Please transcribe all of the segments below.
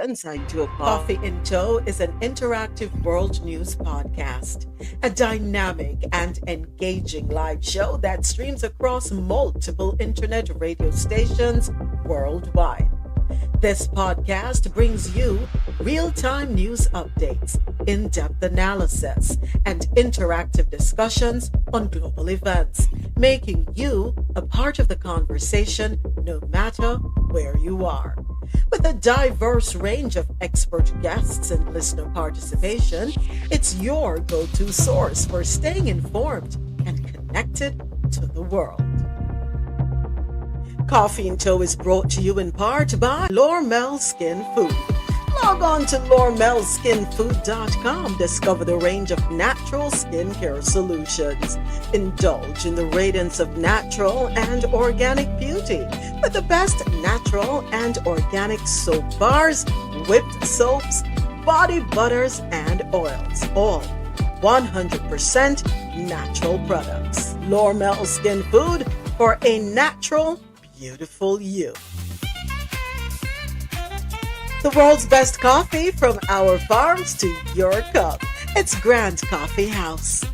Inside to a Coffee in Tow is an interactive world news podcast, a dynamic and engaging live show that streams across multiple internet radio stations worldwide. This podcast brings you real time news updates, in depth analysis, and interactive discussions on global events, making you a part of the conversation no matter where you are. With a diverse range of expert guests and listener participation, it's your go to source for staying informed and connected to the world. Coffee in Tow is brought to you in part by Lormel Skin Food. Log on to lormelskinfood.com. Discover the range of natural skincare solutions. Indulge in the radiance of natural and organic beauty with the best natural and organic soap bars, whipped soaps, body butters, and oils. All 100% natural products. Lormel Skin Food for a natural, beautiful you. The world's best coffee from our farms to your cup. It's Grand Coffee House.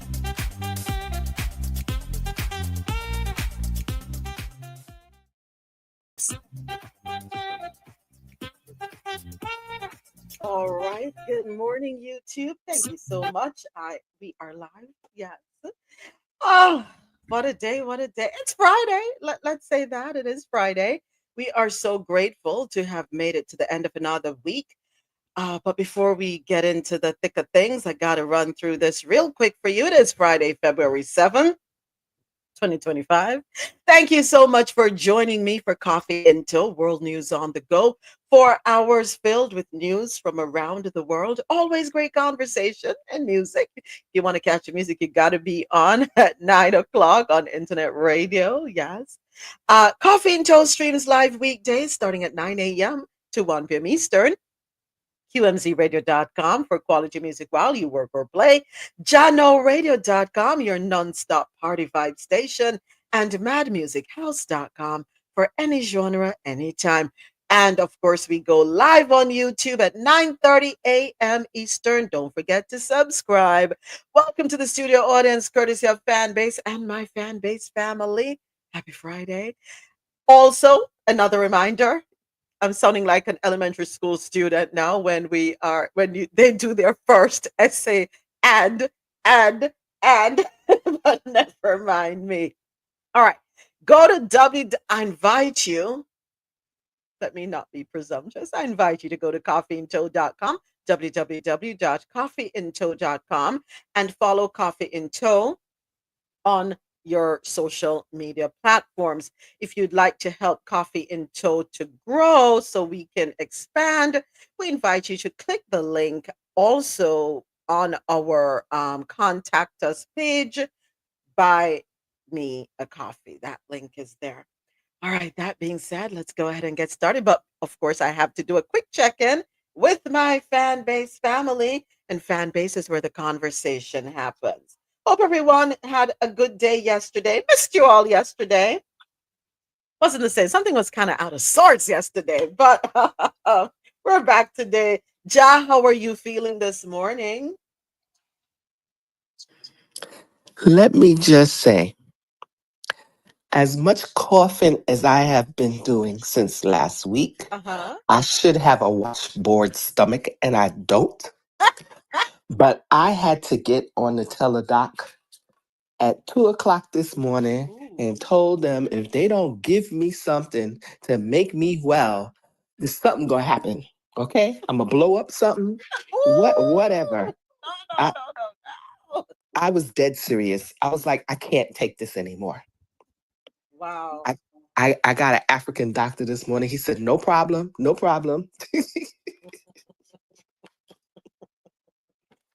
All right. Good morning, YouTube. Thank you so much. We are live. Yes. Oh, what a day. What a day. It's Friday. Let's say that it is Friday. We are so grateful to have made it to the end of another week. But before we get into the thick of things, I got to run through this real quick for you. It is Friday, February 7th. 2025. Thank you so much for joining me for Coffee Until World News on the Go. 4 hours filled with news from around the world. Always great conversation and music. If you want to catch the music, you got to be on at 9 o'clock on internet radio. Yes. Coffee and Toast streams live weekdays starting at 9 a.m. to 1 p.m. Eastern. QMZRadio.com for quality music while you work or play, JanoRadio.com, your non-stop party vibe station, and MadMusicHouse.com for any genre, anytime. And of course, we go live on YouTube at 9:30 a.m. Eastern. Don't forget to subscribe. Welcome to the studio audience, courtesy of Fanbase and my Fanbase family. Happy Friday. Also, another reminder, I'm sounding like an elementary school student now they do their first essay and, but never mind me. All right. Go to I invite you. Let me not be presumptuous. I invite you to go to coffeeintow.com, www.coffeeintow.com, and follow Coffee in Tow on your social media platforms. If you'd like to help Coffee in Tow to grow so we can expand, we invite you to click the link also on our contact us page, buy me a coffee. That link is there. All right, that being said, let's go ahead and get started. But of course, I have to do a quick check-in with my fan base family, and fan base is where the conversation happens. Hope everyone had a good day yesterday. Missed you all yesterday. Wasn't the same. Something was kind of out of sorts yesterday, but we're back today. Ja, how are you feeling this morning? Let me just say, as much coughing as I have been doing since last week, I should have a washboard stomach, and I don't. But I had to get on the teledoc at 2 o'clock this morning and told them if they don't give me something to make me well, there's something going to happen. Okay? I'm going to blow up something. Whatever. No. I was dead serious. I was like, I can't take this anymore. Wow. I got an African doctor this morning. He said, no problem, no problem.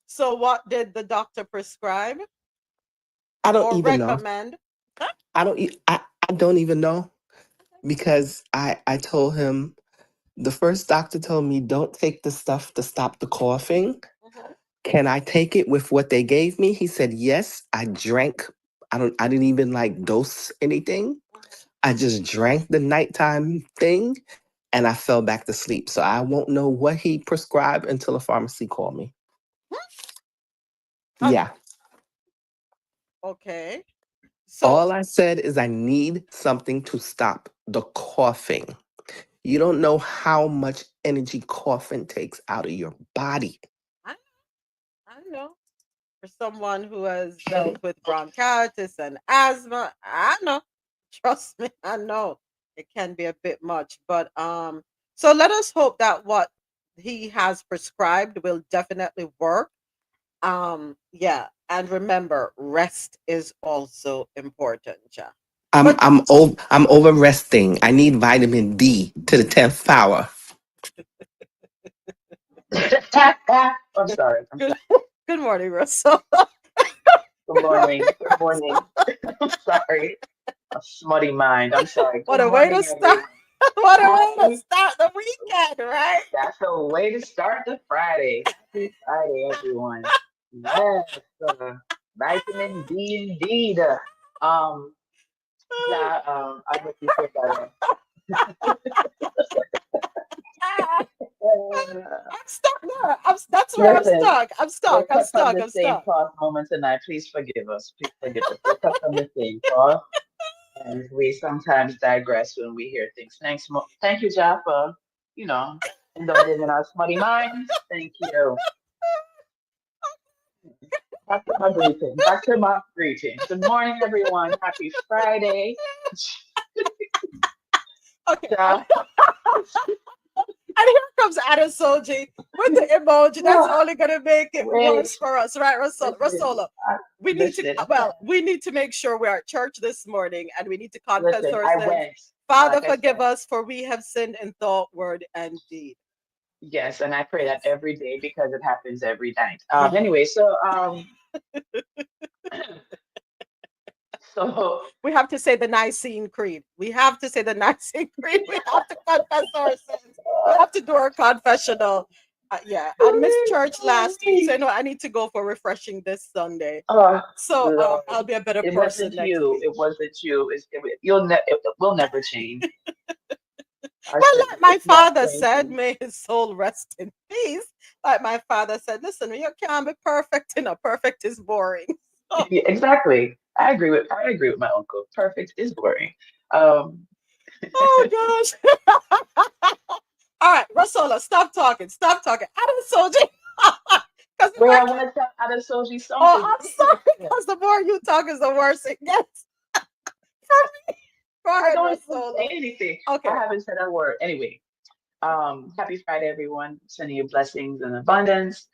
So what did the doctor prescribe? I don't or even recommend? know. I don't even know, because I told him, the first doctor told me, don't take the stuff to stop the coughing. Can I take it with what they gave me? He said, yes. I drank. I didn't even like dose anything. I just drank the nighttime thing, and I fell back to sleep. So I won't know what he prescribed until a pharmacy called me. Uh, Yeah. okay. So All I said is I need something to stop the coughing. You don't know how much energy coughing takes out of your body. I, I know. For someone who has dealt with bronchitis and asthma, I know. Trust me, I know it can be a bit much. But so let us hope that what he has prescribed will definitely work. Yeah, and remember, rest is also important, ja. But I'm over resting. I need vitamin D to the 10th power. I'm sorry. I'm good sorry. good morning, Russell. Good morning. Good morning. I'm sorry. A smutty mind. I'm sorry. What Good a way morning, to start. everyone. What a way to Happy. start the weekend, right? That's a way to start the Friday. Happy Friday, everyone. Yes. Vitamin D indeed. Um. Yeah. I hope you feel better. Ah, Uh, I'm stuck there. That's where I'm listen, stuck. I'm stuck. we're I'm cut from stuck. the I'm same stuck. cloth moment tonight. Please forgive us. Please forgive us. We're cut from the same cloth. And we sometimes digress when we hear things. Thank you, Jeff, for, you know, indulging in our smutty minds. Thank you. Back to my greeting. Back to my greeting. Good morning, everyone. Happy Friday. Okay. Jeff. And here comes Adesoji with the emoji. That's Oh, only gonna make it wait. worse for us, right, Listen. Rosolo? I, We need to listen. well, we need to make sure we are at church this morning and we need to confess Listen. our I sins. went. Father, Like I forgive said. us for we have sinned in thought, word, and deed. Yes, and I pray that Yes. every day because it happens every night. Uh-huh. Anyway, so We have to say the Nicene Creed. We have to say the Nicene Creed. We have to confess our sins. We have to do our confessional. Yeah, I missed church last week, so I know I need to go for refreshing this Sunday. oh So Lord, I'll be a better it person wasn't next you. week. It wasn't you. It will never change. I Well, said like my it's not father said, changing. may his soul rest in peace. Like my father said, listen, you can't be perfect. Perfect is boring. Oh, Yeah, exactly. I agree with my uncle. Perfect is boring. Um, oh gosh. All right, Rasola, stop talking. Stop talking. I done sold you. Because if wait, I I can, want to tell Adesoji oh, something. I'm sorry. Because the more you talk is the worse it gets. Go I ahead, don't even say Rasola. anything. I Okay. haven't said a word. Anyway, happy Friday, everyone. Sending you blessings and abundance.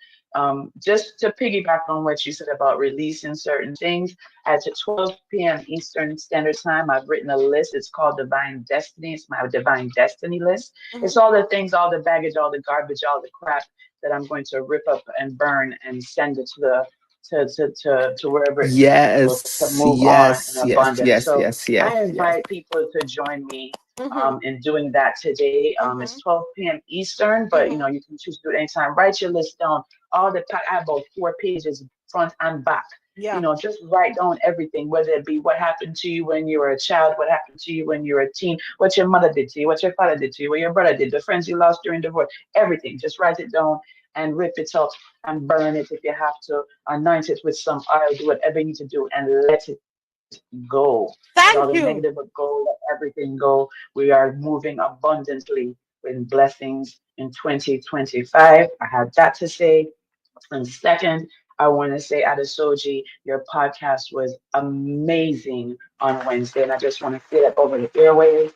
Just to piggyback on what you said about releasing certain things, at 12 p.m. Eastern Standard Time, I've written a list. It's called Divine Destiny. It's my Divine Destiny list. Mm-hmm. It's all the things, all the baggage, all the garbage, all the crap that I'm going to rip up and burn and send it to the to wherever it needs to go to Yes, move on in yes, yes, abundance. yes, So yes, yes, I yes. invite people to join me Mm-hmm. in doing that today. Mm-hmm. It's 12 p.m. Eastern, but Mm-hmm. you can choose to do it anytime. Write your list down. I have about 4 pages, front and back. Yeah. Just write down everything, whether it be what happened to you when you were a child, what happened to you when you were a teen, what your mother did to you, what your father did to you, what your brother did, the friends you lost during divorce, everything. Just write it down and rip it up and burn it if you have to. Anoint it with some oil, do whatever you need to do, and let it go. Let all Thank the you. negative go, let everything go. We are moving abundantly with blessings in 2025. I have that to say. And second, I want to say, Adesoji, your podcast was amazing on Wednesday. And I just want to say that over the airwaves.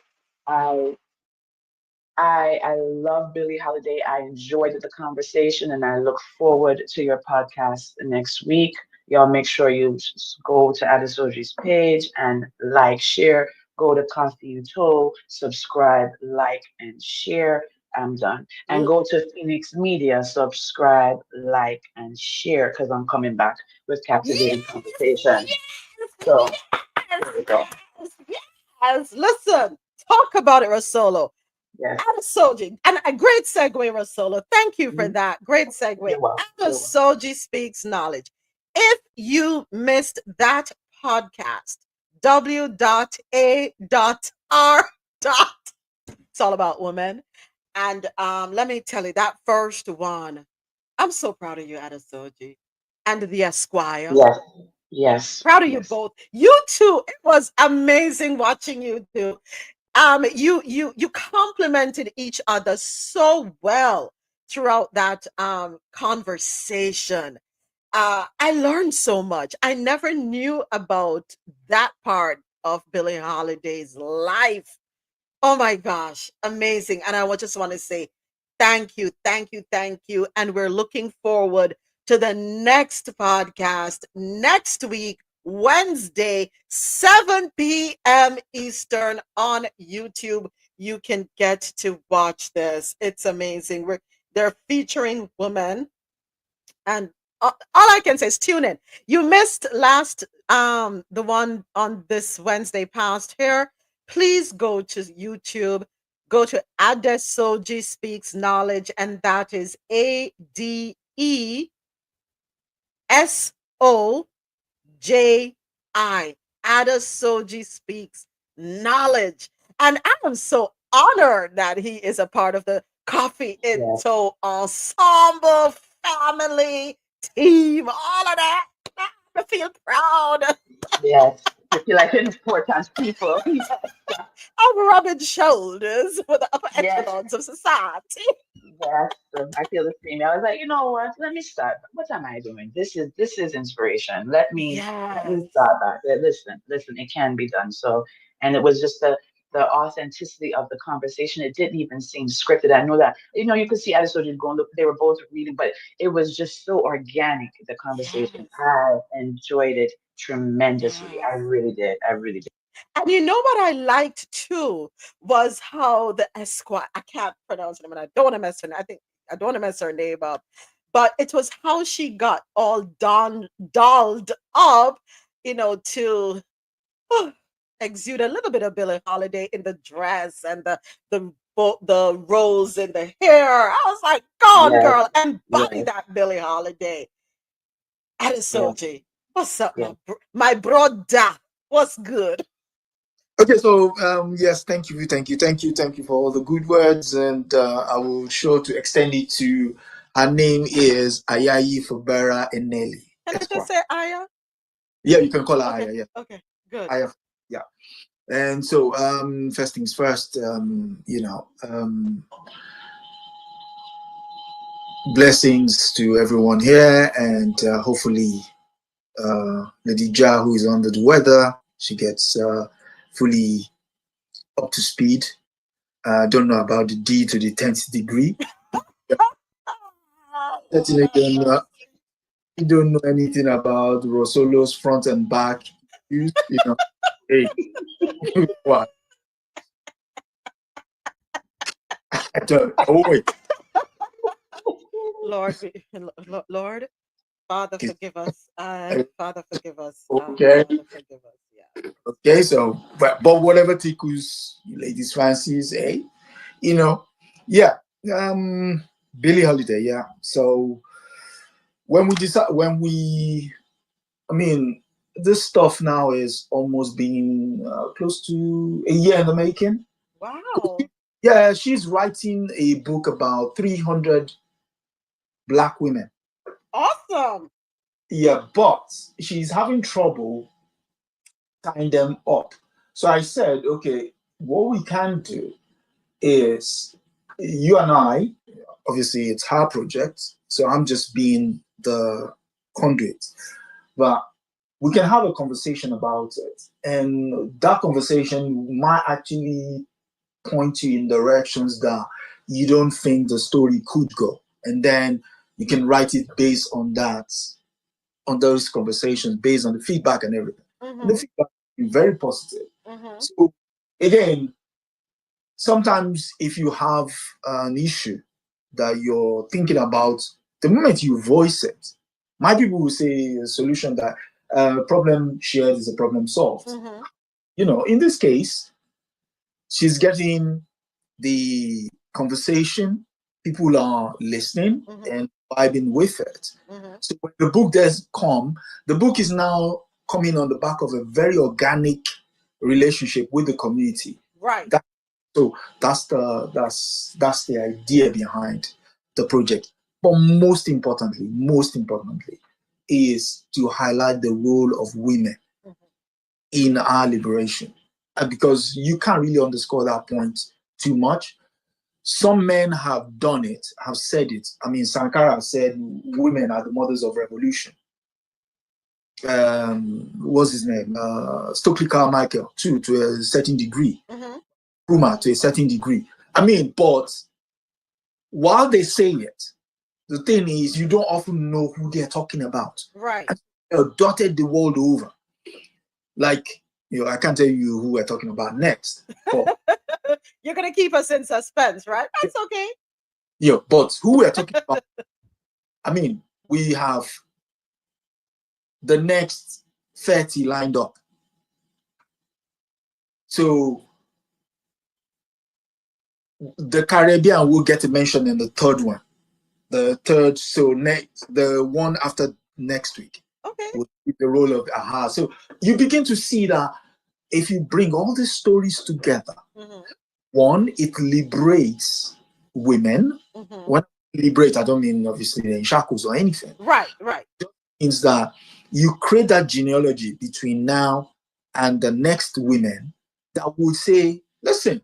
I I love Billie Holiday. I enjoyed the conversation, and I look forward to your podcast next week. Y'all make sure you go to Adesoji's page and like, share. Go to Coffee You Toe, subscribe, like, and share. I'm done. And L- go to Phoenix Media, subscribe, like, and share because I'm coming back with Yes, captivating conversation. yes, So yes, there we go. yes, yes. Listen, talk about it, Rosolo. Yes. Adesoji, and a great segue, Rosolo. Thank you for Mhm. that. Great segue. You're welcome. You're welcome. Adesoji speaks knowledge. If you missed that podcast, W.A.R. It's all about women. And let me tell you, that first one, I'm so proud of you, Adesoji, and the Esquire. Yes, yes, Proud of you yes, both. You two, it was amazing watching you two. You complimented each other so well throughout that conversation. I learned so much. I never knew about that part of Billie Holiday's life. Oh my gosh, amazing. And just want to say thank you, thank you, thank you. And we're looking forward to the next podcast next week, Wednesday, 7 p.m. Eastern on YouTube. You can get to watch this. It's amazing. They're featuring women, and all I can say is tune in. You missed last the one on this Wednesday past here. Please go to YouTube, go to Adesoji Speaks Knowledge, and that is ADESOJI. Adesoji Speaks Knowledge. And I am so honored that he is a part of the Coffee in yes, Tow ensemble, family, team, all of that. I feel proud. yes. I feel like important people. I'm rubbing shoulders with the upper Yes, echelons of society. yes, I feel the same. I was like, you know what? Let me start. What am I doing? This is inspiration. Let me Yes. start back. Listen, it can be done. So, and it was just the authenticity of the conversation. It didn't even seem scripted. I know that, you could see Adesoji going, they were both reading, but it was just so organic, the conversation. Yes. I enjoyed it tremendously. I Yes. really did. I really did. And you know what I liked too was how the Esquire, I can't pronounce her name, and I don't want to mess her. I think I don't want to mess her name up, but it was how she got all dolled up, to oh, exude a little bit of Billie Holiday in the dress and the rose in the hair. I was like, "Go on, Yes, girl, embody yes, that Billie Holiday." yes, Adesoji, what's up, yes. my brother? What's good? Okay, so yes, thank you for all the good words, and I will sure to extend it to. Her name is Ayayi Fubera Eneli Can I just Esquire. say Aya? Yeah, you can call her Okay, Aya. Yeah, okay, good. Aya. Yeah, and so first things first. Blessings to everyone here, and hopefully, Lady Ja, who is under the weather, she gets fully up to speed. Don't know about the D to the 10th degree. Certainly you don't know anything about RoSolo's front and back. Hey, what? I don't. Oh wait. Lord, Lord, Father, Okay. forgive us. Father, forgive us. Okay. Father, forgive us. Yeah. Okay. So, but whatever tickles you ladies' fancies, eh? You know, yeah. Billie Holiday. Yeah. So I mean, this stuff now is almost being close to a year in the making. Wow. Yeah, she's writing a book about 300 black women. Awesome. Yeah, but she's having trouble tying them up. So I said, okay, what we can do is you and I, obviously it's her project, so I'm just being the conduit, but we can have a conversation about it. And that conversation might actually point you in directions that you don't think the story could go. And then you can write it based on that, on those conversations, based on the feedback and everything. And the Mm-hmm. feedback is very positive. Mm-hmm. So again, sometimes if you have an issue that you're thinking about, the moment you voice it, my people will say a solution that problem shared is a problem solved. Mm-hmm. In this case, she's getting the conversation, people are listening Mm-hmm. and vibing with it. Mm-hmm. So when the book does come, the book is now coming on the back of a very organic relationship with the community. Right. That So that's the idea behind the project. But most importantly, is to highlight the role of women in our liberation. Because you can't really underscore that point too much. Some men have done it, have said it. I mean, Sankara said women are the mothers of revolution. What's his name? Stokely Carmichael, too, to a certain degree. Puma, to a certain degree. I mean, but while they say it, the thing is, you don't often know who they're talking about. Right. And they're dotted the world over. Like, I can't tell you who we're talking about next. But you're gonna keep us in suspense, right? That's okay. Yeah, but who we're talking about, I mean, we have the next 30 lined up. So the Caribbean will get a mention in the third one. The third, so next, the one after next week. Okay. Will be the role of Aha. So you begin to see that if you bring all these stories together, one, it liberates women. When I liberate, I don't mean obviously in shackles or anything. Right. It means that you create that genealogy between now and the next women that would say, listen,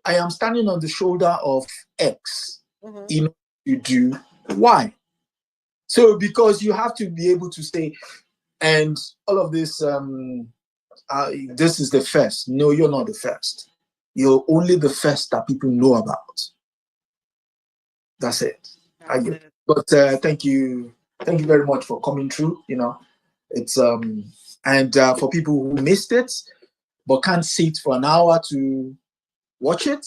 I am standing on the shoulder of X in order to do Y. So because you have to be able to say, and all of this, this is the first. No, you're not the first. You're only the first that people know about. That's it. But thank you very much for coming through. It's and for people who missed it but can't sit for an hour to watch it,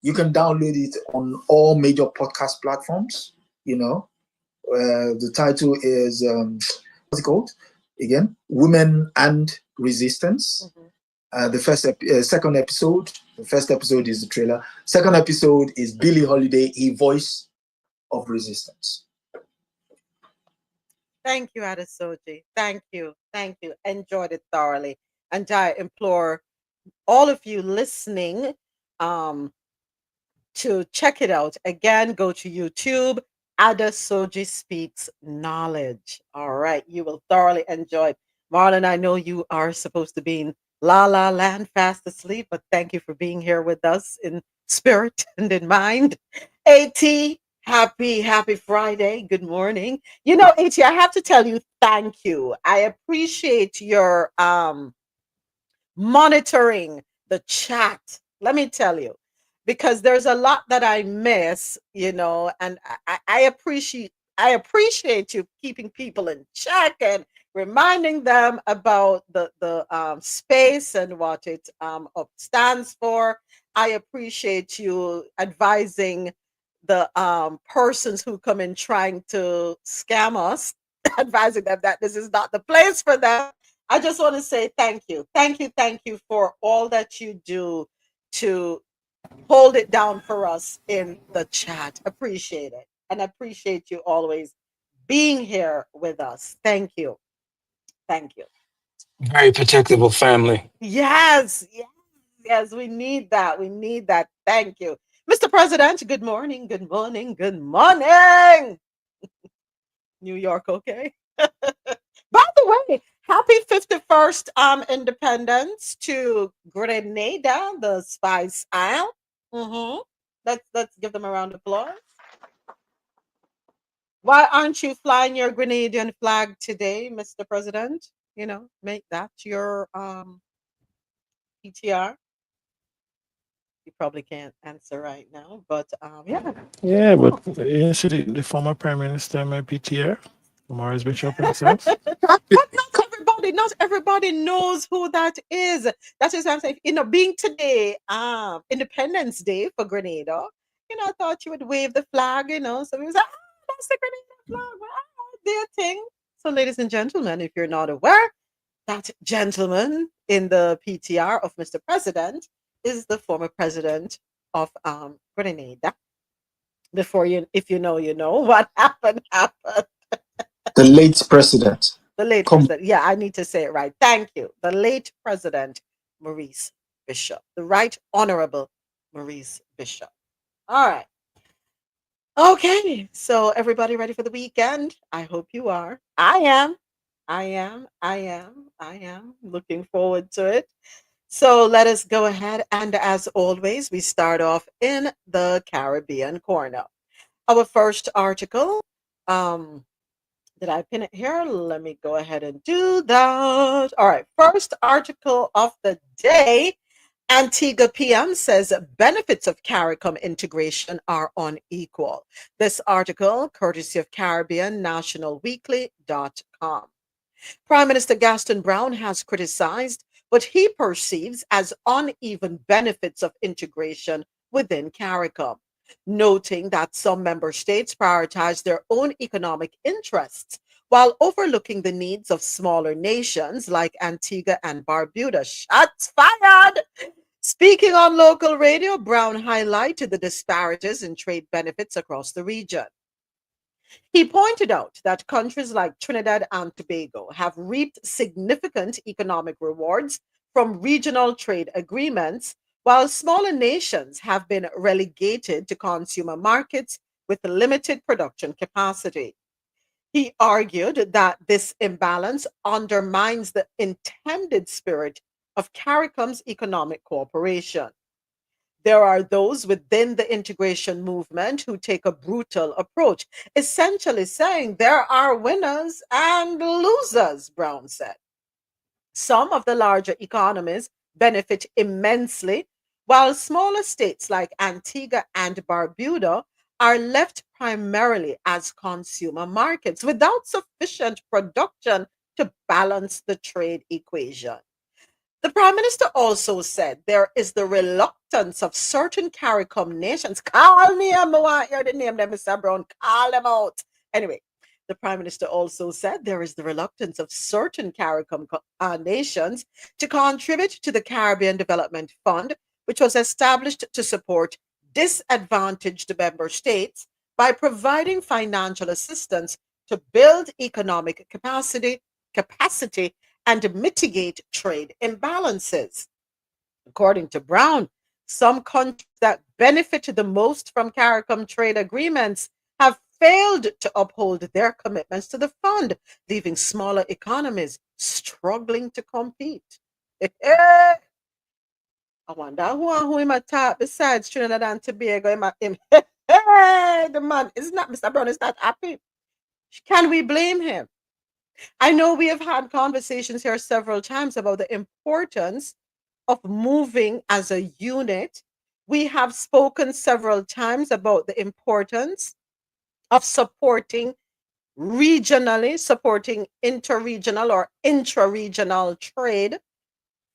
you can download it on all major podcast platforms. The title is what's it called again? Women and Resistance. The second episode. The first episode is the trailer. Second episode is Billie Holiday, A Voice of Resistance. Thank you, Adesoji. Thank you. Enjoyed it thoroughly. And I implore all of you listening to check it out. Again, go to YouTube. Adesoji Speaks Knowledge. All right. You will thoroughly enjoy. Marlon, I know you are supposed to be in La La Land fast asleep, but thank you for being here with us in spirit and in mind. AT, happy Friday. Good morning. AT, I have to tell you, thank you. I appreciate your monitoring the chat. Let me tell you, because there's a lot that I miss, and I appreciate you keeping people in check and reminding them about the space and what it stands for. I appreciate you advising the persons who come in trying to scam us, advising them that this is not the place for them. I just want to say thank you. Thank you for all that you do to hold it down for us in the chat. Appreciate it. And appreciate you always being here with us. Thank you. Very protectable family. Yes. We need that. Thank you. Mr. President, good morning. New York, okay? By the way, happy 51st independence to Grenada, the Spice Isle. Let's give them a round of applause. Why aren't you flying your Grenadian flag today, Mr. President? Make that your PTR. You probably can't answer right now, but yeah. Yeah, but the former prime minister, my PTR, Morris Bishop himself. But not everybody knows who that is. That is what I'm saying. Being today, Independence Day for Grenada, I thought you would wave the flag, so we was like, that's the Grenada flag. Well, their thing. So, ladies and gentlemen, if you're not aware, that gentleman in the PTR of Mr. President is the former president of Grenada. If you know, what happened. The late president. The late president. Yeah, I need to say it right. Thank you. The late president, Maurice Bishop. The right honorable Maurice Bishop. All right. Okay. So, everybody ready for the weekend? I hope you are. I am. I am looking forward to it. So let us go ahead. And as always, we start off in the Caribbean corner. Our first article, um, did I pin it here? Let me go ahead and do that. All right. First article of the day. Antigua PM says benefits of CARICOM integration are unequal. This article, courtesy of Caribbean National Weekly.com. Prime Minister Gaston Brown has criticized what he perceives as uneven benefits of integration within CARICOM, noting that some member states prioritize their own economic interests while overlooking the needs of smaller nations like Antigua and Barbuda. Shots fired! Speaking on local radio, Brown highlighted the disparities in trade benefits across the region. He pointed out that countries like Trinidad and Tobago have reaped significant economic rewards from regional trade agreements, while smaller nations have been relegated to consumer markets with limited production capacity. He argued that this imbalance undermines the intended spirit of CARICOM's economic cooperation. There are those within the integration movement who take a brutal approach, essentially saying there are winners and losers, Brown said. Some of the larger economies benefit immensely, while smaller states like Antigua and Barbuda are left primarily as consumer markets without sufficient production to balance the trade equation. The Prime Minister also said there is the reluctance of certain CARICOM nations. Call me, I want to hear the name them, Mr. Brown. Call them out. Anyway, the Prime Minister also said there is the reluctance of certain CARICOM nations to contribute to the Caribbean Development Fund, which was established to support disadvantaged member states by providing financial assistance to build economic capacity and mitigate trade imbalances. According to Brown, some countries that benefited the most from CARICOM trade agreements have failed to uphold their commitments to the fund, leaving smaller economies struggling to compete. I wonder who him attack besides Trinidad and Tobago. The man is not, Mr. Brown is not happy. Can we blame him? I know we have had conversations here several times about the importance of moving as a unit. We have spoken several times about the importance of supporting regionally, supporting interregional or intra-regional trade.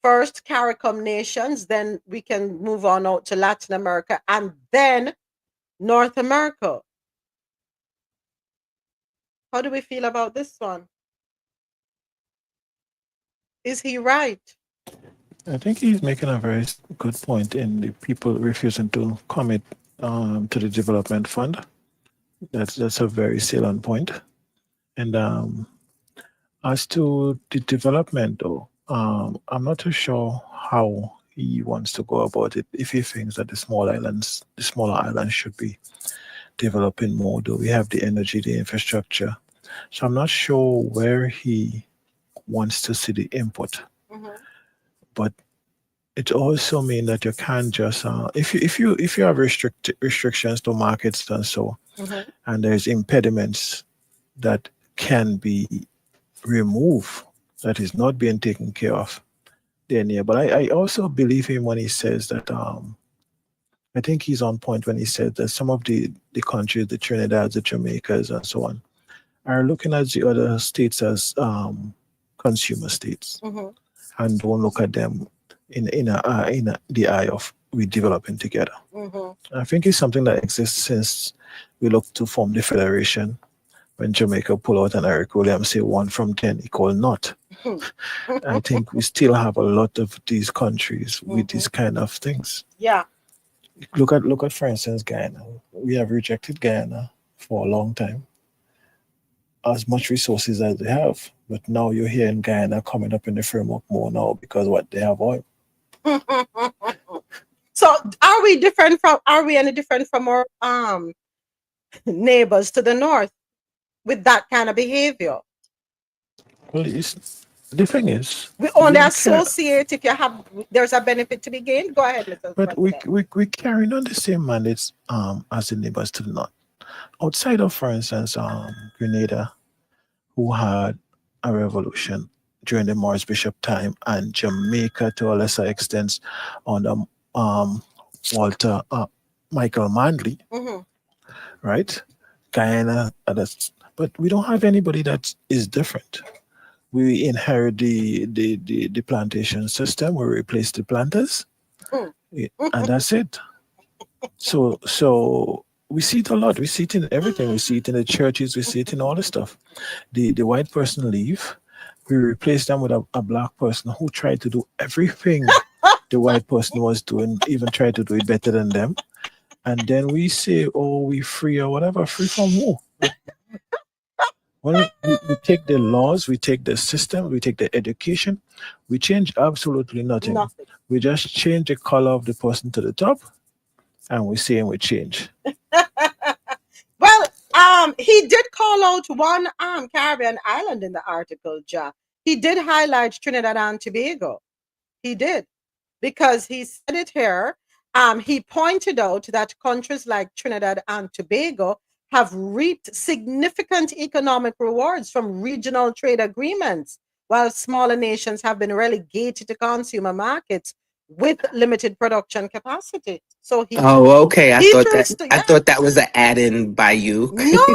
First, CARICOM nations, then we can move on out to Latin America and then North America. How do we feel about this one? Is he right? I think he's making a very good point in the people refusing to commit to the development fund. That's a very salient point. And as to the development, though, I'm not too sure how he wants to go about it. If he thinks that the smaller islands should be developing more, though we have the energy, the infrastructure. So I'm not sure where he wants to see the input. Mhm. But it also means that you can't just if you have restrictions to markets and so, Mhm. and there's impediments that can be removed, that is not being taken care of, then yeah. But I also believe him when he says that I think he's on point when he said that some of the countries, the Trinidad, the Jamaicas and so on, are looking at the other states as consumer states Mhm. and don't look at them in the eye of we developing together. Mhm. I think it's something that exists since we looked to form the federation. When Jamaica pull out and Eric Williams say 1 from 10 equal not. I think we still have a lot of these countries with these kind of things. Yeah. Look at for instance Guyana. We have rejected Guyana for a long time, as much resources as they have. But now you're hearing Guyana coming up in the framework more now because what they have oil. So are we any different from our neighbors to the north with that kind of behavior? Well, the thing is, We only we are associate if there's a benefit to be gained. Go ahead, Mr. but President. we carrying on the same mandates as the neighbors to the north. Outside of, for instance, Grenada, who had a revolution during the Morris Bishop time, and Jamaica to a lesser extent under Walter Michael Manley, right? Guyana, others. But we don't have anybody that is different. We inherit the plantation system. We replace the planters, and that's it. So we see it a lot. We see it in everything. We see it in the churches. We see it in all the stuff. The white person leave. We replace them with a black person who tried to do everything the white person was doing, even tried to do it better than them. And then we say, oh, we free or whatever. Free from who? Well, we take the laws, we take the system, we take the education, we change absolutely nothing. We just change the color of the person to the top, and we say we change. Well, he did call out one Caribbean island in the article, Ja. He did highlight Trinidad and Tobago. He did, because he said it here. He pointed out that countries like Trinidad and Tobago have reaped significant economic rewards from regional trade agreements, while smaller nations have been relegated to consumer markets with limited production capacity. So okay. I thought that was an add-in by you. No,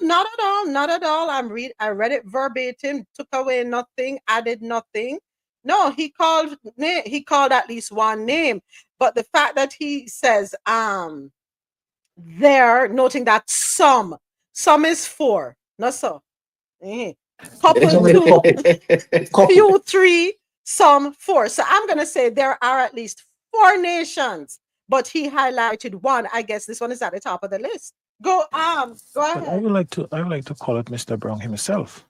not at all, not at all. I read it verbatim, took away nothing, added nothing. No, he called at least one name, but the fact that he says there, noting that some is 4, not so. Couple 2, few 3, some 4. So I'm gonna say there are at least 4 nations, but he highlighted one. I guess this one is at the top of the list. Go ahead. I would like to call it Mr. Brown himself.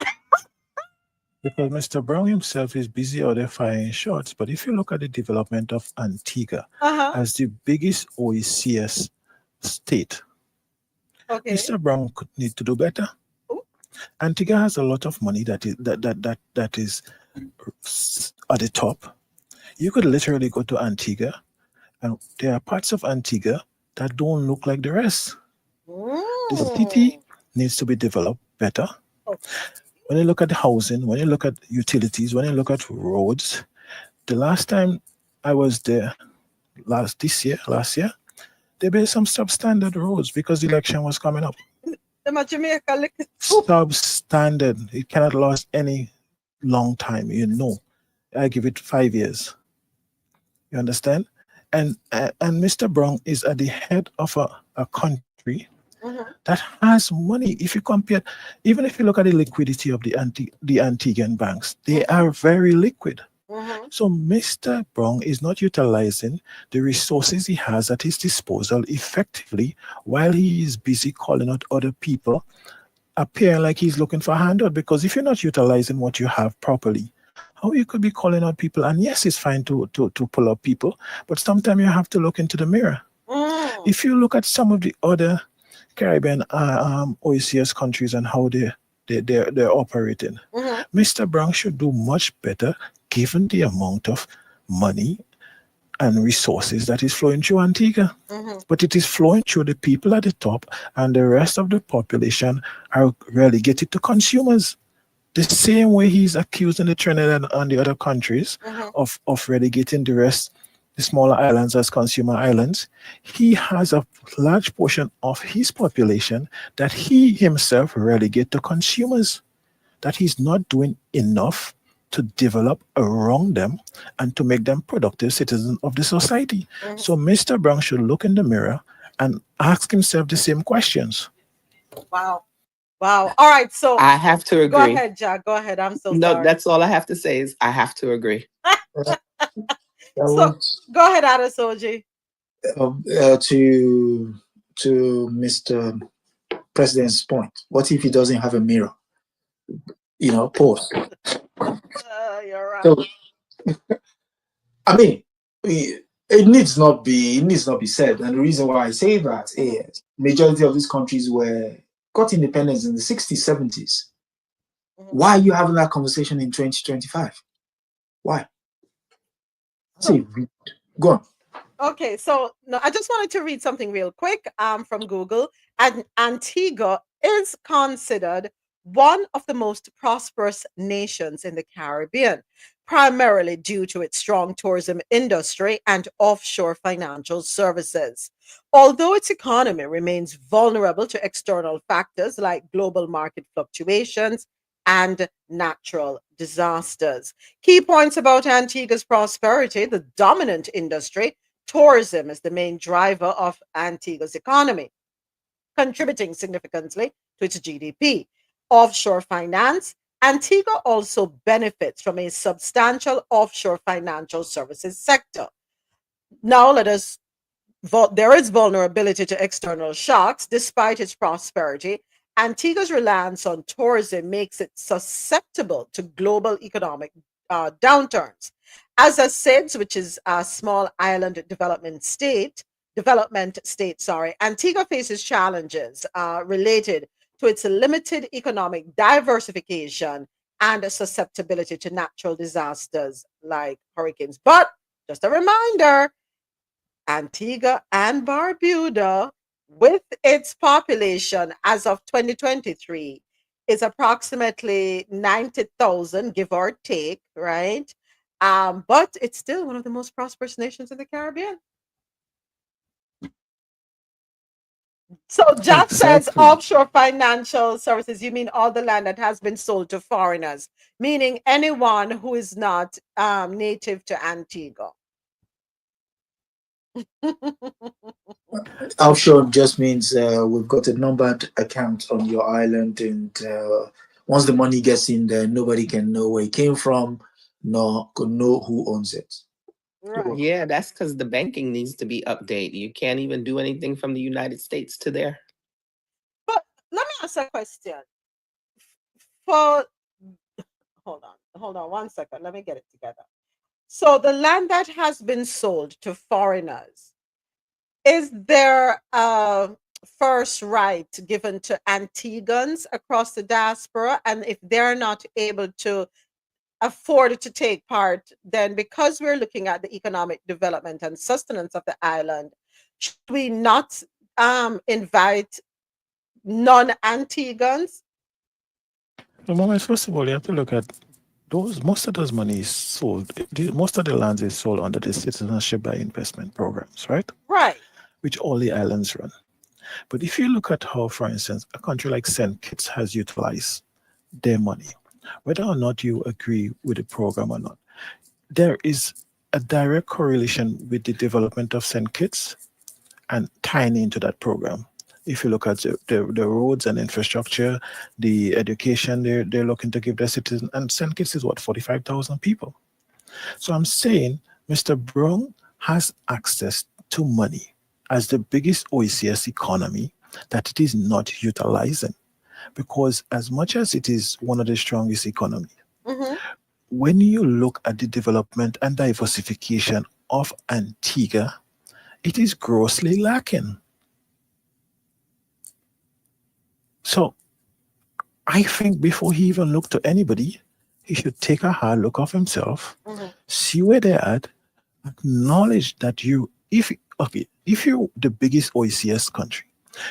Because Mr. Brown himself is busy out there firing shots. But if you look at the development of Antigua as the biggest OECS state, Mr. Brown could need to do better. Antigua has a lot of money that is at the top. You could literally go to Antigua, and there are parts of Antigua that don't look like the rest. The city needs to be developed better. When you look at housing, when you look at utilities, when you look at roads, the last time I was there, last year, they built some substandard roads because the election was coming up. Substandard. It cannot last any long time, I give it 5 years. You understand? And Mr. Brown is at the head of a country that has money. If you compare, even if you look at the liquidity of the Antiguan banks, they are very liquid. So Mr. Brown is not utilizing the resources he has at his disposal effectively while he is busy calling out other people, appearing like he's looking for a handout. Because if you're not utilizing what you have properly, how you could be calling out people? And yes, it's fine to pull up people, but sometimes you have to look into the mirror. If you look at some of the other Caribbean OECS countries and how they're operating, Mr. Brown should do much better given the amount of money and resources that is flowing through Antigua. But it is flowing through the people at the top, and the rest of the population are relegated to consumers. The same way he's accusing the Trinidad and the other countries of relegating the rest, the smaller islands, as consumer islands, he has a large portion of his population that he himself relegate to consumers, that he's not doing enough to develop around them and to make them productive citizens of the society. So Mr. Brown should look in the mirror and ask himself the same questions. Wow. All right. So I have to agree. Go ahead, Jack. Go ahead. I'm so sorry. No, that's all I have to say is I have to agree. So go ahead, Adesoji. To Mr. President's point, what if he doesn't have a mirror? Pause. You're right. So, I mean, It needs not be said. And the reason why I say that is majority of these countries were got independence in the 60s, 70s. Why are you having that conversation in 2025? Why? So, Go on. okay, so no, I just wanted to read something real quick from Google. And Antigua is considered one of the most prosperous nations in the Caribbean, primarily due to its strong tourism industry and offshore financial services. Although its economy remains vulnerable to external factors like global market fluctuations and natural disasters. Key points about Antigua's prosperity: the dominant industry. Tourism is the main driver of Antigua's economy, contributing significantly to its GDP. Offshore finance. Antigua also benefits from a substantial offshore financial services sector. Now, there is vulnerability to external shocks. Despite its prosperity, Antigua's reliance on tourism makes it susceptible to global economic downturns. As a SIDS, which is a small island development state, sorry, Antigua faces challenges related to its limited economic diversification and a susceptibility to natural disasters like hurricanes. But just a reminder, Antigua and Barbuda, with its population as of 2023, is approximately 90,000, give or take, right? But it's still one of the most prosperous nations in the Caribbean. So Jack says Exactly. offshore financial services. You mean all the land that has been sold to foreigners, meaning anyone who is not native to Antigua. Offshore just means we've got a numbered account on your island, and once the money gets in there, nobody can know where it came from, nor can know who owns it. Right. Yeah, that's because the banking needs to be updated. You can't even do anything from the United States to there. But let me ask a question. For hold on 1 second. Let me get it together. So the land that has been sold to foreigners, is there a first right given to Antiguans across the diaspora? And if they're not able to afford to take part, then because we're looking at the economic development and sustenance of the island, should we not invite non-Antiguans? The moment, first of all, you have to look at those. Most of those money is sold. Most of the lands is sold under the citizenship by investment programs, right? Right. Which all the islands run. But if you look at how, for instance, a country like St. Kitts has utilized their money, whether or not you agree with the program or not, there is a direct correlation with the development of St. Kitts and tying into that program. If you look at the roads and infrastructure, the education they're looking to give their citizens, and St. Kitts is what, 45,000 people. So I'm saying Mr. Brown has access to money as the biggest OECS economy that it is not utilizing. Because as much as it is one of the strongest economies, Mm-hmm. when you look at the development and diversification of Antigua, it is grossly lacking. So I think before he even looked to anybody, he should take a hard look of himself, Mm-hmm. see where they're at, acknowledge that if you're the biggest OECS country,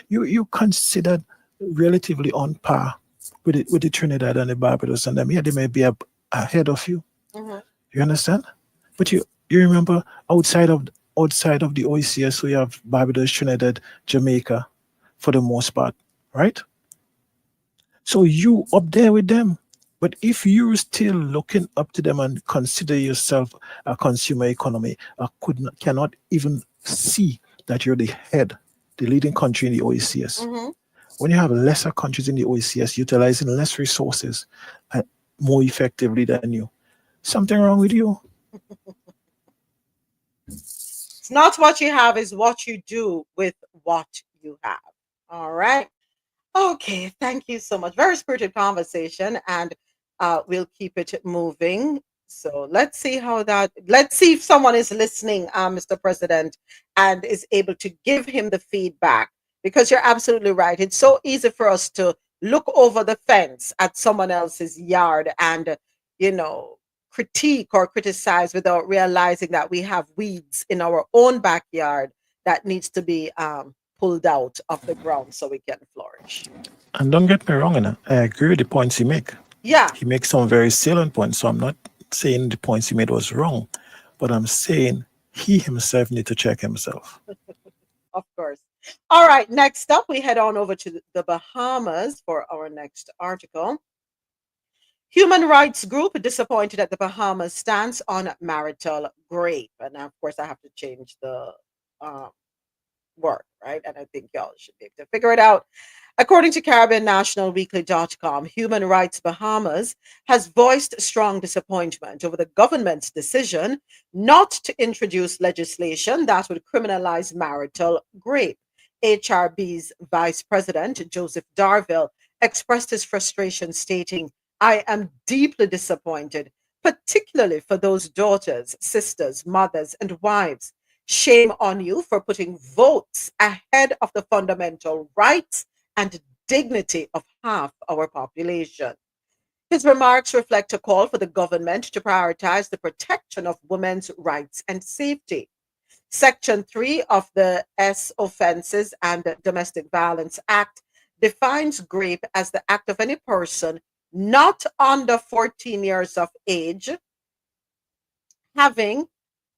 you considered relatively on par with the Trinidad and the Barbados and them. Yeah, they may be ahead of you. Mm-hmm. You understand? But you remember outside of the OECS, we have Barbados, Trinidad, Jamaica, for the most part, right? So you up there with them. But if you're still looking up to them and consider yourself a consumer economy, cannot even see that you're the head, the leading country in the OECS. Mm-hmm. When you have lesser countries in the OECS utilizing less resources more effectively than you, something wrong with you. It's not what you have, is what you do with what you have. All right. Okay. Thank you so much. Very spirited conversation, and we'll keep it moving. So let's see how that, let's see if someone is listening, Mr. President, and is able to give him the feedback, because you're absolutely right. It's so easy for us to look over the fence at someone else's yard and, you know, critique or criticize without realizing that we have weeds in our own backyard that needs to be pulled out of the ground so we can flourish. And don't get me wrong, I agree with the points he make. Yeah. He makes some very salient points. So I'm not saying the points he made was wrong, but I'm saying he himself need to check himself. Of course. All right. Next up, we head on over to the Bahamas for our next article. Human rights group disappointed at the Bahamas stance on marital rape. And of course, I have to change the um, word, right? And I think y'all should be able to figure it out. According to Caribbean National Weekly.com, Human Rights Bahamas has voiced strong disappointment over the government's decision not to introduce legislation that would criminalize marital rape. HRB's Vice President, Joseph Darville, expressed his frustration, stating, I am deeply disappointed, particularly for those daughters, sisters, mothers, and wives. Shame on you for putting votes ahead of the fundamental rights and dignity of half our population. His remarks reflect a call for the government to prioritize the protection of women's rights and safety. Section 3 of the S Offences and Domestic Violence Act defines rape as the act of any person not under 14 years of age having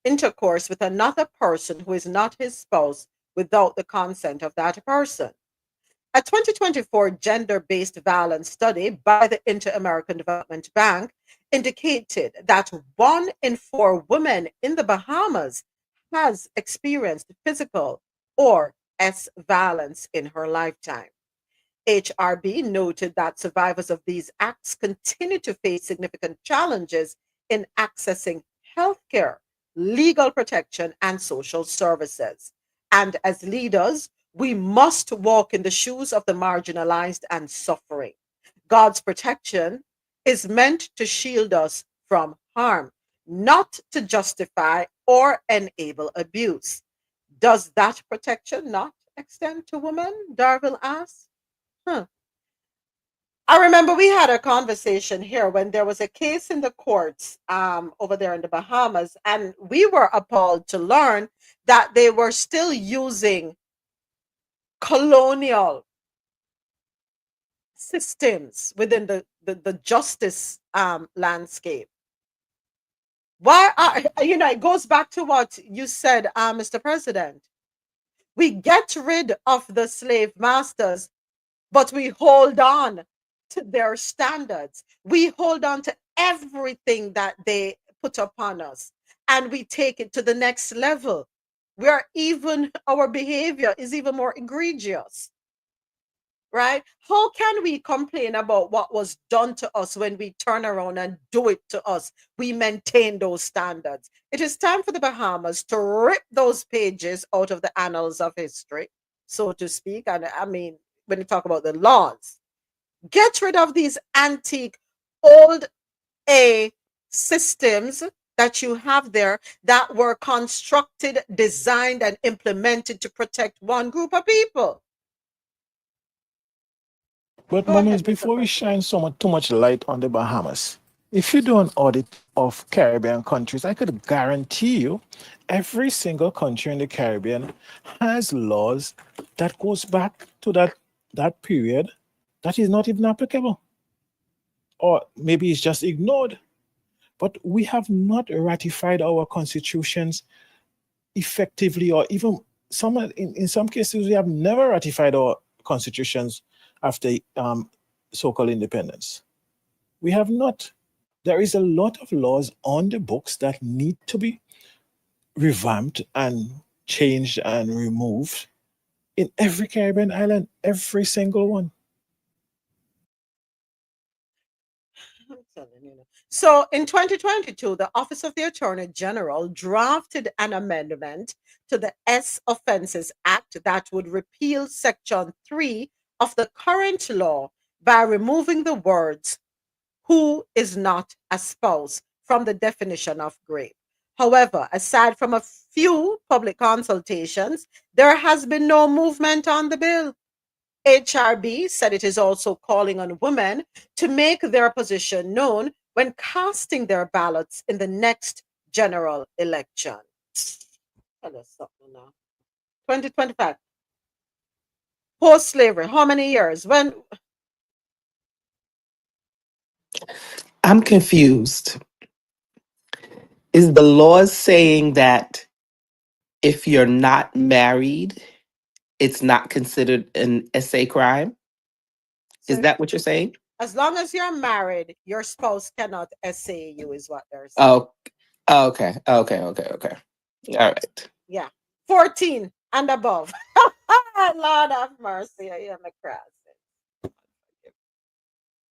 intercourse with another person who is not his spouse without the consent of that person. A 2024 gender based violence study by the Inter American Development Bank indicated that 1 in 4 women in the Bahamas has experienced physical or S violence in her lifetime. HRB noted that survivors of these acts continue to face significant challenges in accessing healthcare, legal protection, and social services. And as leaders, we must walk in the shoes of the marginalized and suffering. God's protection is meant to shield us from harm, not to justify or enable abuse. Does that protection not extend to women? Darville asked. Huh. I remember we had a conversation here when there was a case in the courts over there in the Bahamas, and we were appalled to learn that they were still using colonial systems within the justice landscape. Why are, it goes back to what you said, Mr. President. We get rid of the slave masters, but we hold on to their standards. We hold on to everything that they put upon us, and we take it to the next level where even our behavior is even more egregious, right? How can we complain about what was done to us when we turn around and do it to us? We maintain those standards. It is time for the Bahamas to rip those pages out of the annals of history, so to speak. And I mean, when you talk about the laws, get rid of these antique old A systems that you have there that were constructed, designed, and implemented to protect one group of people. But Go ahead, Moniz, Mr. before we President. shine too much light on the Bahamas, if you do an audit of Caribbean countries, I could guarantee you every single country in the Caribbean has laws that goes back to that period that is not even applicable. Or maybe it's just ignored. But we have not ratified our constitutions effectively, or even in some cases, we have never ratified our constitutions after so-called independence. We have not. There is a lot of laws on the books that need to be revamped and changed and removed in every Caribbean island, every single one. I'm telling you. So in 2022, the Office of the Attorney General drafted an amendment to the S Offences Act that would repeal Section 3 of the current law by removing the words who is not a spouse from the definition of grape. However, aside from a few public consultations, there has been no movement on the bill. HRB said it is also calling on women to make their position known when casting their ballots in the next general election. Tell us something now. 2025. Post slavery, how many years? When? I'm confused. Is the law saying that if you're not married, it's not considered an essay crime? Is So that what you're saying? as long as you're married, your spouse cannot essay you, is what they're saying. Oh, okay. All right. Yeah. 14 and above. Lord have mercy. I am a cross.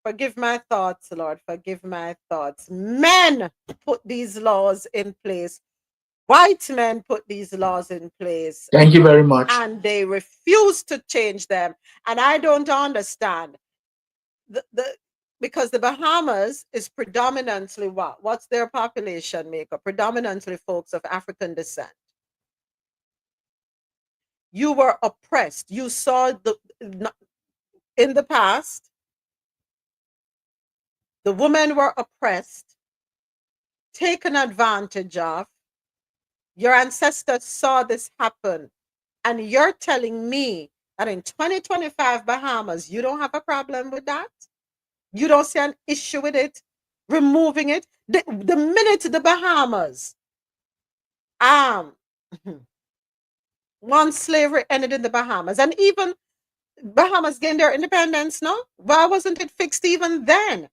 Forgive my thoughts, Lord. Forgive my thoughts. Men put these laws in place. White men put these laws in place. Thank you very much. And they refuse to change them. And I don't understand. Because the Bahamas is predominantly what? What's their population makeup? Predominantly folks of African descent. You were oppressed. You saw in the past, the women were oppressed, taken advantage of. Your ancestors saw this happen. And you're telling me that in 2025 Bahamas, you don't have a problem with that? You don't see an issue with it? Removing it? The minute the Bahamas, once slavery ended in the Bahamas, and even Bahamas gained their independence, no? Why wasn't it fixed even then?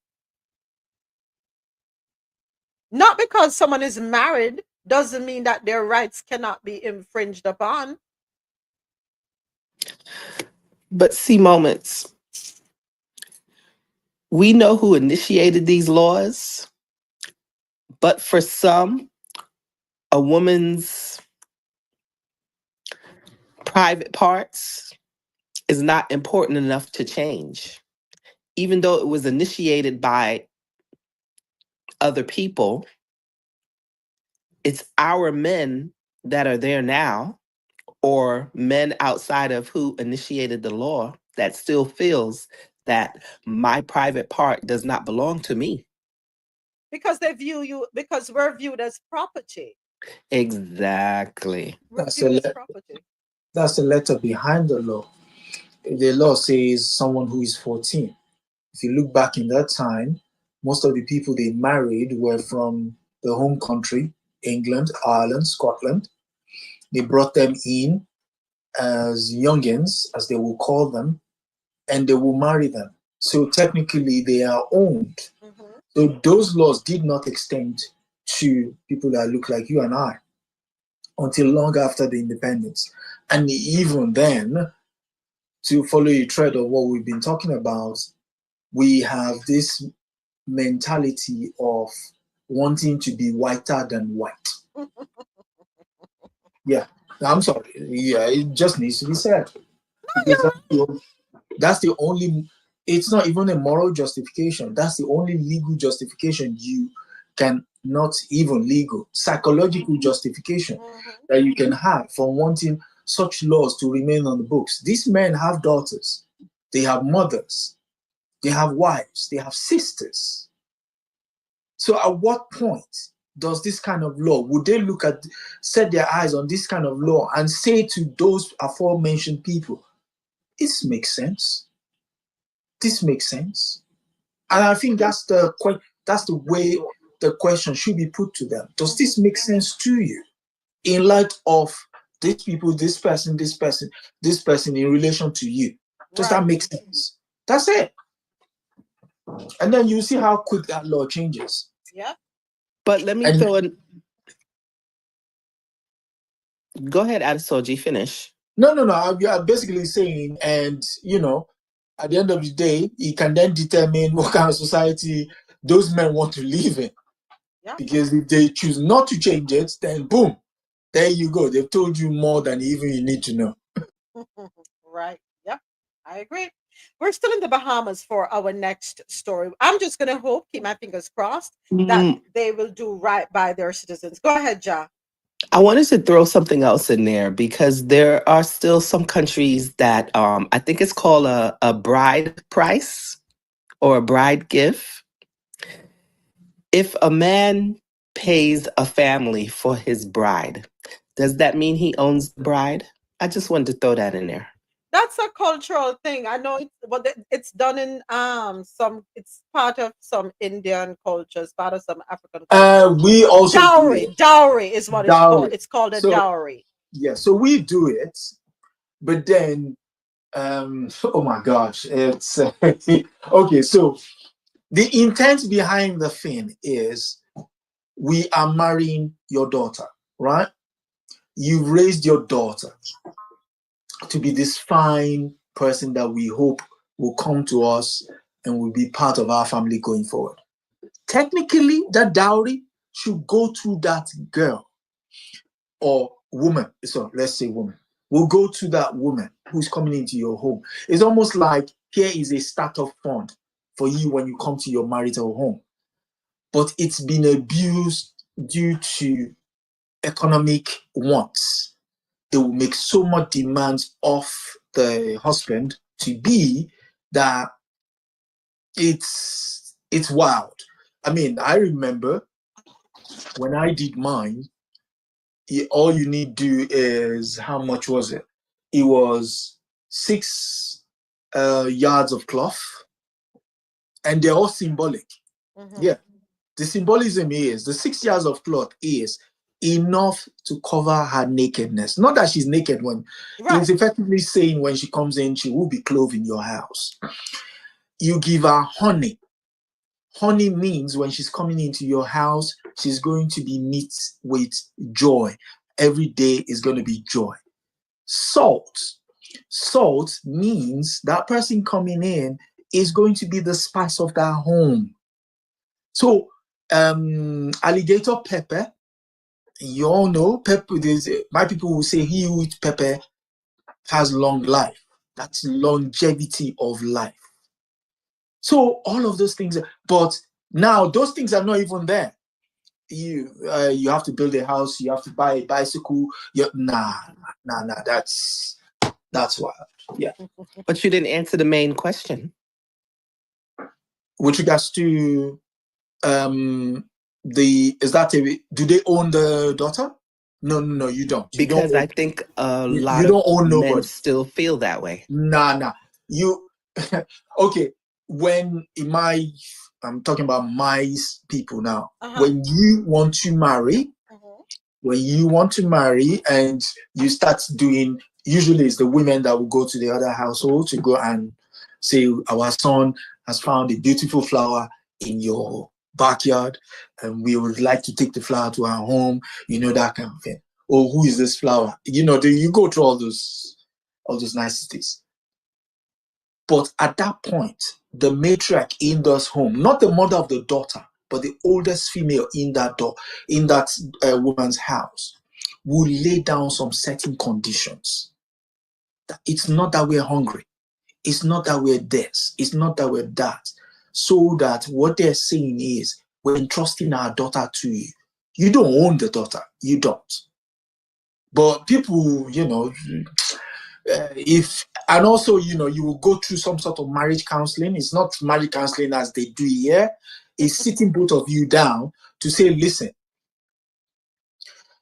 Not because someone is married doesn't mean that their rights cannot be infringed upon. But see, Moments, we know who initiated these laws, but for some, a woman's private parts is not important enough to change. Even though it was initiated by other people, it's our men that are there now, or men outside of who initiated the law, that still feels that my private part does not belong to me. Because they view you, because we're viewed as property. Exactly. We're viewed as property. That's the letter behind the law. The law says someone who is 14. If you look back in that time, most of the people they married were from the home country, England, Ireland, Scotland. They brought them in as youngins, as they will call them, and they will marry them. So technically, they are owned. Mm-hmm. So those laws did not extend to people that look like you and I until long after the independence. And even then, to follow a thread of what we've been talking about, we have this mentality of wanting to be whiter than white. Yeah, I'm sorry. Yeah, it just needs to be said. Because that's the only, it's not even a moral justification. That's the only legal justification you can, not even legal, psychological justification that you can have for wanting such laws to remain on the books. These men have daughters, they have mothers, they have wives, they have sisters. So at what point does this kind of law, would they set their eyes on this kind of law and say to those aforementioned people, this makes sense. This makes sense. And I think that's the way the question should be put to them. Does this make sense to you in light of these people, this person in relation to you? Does that make sense? That's it. And then you see how quick that law changes. Yeah. But let me throw in. Go ahead, Adesoji, finish. No. I'm basically saying, and at the end of the day, you can then determine what kind of society those men want to live in. Yeah. Because if they choose not to change it, then boom, there you go. They've told you more than even you need to know. Right. Yep. I agree. We're still in the Bahamas for our next story. I'm just going to hope, keep my fingers crossed, that Mm, they will do right by their citizens. Go ahead, Ja. I wanted to throw something else in there because there are still some countries that I think it's called a bride price or a bride gift. If a man pays a family for his bride, does that mean he owns the bride? I just wanted to throw that in there. That's a cultural thing. I know it's what it's done in some. It's part of some Indian cultures, part of some African cultures. We also do it. Dowry is what it's called. Dowry. It's called a So dowry. yeah, so we do it, but then oh my gosh, it's okay. So the intent behind the thing is we are marrying your daughter, right? You've raised your daughter to be this fine person that we hope will come to us and will be part of our family going forward. Technically, that dowry should go to that girl or woman. So let's say woman. Will go to that woman who's coming into your home. It's almost like here is a startup fund for you when you come to your marital home. But it's been abused due to economic wants. They will make so much demands off the husband to be that it's wild. I mean, I remember when I did mine, all you need do is, how much was it? It was 6 yards of cloth, and they're all symbolic. Mm-hmm. Yeah, the symbolism is the 6 yards of cloth is enough to cover her nakedness. Not that she's naked when it's effectively saying when she comes in, she will be clothed in your house. You give her honey. Honey means when she's coming into your house, she's going to be met with joy. Every day is going to be joy. Salt. Salt means that person coming in is going to be the spice of that home. So, alligator pepper, you all know pepper. My people will say he who eats pepper has long life. That's longevity of life. So all of those things, but now those things are not even there. You have to build a house, you have to buy a bicycle. Nah. That's wild. Yeah. But you didn't answer the main question. With regards to do they own the daughter? No, you don't. Because I think a lot You of don't own men nobody. still feel that way. Nah. You okay? I'm talking about my people now. When you want to marry, and you start doing, usually it's the women that will go to the other household to go and say, our son has found a beautiful flower in your backyard and we would like to take the flower to our home, that kind of thing. Oh, who is this flower? You go through all those niceties. But at that point, the matriarch in that home, not the mother of the daughter, but the oldest female in that woman's house, will lay down some certain conditions. It's not that we're hungry. It's not that we're this. It's not that we're that. So that what they're saying is, we're entrusting our daughter to you. You don't own the daughter. You don't. But people, and also, you will go through some sort of marriage counseling. It's not marriage counseling as they do here. It's sitting both of you down to say, listen,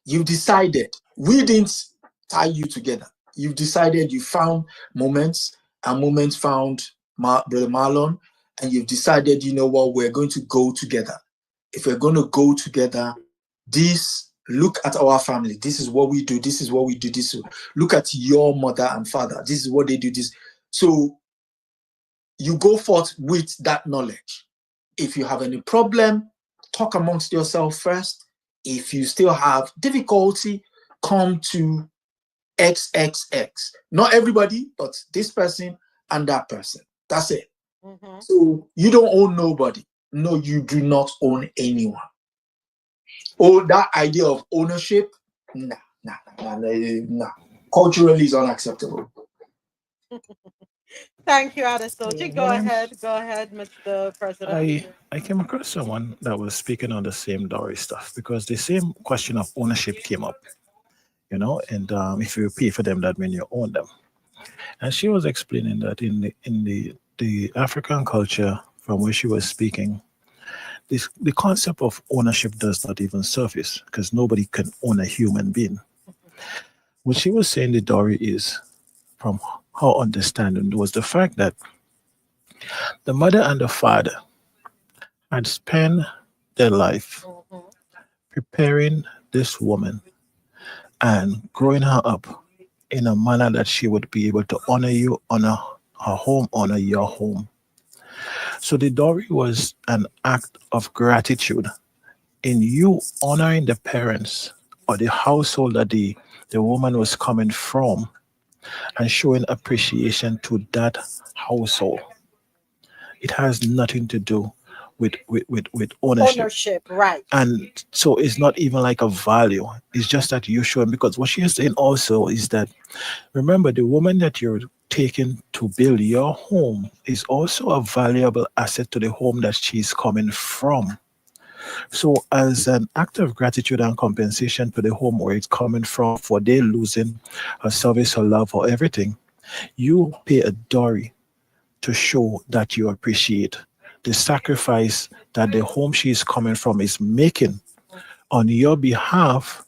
you've decided, we didn't tie you together. You've decided, you found moments, and moments found Brother Marlon, and you've decided, we're going to go together. If we're going to go together, look at our family. This is what we do. This is what we do. Look at your mother and father. This is what they do. This. So you go forth with that knowledge. If you have any problem, talk amongst yourself first. If you still have difficulty, come to XXX. Not everybody, but this person and that person. That's it. Mm-hmm. So you don't own nobody. No, you do not own anyone. Oh, that idea of ownership, nah. Culturally is unacceptable. Thank you, Adesoji. Go When ahead. Go ahead, Mr. President. I came across someone that was speaking on the same dowry stuff because the same question of ownership came up, and if you pay for them, that means you own them. And she was explaining that in the African culture from where she was speaking, the concept of ownership does not even surface because nobody can own a human being. What she was saying the dowry is, from her understanding, was the fact that the mother and the father had spent their life Mhm. preparing this woman and growing her up in a manner that she would be able to honor you, honor her home, honor your home. So the dowry was an act of gratitude in you honoring the parents or the household that the woman was coming from and showing appreciation to that household. It has nothing to do with ownership. Ownership, right. And so it's not even like a value. It's just that you show, because what she is saying also is that, remember, the woman that you're taking to build your home is also a valuable asset to the home that she's coming from. So, as an act of gratitude and compensation to the home where it's coming from for they losing her service, her love, or everything, you pay a dowry to show that you appreciate the sacrifice that the home she is coming from is making on your behalf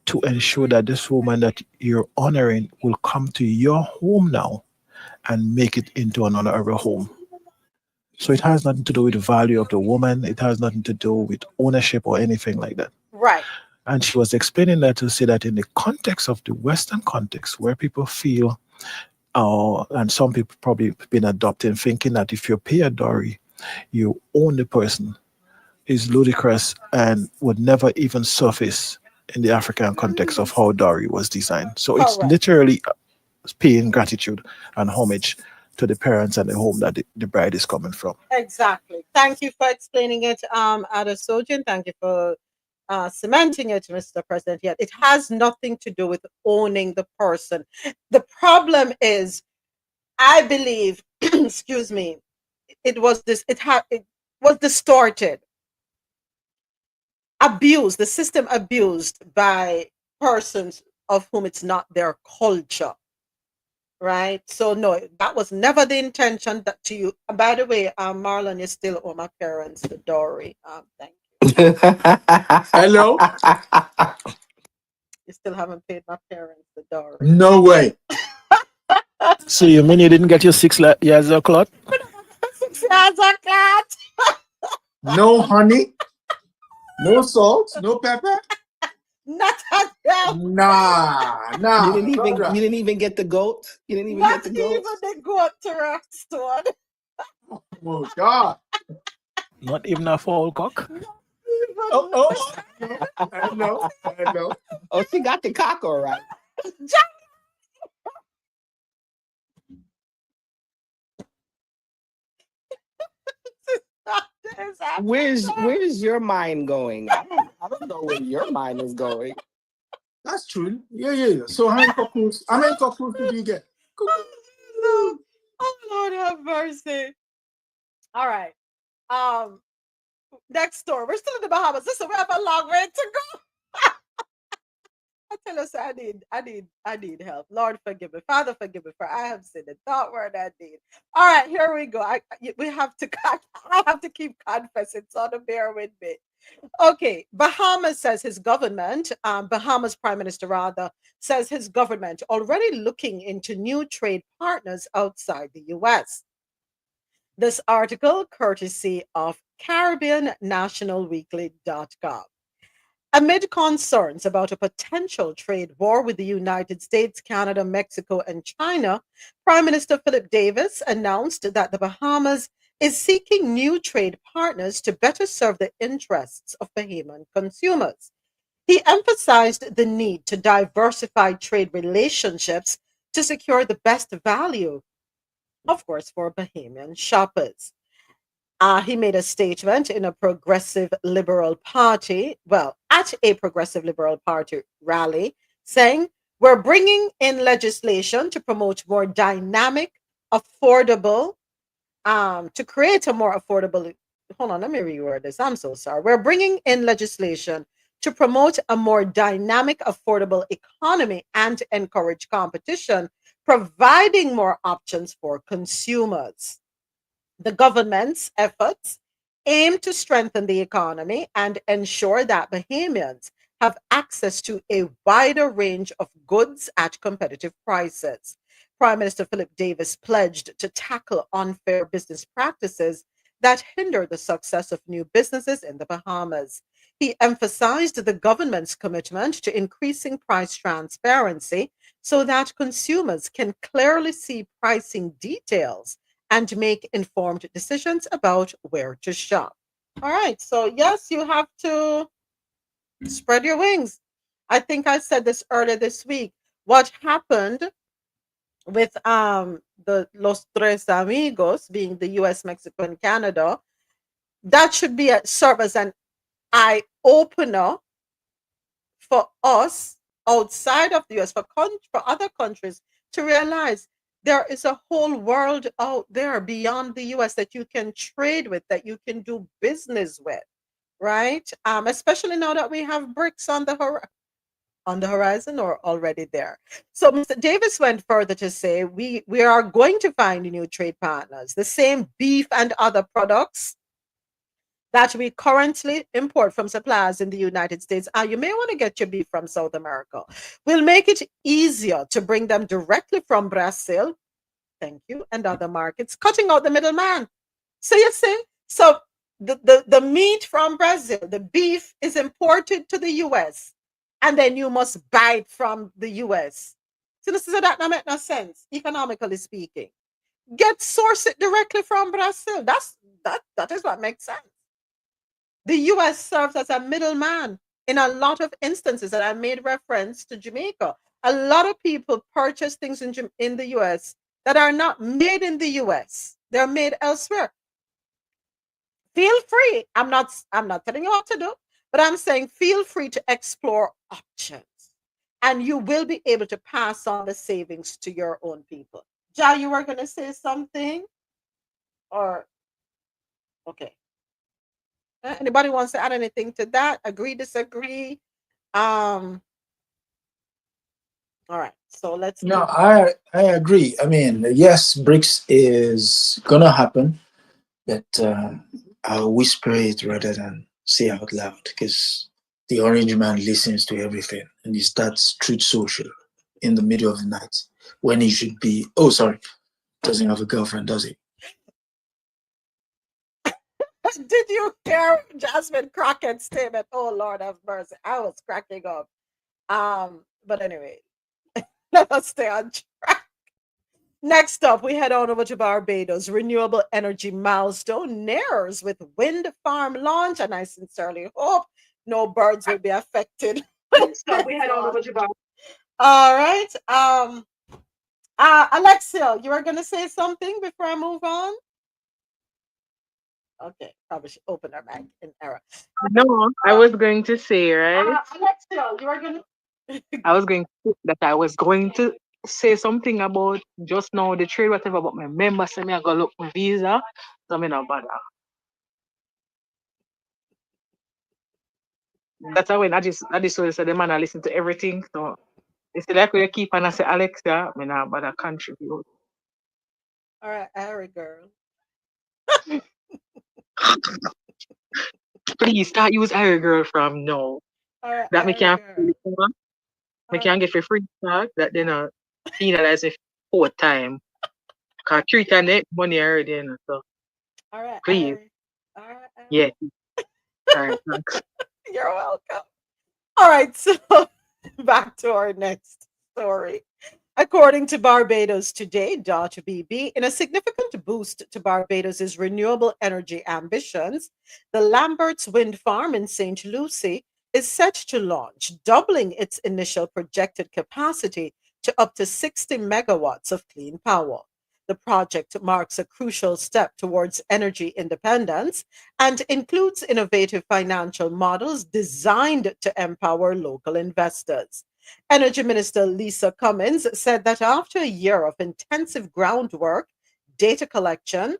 to ensure that this woman that you're honoring will come to your home now and make it into an honorable home. So it has nothing to do with the value of the woman. It has nothing to do with ownership or anything like that. Right. And she was explaining that to say that in the context of the Western context, where people feel, and some people probably been adopting, thinking that if you pay a dowry, you own the person, is ludicrous and would never even surface in the African context of how dowry was designed. So it's Correct. literally paying gratitude and homage to the parents and the home that the bride is coming from. Exactly. Thank you for explaining it, Adesoji. Thank you for cementing it, Mr. President. Yet it has nothing to do with owning the person. The problem is, I believe, excuse me, it was distorted, abused, the system abused by persons of whom it's not their culture. Right. So no, that was never the intention that to you. By the way, Marlon, you still owe my parents the dowry. Thank Hello? you. Still haven't paid my parents the dowry. No way. So you mean you didn't get your 6 years of clock? 6 years a cat. No honey, no salt, no pepper. Not at them. Nah, You nah, didn't even brother. you didn't even get the goat. You didn't even Not get the even goat. the goat to Rockstone. Oh God. Not even a foul cock? Not Oh, even. oh, I know, I know. Oh, she got the cock all right. Where's your mind going? I don't know where your mind is going. That's true. Yeah, yeah, yeah. So how many cockroaches did you get? Oh, Lord have mercy. All right. Um, Next door. We're still in the Bahamas. Listen, we have a long way to go. I tell us I need help. Lord forgive me. Father forgive me for I have sinned and thought word I did. All right, here we go. We have to I have to keep confessing, so to bear with me. Okay, Bahamas says his government, Bahamas Prime Minister rather, says his government already looking into new trade partners outside the US. This article courtesy of CaribbeanNationalWeekly.com. Amid concerns about a potential trade war with the United States, Canada, Mexico, and China, Prime Minister Philip Davis announced that the Bahamas is seeking new trade partners to better serve the interests of Bahamian consumers. He emphasized the need to diversify trade relationships to secure the best value, of course, for Bahamian shoppers. He made a statement in a progressive liberal party, well, at a progressive liberal party rally, saying, we're bringing in legislation to promote more dynamic, affordable, to create a more affordable, hold on, let me reword this. I'm so sorry. We're bringing in legislation to promote a more dynamic, affordable economy and encourage competition, providing more options for consumers. The government's efforts aim to strengthen the economy and ensure that Bahamians have access to a wider range of goods at competitive prices. Prime Minister Philip Davis pledged to tackle unfair business practices that hinder the success of new businesses in the Bahamas. He emphasized the government's commitment to increasing price transparency so that consumers can clearly see pricing details and make informed decisions about where to shop. All right. So, yes, you have to spread your wings. I think I said this earlier this week. What happened with the Los Tres Amigos, being the US, Mexico, and Canada, that should be serve as an eye opener for us outside of the US, for other countries to realize there is a whole world out there beyond the US that you can trade with, that you can do business with, right? Especially now that we have BRICS on the horizon or already there. So Mr. Davis went further to say we are going to find new trade partners. The same beef and other products that we currently import from suppliers in the United States. You may want to get your beef from South America. We'll make it easier to bring them directly from Brazil, thank you, and other markets, cutting out the middleman. So you see, so the meat from Brazil, the beef is imported to the US, and then you must buy it from the US. So this is that not make no sense, economically speaking. Source it directly from Brazil. That is what makes sense. The US serves as a middleman in a lot of instances, and I made reference to Jamaica. A lot of people purchase things in the US that are not made in the US. They're made elsewhere. Feel free. I'm not telling you what to do, but I'm saying feel free to explore options. And you will be able to pass on the savings to your own people. Ja, you were gonna say something? Or okay. Anybody wants to add anything to that? Agree, disagree? All right. So let's No, I agree. I mean, yes, BRICS is gonna happen, but I'll whisper it rather than say out loud because the orange man listens to everything and he starts truth social in the middle of the night when he should be. Oh, sorry, doesn't have a girlfriend, does he? Did you hear Jasmine Crockett's statement? Oh Lord have mercy. I was cracking up. But anyway, let us stay on track. Next up, we head on over to Barbados. Renewable energy milestone nears with wind farm launch, and I sincerely hope no birds will be affected. Next up, we head on over to Barbados. All right. Alexia, you were gonna say something before I move on? Okay, probably should open our mic in error. No, I was going to say, right? Alexia, you were gonna. I was going to, that I was going to say something about just now the trade, whatever, but my member said me I go look my visa, so I'm not bother. That's how when I just said the man I listen to everything. So it's like we keep and I say Alexa, I not bother contribute. All right, Harry girl. Please start use Harry girl from now. All right, That me can All can get for free start that then penalize me 4 times. Cause 3 times money already in so right, please. All right, Yeah. All right, thanks. You're welcome. All right, so back to our next story. According to Barbados Today.bb, in a significant boost to Barbados's renewable energy ambitions, the Lambert's wind farm in St. Lucie is set to launch, doubling its initial projected capacity to up to 60 megawatts of clean power. The project marks a crucial step towards energy independence and includes innovative financial models designed to empower local investors. Energy Minister Lisa Cummins said that after a year of intensive groundwork, data collection,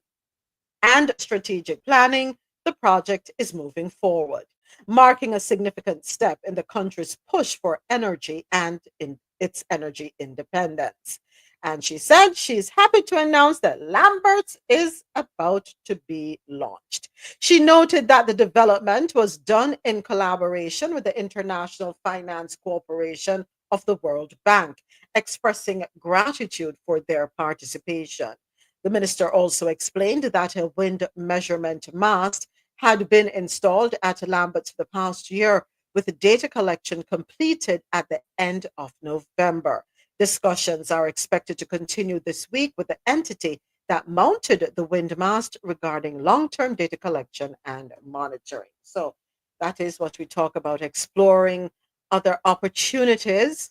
and strategic planning, the project is moving forward, marking a significant step in the country's push for energy and in its energy independence. And she said she's happy to announce that Lambert's is about to be launched. She noted that the development was done in collaboration with the International Finance Corporation of the World Bank, expressing gratitude for their participation. The minister also explained that a wind measurement mast had been installed at Lambert for the past year, with data collection completed at the end of November. Discussions are expected to continue this week with the entity that mounted the wind mast regarding long term data collection and monitoring. So, that is what we talk about exploring other opportunities.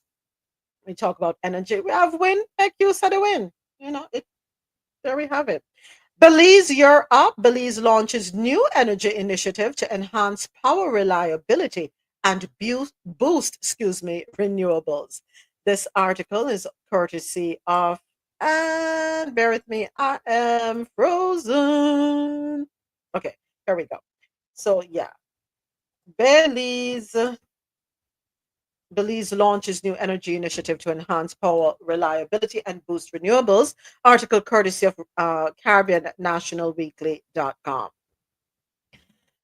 We talk about energy. We have wind, make use of the wind. There we have it. Belize, you're up. Belize launches new energy initiative to enhance power reliability and renewables. This article is courtesy of, and bear with me, I am frozen. Okay, here we go. So yeah, Belize Belize launches new energy initiative to enhance power reliability and boost renewables. Article courtesy of CaribbeanNationalWeekly.com.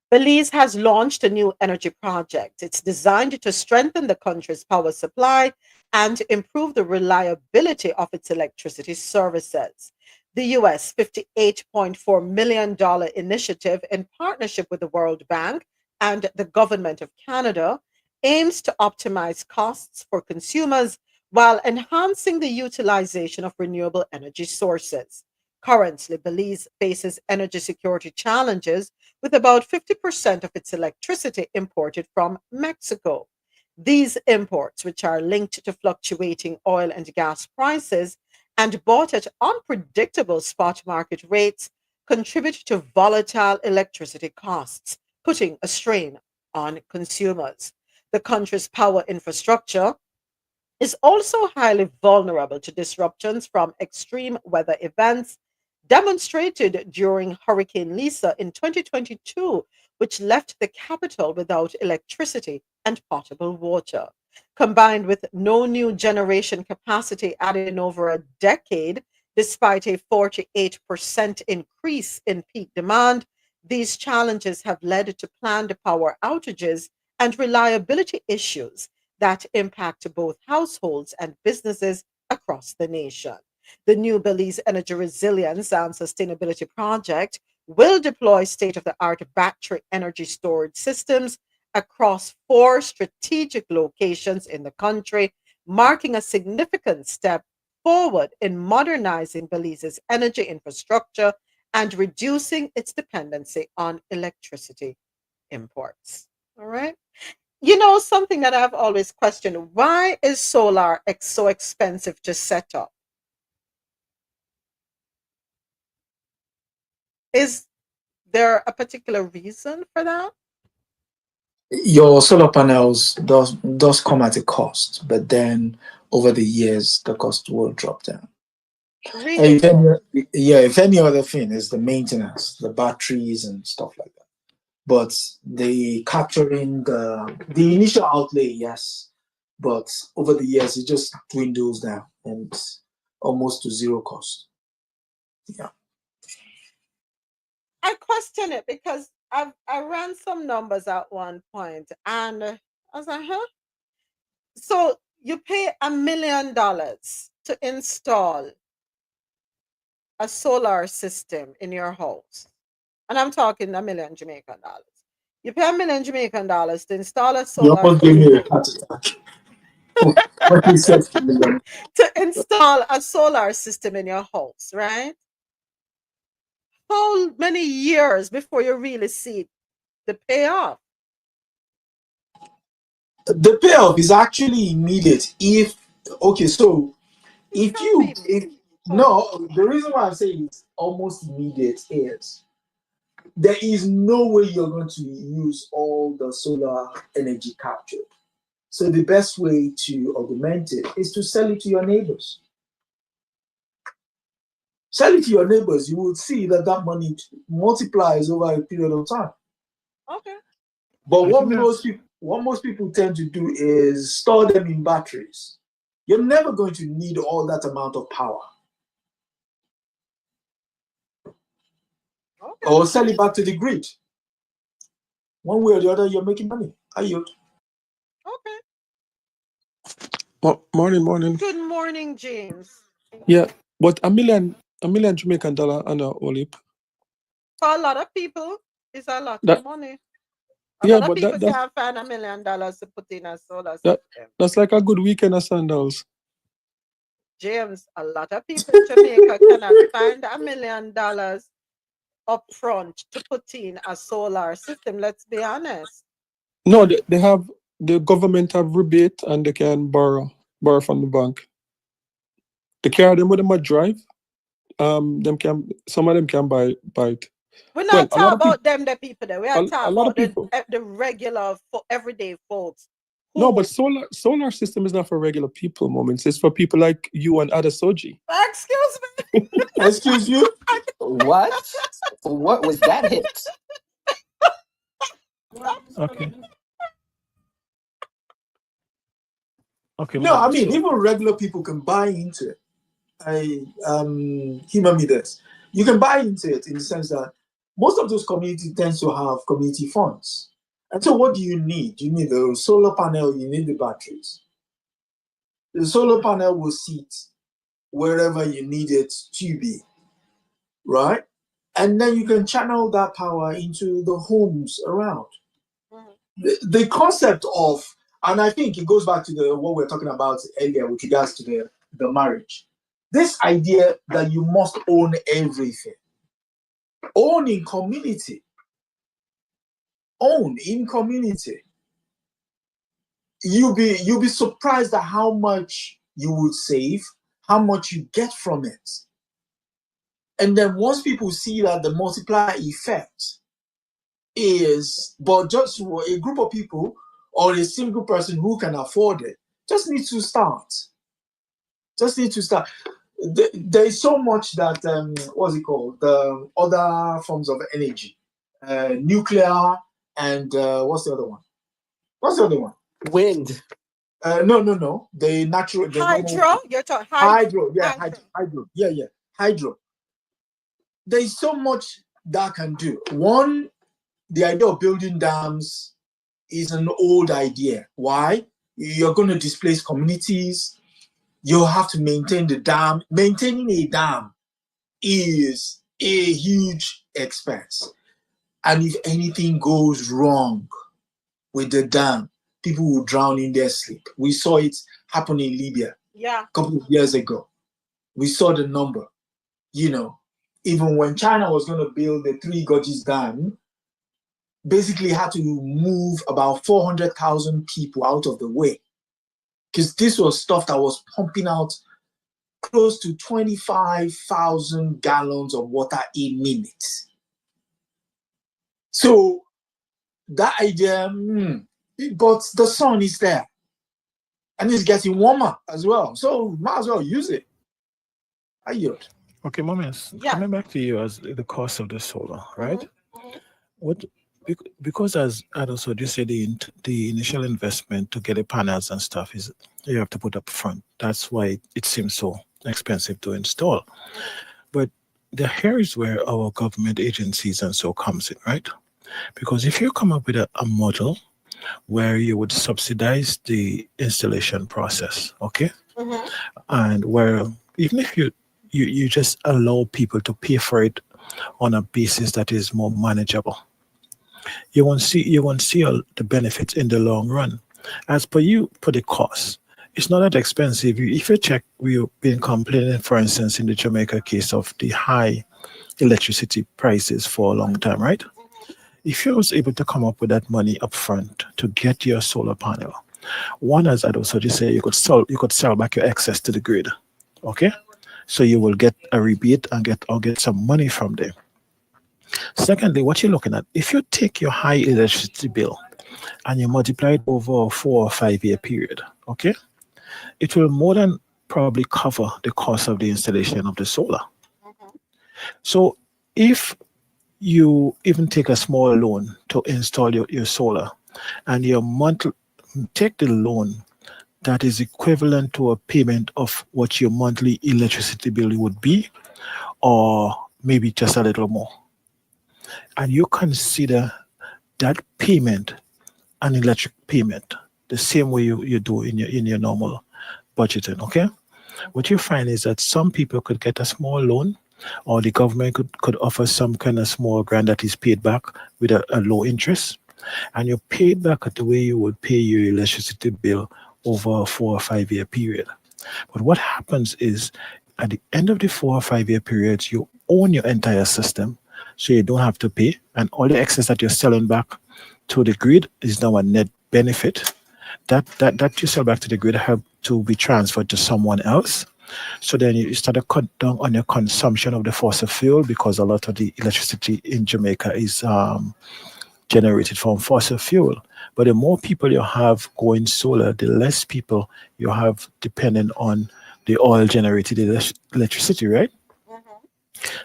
Belize has launched a new energy project. It's designed to strengthen the country's power supply and improve the reliability of its electricity services. The US $58.4 million initiative, in partnership with the World Bank and the Government of Canada, aims to optimize costs for consumers while enhancing the utilization of renewable energy sources. Currently, Belize faces energy security challenges with about 50% of its electricity imported from Mexico. These imports, which are linked to fluctuating oil and gas prices and bought at unpredictable spot market rates, contribute to volatile electricity costs, putting a strain on consumers. The country's power infrastructure is also highly vulnerable to disruptions from extreme weather events demonstrated during Hurricane Lisa in 2022, which left the capital without electricity and potable water. Combined with no new generation capacity added in over a decade, despite a 48% increase in peak demand, these challenges have led to planned power outages and reliability issues that impact both households and businesses across the nation. The new Belize Energy Resilience and Sustainability Project will deploy state of the art battery energy storage systems across 4 strategic locations in the country, marking a significant step forward in modernizing Belize's energy infrastructure and reducing its dependency on electricity imports. All right. Something that I've always questioned, why is solar so expensive to set up? Is there a particular reason for that? Your solar panels does come at a cost, but then over the years the cost will drop down. Really? If any other thing is the maintenance, the batteries and stuff like that. But the capturing the initial outlay, yes, but over the years it just dwindles down and almost to zero cost. Yeah. I question it because I ran some numbers at one point and I was like, huh? So you pay $1 million to install a solar system in your house. And I'm talking $1 million Jamaican dollars. You pay $1 million Jamaican dollars to install a You solar almost gave me a system. heart attack. What you said to me. To install a solar system in your house, right? How many years before you really see the payoff? The payoff is actually immediate. If Tell me. no, the reason why I'm saying it's almost immediate is there is no way you're going to use all the solar energy captured. So the best way to augment it is to sell it to your neighbors. Sell it to your neighbors. You would see that that money multiplies over a period of time. Okay. But what most people tend to do is store them in batteries. You're never going to need all that amount of power. Okay. Or sell it back to the grid. One way or the other, you're making money. Are you? Okay. Morning. Good morning, James. Yeah, but a million Jamaican dollar and a olip. For a lot of people, it's a lot That of money. A yeah, lot of but people can't find $1 million to put in a solar system. that's like a good weekend of sandals. James, a lot of people in Jamaica cannot find $1 million up front to put in a solar system. Let's be honest. No, they have the government have rebate and they can borrow from the bank. The car them with them a drive. Some of them can buy it. We're not Well, a lot talking of people, about them, the people there. We are a talking lot of about people. the regular, everyday folks. No, but solar system is not for regular people. Moments, it's for people like you and Adesoji. Excuse me. Excuse you? What? What was that hit? Okay. Okay. No, I mean, even regular people can buy into it. Humor me this. You can buy into it in the sense that most of those communities tend to have community funds. And so what do you need? You need the solar panel, you need the batteries. The solar panel will sit wherever you need it to be, right? And then you can channel that power into the homes around. The concept of, and I think it goes back to what we were talking about earlier with regards to the marriage. This idea that you must own everything. Own in community. Own in community. You'll be surprised at how much you would save, how much you get from it. And then once people see that the multiplier effect is, but just a group of people or a single person who can afford it, just need to start. There is so much that, what's it called? The other forms of energy, nuclear, and what's the other one? Wind. No. The natural. Hydro? You're talking hydro. Yeah, hydro. Yeah. Hydro. There is so much that can do. One, the idea of building dams is an old idea. Why? You're going to displace communities. You have to maintain the dam. Maintaining a dam is a huge expense. And if anything goes wrong with the dam, people will drown in their sleep. We saw it happen in Libya a couple of years ago. We saw the number. Even when China was going to build the Three Gorges Dam, basically had to move about 400,000 people out of the way. Because this was stuff that was pumping out close to 25,000 gallons of water a minute. So that idea, but the sun is there. And it's getting warmer as well. So might as well use it. I yield. Okay, Moments. Coming back to you as the cost of the solar, right? What because as Adesoji said, the initial investment to get the panels and stuff is you have to put up front. That's why it seems so expensive to install. But here is where our government agencies and so comes in, right? Because if you come up with a model where you would subsidize the installation process, okay, and where even if you just allow people to pay for it on a basis that is more manageable, you won't see the benefits in the long run. As per the cost, it's not that expensive. If you check, we've been complaining, for instance, in the Jamaica case of the high electricity prices for a long time, right? If you was able to come up with that money up front to get your solar panel, one, as Adesoji say, you could sell back your excess to the grid, okay? So you will get a rebate and get some money from there. Secondly, what you're looking at, if you take your high electricity bill and you multiply it over a 4 or 5 year period, okay, it will more than probably cover the cost of the installation of the solar. So if you even take a small loan to install your solar, and your month take the loan that is equivalent to a payment of what your monthly electricity bill would be, or maybe just a little more, and you consider that payment an electric payment the same way you do in your normal budgeting. Okay, what you find is that some people could get a small loan, or the government could offer some kind of small grant that is paid back with a low interest, and you pay it back at the way you would pay your electricity bill over a 4 or 5 year period. But what happens is, at the end of the 4 or 5 year periods, you own your entire system, so you don't have to pay, and all the excess that you're selling back to the grid is now a net benefit. That you sell back to the grid help to be transferred to someone else. So then you start to cut down on your consumption of the fossil fuel, because a lot of the electricity in Jamaica is generated from fossil fuel. But the more people you have going solar, the less people you have dependent on the oil generated electricity, right?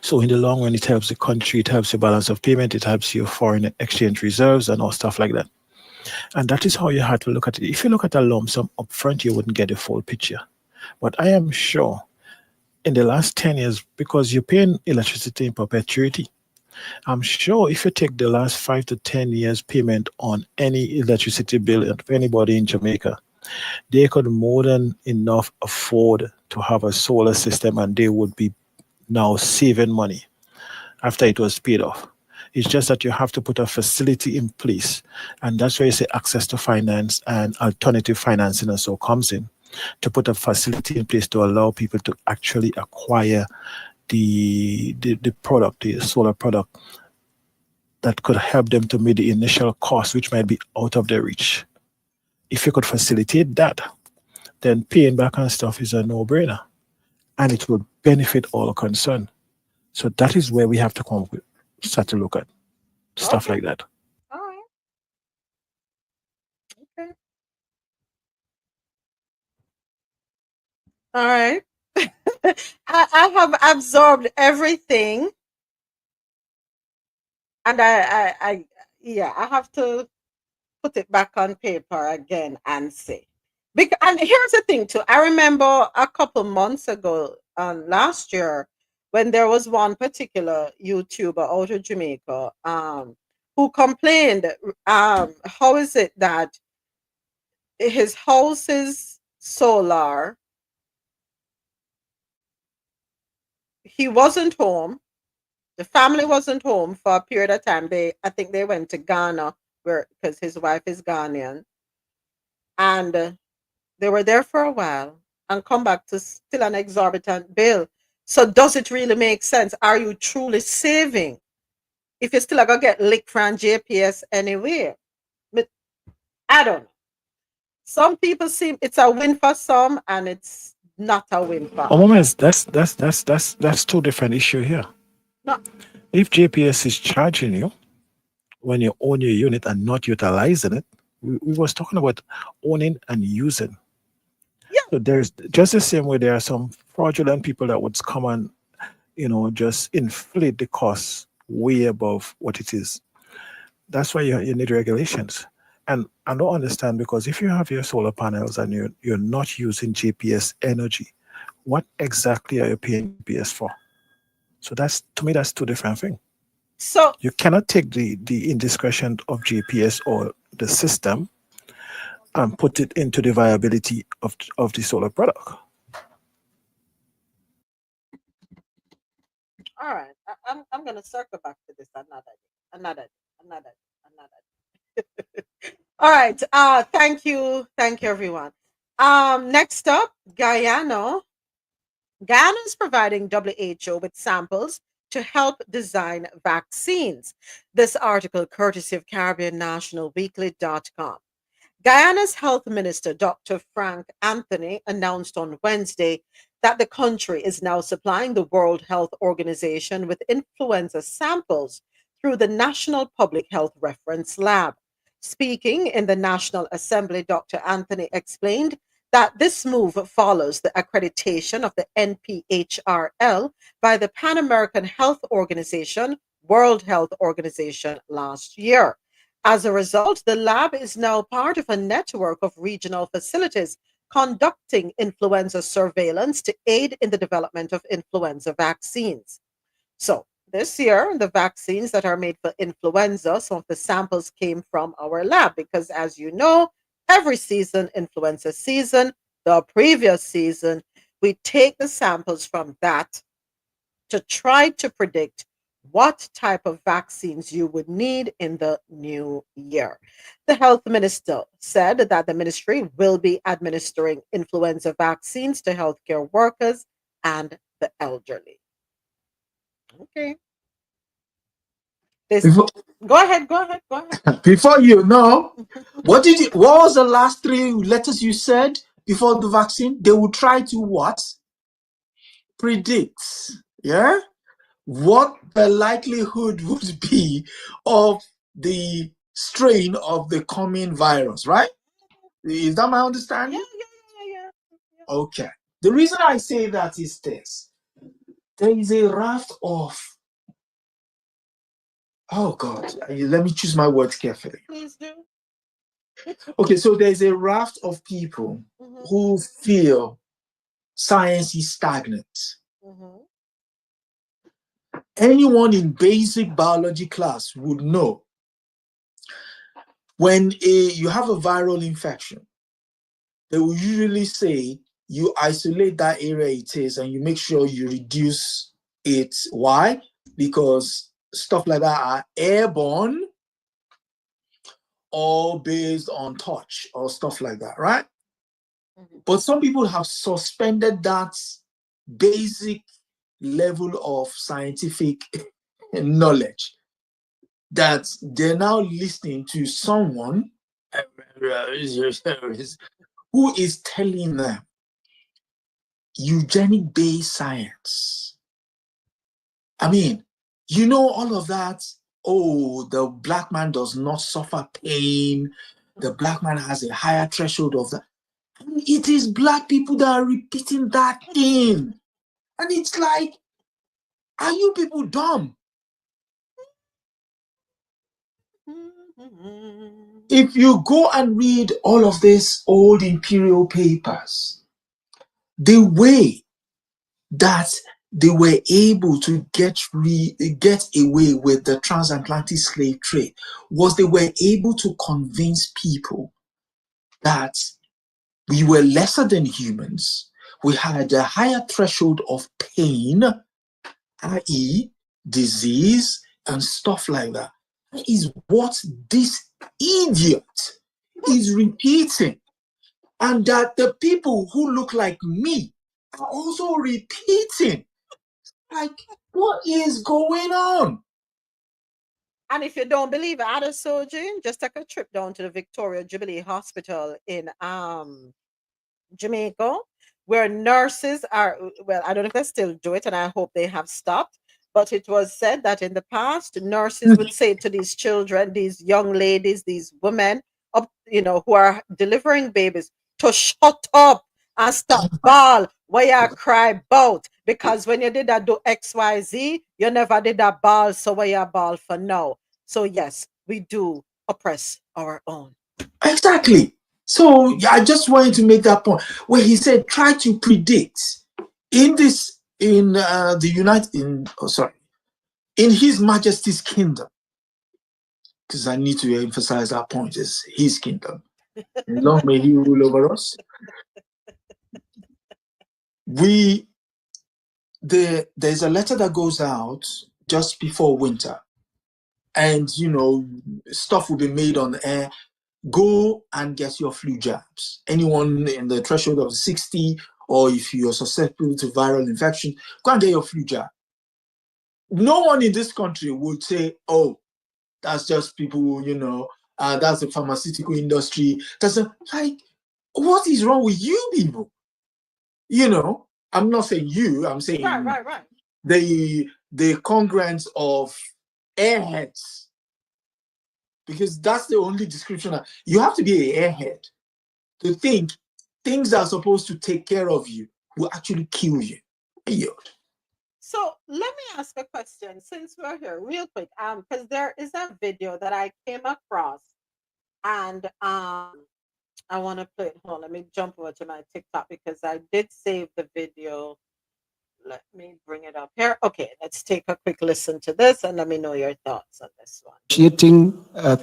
So in the long run, it helps the country, it helps your balance of payment, it helps your foreign exchange reserves and all stuff like that. And that is how you have to look at it. If you look at a lump sum upfront, you wouldn't get the full picture. But I am sure in the last 10 years, because you're paying electricity in perpetuity, I'm sure if you take the last 5 to 10 years payment on any electricity bill of anybody in Jamaica, they could more than enough afford to have a solar system, and they would be now saving money after it was paid off. It's just that you have to put a facility in place. And that's where you say access to finance and alternative financing and so comes in, to put a facility in place to allow people to actually acquire the product, the solar product, that could help them to meet the initial cost, which might be out of their reach. If you could facilitate that, then paying back on stuff is a no-brainer, and it will benefit all concerned. So that is where we have to come with, start to look at stuff Okay. like that. All right. Okay. All right. I have absorbed everything, and yeah, I have to put it back on paper again and see. And here's the thing too. I remember a couple months ago, last year, when there was one particular YouTuber out of Jamaica, who complained, how is it that his house is solar, he wasn't home, the family wasn't home for a period of time. I think they went to Ghana, where because his wife is Ghanaian, and they were there for a while and come back to still an exorbitant bill. So does it really make sense? Are you truly saving if you still are gonna get licked from JPS anywhere? But I don't know. Some people seem it's a win for some and it's not a win for Oh, others. moments, that's two different issue here. No, If JPS is charging you when you own your unit and not utilizing it, we was talking about owning and using. yeah, So there's just the same way there are some fraudulent people that would come and just inflate the costs way above what it is. That's why you need regulations. And I don't understand, because if you have your solar panels and you're not using GPS energy, what exactly are you paying GPS for? So that's, to me, that's two different things. so You cannot take the indiscretion of GPS or the system and put it into the viability of the solar product. all right. I'm gonna circle back to this another another another. All right. Thank you everyone. Next up, Guyana. Guyana is providing WHO with samples to help design vaccines. This article courtesy of CaribbeanNationalWeekly.com. Guyana's Health Minister, Dr. Frank Anthony, announced on Wednesday that the country is now supplying the World Health Organization with influenza samples through the National Public Health Reference Lab. Speaking in the National Assembly, Dr. Anthony explained that this move follows the accreditation of the NPHRL by the Pan American Health Organization, World Health Organization last year. As a result, the lab is now part of a network of regional facilities conducting influenza surveillance to aid in the development of influenza vaccines. So, this year, the vaccines that are made for influenza, some of the samples came from our lab because, as you know, every season, influenza season, the previous season, we take the samples from that to try to predict what type of vaccines you would need in the new year. The health minister said that the ministry will be administering influenza vaccines to healthcare workers and the elderly. Okay. This, Before, go ahead, go ahead, go ahead. before you know, what was the last three letters you said before the vaccine? They will try to what? Predict. Yeah? What the likelihood would be of the strain of the coming virus, right? Is that my Yeah, understanding? yeah. Okay. The reason I say that is this. There is a raft of, oh God, let me choose my words carefully. Please do. Okay, so there's a raft of people who feel science is stagnant. Anyone in basic biology class would know when you have a viral infection, they will usually say you isolate that area it is and you make sure you reduce it. Why? Because stuff like that are airborne or based on touch or stuff like that, right? But some people have suspended that basic level of scientific knowledge that they're now listening to someone who is telling them eugenic-based science. I mean, you know all of that. Oh, the black man does not suffer pain. The black man has a higher threshold of that. And it is black people that are repeating that thing. And it's like, are you people dumb? If you go and read all of these old imperial papers, the way that they were able to get away with the transatlantic slave trade was they were able to convince people that we were lesser than humans. We had a higher threshold of pain, i.e., disease and stuff like that. That is what this idiot is repeating. And that the people who look like me are also repeating. Like, what is going on? And if you don't believe it, Adesoji, just take a trip down to the Victoria Jubilee Hospital in Jamaica, where nurses are, well, I don't know if they still do it, and I hope they have stopped. But it was said that in the past, nurses would say to these children, these young ladies, these women, up, who are delivering babies, to shut up and stop ball where you cry bout. Because when you did that do XYZ, you never did that ball, so where you ball for now. So yes, we do oppress our own. Exactly. So I just wanted to make that point where he said, try to predict in His Majesty's kingdom, because I need to emphasize that point, is His kingdom. Long may He rule over us. There's a letter that goes out just before winter, and stuff will be made on the air. Go and get your flu jabs. Anyone in the threshold of 60, or if you're susceptible to viral infection, go and get your flu jab. No one in this country would say, oh, that's just people, that's the pharmaceutical industry. What is wrong with you people? I'm not saying you, I'm saying right. the congruence of airheads. Because that's the only description. You have to be an airhead to think things that are supposed to take care of you will actually kill you. Period. So let me ask a question since we're here, real quick. Because there is a video that I came across, and I want to play it. Hold on, let me jump over to my TikTok because I did save the video. Let me bring it up here. Okay, let's take a quick listen to this and let me know your thoughts on this one. Negotiating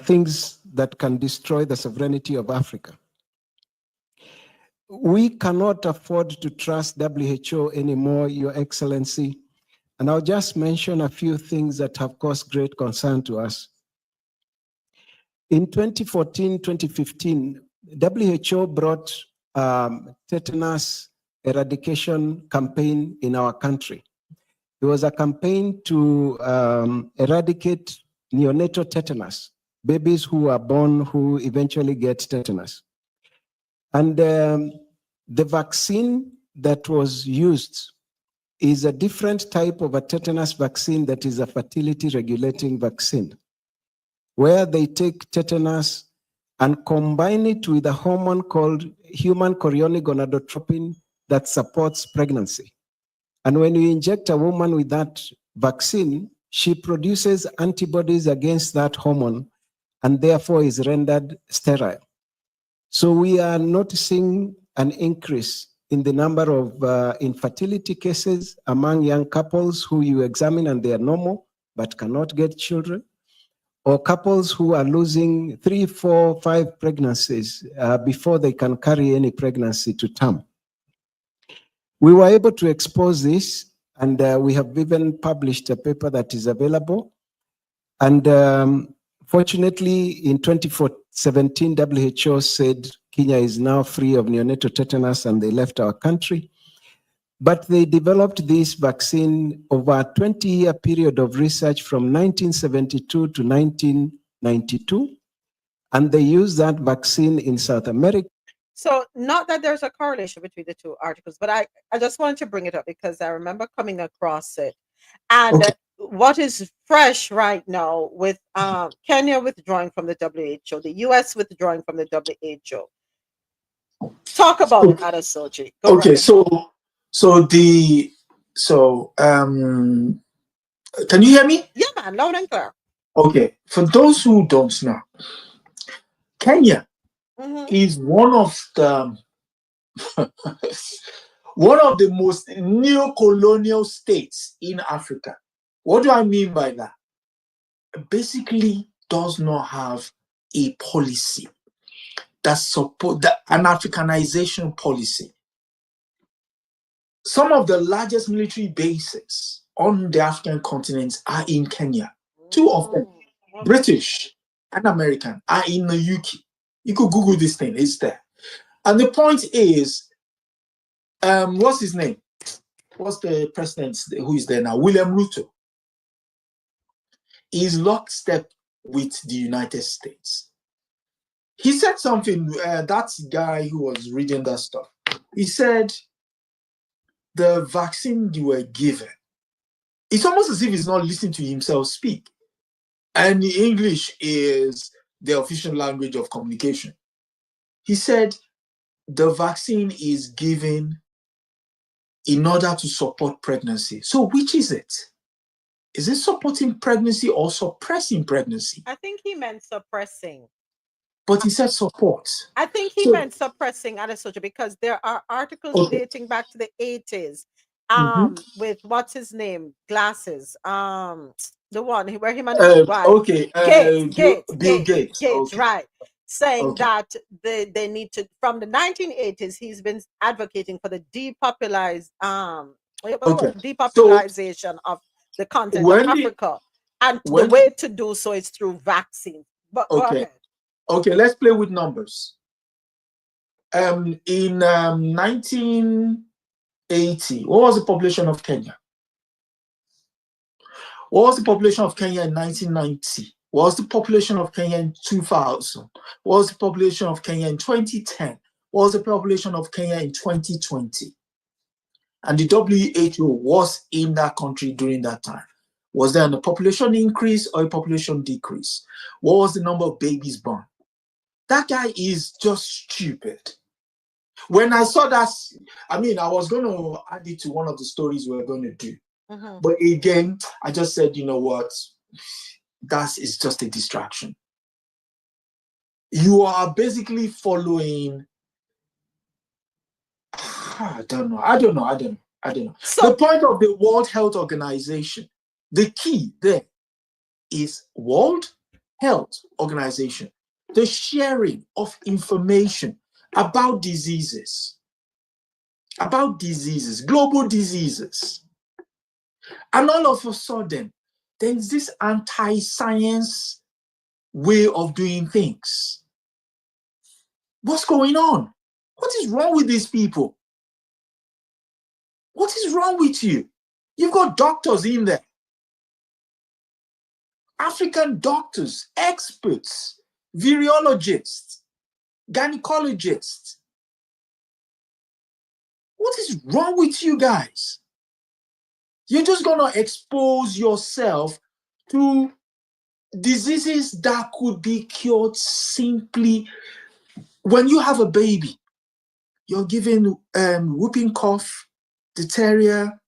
things that can destroy the sovereignty of Africa. We cannot afford to trust WHO anymore, Your Excellency. And I'll just mention a few things that have caused great concern to us. In 2014, 2015, WHO brought tetanus eradication campaign in our country. It was a campaign to eradicate neonatal tetanus, babies who are born who eventually get tetanus. And the vaccine that was used is a different type of a tetanus vaccine that is a fertility regulating vaccine, where they take tetanus and combine it with a hormone called human chorionic gonadotropin that supports pregnancy. And when you inject a woman with that vaccine, she produces antibodies against that hormone and therefore is rendered sterile. So we are noticing an increase in the number of infertility cases among young couples who you examine and they are normal but cannot get children, or couples who are losing 3, 4, 5 pregnancies before they can carry any pregnancy to term. We were able to expose this, and we have even published a paper that is available. And fortunately, in 2017, WHO said Kenya is now free of neonatal tetanus, and they left our country. But they developed this vaccine over a 20-year period of research from 1972 to 1992, and they used that vaccine in South America. So not that there's a correlation between the two articles, but I just wanted to bring it up because I remember coming across it. And Okay. what is fresh right now with Kenya withdrawing from the WHO, the US withdrawing from the WHO. Talk about it, Adesoji. Go Okay, right can you hear me? Yeah, man, loud and clear. Okay, for those who don't know, Kenya is one of the most neo-colonial states in Africa. What do I mean by that? Basically, does not have a policy that support an Africanization policy. Some of the largest military bases on the African continent are in Kenya. 2 of them, British and American, are in the UK. You could Google this thing, it's there. And the point is, what's his name? What's the president who is there now? William Ruto. He's lockstep with the United States. He said something, that guy who was reading that stuff, he said, the vaccine you were given, it's almost as if he's not listening to himself speak. And English is the official language of communication. He said, the vaccine is given in order to support pregnancy. So which is it? Is it supporting pregnancy or suppressing pregnancy? I think he meant suppressing. But he said support. I think he meant suppressing Adesoji because there are articles dating back to the 80s. With what's his name? Glasses. The one where him and his wife. Bill Gates. Right. Saying that they need to, from the 1980s, he's been advocating for the depopulation of the continent of Africa. And the way to do so is through vaccines. But go ahead. Okay, let's play with numbers. In 1980, what was the population of Kenya? What was the population of Kenya in 1990? What was the population of Kenya in 2000? What was the population of Kenya in 2010? What was the population of Kenya in 2020? And the WHO was in that country during that time. Was there a population increase or a population decrease? What was the number of babies born? That guy is just stupid. When I saw that, I mean, I was going to add it to one of the stories we're going to do. But again, I just said, you know what? That is just a distraction. You are basically following. I don't know. So, the point of the World Health Organization, the key there is World Health Organization, the sharing of information about diseases, global diseases. And all of a sudden, there's this anti-science way of doing things. What's going on? What is wrong with these people? What is wrong with you? You've got doctors in there. African doctors, experts, virologists, gynecologists. What is wrong with you guys? You're just going to expose yourself to diseases that could be cured simply. When you have a baby, you're given whooping cough, diphtheria,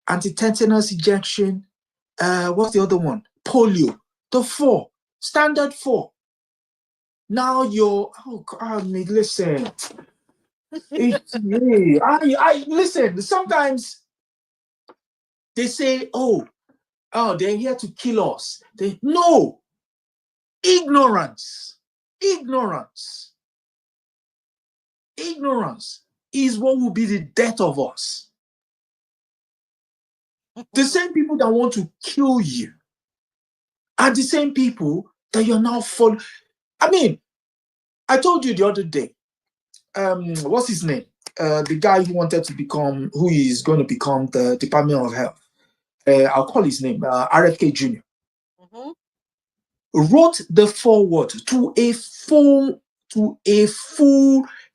antitetanus injection. What's the other one? Polio. The 4, standard 4. Now you're, listen. It's me. I listen. Sometimes they say, oh, they're here to kill us. No. Ignorance is what will be the death of us. The same people that want to kill you are the same people that you're now following. I mean, I told you the other day, what's his name? The guy who is going to become the Department of Health. I'll call his name, RFK Jr. Wrote the foreword to a full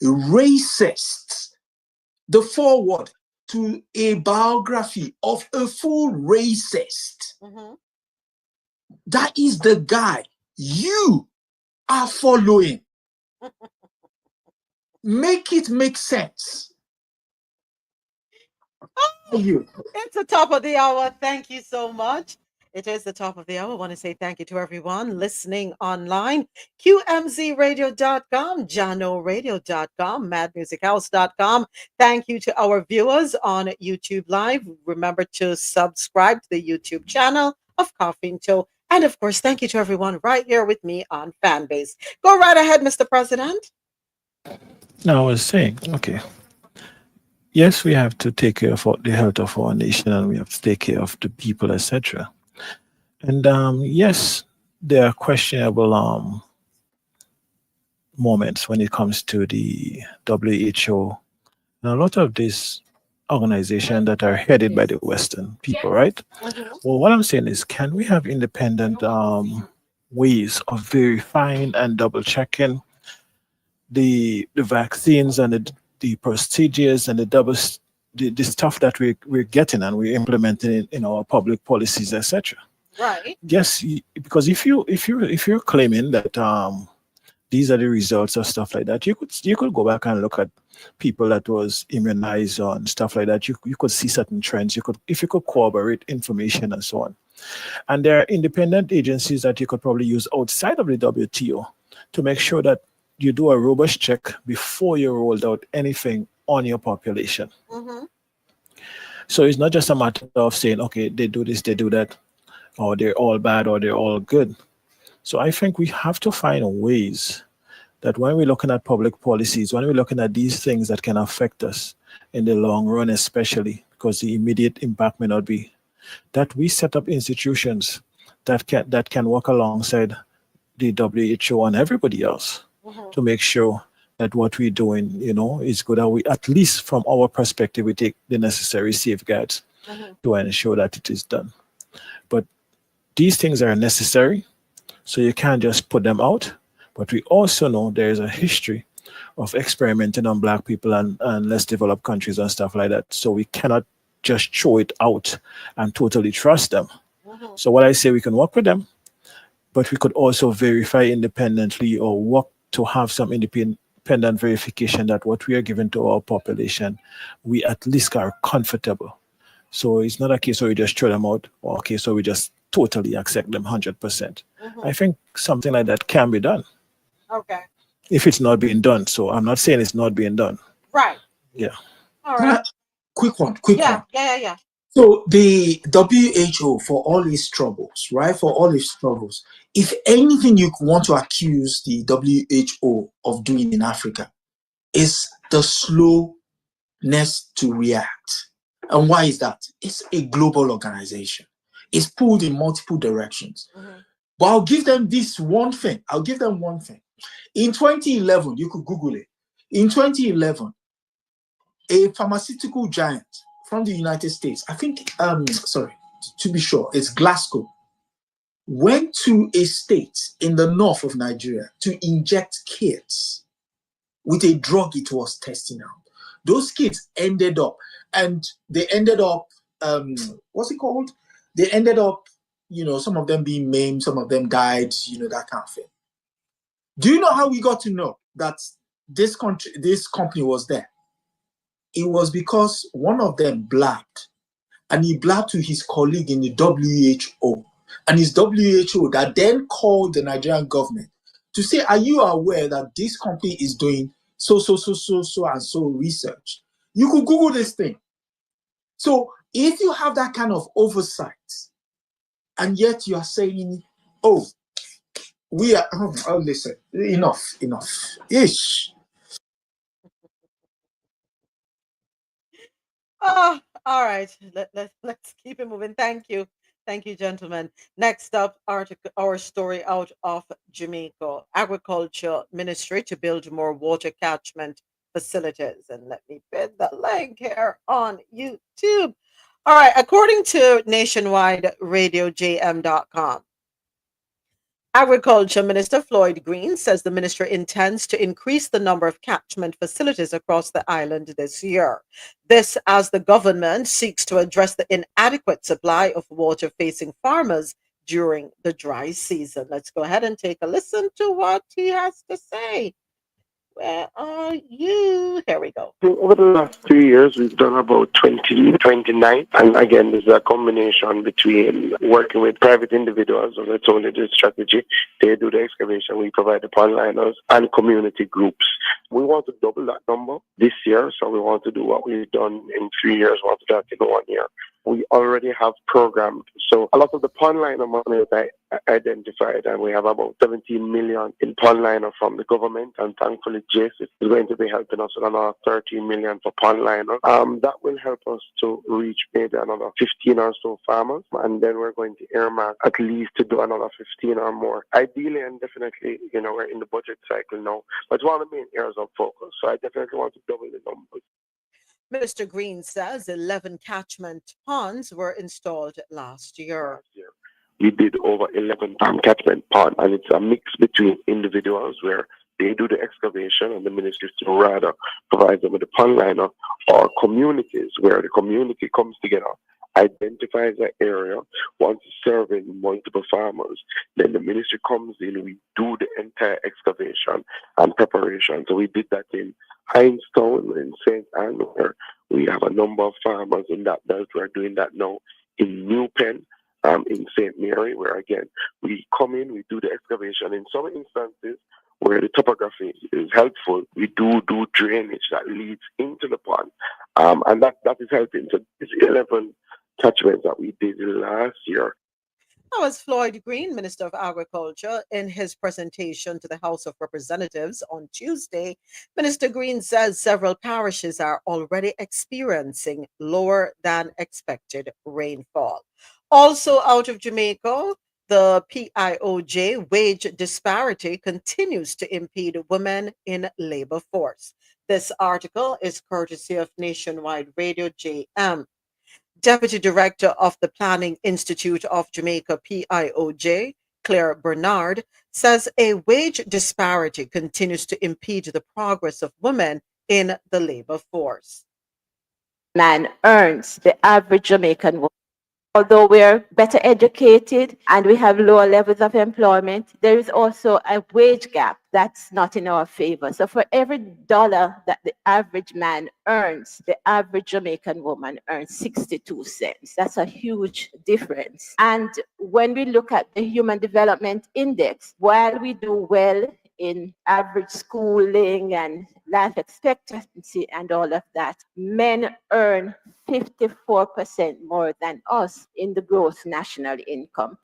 racist. The foreword to a biography of a full racist. That is the guy you are following. Make it make sense. It's the top of the hour. Thank you so much. It is the top of the hour. I want to say thank you to everyone listening online. QMZRadio.com, JanoRadio.com, MadMusicHouse.com. Thank you to our viewers on YouTube Live. Remember to subscribe to the YouTube channel of Coffee and Toe. And of course, thank you to everyone right here with me on Fanbase. Go right ahead, Mr. President. Now, I was saying, okay. Yes, we have to take care of the health of our nation, and we have to take care of the people, etc. And yes, there are questionable moments when it comes to the WHO and a lot of these organizations that are headed by the Western people, right? Well, what I'm saying is, can we have independent ways of verifying and double checking the vaccines and the procedures and the stuff that we're getting and we're implementing in our public policies, etc. Right. Yes, because if you're claiming that these are the results of stuff like that, you could go back and look at people that was immunized and stuff like that. You could see certain trends. If you could corroborate information and so on. And there are independent agencies that you could probably use outside of the WTO to make sure that you do a robust check before you rolled out anything on your population. So it's not just a matter of saying, okay, they do this, they do that, or they're all bad, or they're all good. So I think we have to find ways that when we're looking at public policies, when we're looking at these things that can affect us in the long run, especially because the immediate impact may not be, that we set up institutions that can work alongside the WHO and everybody else to make sure that what we're doing, is good. And we, at least from our perspective, we take the necessary safeguards to ensure that it is done. But these things are necessary, so you can't just put them out. But we also know there is a history of experimenting on Black people and less developed countries and stuff like that. So we cannot just throw it out and totally trust them. So what I say, we can work with them, but we could also verify independently or work to have some independent independent verification that what we are giving to our population, we at least are comfortable. So it's not a case where we just throw them out, or a case where we just totally accept them 100%. I think something like that can be done. Okay. If it's not being done. So I'm not saying it's not being done. Right. Yeah. All right. Quick one. Yeah. So the WHO, for all its troubles, right? For all its troubles, if anything you want to accuse the WHO of doing in Africa is the slowness to react. And why is that? It's a global organization. It's pulled in multiple directions. But I'll give them this one thing. In 2011, you could Google it. In 2011, a pharmaceutical giant from the United States, I think, to be sure, it's Glasgow, went to a state in the north of Nigeria to inject kids with a drug it was testing out. Those kids ended up, what's it called? They ended up, some of them being maimed, some of them died, that kind of thing. Do you know how we got to know that this company was there? It was because one of them blabbed, and he blabbed to his colleague in the WHO, and his WHO that then called the Nigerian government to say, are you aware that this company is doing so and so research? You could Google this thing. So if you have that kind of oversight, and yet you are saying, oh, we are, listen, enough. Ish. Oh, all right. Let's keep it moving. Thank you, gentlemen. Next up, our story out of Jamaica. Agriculture Ministry to build more water catchment facilities. And let me put the link here on YouTube. All right. According to Nationwide RadioJM.com, Agriculture Minister Floyd Green says the ministry intends to increase the number of catchment facilities across the island this year. This as the government seeks to address the inadequate supply of water facing farmers during the dry season. Let's go ahead and take a listen to what he has to say. Where are you? Here we go. Over the last 3 years, we've done about 20, 29. And again, there's a combination between working with private individuals, as I told you, the strategy. They do the excavation, we provide the pond liners, and community groups. We want to double that number this year, so we want to do what we've done in 3 years, we want to do that in 1 year. We already have programmed. So a lot of the pond liner money that I identified, and we have about 17 million in pond liner from the government, and thankfully JACE is going to be helping us with another 13 million for pond liner. That will help us to reach maybe another 15 or so farmers, and then we're going to earmark at least to do another 15 or more. Ideally and definitely, we're in the budget cycle now, but it's one of the main areas of focus. So I definitely want to double the numbers. Minister Green says 11 catchment ponds were installed last year. We did over 11 catchment ponds, and it's a mix between individuals where they do the excavation and the ministry to rather provide them with a pond liner, or communities where the community comes together, identifies an area, wants to serve in multiple farmers. Then the ministry comes in, we do the entire excavation and preparation. So we did that in Hindstone, in St. Anne, where we have a number of farmers in that belt. We're doing that now in New Pen, in St. Mary, where again, we come in, we do the excavation. In some instances, where the topography is helpful, we do drainage that leads into the pond. And that is helping. So it's 11 catchments that we did last year. That was Floyd Green, Minister of Agriculture. In his presentation to the House of Representatives on Tuesday, Minister Green says several parishes are already experiencing lower than expected rainfall. Also out of Jamaica, the PIOJ wage disparity continues to impede women in labor force. This article is courtesy of Nationwide Radio JM. Deputy Director of the Planning Institute of Jamaica, PIOJ, Claire Bernard, says a wage disparity continues to impede the progress of women in the labor force. Man earns the average Jamaican woman Although we're better educated and we have lower levels of employment, there is also a wage gap that's not in our favor. So for every dollar that the average man earns, the average Jamaican woman earns 62 cents. That's a huge difference. And when we look at the Human Development Index, while we do well in average schooling and life expectancy and all of that, men earn 54% more than us in the gross national income.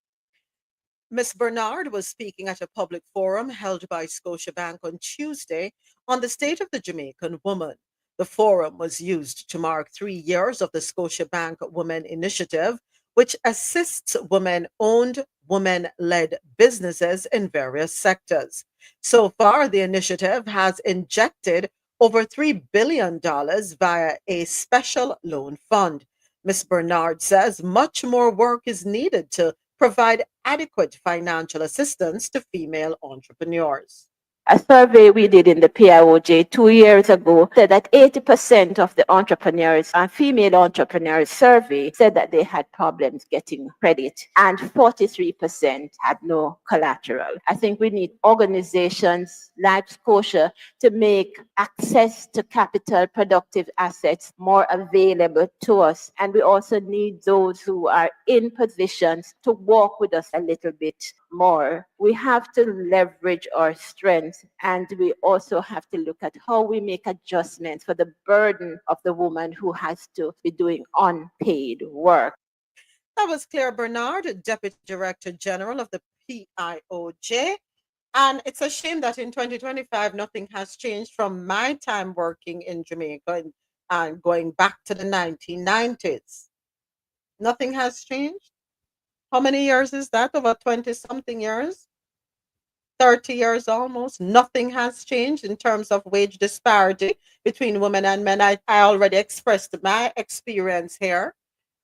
Ms. Bernard was speaking at a public forum held by Scotiabank on Tuesday on the state of the Jamaican woman. The forum was used to mark 3 years of the Scotiabank Women Initiative, which assists women owned, women led businesses in various sectors. So far, the initiative has injected over $3 billion via a special loan fund. Ms. Bernard says much more work is needed to provide adequate financial assistance to female entrepreneurs. A survey we did in the PIOJ 2 years ago said that 80% of the entrepreneurs and female entrepreneurs surveyed said that they had problems getting credit, and 43% had no collateral. I think we need organizations like Scotia to make access to capital productive assets more available to us. And we also need those who are in positions to walk with us a little bit more. We have to leverage our strengths, and we also have to look at how we make adjustments for the burden of the woman who has to be doing unpaid work. That was Claire Bernard, Deputy Director General of the PIOJ. And it's a shame that in 2025, nothing has changed from my time working in Jamaica and going back to the 1990s. Nothing has changed. How many years is that? Over 20 something years? 30 years almost. Nothing has changed in terms of wage disparity between women and men. I already expressed my experience here,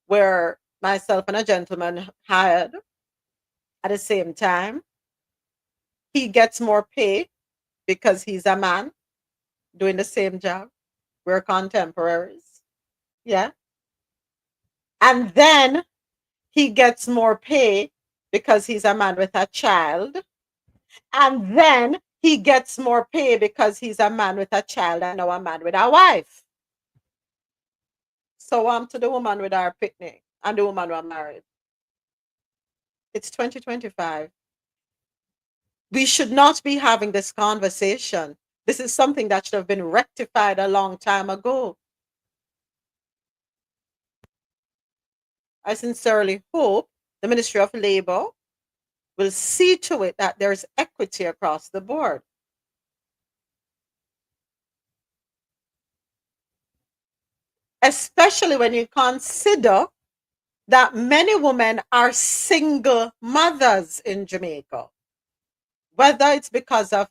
where myself and a gentleman hired at the same time. He gets more pay because he's a man doing the same job. We're contemporaries. Yeah. And then he gets more pay because he's a man with a child. And then he gets more pay because he's a man with a child and now a man with a wife. So to the woman with our picnic and the woman who are married. It's 2025. We should not be having this conversation. This is something that should have been rectified a long time ago. I sincerely hope the Ministry of Labor will see to it that there's equity across the board. Especially when you consider that many women are single mothers in Jamaica, whether it's because of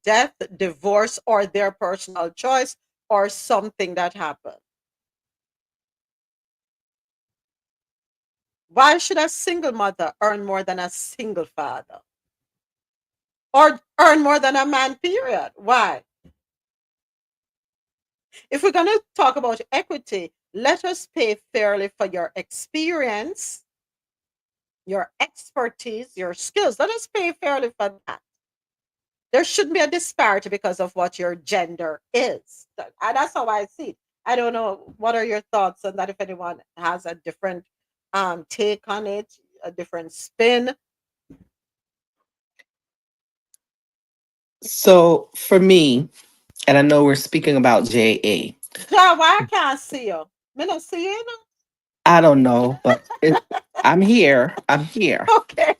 death, divorce, or their personal choice, or something that happened. Why should a single mother earn more than a single father? Or earn more than a man, period? Why? If we're going to talk about equity, let us pay fairly for your experience, your expertise, your skills. Let us pay fairly for that. There shouldn't be a disparity because of what your gender is. And that's how I see it. I don't know. What are your thoughts on that? If anyone has a different take on it, a different spin. So for me, and I know we're speaking about JA. Yeah, why I can't see you? Me not see you. I don't know, but I'm here. I'm here. Okay.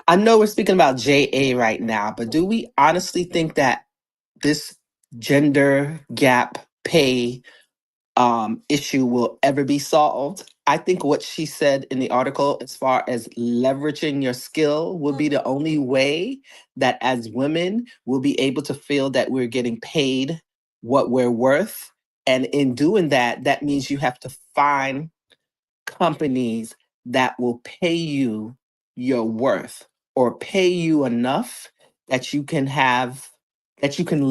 I know we're speaking about JA right now, but do we honestly think that this gender gap pay issue will ever be solved? I think what she said in the article, as far as leveraging your skill, will be the only way that as women we'll be able to feel that we're getting paid what we're worth. And in doing that, that means you have to find companies that will pay you your worth or pay you enough that you can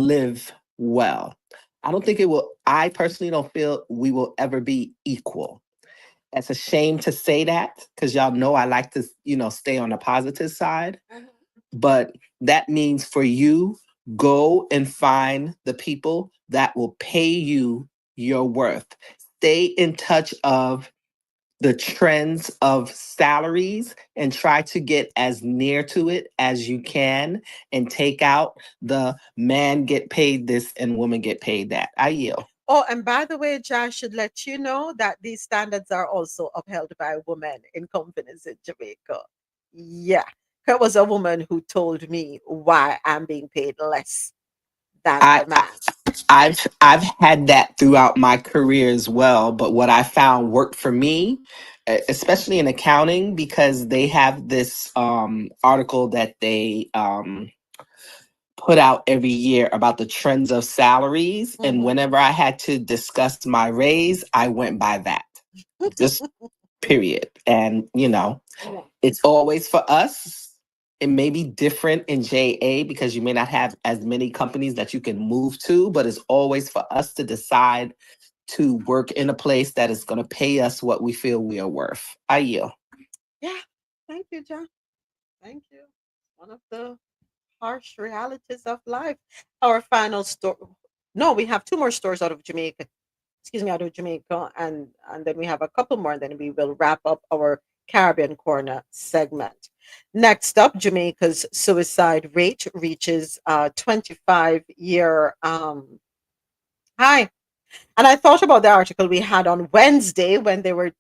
live well. I don't think it will, I personally don't feel we will ever be equal. It's a shame to say that because y'all know I like to, stay on the positive side. But that means for you, go and find the people that will pay you your worth. Stay in touch of the trends of salaries and try to get as near to it as you can and take out the man get paid this and woman get paid that. I yield. Oh, and by the way, Josh should let you know that these standards are also upheld by women in companies in Jamaica. Yeah. There was a woman who told me why I'm being paid less than I, the man. I've had that throughout my career as well, but what I found worked for me, especially in accounting, because they have this article that they put out every year about the trends of salaries, and whenever I had to discuss my raise, I went by that. Just period. And it's always for us. It may be different in JA because you may not have as many companies that you can move to, but it's always for us to decide to work in a place that is going to pay us what we feel we are worth. I yield. Yeah. Thank you, John. Thank you. One of the harsh realities of life. Our final story. No, we have two more stories out of Jamaica. Excuse me, out of Jamaica, and then we have a couple more, and then we will wrap up our Caribbean Corner segment. Next up, Jamaica's suicide rate reaches 25-year high. And I thought about the article we had on Wednesday when they were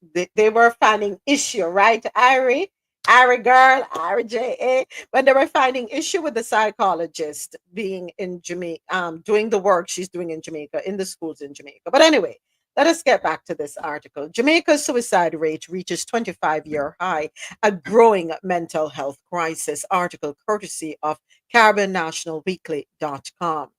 finding issue, right, Ari? Ari girl, Ari JA, when they were finding issue with the psychologist being in Jamaica, doing the work she's doing in Jamaica, in the schools in Jamaica. But anyway, let us get back to this article. Jamaica's suicide rate reaches 25-year high, a growing mental health crisis. Article courtesy of CaribbeanNationalWeekly.com.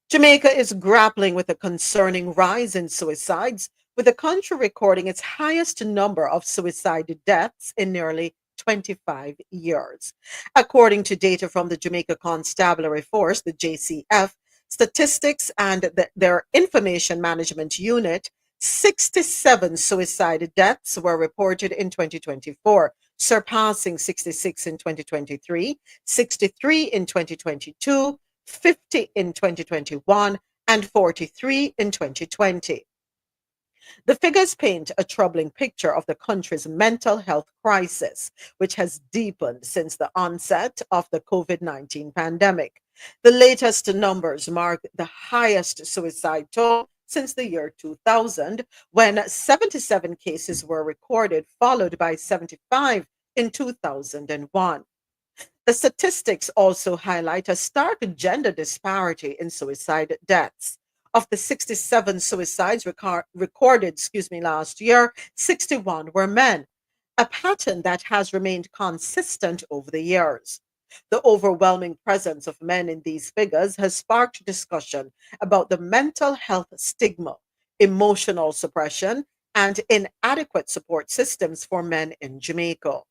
Jamaica is grappling with a concerning rise in suicides, with the country recording its highest number of suicide deaths in nearly 25 years. According to data from the Jamaica Constabulary Force, the JCF, statistics and their information management unit, 67 suicide deaths were reported in 2024, surpassing 66 in 2023, 63 in 2022, 50 in 2021, and 43 in 2020. The figures paint a troubling picture of the country's mental health crisis, which has deepened since the onset of the COVID-19 pandemic. The latest numbers mark the highest suicide toll since the year 2000, when 77 cases were recorded, followed by 75 in 2001. The statistics also highlight a stark gender disparity in suicide deaths. Of the 67 suicides recorded, last year, 61 were men, a pattern that has remained consistent over the years. The overwhelming presence of men in these figures has sparked discussion about the mental health stigma, emotional suppression, and inadequate support systems for men in Jamaica.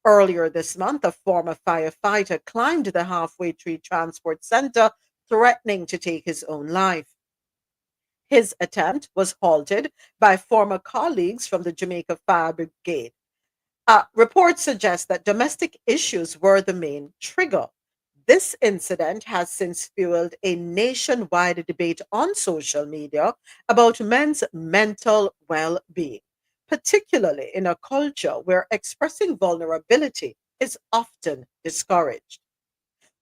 Earlier this month, a former firefighter climbed the Halfway Tree Transport Center, threatening to take his own life. His attempt was halted by former colleagues from the Jamaica Fire Brigade. Reports suggest that domestic issues were the main trigger. This incident has since fueled a nationwide debate on social media about men's mental well being, particularly in a culture where expressing vulnerability is often discouraged.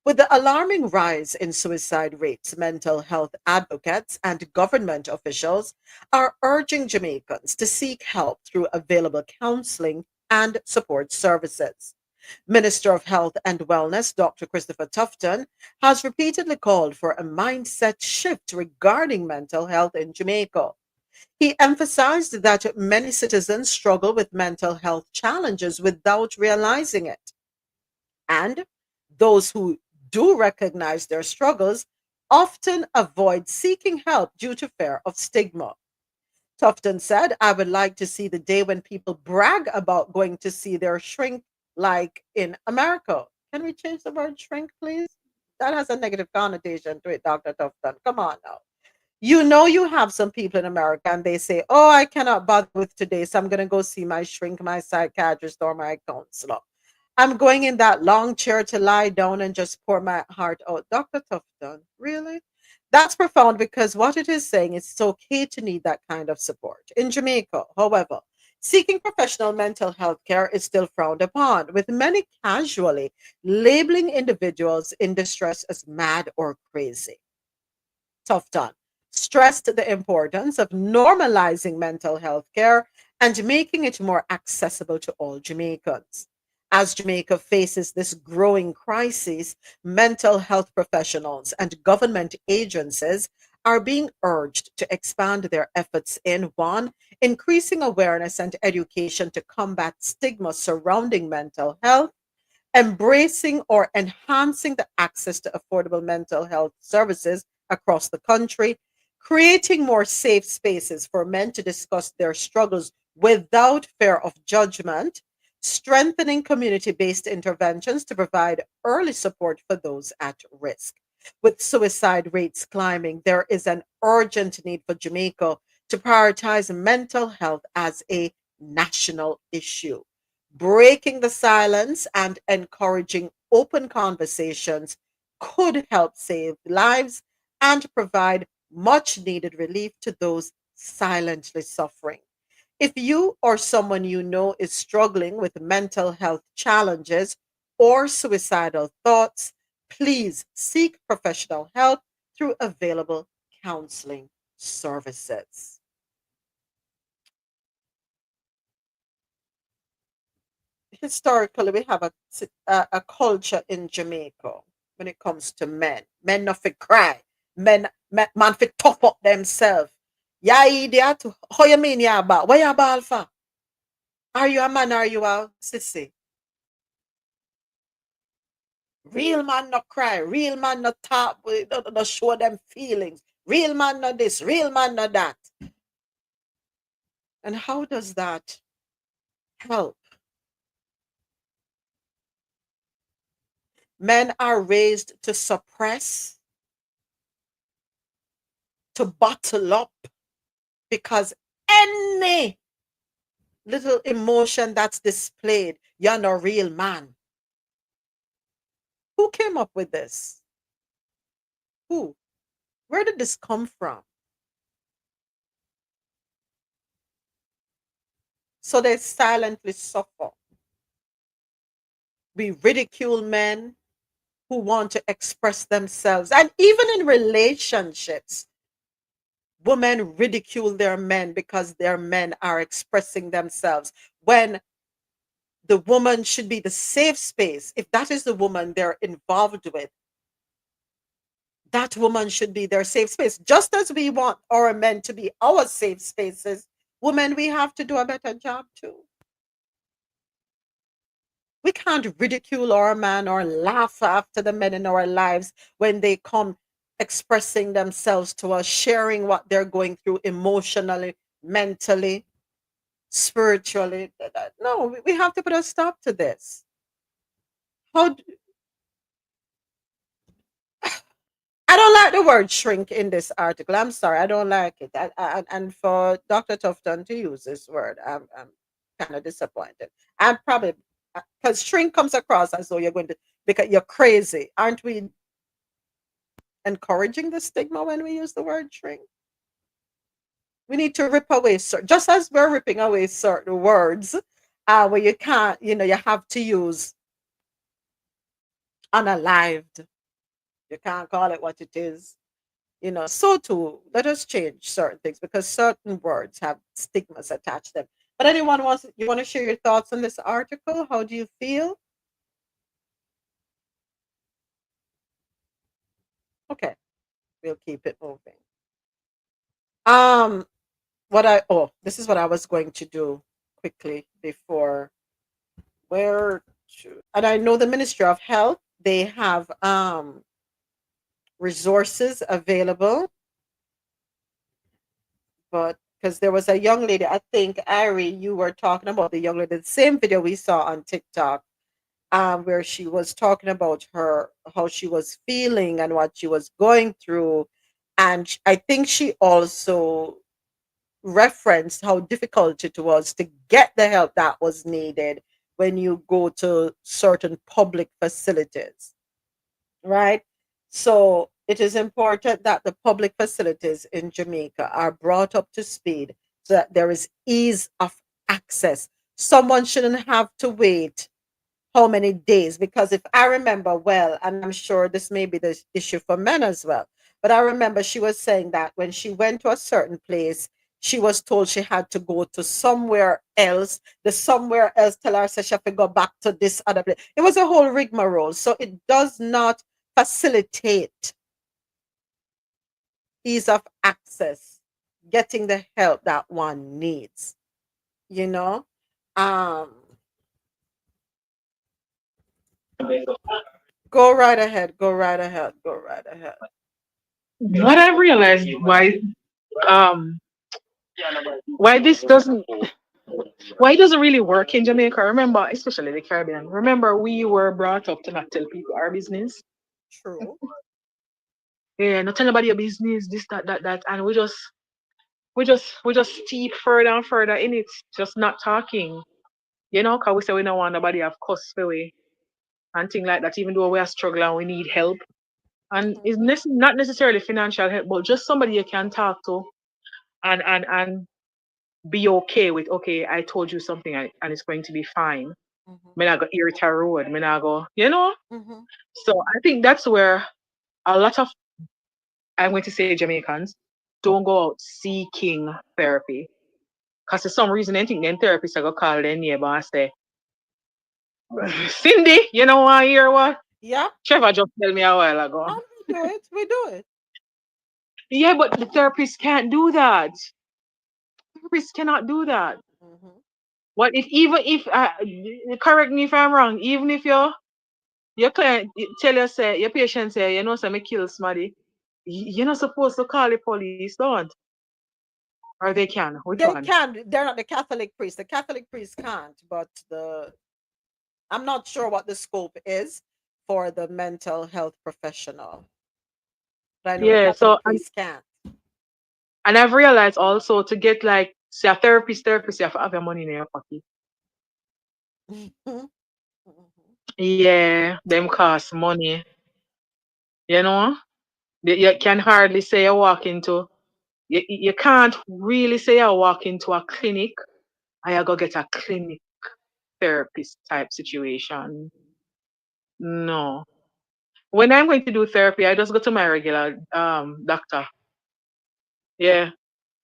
With the alarming rise in suicide rates, mental health advocates and government officials are urging Jamaicans to seek help through available counseling and support services. Minister of Health and Wellness, Dr. Christopher Tufton, has repeatedly called for a mindset shift regarding mental health in Jamaica. He emphasized that many citizens struggle with mental health challenges without realizing it. And those who do recognize their struggles often avoid seeking help due to fear of stigma. Tufton said, I would like to see the day when people brag about going to see their shrink like in America. Can we change the word shrink, please? That has a negative connotation to it, Dr. Tufton. Come on now. You know, you have some people in America and they say, oh, I cannot bother with today, so I'm going to go see my shrink, my psychiatrist, or my counselor. I'm going in that long chair to lie down and just pour my heart out. Dr. Tufton, really? That's profound because what it is saying is it's okay to need that kind of support. In Jamaica, however, seeking professional mental health care is still frowned upon, with many casually labeling individuals in distress as mad or crazy. Tufton stressed the importance of normalizing mental health care and making it more accessible to all Jamaicans. As Jamaica faces this growing crisis, mental health professionals and government agencies are being urged to expand their efforts in one, increasing awareness and education to combat stigma surrounding mental health, embracing or enhancing the access to affordable mental health services across the country, creating more safe spaces for men to discuss their struggles without fear of judgment, strengthening community based interventions to provide early support for those at risk. With suicide rates climbing, there is an urgent need for Jamaica to prioritize mental health as a national issue. Breaking the silence and encouraging open conversations could help save lives and provide much needed relief to those silently suffering. If you or someone you know is struggling with mental health challenges or suicidal thoughts, please seek professional help through available counseling services. Historically, we have a culture in Jamaica when it comes to men. Men not fi cry. Man fi tough up themselves. Yeah, idiot. How you mean ya ball? What you ball for? Are you a man? Are you a sissy? Real man not cry. Real man not talk. Not show them feelings. Real man not this. Real man not that. And how does that help? Men are raised to suppress, to bottle up, because any little emotion that's displayed, you're not a real man. Who came up with this? Who? Where did this come from? So they silently suffer. We ridicule men who want to express themselves. And even in relationships, women ridicule their men because their men are expressing themselves. When the woman should be the safe space, if that is the woman they're involved with, that woman should be their safe space. Just as we want our men to be our safe spaces, women, we have to do a better job too. We can't ridicule our man or laugh after the men in our lives when they come expressing themselves to us, sharing what they're going through emotionally, mentally, spiritually. No, we have to put a stop to this. How I don't like the word shrink in this article. I'm sorry, I don't like it. And for Dr. Tufton to use this word, I'm kind of disappointed. I'm probably because shrink comes across as though you're going to because you're crazy. Aren't we encouraging the stigma when we use the word shrink? We need to rip away just as we're ripping away certain words where you can't, you have to use unalived. You can't call it what it is. So too, let us change certain things because certain words have stigmas attached to them. But you want to share your thoughts on this article? How do you feel? Okay, we'll keep it moving. Um, this is what I was going to do quickly before where and I know the Ministry of Health, they have resources available, but because there was a young lady, I think Ari, you were talking about the young lady, the same video we saw on TikTok, where she was talking about how she was feeling and what she was going through, And I think she also referenced how difficult it was to get the help that was needed when you go to certain public facilities, right? So it is important that the public facilities in Jamaica are brought up to speed so that there is ease of access. Someone shouldn't have to wait how many days, because if I remember well, and I'm sure this may be the issue for men as well, but I remember she was saying that when she went to a certain place, she was told she had to go to somewhere else. The somewhere else tell her, she have to go back to this other place. It was a whole rigmarole. So it does not facilitate ease of access, getting the help that one needs, you know? Um, go right ahead, go right ahead, go right ahead. What I realized um why this doesn't why it doesn't really work in Jamaica. Remember, especially the Caribbean. Remember, we were brought up to not tell people our business. True. Yeah, not tell nobody your business, this, that, and we just steep further and further in it, just not talking. Cause we say we don't want nobody have cuss away and things like that, even though we are struggling, we need help. And Mhm. it's not necessarily financial help, but just somebody you can talk to and be okay with, okay, I told you something and it's going to be fine. Mhm. Me not go irritate road. Me not go. Mhm. So I think that's where a lot of, I'm going to say, Jamaicans don't go out seeking therapy. Because for some reason, they think then therapists are going to call their neighbor and say, Cindy, you know what, hear what? Yeah, Trevor just tell me a while ago. and we do it. We do it. Yeah, but the therapist can't do that. Therapists cannot do that. Mhm. What if, even if, correct me if I'm wrong, even if your client tell you, say, your patient say, say, me kill somebody, you're not supposed to call the police, don't? Or they can. Which They one? can. They're not the Catholic priest. The Catholic priest can't, but the I'm not sure what the scope is for the mental health professional. But I know the Yeah, so, Catholic priest can't. and I've realized also to get like, say, a therapist, you have to have your money in your pocket. Mhm. Yeah, them cost money. You know, you can hardly say you walk into, you can't really say you walk into a clinic and you go get a clinic therapist type situation. No. When I'm going to do therapy, I just go to my regular doctor. Yeah.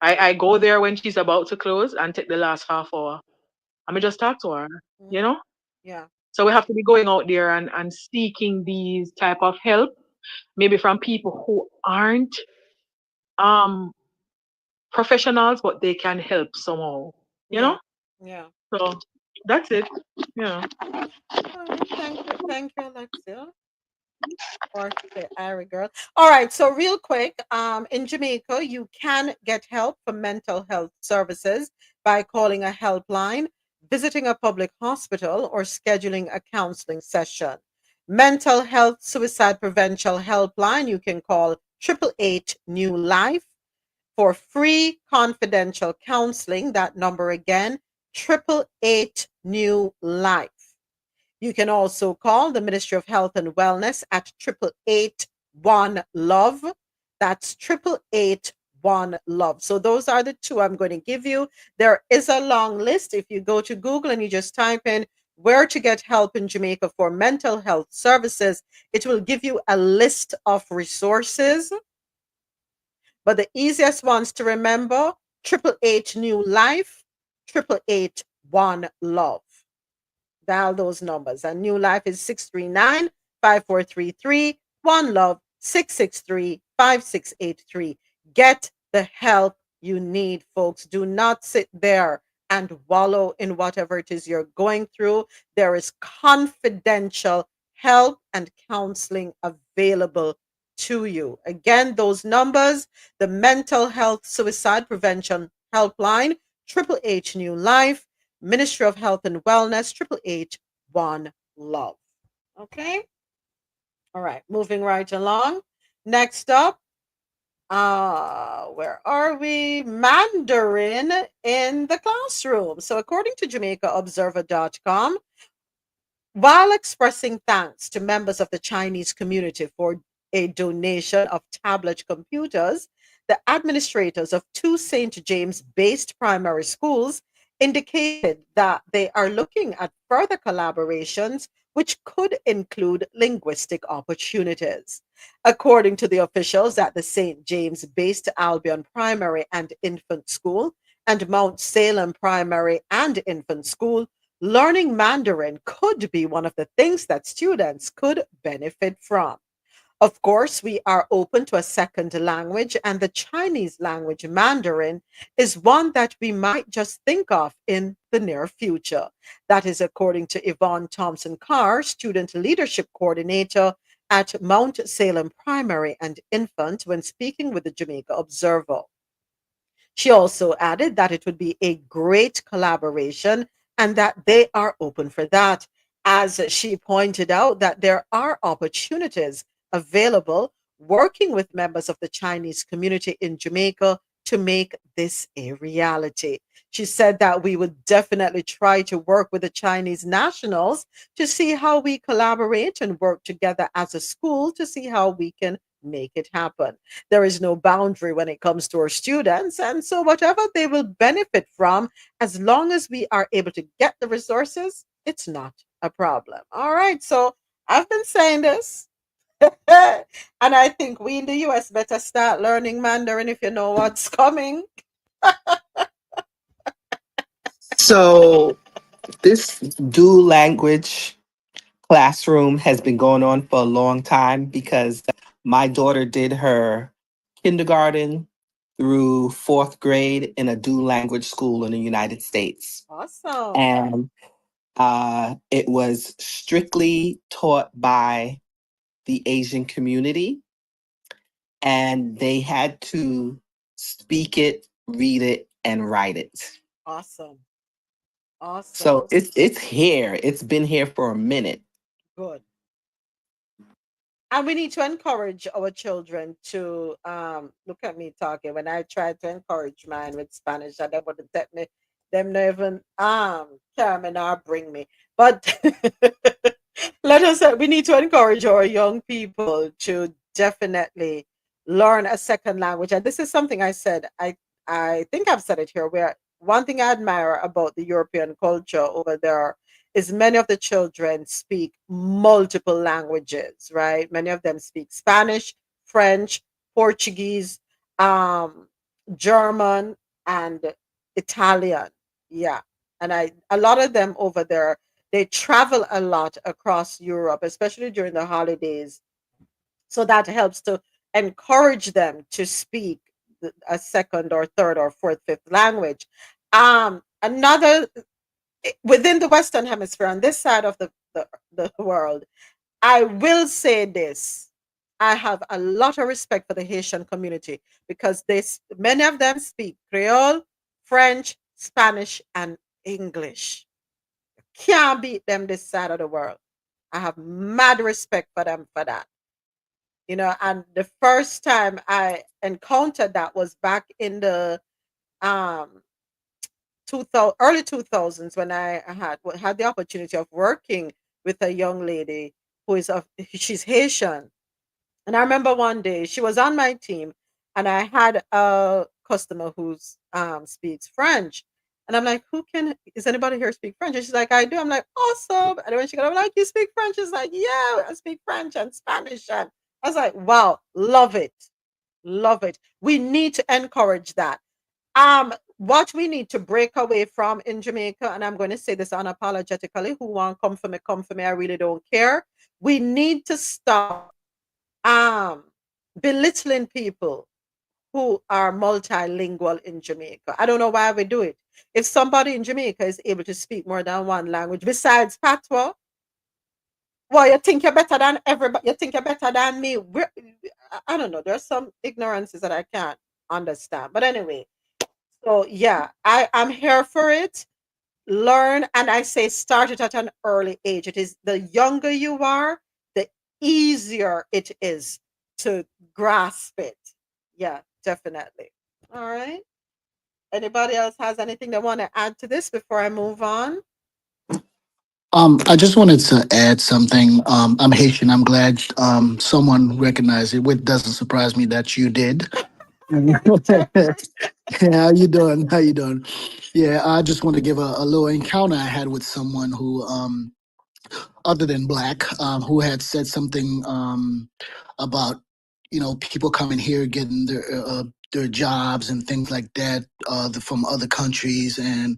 I go there when she's about to close and take the last half hour. I mean, just talk to her, you Mhm. know? Yeah. So we have to be going out there and seeking these type of help, maybe from people who aren't um professionals, but they can help somehow, you Yeah. know? Yeah. So that's it. Yeah. All right. Thank you, Alexia. Or the Ira girl. All right. So real quick, in Jamaica, you can get help for mental health services by calling a helpline, visiting a public hospital, or scheduling a counseling session. Mental health suicide prevention helpline, you can call 888 New Life for free confidential counseling. That number again, 888 New Life. You can also call the Ministry of Health and Wellness at 888 Love. That's 888 Love. So those are the two I'm going to give you. There is a long list. If you go to Google and you just type in where to get help in Jamaica for mental health services, it will give you a list of resources. But the easiest ones to remember, 888 New Life, 888 Love. Dial those numbers. And New Life is 639-5433. One Love 663-5683. Get the help you need, folks. Do not sit there and wallow in whatever it is you're going through. There is confidential help and counseling available to you. Again, those numbers, the Mental Health Suicide Prevention Helpline, 888 New Life, Ministry of Health and Wellness, 888 Love. Okay. All right. Moving right along. Next up, Where are we? Mandarin in the classroom. So, according to JamaicaObserver.com, while expressing thanks to members of the Chinese community for a donation of tablet computers, the administrators of two St. James based primary schools indicated that they are looking at further collaborations which could include linguistic opportunities. According to the officials at the St. James based Albion Primary and Infant School and Mount Salem Primary and Infant School, learning Mandarin could be one of the things that students could benefit from. Of course, we are open to a second language, and the Chinese language, Mandarin, is one that we might just think of in the near future. That is according to Yvonne Thompson Carr, Student Leadership Coordinator at Mount Salem Primary and Infant, when speaking with the Jamaica Observer. She also added that it would be a great collaboration and that they are open for that. As she pointed out, that there are opportunities available working with members of the Chinese community in Jamaica to make this a reality. She said that we would definitely try to work with the Chinese nationals to see how we collaborate and work together as a school to see how we can make it happen. There is no boundary when it comes to our students. And so, whatever they will benefit from, as long as we are able to get the resources, it's not a problem. All right. So, I've been saying this. And I think we in the US better start learning Mandarin if you know what's coming. So this dual language classroom has been going on for a long time because my daughter did her kindergarten through fourth grade in a dual language school in the United States. Awesome. And it was strictly taught by the Asian community, and they had to speak it, read it, and write it. Awesome. Awesome. So it's here. It's been here for a minute. Good. And we need to encourage our children to look at me talking. When I try to encourage mine with Spanish, and they wouldn't let me, them not even carry me nor bring me. But let us we need to encourage our young people to definitely learn a second language. And this is something I said, I think I've said it here, where one thing I admire about the European culture over there is many of the children speak multiple languages, right? Many of them speak Spanish, French, Portuguese, um, German, and Italian. Yeah. And a lot of them over there, they travel a lot across Europe, especially during the holidays. So that helps to encourage them to speak a second or third or fourth, fifth language. Another within the Western Hemisphere, on this side of the world, I will say this. I have a lot of respect for the Haitian community because many of them speak Creole, French, Spanish, and English. Can't beat them this side of the world. I have mad respect for them for that. And the first time I encountered that was back in the um 2000, early 2000s, when I had the opportunity of working with a young lady she's Haitian. And I remember one day she was on my team, and I had a customer who's speaks French. And I'm like, is anybody here speak French? And she's like, I do. I'm like, awesome. And when she got, I'm like, you speak French? She's like, yeah, I speak French and Spanish. And I was like, wow, love it. Love it. We need to encourage that. What we need to break away from in Jamaica, and I'm going to say this unapologetically, who want come for me, I really don't care. We need to stop um belittling people who are multilingual in Jamaica. I don't know why we do it. If somebody in Jamaica is able to speak more than one language besides patois, well, you think you're better than everybody. You think you're better than me. I don't know. There's some ignorances that I can't understand. But anyway, so yeah, I'm here for it. Learn, and I say start it at an early age. It is the younger you are, the easier it is to grasp it. Yeah, definitely. All right. Anybody else has anything they want to add to this before I move on? I just wanted to add something. I'm Haitian. I'm glad someone recognized it, which doesn't surprise me that you did. Yeah, how you doing? How you doing? Yeah, I just want to give a little encounter I had with someone who, other than black, who had said something about people coming here getting their jobs and things like that from other countries, and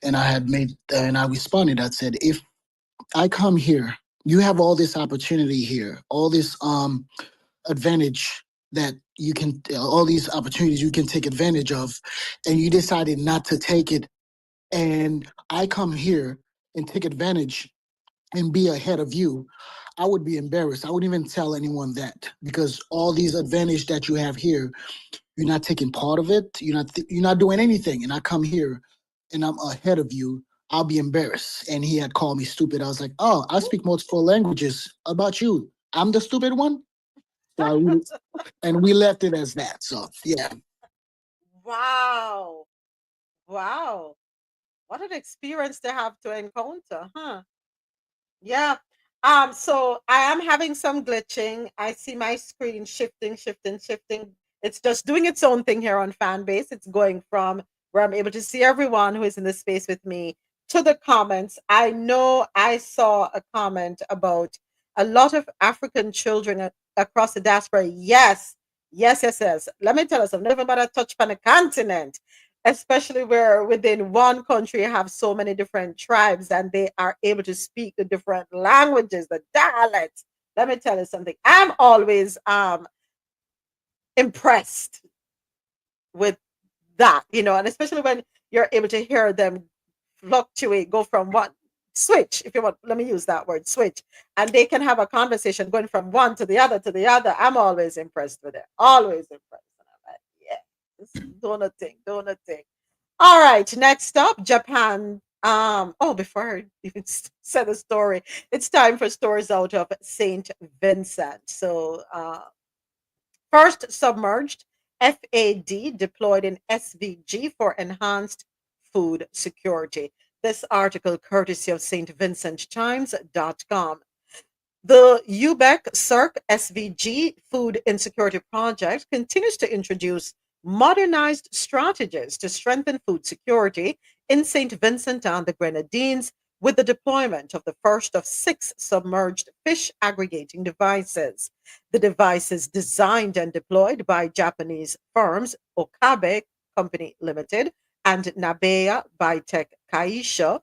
I responded. I said, if I come here, you have all this opportunity here, all this advantage that you can, all these opportunities you can take advantage of, and you decided not to take it. And I come here and take advantage and be ahead of you. I would be embarrassed. I wouldn't even tell anyone that, because all these advantage that you have here, you're not taking part of it. You're not doing anything. And I come here and I'm ahead of you. I'll be embarrassed. And he had called me stupid. I was like, oh, I speak multiple languages. About you, I'm the stupid one. And we left it as that. So yeah. Wow. Wow. What an experience to have to encounter, huh? Yeah. So I am having some glitching. I see my screen shifting, shifting, shifting. It's just doing its own thing here on Fanbase. It's going from where I'm able to see everyone who is in the space with me to the comments. I know I saw a comment about a lot of African children across the diaspora. Yes, yes, yes, yes. Let me tell us, I've never been a touch on a continent, especially where within one country you have so many different tribes and they are able to speak the different languages, the dialects. Let me tell you something. I'm always impressed with that, and especially when you're able to hear them fluctuate, go from one switch, if you want, let me use that word, switch, and they can have a conversation going from one to the other to the other. I'm always impressed with it. Always impressed. And I'm like, yeah, this donut thing, donut thing. All right, next up, Japan. Before I even said a story, it's time for stories out of Saint Vincent. So, first submerged FAD deployed in SVG for enhanced food security. This article courtesy of stvincenttimes.com. The UBEC CIRC SVG Food Insecurity Project continues to introduce modernized strategies to strengthen food security in St. Vincent and the Grenadines with the deployment of the first of 6 submerged fish aggregating devices. The devices, designed and deployed by Japanese firms Okabe Company Limited and Nabeya Biotech Kaisha,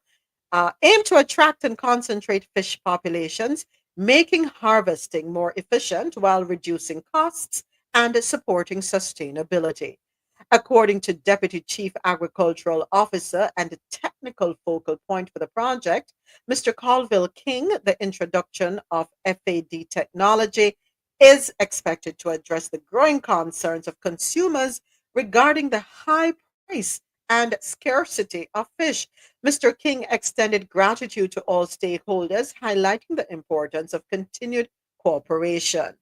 aim to attract and concentrate fish populations, making harvesting more efficient while reducing costs and supporting sustainability. According to Deputy Chief Agricultural Officer and technical focal point for the project, Mr. Colville King, the introduction of FAD technology is expected to address the growing concerns of consumers regarding the high price and scarcity of fish. Mr. King extended gratitude to all stakeholders, highlighting the importance of continued cooperation.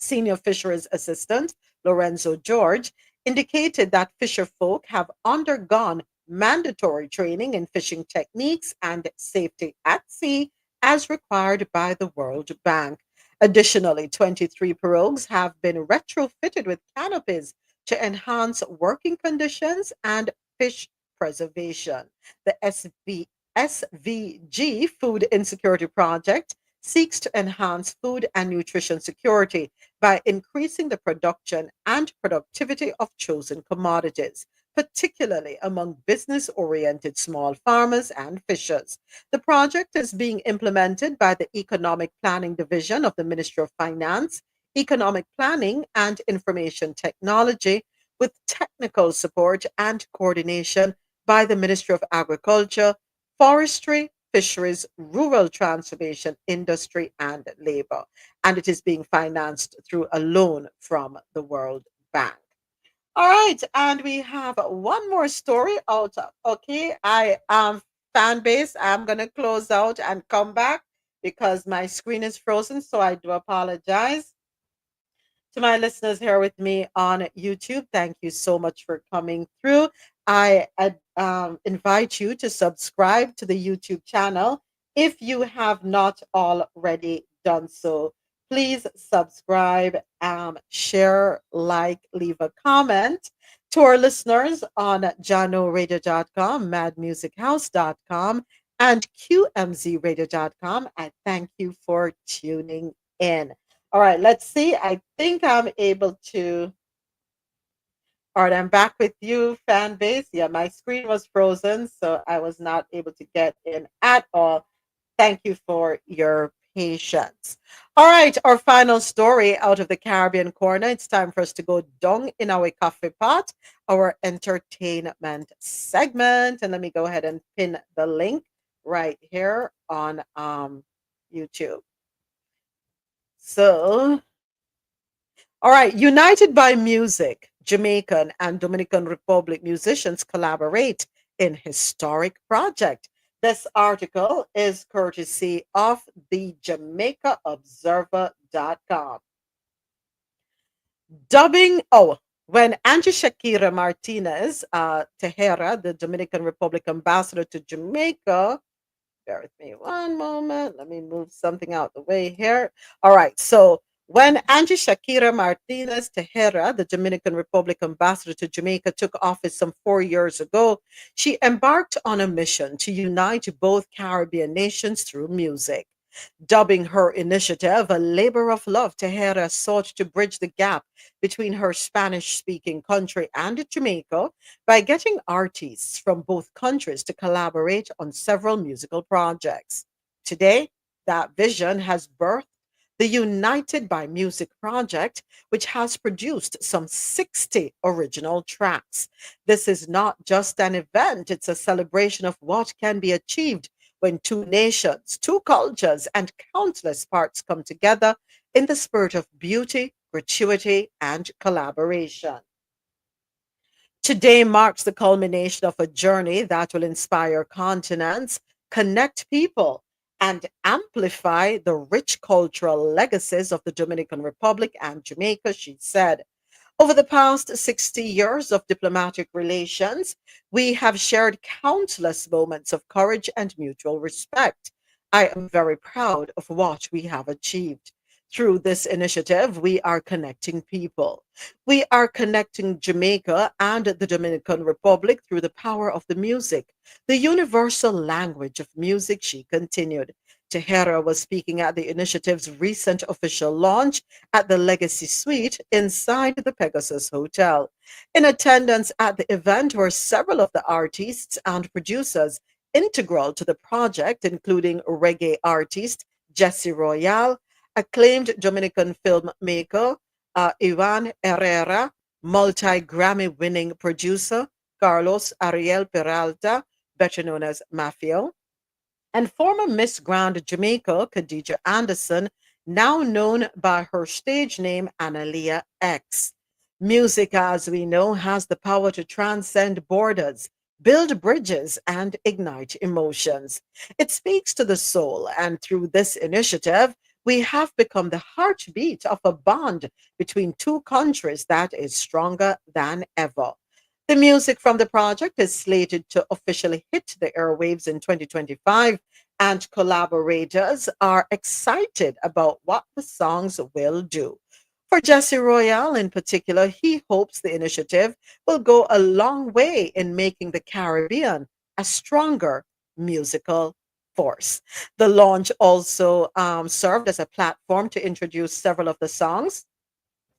Senior Fisheries Assistant Lorenzo George indicated that fisher folk have undergone mandatory training in fishing techniques and safety at sea as required by the World Bank. Additionally, 23 pirogues have been retrofitted with canopies to enhance working conditions and fish preservation. The SVG Food Insecurity Project seeks to enhance food and nutrition security by increasing the production and productivity of chosen commodities, particularly among business oriented small farmers and fishers. The project is being implemented by the Economic Planning Division of the Ministry of Finance, Economic Planning and Information Technology, with technical support and coordination by the Ministry of Agriculture, Forestry, Fisheries, Rural Transformation, Industry, and Labor. And it is being financed through a loan from the World Bank. All right, and we have one more story out of, okay, I am fan base. I'm going to close out and come back because my screen is frozen, so I do apologize. To my listeners here with me on YouTube, thank you so much for coming through. I invite you to subscribe to the YouTube channel if you have not already done so. Please subscribe, share, like, leave a comment. To our listeners on janoradio.com, madmusichouse.com, and qmzradio.com, I thank you for tuning in. All right, let's see. I think I'm able to. All right, I'm back with you, fan base. Yeah, my screen was frozen, so I was not able to get in at all. Thank you for your patience. All right, our final story out of the Caribbean corner. It's time for us to go down in our coffee pot, our entertainment segment. And let me go ahead and pin the link right here on YouTube. So, all right, united by music, Jamaican and Dominican Republic musicians collaborate in historic project. This article is courtesy of the JamaicaObserver.com. When Angie Shakira Martinez Tejera, the Dominican Republic ambassador to Jamaica, bear with me one moment. Let me move something out the way here. All right. So when Angie Shakira Martinez Tejera, the Dominican Republic ambassador to Jamaica, took office some 4 years ago, she embarked on a mission to unite both Caribbean nations through music. Dubbing her initiative a labor of love, Tejera sought to bridge the gap between her Spanish speaking country and Jamaica by getting artists from both countries to collaborate on several musical projects. Today, that vision has birthed the United by Music project, which has produced some 60 original tracks. This is not just an event, it's a celebration of what can be achieved when two nations, two cultures, and countless parts come together in the spirit of beauty, gratuity, and collaboration. Today marks the culmination of a journey that will inspire continents, connect people, and amplify the rich cultural legacies of the Dominican Republic and Jamaica, she said. Over the past 60 years of diplomatic relations, we have shared countless moments of courage and mutual respect. I am very proud of what we have achieved. Through this initiative, we are connecting people. We are connecting Jamaica and the Dominican Republic through the power of the music, the universal language of music, she continued. Tejera was speaking at the initiative's recent official launch at the Legacy Suite inside the Pegasus Hotel. In attendance at the event were several of the artists and producers integral to the project, including reggae artist Jesse Royale, acclaimed Dominican filmmaker Ivan Herrera, multi-Grammy winning producer Carlos Ariel Peralta, better known as Mafio, and former Miss Grand Jamaica, Khadija Anderson, now known by her stage name Analia X. Music, as we know, has the power to transcend borders, build bridges, and ignite emotions. It speaks to the soul, and through this initiative, we have become the heartbeat of a bond between two countries that is stronger than ever. The music from the project is slated to officially hit the airwaves in 2025, and collaborators are excited about what the songs will do. For Jesse Royale in particular, he hopes the initiative will go a long way in making the Caribbean a stronger musical force. The launch also served as a platform to introduce several of the songs.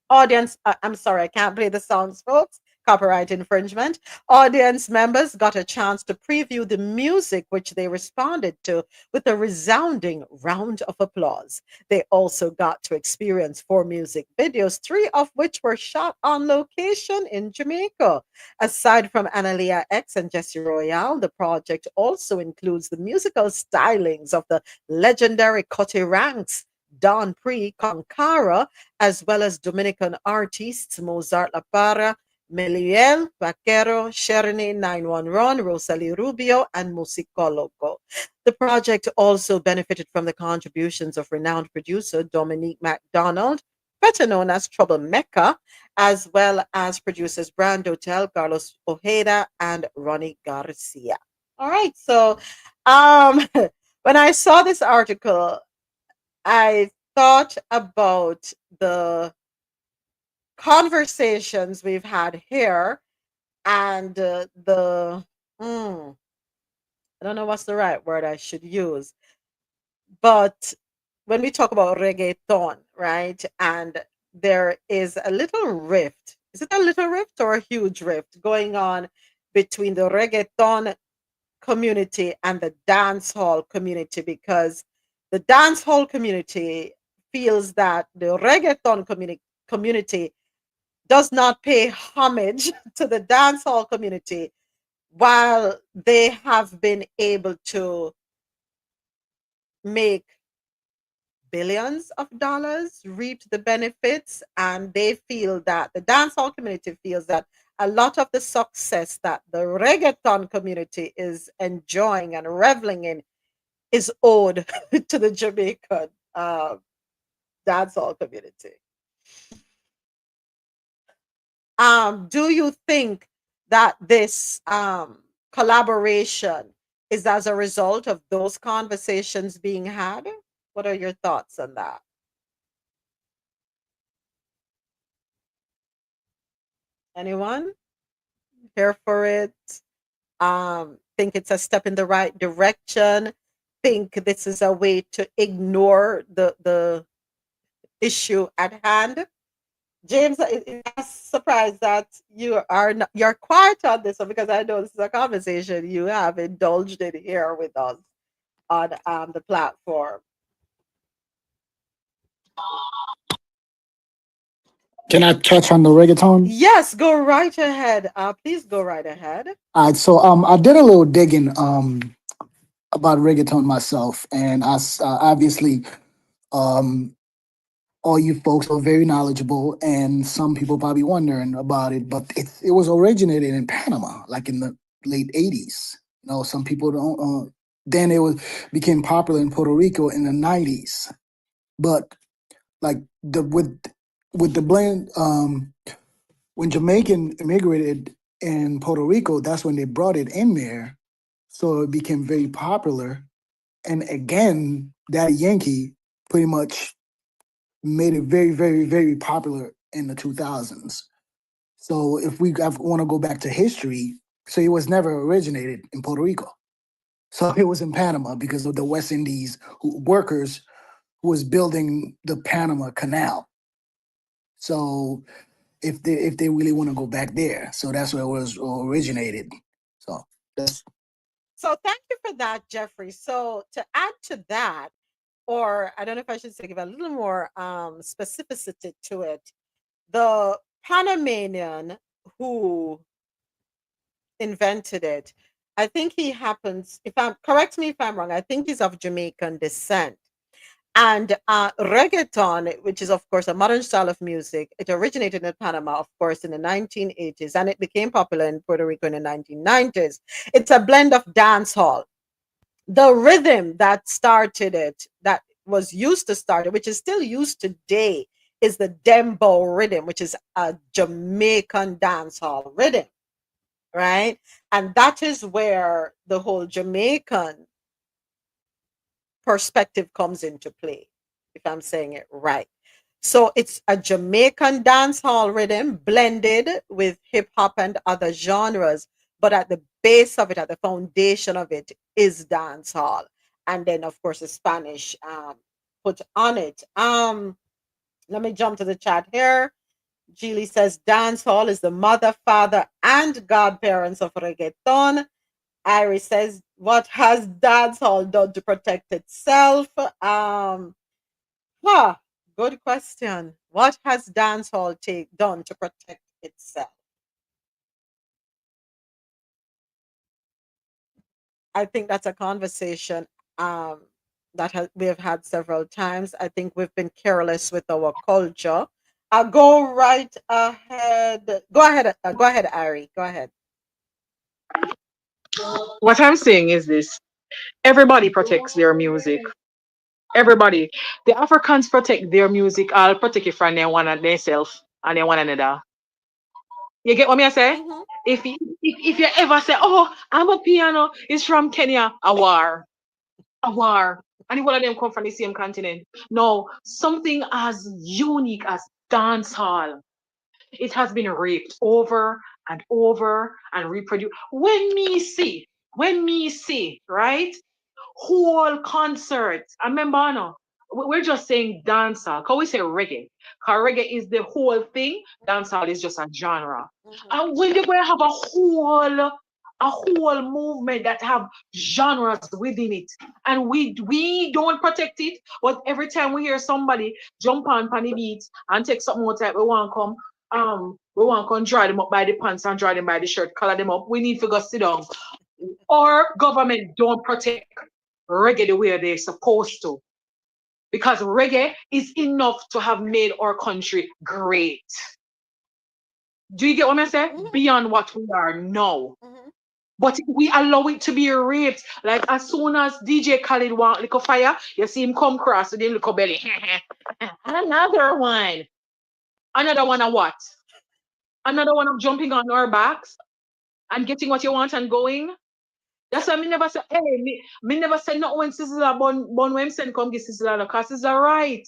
I'm sorry, I can't play the songs, folks. Copyright infringement. Audience members got a chance to preview the music, which they responded to with a resounding round of applause. They also got to experience 4 music videos, 3 of which were shot on location in Jamaica. Aside from Analia X and Jesse Royale, the project also includes the musical stylings of the legendary Cutty Ranks, Don Pre, Concara, as well as Dominican artists Mozart La Parra, Meliel, Vaquero, Sherny 911, Rosalie Rubio, and Musicoloco. The project also benefited from the contributions of renowned producer Dominique MacDonald, better known as Trouble Mecca, as well as producers Brand Hotel, Carlos Ojeda, and Ronnie Garcia. All right, so um, when I saw this article, I thought about the conversations we've had here and I don't know what's the right word I should use, but when we talk about reggaeton, right, and there is a little rift. Is it a little rift or a huge rift going on between the reggaeton community and the dance hall community? Because the dance hall community feels that the reggaeton community does not pay homage to the dance hall community, while they have been able to make billions of dollars, reap the benefits, and they feel that the dancehall community feels that a lot of the success that the reggaeton community is enjoying and reveling in is owed to the Jamaican dancehall community. Do you think that this collaboration is as a result of those conversations being had? What are your thoughts on that? Anyone here for it? Think it's a step in the right direction? Think this is a way to ignore the issue at hand? James, I'm surprised that you're quiet on this one, because I know this is a conversation you have indulged in here with us on the platform. Can I touch on the reggaeton? Yes, go right ahead. Please go right ahead. All right, so I did a little digging about reggaeton myself, and obviously um all you folks are very knowledgeable, and some people probably wondering about it, but it was originated in Panama, like in the late '80s. Some people don't. Then it was became popular in Puerto Rico in the '90s, but like with the blend, when Jamaican immigrated in Puerto Rico, that's when they brought it in there, so it became very popular. And again, Daddy Yankee pretty much made it very, very, very popular in the 2000s. So if we want to go back to history, so it was never originated in Puerto Rico. So it was in Panama because of the West Indies workers who was building the Panama Canal. So if they really want to go back there, so that's where it was originated. So that's So thank you for that, Jeffrey. So to add to that, or I don't know if I should say give a little more specificity to it, the Panamanian who invented it, I think he happens, if I'm correct me if I'm wrong, I think he's of Jamaican descent. And reggaeton, which is of course a modern style of music, it originated in Panama, of course, in the 1980s, and it became popular in Puerto Rico in the 1990s. It's a blend of dancehall. The rhythm that started it, that was used to start it, which is still used today, is the dembow rhythm, which is a Jamaican dancehall rhythm, right? And that is where the whole Jamaican perspective comes into play, if I'm saying it right. So it's a Jamaican dancehall rhythm blended with hip hop and other genres, but at the base of it, at the foundation of it, is dancehall, and then of course the Spanish put on it. Let me jump to the chat here. Julie says dancehall is the mother, father, and godparents of reggaeton. Iris says, what has dancehall done to protect itself? Huh, good question. What has dancehall done to protect itself? I think that's a conversation that we have had several times. I think we've been careless with our culture. Go right ahead. Go ahead. Go ahead, Ari. Go ahead. What I'm saying is this: everybody protects their music. Everybody. The Africans protect their music, I'll protect it from them one and themselves and then one another. You get what me I say? Mm-hmm. If you ever say, oh, I'm a piano, it's from Kenya, a war. A war. And one of them come from the same continent. No, something as unique as dancehall. It has been raped over and over and reproduced. When me see, right? Whole concerts. I remember, no, we're just saying dancehall. Can we say reggae? Because reggae is the whole thing. Dancehall is just a genre. Mm-hmm. And when you're going to have a whole movement that have genres within it, and we don't protect it. But every time we hear somebody jump on the beat and take something more type, we want to come dry them up by the pants and dry them by the shirt, color them up. We need to go sit down. Our government don't protect reggae the way they're supposed to. Because reggae is enough to have made our country great. Do you get what I'm saying? Mm-hmm. Beyond what we are now. Mm-hmm. But we allow it to be raped. Like as soon as DJ Khaled want little fire, you see him come cross with him little belly. Another one. Another one of what? Another one of jumping on our backs and getting what you want and going. That's why me never say, hey, me never say not when Sizzla Bun when send come get Sizzla no cause Sizzla right.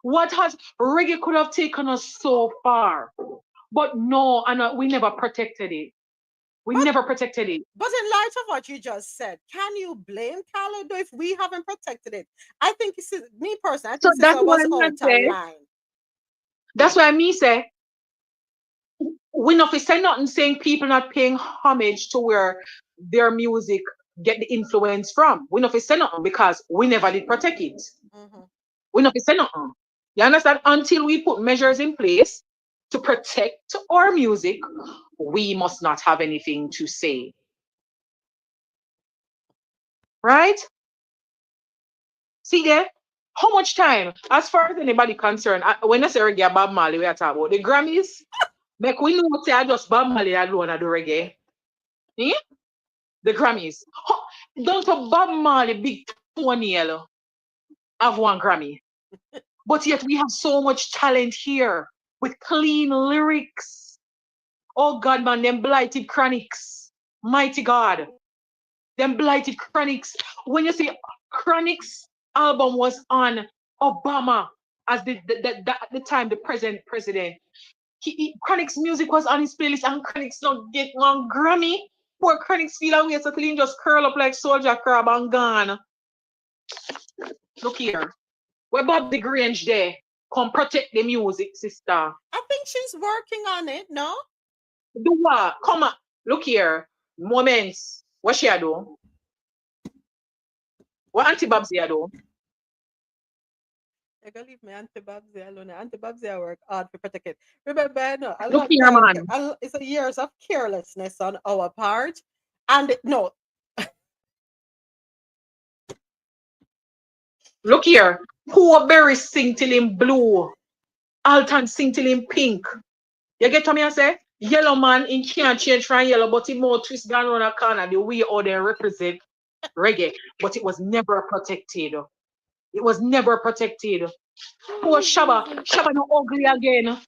What has reggae could have taken us so far. But no, and we never protected it. We But never protected it. But in light of what you just said, can you blame Calado if we haven't protected it? I think me personally, I So think that's Sizzla why was me out of say, line. that's why me say, we not say nothing saying people not paying homage to where their music get the influence from. We not say nothing because we never did protect it. Mm-hmm. We not say nothing. You understand? Until we put measures in place to protect our music, we must not have anything to say. Right? See there? How much time? As far as anybody concerned, when I say reggae Bob Marley, we are talking about the Grammys. Make we know say I just Bob Marley alone I do reggae. Eh? The Grammys. Don't a Bob Marley big toenail have one Grammy. But yet we have so much talent here with clean lyrics. Oh God, man, them blighted chronics. Mighty God. Them blighted chronics. When you see Chronics album was on Obama as the time the president. Chronics music was on his playlist and Chronics not get one Grammy. Poor Chronics feel away so clean just curl up like soldier crab and gone. Look here. Where Bob the Grange there? Come protect the music, sister. I think she's working on it, no? Do what? Come on. Look here. Moments. What she do? What Auntie Babsy do? You're gonna leave me Auntie Babsy alone. Auntie Babsy I work hard to protect it. Remember, I know a Look long here, time, man. it's a years of carelessness on our part. And no, Look here. Poor Berry sing till him blue. Alton sing till him pink. You get what me I say? Yellow man in can't change from yellow, but he more twist gone around a corner the way how they represent reggae. But it was never protected. It was never protected. Poor Shaba. Shaba no ugly again.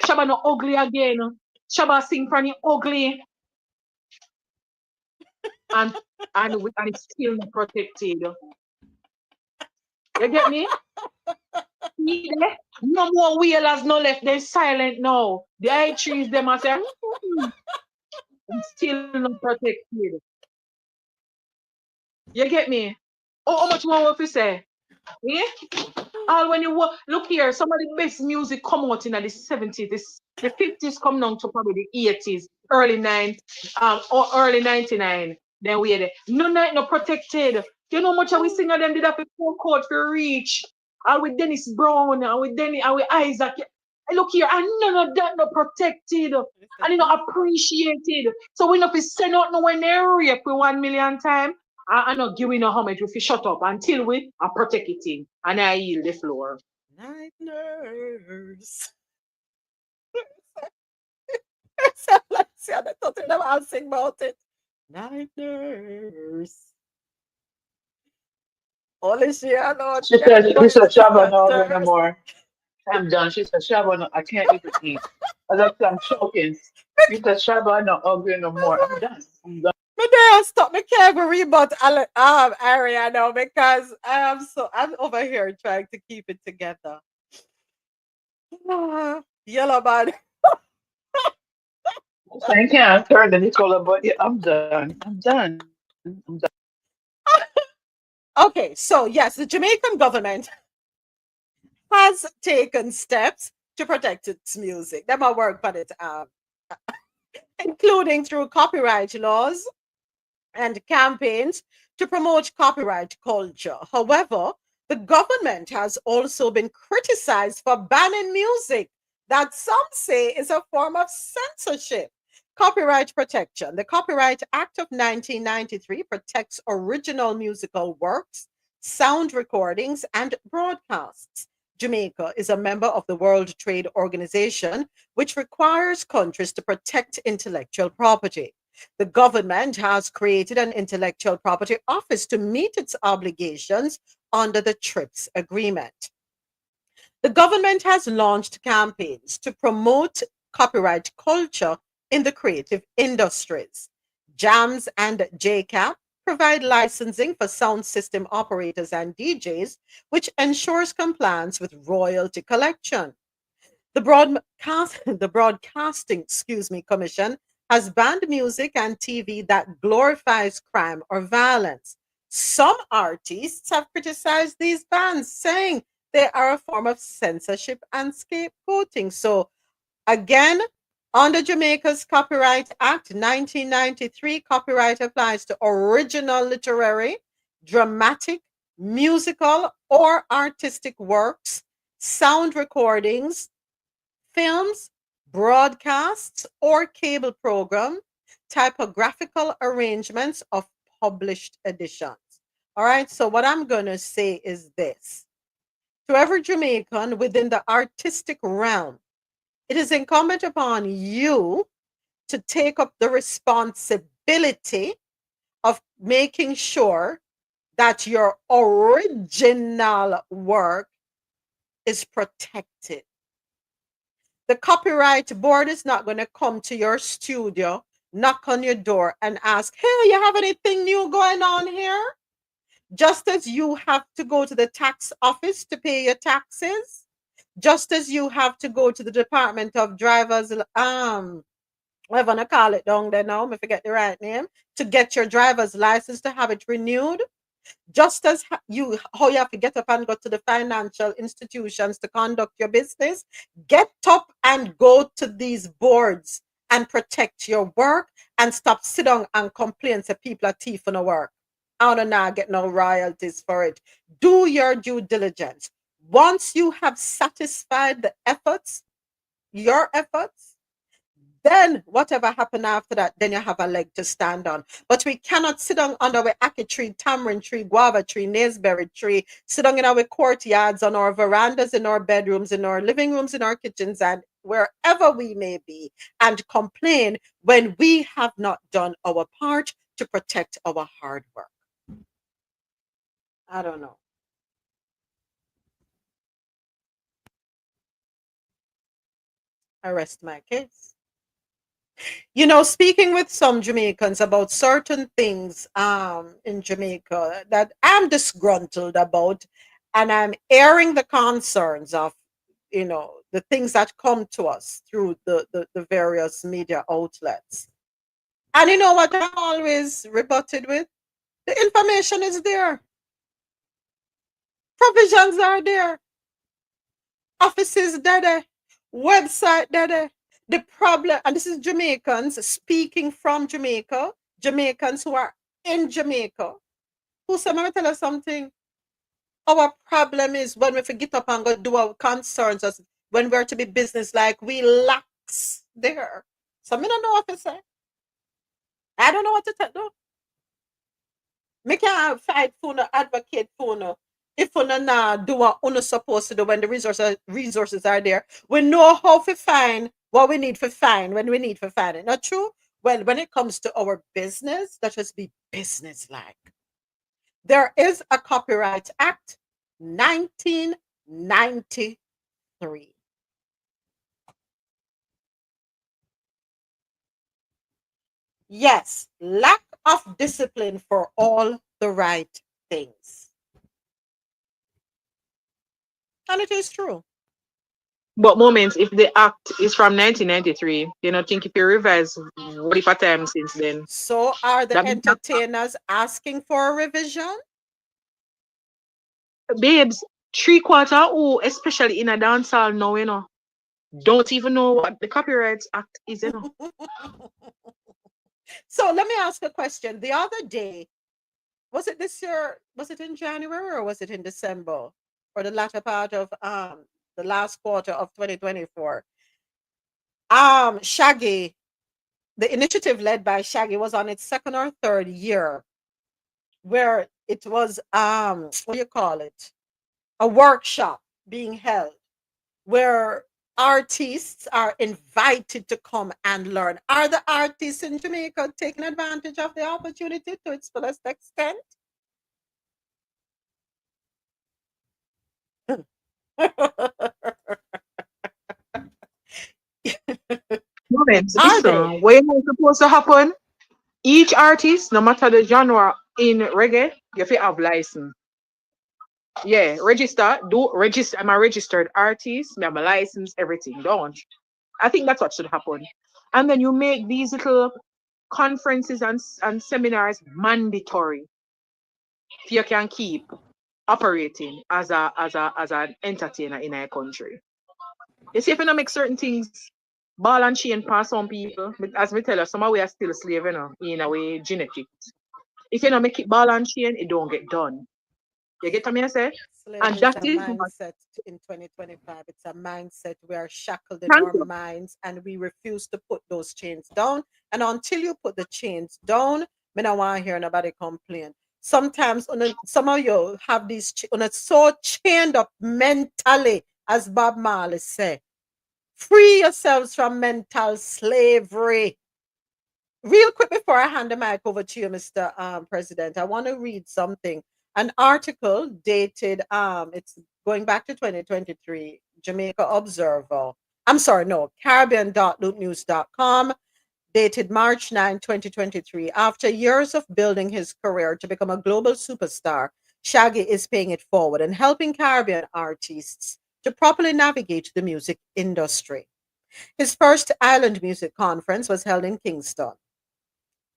Shaba no ugly again. Shaba sing from the ugly and and it's still not protected. You get me? Yeah. No more whalers no left. They're silent now. The eye trees them and say, still not protected. You get me? Oh, how much more if you say? Yeah? All when you look here, some of the best music come out in the 70s, the 50s come down to probably the 80s, or early 99. Then we had it. No night no protected. You know how much of we sing of them did have a poor court for reach. And with Dennis Brown and with Denny and with Isaac. Look here, and none of that no protected and you know appreciated. So we not fi send out no when they rape we 1 million times. I not giving no homage if you shut up until we are protect it in. And I yield the floor. night nurse. Let's see, I thought I'll sing about it. Night nurse. Only she alone She can said, do he it, said, Shabba, no, no sisters. more. I'm done. She said, Shabba, no, I can't even eat. I was like, I'm choking. You said, Shabba, no, hungry no more. I'm done. I'm done. Me there stop. Me can't even rebut area now because I'm over here trying to keep it together. Yellow man. So I can't turn the Nicola, but yeah, I'm done. I'm done. I'm done. Okay, so yes, the Jamaican government has taken steps to protect its music. Them a work on it, including through copyright laws and campaigns to promote copyright culture. However, the government has also been criticized for banning music that some say is a form of censorship. Copyright protection. The Copyright Act of 1993 protects original musical works, sound recordings, and broadcasts. Jamaica is a member of the World Trade Organization, which requires countries to protect intellectual property. The government has created an intellectual property office to meet its obligations under the TRIPS agreement. The government has launched campaigns to promote copyright culture in the creative industries. JAMS and JCAP provide licensing for sound system operators and DJs, which ensures compliance with royalty collection. The Broadcasting, Commission has banned music and TV that glorifies crime or violence. Some artists have criticized these bans, saying they are a form of censorship and scapegoating. So, again, under Jamaica's Copyright Act 1993, copyright applies to original literary, dramatic, musical, or artistic works, sound recordings, films, broadcasts, or cable program, typographical arrangements of published editions. All right, so what I'm going to say is this. To every Jamaican within the artistic realm, it is incumbent upon you to take up the responsibility of making sure that your original work is protected. The copyright board is not going to come to your studio, knock on your door, and ask, hey, you have anything new going on here? Just as you have to go to the tax office to pay your taxes, just as you have to go to the Department of Drivers, whatever I call it down there now, I forget the right name, to get your driver's license to have it renewed. Just as how you have to get up and go to the financial institutions to conduct your business, get up and go to these boards and protect your work and stop sit down and complain to people are thief on the work. I don't know, get no royalties for it. Do your due diligence. Once you have satisfied the efforts, your efforts, then whatever happened after that, then you have a leg to stand on. But we cannot sit down under our ackee tree, tamarind tree, guava tree, naseberry tree, sit down in our courtyards, on our verandas, in our bedrooms, in our living rooms, in our kitchens, and wherever we may be, and complain when we have not done our part to protect our hard work. I don't know. I rest my case. You know, speaking with some Jamaicans about certain things in Jamaica that I'm disgruntled about, and I'm airing the concerns of, the things that come to us through the various media outlets. And you know what I'm always rebutted with? The information is there. Provisions are there. Offices there. Website there. The problem, and this is Jamaicans speaking from Jamaica, Jamaicans who are in Jamaica, who say, let me tell you something. Our problem is when we forget up and go do our concerns, us when we're to be business like we lax there. So I don't know what to say. I don't know what to do. Me can't fight for no advocate for no. If you not do what you're supposed to do when the resources are there, we know how to find what we need to find when we need to find it. Not true? Well, when it comes to our business, that just be business like. There is a Copyright Act, 1993. Yes, lack of discipline for all the right things. And it is true. But moments, if the act is from 1993, you know, think if you revise what if a time since then? So are the That entertainers asking for a revision? babes, 3/4 who, especially in a dancehall now, you know, don't even know what the Copyright Act is, you know. So let me ask a question. The other day, was it this year? Was it in January or was it in December? Or the latter part of the last quarter of 2024? Shaggy, the initiative led by Shaggy was on its second or third year, where it was what do you call it? A workshop being held where artists are invited to come and learn. Are the artists in Jamaica taking advantage of the opportunity to its fullest extent? Moments, Are they? listen, what you know supposed to happen? Each artist, no matter the genre in reggae, you have to have license. Yeah, register. I'm a registered artist, I'm a license, everything, don't you? I think that's what should happen. And then you make these little conferences and seminars mandatory if you can keep operating as an entertainer in a country. You see, if you don't make certain things ball and chain past some people, as we tell you, some of we are still slave, you know, in a way genetics. If you don't make it ball and chain, it don't get done. You get what I say? And Slavery is that a is what mindset in 2025. It's a mindset. We are shackled in our minds and we refuse to put those chains down. And until you put the chains down, me don't want to hear nobody complain. Sometimes some of you have these so chained up mentally, as Bob Marley said. Free yourselves from mental slavery. Real quick before I hand the mic over to you, Mr. President, I want to read something. An article dated, it's going back to 2023, Jamaica Observer. I'm sorry, no, Caribbean.loopnews.com, dated March 9, 2023. After years of building his career to become a global superstar, Shaggy is paying it forward and helping Caribbean artists to properly navigate the music industry. His first island music conference was held in Kingston,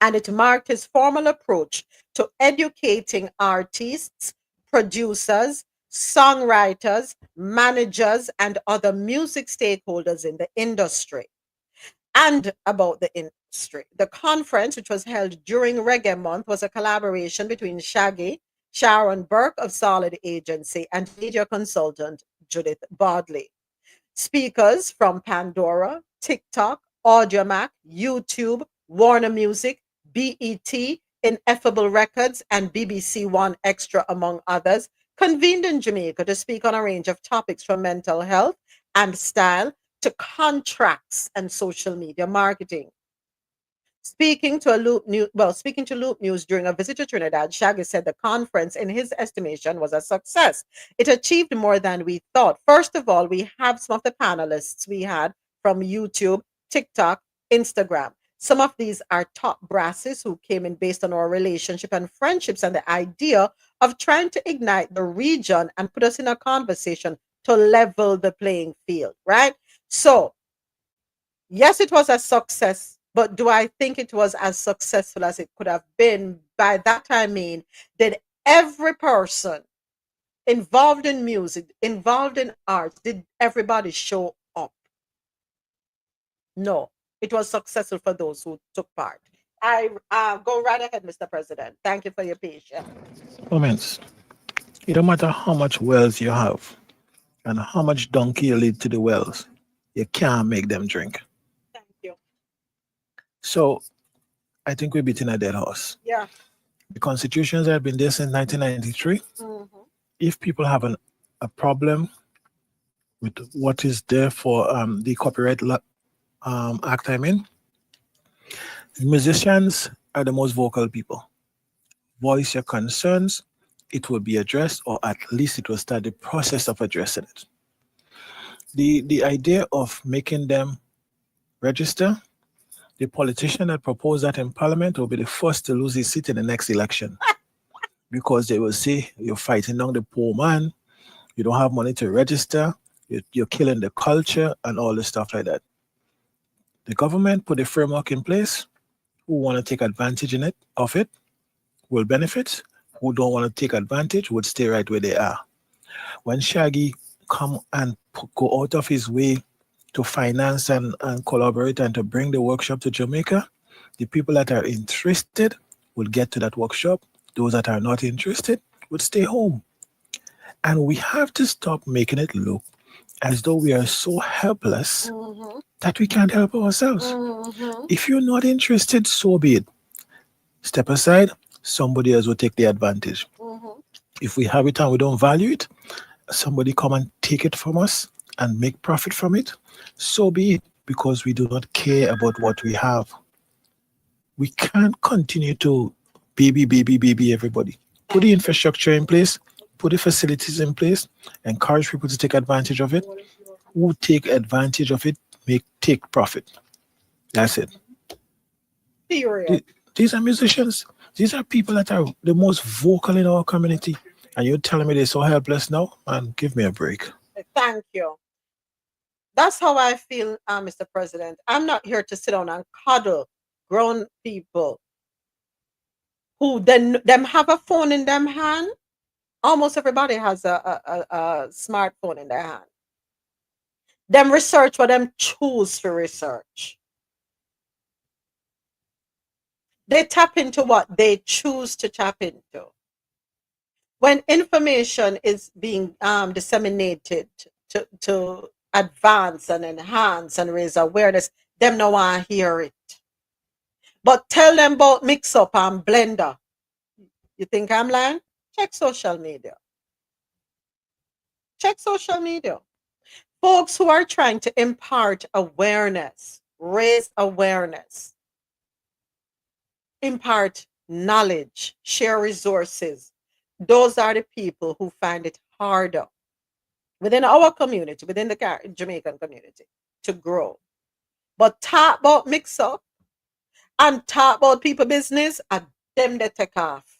and it marked his formal approach to educating artists, producers, songwriters, managers, and other music stakeholders in the industry and about the industry. The conference, which was held during Reggae Month, was a collaboration between Shaggy, Sharon Burke of Solid Agency, and media consultant Judith Bodley. Speakers from Pandora, TikTok, Audiomack, YouTube, Warner Music, BET, Ineffable Records, and BBC One Extra, among others, convened in Jamaica to speak on a range of topics from mental health and style to contracts and social media marketing. Speaking to Loop News during a visit to Trinidad, Shaggy said the conference, in his estimation, was a success. It achieved more than we thought. First of all, we have some of the panelists we had from YouTube, TikTok, Instagram. Some of these are top brasses who came in based on our relationship and friendships and the idea of trying to ignite the region and put us in a conversation to level the playing field, right? So, yes, it was a success, but do I think it was as successful as it could have been? By that I mean, did every person involved in music, involved in arts, did everybody show up? No, it was successful for those who took part. I go right ahead, Mr. President. Thank you for your patience. Moments. It don't matter how much wells you have and how much donkey you lead to the wells, you can't make them drink. Thank you. So I think we're beating a dead horse. Yeah. The constitutions have been there since 1993. Mm-hmm. If people have a problem with what is there for the Copyright Act, musicians are the most vocal people. Voice your concerns, it will be addressed, or at least it will start the process of addressing it. The idea of making them register, the politician that proposed that in Parliament will be the first to lose his seat in the next election, because they will say you're fighting down the poor man, you don't have money to register, you're killing the culture and all this stuff like that. The government put a framework in place. Who want to take advantage of it will benefit. Who don't want to take advantage would stay right where they are. When Shaggy come and go out of his way to finance and collaborate and to bring the workshop to Jamaica, the people that are interested will get to that workshop. Those that are not interested would stay home. And we have to stop making it look as though we are so helpless that we can't help ourselves. If you're not interested, so be it. Step aside, somebody else will take the advantage. If we have it and we don't value it, somebody come and take it from us and make profit from it, so be it, because we do not care about what we have. We can't continue to baby everybody. Put the infrastructure in place, put the facilities in place, encourage people to take advantage of it. Who take advantage of it, take profit. That's it. Period. These are musicians. These are people that are the most vocal in our community. And you're telling me they're so helpless now? Man, give me a break. Thank you. That's how I feel, Mr. President. I'm not here to sit down and cuddle grown people who them have a phone in them hand. Almost everybody has a smartphone in their hand. Them research what them choose to research. They tap into what they choose to tap into. When information is being disseminated to advance and enhance and raise awareness, them no want to hear it. But tell them about mix up and blender. You think I'm lying? Check social media. Check social media. Folks who are trying to impart awareness, raise awareness, impart knowledge, share resources. Those are the people who find it harder within our community, within the Jamaican community, to grow. But talk about mix up and talk about people business, and them they take off.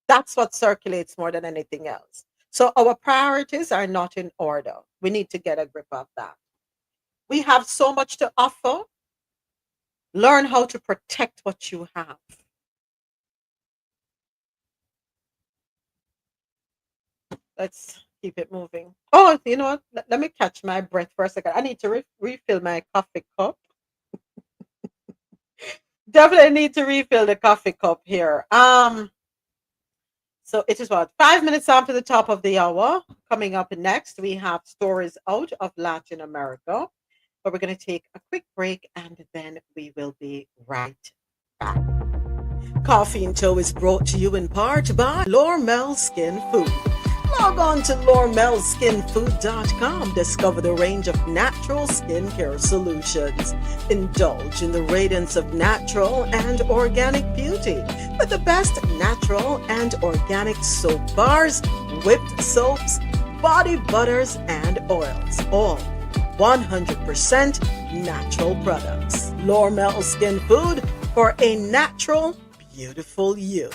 That's what circulates more than anything else. So our priorities are not in order. We need to get a grip of that. We have so much to offer. Learn how to protect what you have. Let's keep it moving. Oh, you know what? Let me catch my breath for a second. I need to refill my coffee cup. Definitely need to refill the coffee cup here. So it is what, 5 minutes after the top of the hour. Coming up next, we have stories out of Latin America. But we're going to take a quick break and then we will be right back. Coffee and Toe is brought to you in part by Lormel Skin Food. Log on to lormelskinfood.com. Discover the range of natural skincare solutions. Indulge in the radiance of natural and organic beauty with the best natural and organic soap bars, whipped soaps, body butters, and oils. All 100% natural products. Lormel Skin Food for a natural, beautiful you.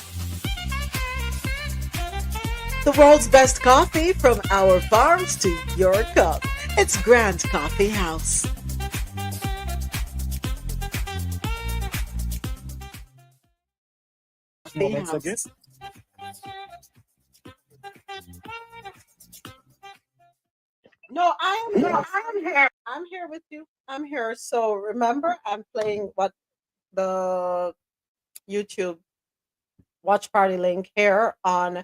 The world's best coffee from our farms to your cup. It's Grand Coffee House. Moments again. No, I am here. I'm here with you. I'm here. So remember, I'm playing what the YouTube watch party link here on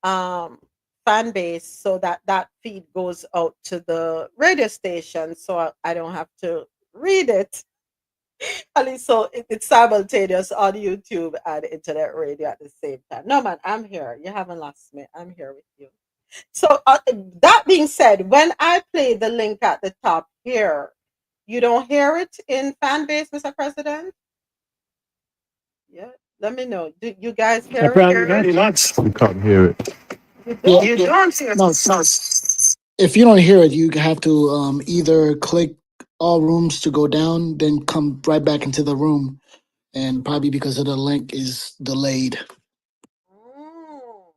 fan base, so that feed goes out to the radio station, so I don't have to read it. At least so it's simultaneous on YouTube and internet radio at the same time. No man, I'm here. You haven't lost me. I'm here with you. So that being said, when I play the link at the top here, you don't hear it in fan base, Mr. President? Yeah. Let me know. Do you guys hear it? Apparently not. We can't hear it. You Yeah, don't? yeah. No, no. If you don't hear it, you have to either click all rooms to go down, then come right back into the room, and probably because of the link is delayed. Mm,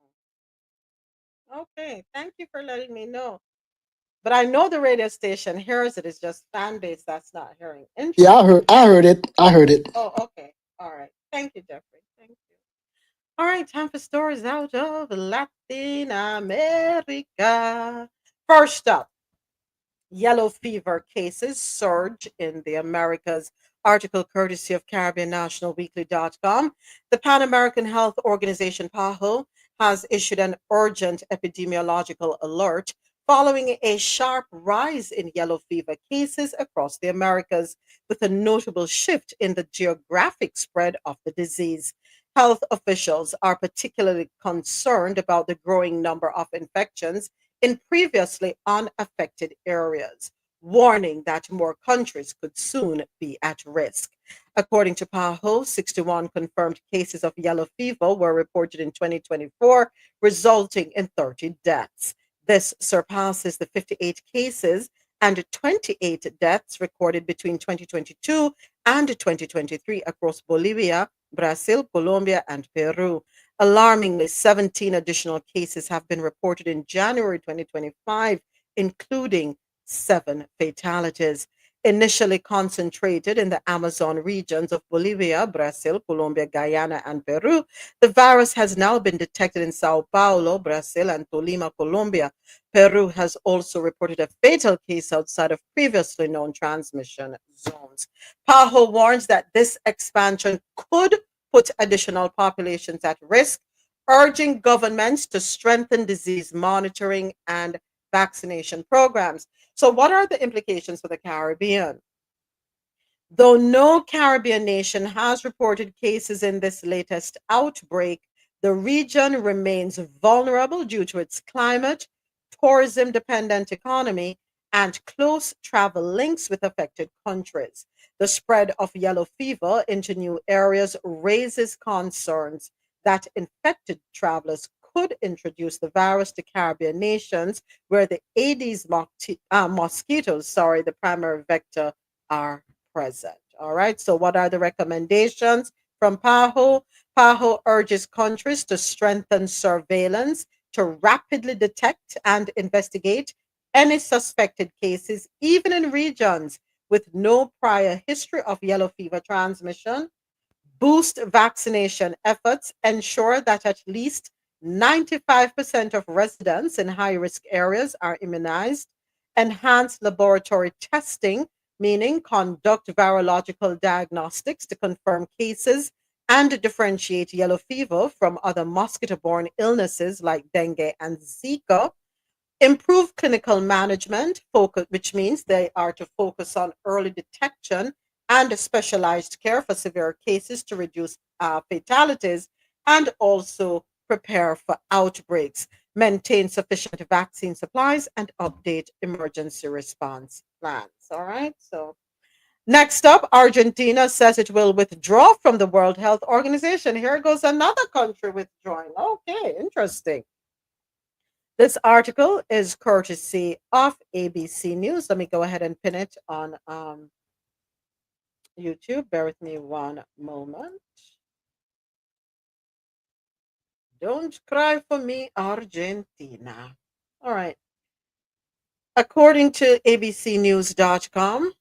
okay. Thank you for letting me know. But I know the radio station hears it. It's just fan base that's not hearing. Yeah, Interesting. I heard it. I heard it. Oh, okay. All right. Thank you, Jeffrey. Thank you. All right. Time for stories out of Latin America. First up, yellow fever cases surge in the Americas. Article courtesy of CaribbeanNationalWeekly.com. The Pan American Health Organization, PAHO, has issued an urgent epidemiological alert following a sharp rise in yellow fever cases across the Americas, with a notable shift in the geographic spread of the disease. Health officials are particularly concerned about the growing number of infections in previously unaffected areas, warning that more countries could soon be at risk. According to PAHO, 61 confirmed cases of yellow fever were reported in 2024, resulting in 30 deaths. This surpasses the 58 cases and 28 deaths recorded between 2022 and 2023 across Bolivia, Brazil, Colombia, and Peru. Alarmingly, 17 additional cases have been reported in January 2025, including 7 fatalities. Initially concentrated in the Amazon regions of Bolivia, Brazil, Colombia, Guyana, and Peru, the virus has now been detected in Sao Paulo, Brazil, and Tolima, Colombia. Peru has also reported a fatal case outside of previously known transmission zones. PAHO warns that this expansion could put additional populations at risk, urging governments to strengthen disease monitoring and vaccination programs. So, what are the implications for the Caribbean? Though no Caribbean nation has reported cases in this latest outbreak, the region remains vulnerable due to its climate, tourism dependent economy, and close travel links with affected countries. The spread of yellow fever into new areas raises concerns that infected travelers could introduce the virus to Caribbean nations where the mosquitoes, the primary vector, are present. All right. So, what are the recommendations from PAHO? PAHO urges countries to strengthen surveillance to rapidly detect and investigate any suspected cases, even in regions with no prior history of yellow fever transmission. Boost vaccination efforts, ensure that at least 95% of residents in high risk areas are immunized, enhance laboratory testing, meaning conduct virological diagnostics to confirm cases and differentiate yellow fever from other mosquito borne illnesses like dengue and Zika. Improve clinical management, focus, which means they are to focus on early detection and specialized care for severe cases to reduce fatalities, and also prepare for outbreaks, maintain sufficient vaccine supplies, and update emergency response plans. All right. So, next up, Argentina says it will withdraw from the World Health Organization. Here goes another country withdrawing. Okay, interesting. This article is courtesy of ABC News. Let me go ahead and pin it on YouTube. Bear with me one moment. Don't cry for me, Argentina. All right. According to abcnews.com,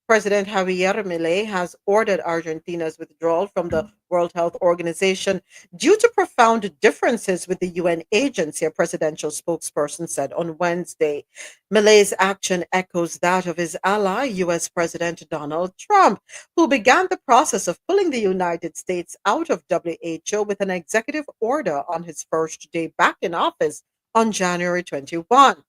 President Javier Milei has ordered Argentina's withdrawal from the World Health Organization due to profound differences with the UN agency, a presidential spokesperson said on Wednesday. Milei's action echoes that of his ally, US President Donald Trump, who began the process of pulling the United States out of WHO with an executive order on his first day back in office on January 21.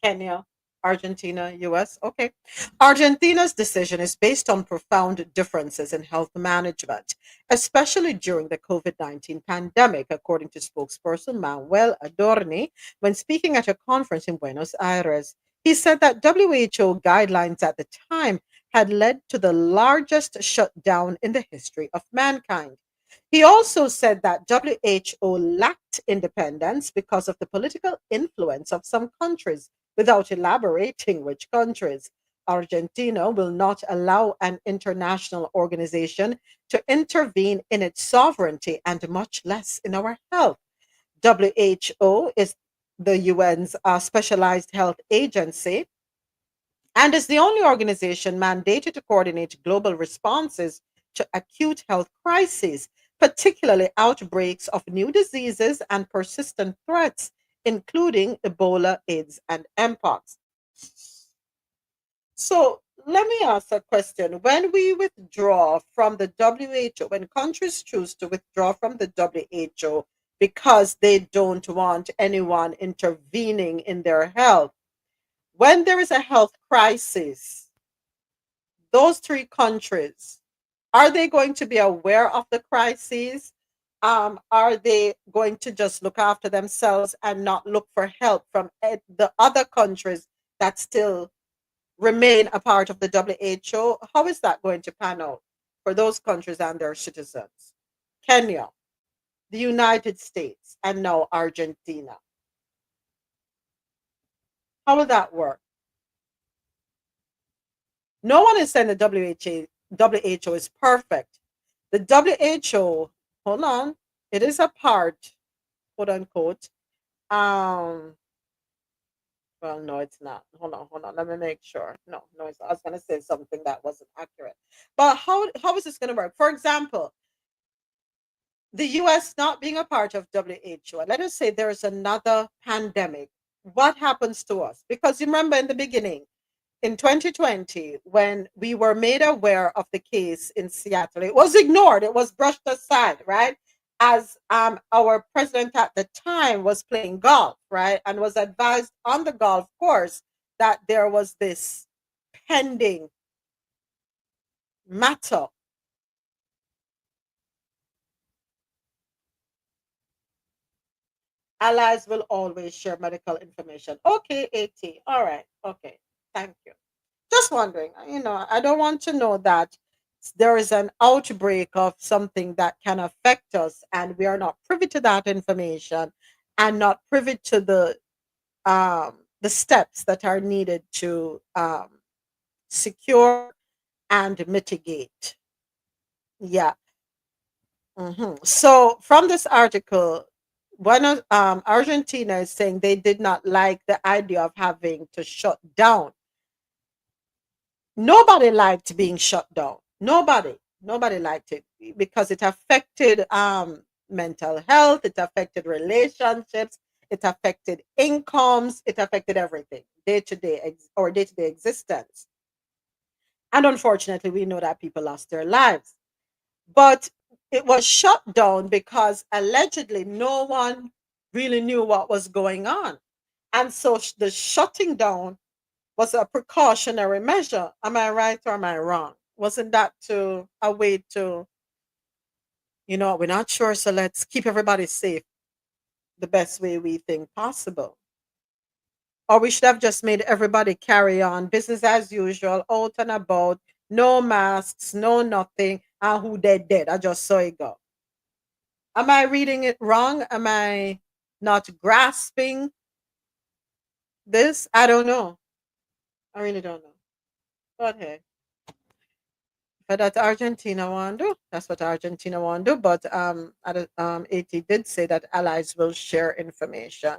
Kenya, Argentina, US. Okay. Argentina's decision is based on profound differences in health management, especially during the COVID-19 pandemic, according to spokesperson Manuel Adorni when speaking at a conference in Buenos Aires. He said that WHO guidelines at the time had led to the largest shutdown in the history of mankind. He also said that WHO lacked independence because of the political influence of some countries, without elaborating which countries. Argentina will not allow an international organization to intervene in its sovereignty and much less in our health. WHO is the UN's specialized health agency and is the only organization mandated to coordinate global responses to acute health crises, particularly outbreaks of new diseases and persistent threats, including Ebola, AIDS, and Mpox. So let me ask a question. When we withdraw from the WHO, when countries choose to withdraw from the WHO because they don't want anyone intervening in their health, when there is a health crisis, those three countries, are they going to be aware of the crises? Are they going to just look after themselves and not look for help from the other countries that still remain a part of the WHO? How is that going to pan out for those countries and their citizens? Kenya, the United States, and now Argentina. How will that work? No one is saying the WHO is perfect. The WHO, hold on, it is a part, quote unquote. Well, no, it's not. Hold on. Let me make sure. No, it's, I was going to say something that wasn't accurate. But how is this going to work? For example, the US not being a part of WHO, and let us say there is another pandemic. What happens to us? Because you remember in the beginning, in 2020, when we were made aware of the case in Seattle, it was ignored, it was brushed aside, right? As our president at the time was playing golf, right? And was advised on the golf course that there was this pending matter. Allies will always share medical information. Okay, AT. All right. Okay. Thank you. Just wondering, I don't want to know that there is an outbreak of something that can affect us and we are not privy to that information and not privy to the steps that are needed to secure and mitigate. Yeah. So from this article, one of Argentina is saying they did not like the idea of having to shut down. Nobody liked being shut down. Nobody liked it because it affected mental health, it affected relationships, it affected incomes, it affected everything, day-to-day existence. And unfortunately, we know that people lost their lives. But it was shut down because allegedly no one really knew what was going on. And so the shutting down was a precautionary measure. Am I right or am I wrong? Wasn't that a way to, we're not sure, so let's keep everybody safe the best way we think possible? Or we should have just made everybody carry on business as usual, out and about, no masks, no nothing, and who dead. I just saw it go. Am I reading it wrong? Am I not grasping this? I don't know. I really don't know. But hey, but that Argentina want to do, that's what Argentina want to do. But AT did say that allies will share information.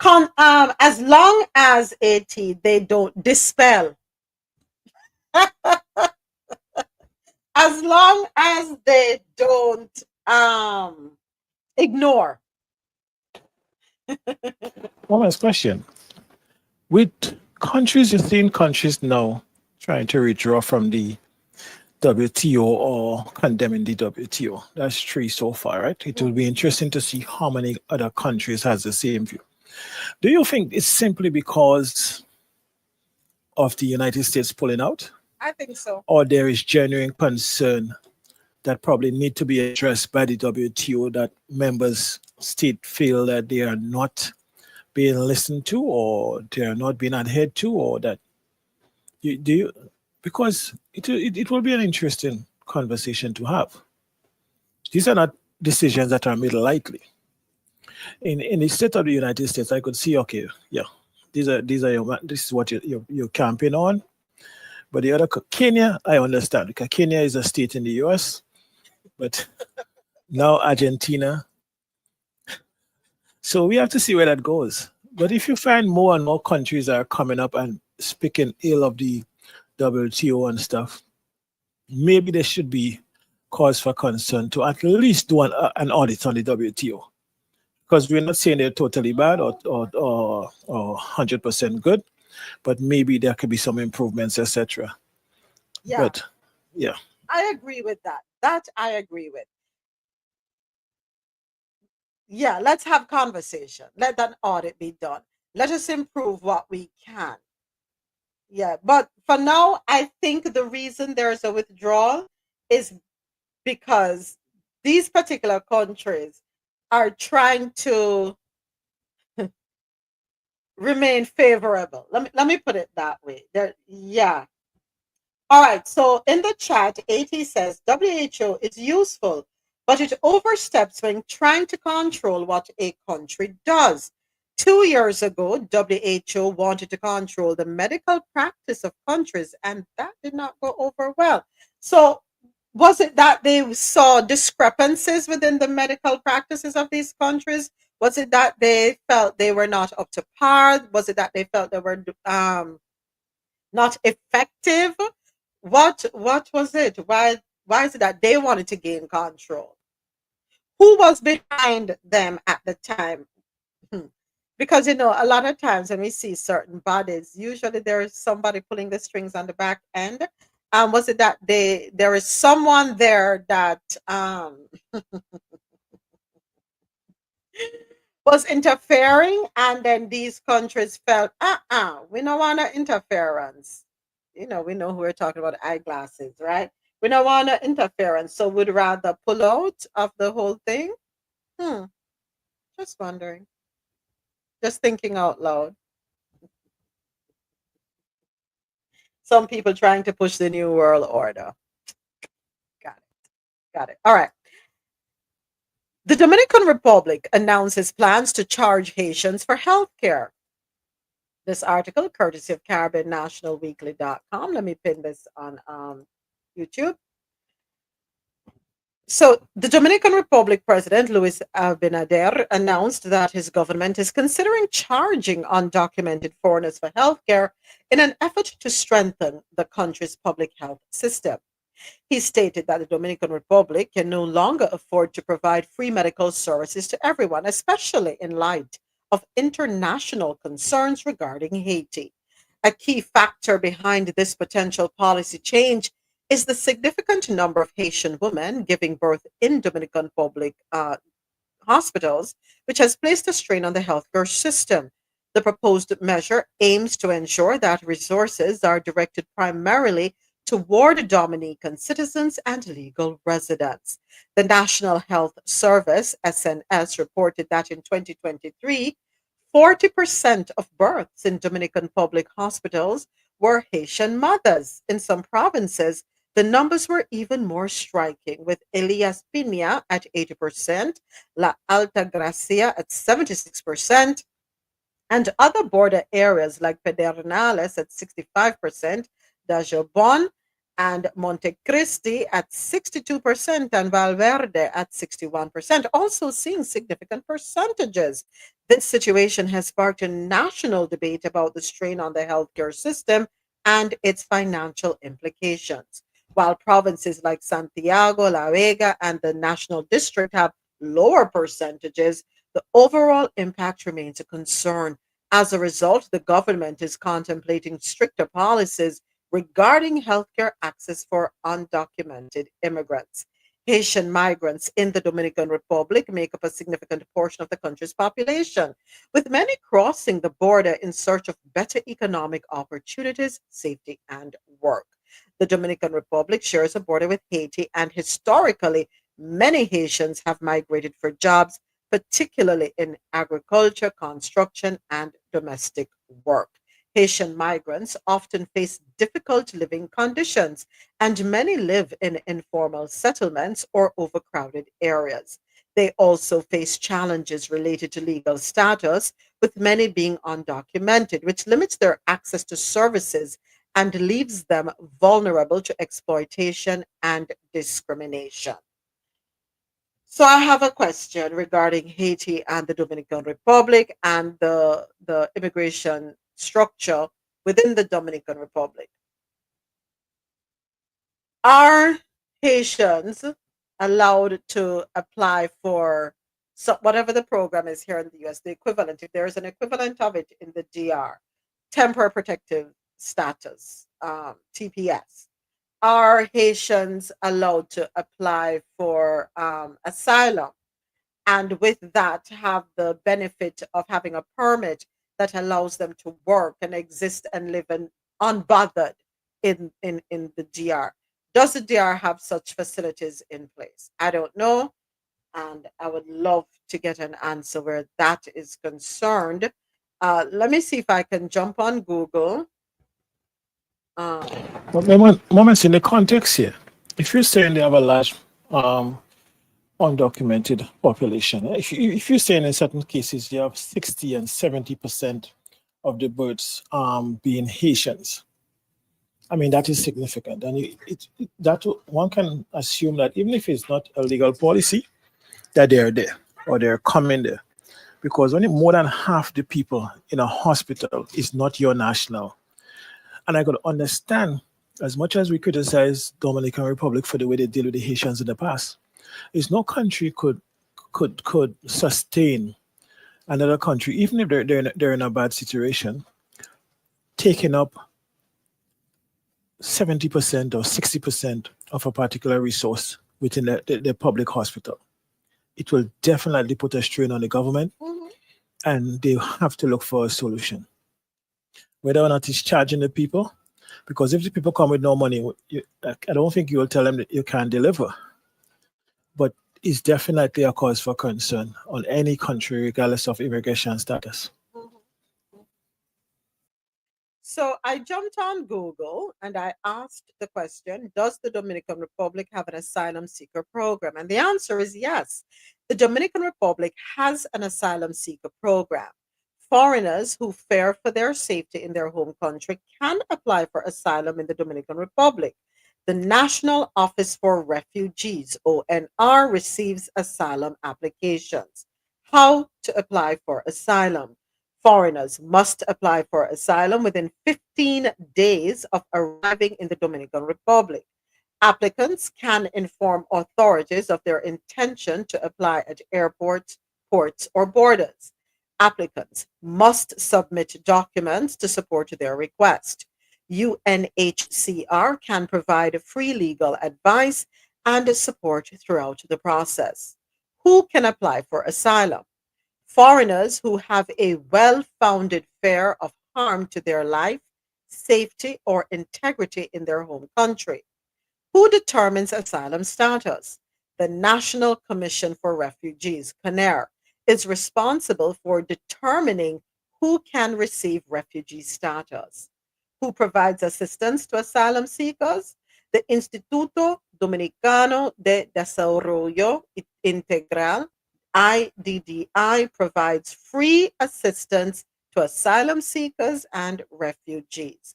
As long as AT they don't dispel, as long as they don't ignore. One last question. With countries, you're seeing countries now trying to withdraw from the WTO or condemning the WTO. That's 3 so far, right? It will be interesting to see how many other countries has the same view. Do you think it's simply because of the United States pulling out? I think so. Or there is genuine concern that probably need to be addressed by the WTO, that members state feel that they are not being listened to or they are not being adhered to, or that do you because it will be an interesting conversation to have. These are not decisions that are made lightly. In the state of the United States, I could see, okay, yeah, this is what you're camping on. But the other Kenya, I understand because Kenya is a state in the US, but now Argentina. So we have to see where that goes. But if you find more and more countries are coming up and speaking ill of the WTO and stuff, maybe there should be cause for concern to at least do an audit on the WTO. Because we're not saying they're totally bad or 100% good, but maybe there could be some improvements, etc. Yeah. But yeah. I agree with that. That I agree with. Yeah, let's have conversation. Let that audit be done. Let us improve what we can. Yeah, but for now, I think the reason there's a withdrawal is because these particular countries are trying to remain favorable. Let me put it that way. Yeah. All right. So in the chat, AT says WHO is useful, but it oversteps when trying to control what a country does. 2 years ago, WHO wanted to control the medical practice of countries, and that did not go over well. So was it that they saw discrepancies within the medical practices of these countries? Was it that they felt they were not up to par? Was it that they felt they were not effective? What was it? Why is it that they wanted to gain control? Who was behind them at the time? Because a lot of times when we see certain bodies, usually there is somebody pulling the strings on the back end. Was it that there is someone there that was interfering, and then these countries felt, we don't want interference. We know who we're talking about, eyeglasses, right? We don't want interference, so we'd rather pull out of the whole thing. Just wondering. Just thinking out loud. Some people trying to push the new world order. Got it. All right. The Dominican Republic announces plans to charge Haitians for healthcare. This article, courtesy of CaribbeanNationalWeekly.com. Let me pin this on YouTube. So, the Dominican Republic President Luis Abinader announced that his government is considering charging undocumented foreigners for healthcare in an effort to strengthen the country's public health system. He stated that the Dominican Republic can no longer afford to provide free medical services to everyone, especially in light of international concerns regarding Haiti. A key factor behind this potential policy change is the significant number of Haitian women giving birth in Dominican public hospitals, which has placed a strain on the healthcare system. The proposed measure aims to ensure that resources are directed primarily toward Dominican citizens and legal residents. The National Health Service, SNS, reported that in 2023, 40% of births in Dominican public hospitals were Haitian mothers. In some provinces, the numbers were even more striking, with Elias Pina at 80%, La Alta Gracia at 76%, and other border areas like Pedernales at 65%, Dajabon and Montecristi at 62%, and Valverde at 61%, also seeing significant percentages. This situation has sparked a national debate about the strain on the healthcare system and its financial implications. While provinces like Santiago, La Vega, and the National District have lower percentages, the overall impact remains a concern. As a result, the government is contemplating stricter policies regarding healthcare access for undocumented immigrants. Haitian migrants in the Dominican Republic make up a significant portion of the country's population, with many crossing the border in search of better economic opportunities, safety, and work. The Dominican Republic shares a border with Haiti, and historically, many Haitians have migrated for jobs, particularly in agriculture, construction, and domestic work. Haitian migrants often face difficult living conditions, and many live in informal settlements or overcrowded areas. They also face challenges related to legal status, with many being undocumented, which limits their access to services and leaves them vulnerable to exploitation and discrimination. So I have a question regarding Haiti and the Dominican Republic and the immigration structure within the Dominican Republic. Are Haitians allowed to apply for whatever the program is here in the US, the equivalent, if there is an equivalent of it in the DR, temporary protective status, TPS? Are Haitians allowed to apply for asylum, and with that have the benefit of having a permit that allows them to work and exist and live unbothered in the DR? Does the DR have such facilities in place? I don't know, and I would love to get an answer where that is concerned. Let me see if I can jump on Google. Um, But moments in the context here, if you're saying they have a large undocumented population, if you're saying in certain cases you have 60 and 70% of the births being Haitians, I mean, that is significant. And that one can assume that even if it's not a legal policy, that they're there or they're coming there. Because only more than half the people in a hospital is not your national. And I could understand, as much as we criticize Dominican Republic for the way they deal with the Haitians in the past, is no country could sustain another country, even if they're in a bad situation, taking up 70% or 60% of a particular resource within the public hospital. It will definitely put a strain on the government, and they have to look for a solution. Whether or not it's charging the people, because if the people come with no money, I don't think you will tell them that you can't deliver. But it's definitely a cause for concern on any country, regardless of immigration status. So I jumped on Google and I asked the question, does the Dominican Republic have an asylum seeker program? And the answer is yes. The Dominican Republic has an asylum seeker program. Foreigners who fear for their safety in their home country can apply for asylum in the Dominican Republic. The National Office for Refugees, ONR, receives asylum applications. How to apply for asylum? Foreigners must apply for asylum within 15 days of arriving in the Dominican Republic. Applicants can inform authorities of their intention to apply at airports, ports, or borders. Applicants must submit documents to support their request. UNHCR can provide free legal advice and support throughout the process. Who can apply for asylum? Foreigners who have a well founded fear of harm to their life, safety, or integrity in their home country. Who determines asylum status? The National Commission for Refugees, CONAIR, is responsible for determining who can receive refugee status. Who provides assistance to asylum seekers? The Instituto Dominicano de Desarrollo Integral, IDDI, provides free assistance to asylum seekers and refugees.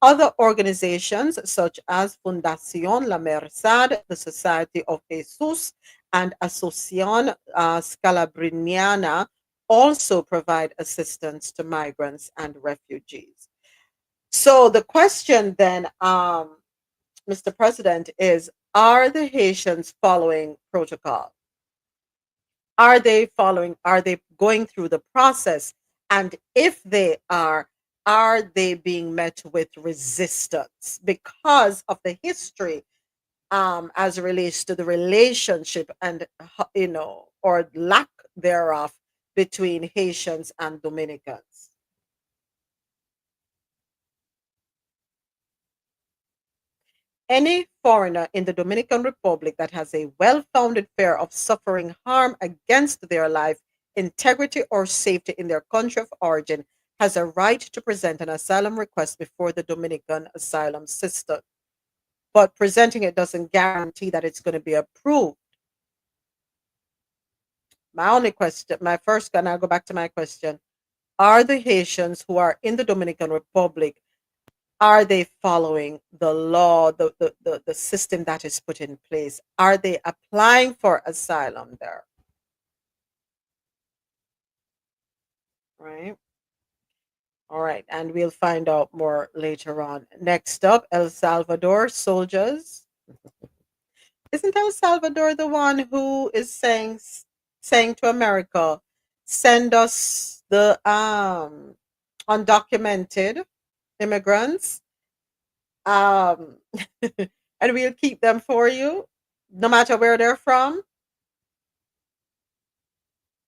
Other organizations such as Fundación La Merced, the Society of Jesus, and Asociación Scalabriniana also provide assistance to migrants and refugees. So the question then, Mr. President, is, are the Haitians following protocol? Are they going through the process? And if they are they being met with resistance because of the history, as it relates to the relationship and, or lack thereof between Haitians and Dominicans? Any foreigner in the Dominican Republic that has a well founded fear of suffering harm against their life, integrity, or safety in their country of origin has a right to present an asylum request before the Dominican asylum system. But presenting it doesn't guarantee that it's going to be approved. My only question, my first, and I'll go back to my question, are the Haitians who are in the Dominican Republic, are they following the law, the system that is put in place? Are they applying for asylum there? Right? All right, and we'll find out more later on. Next up, El Salvador soldiers. Isn't El Salvador the one who is saying to America, send us the undocumented immigrants, um, and we'll keep them for you, no matter where they're from?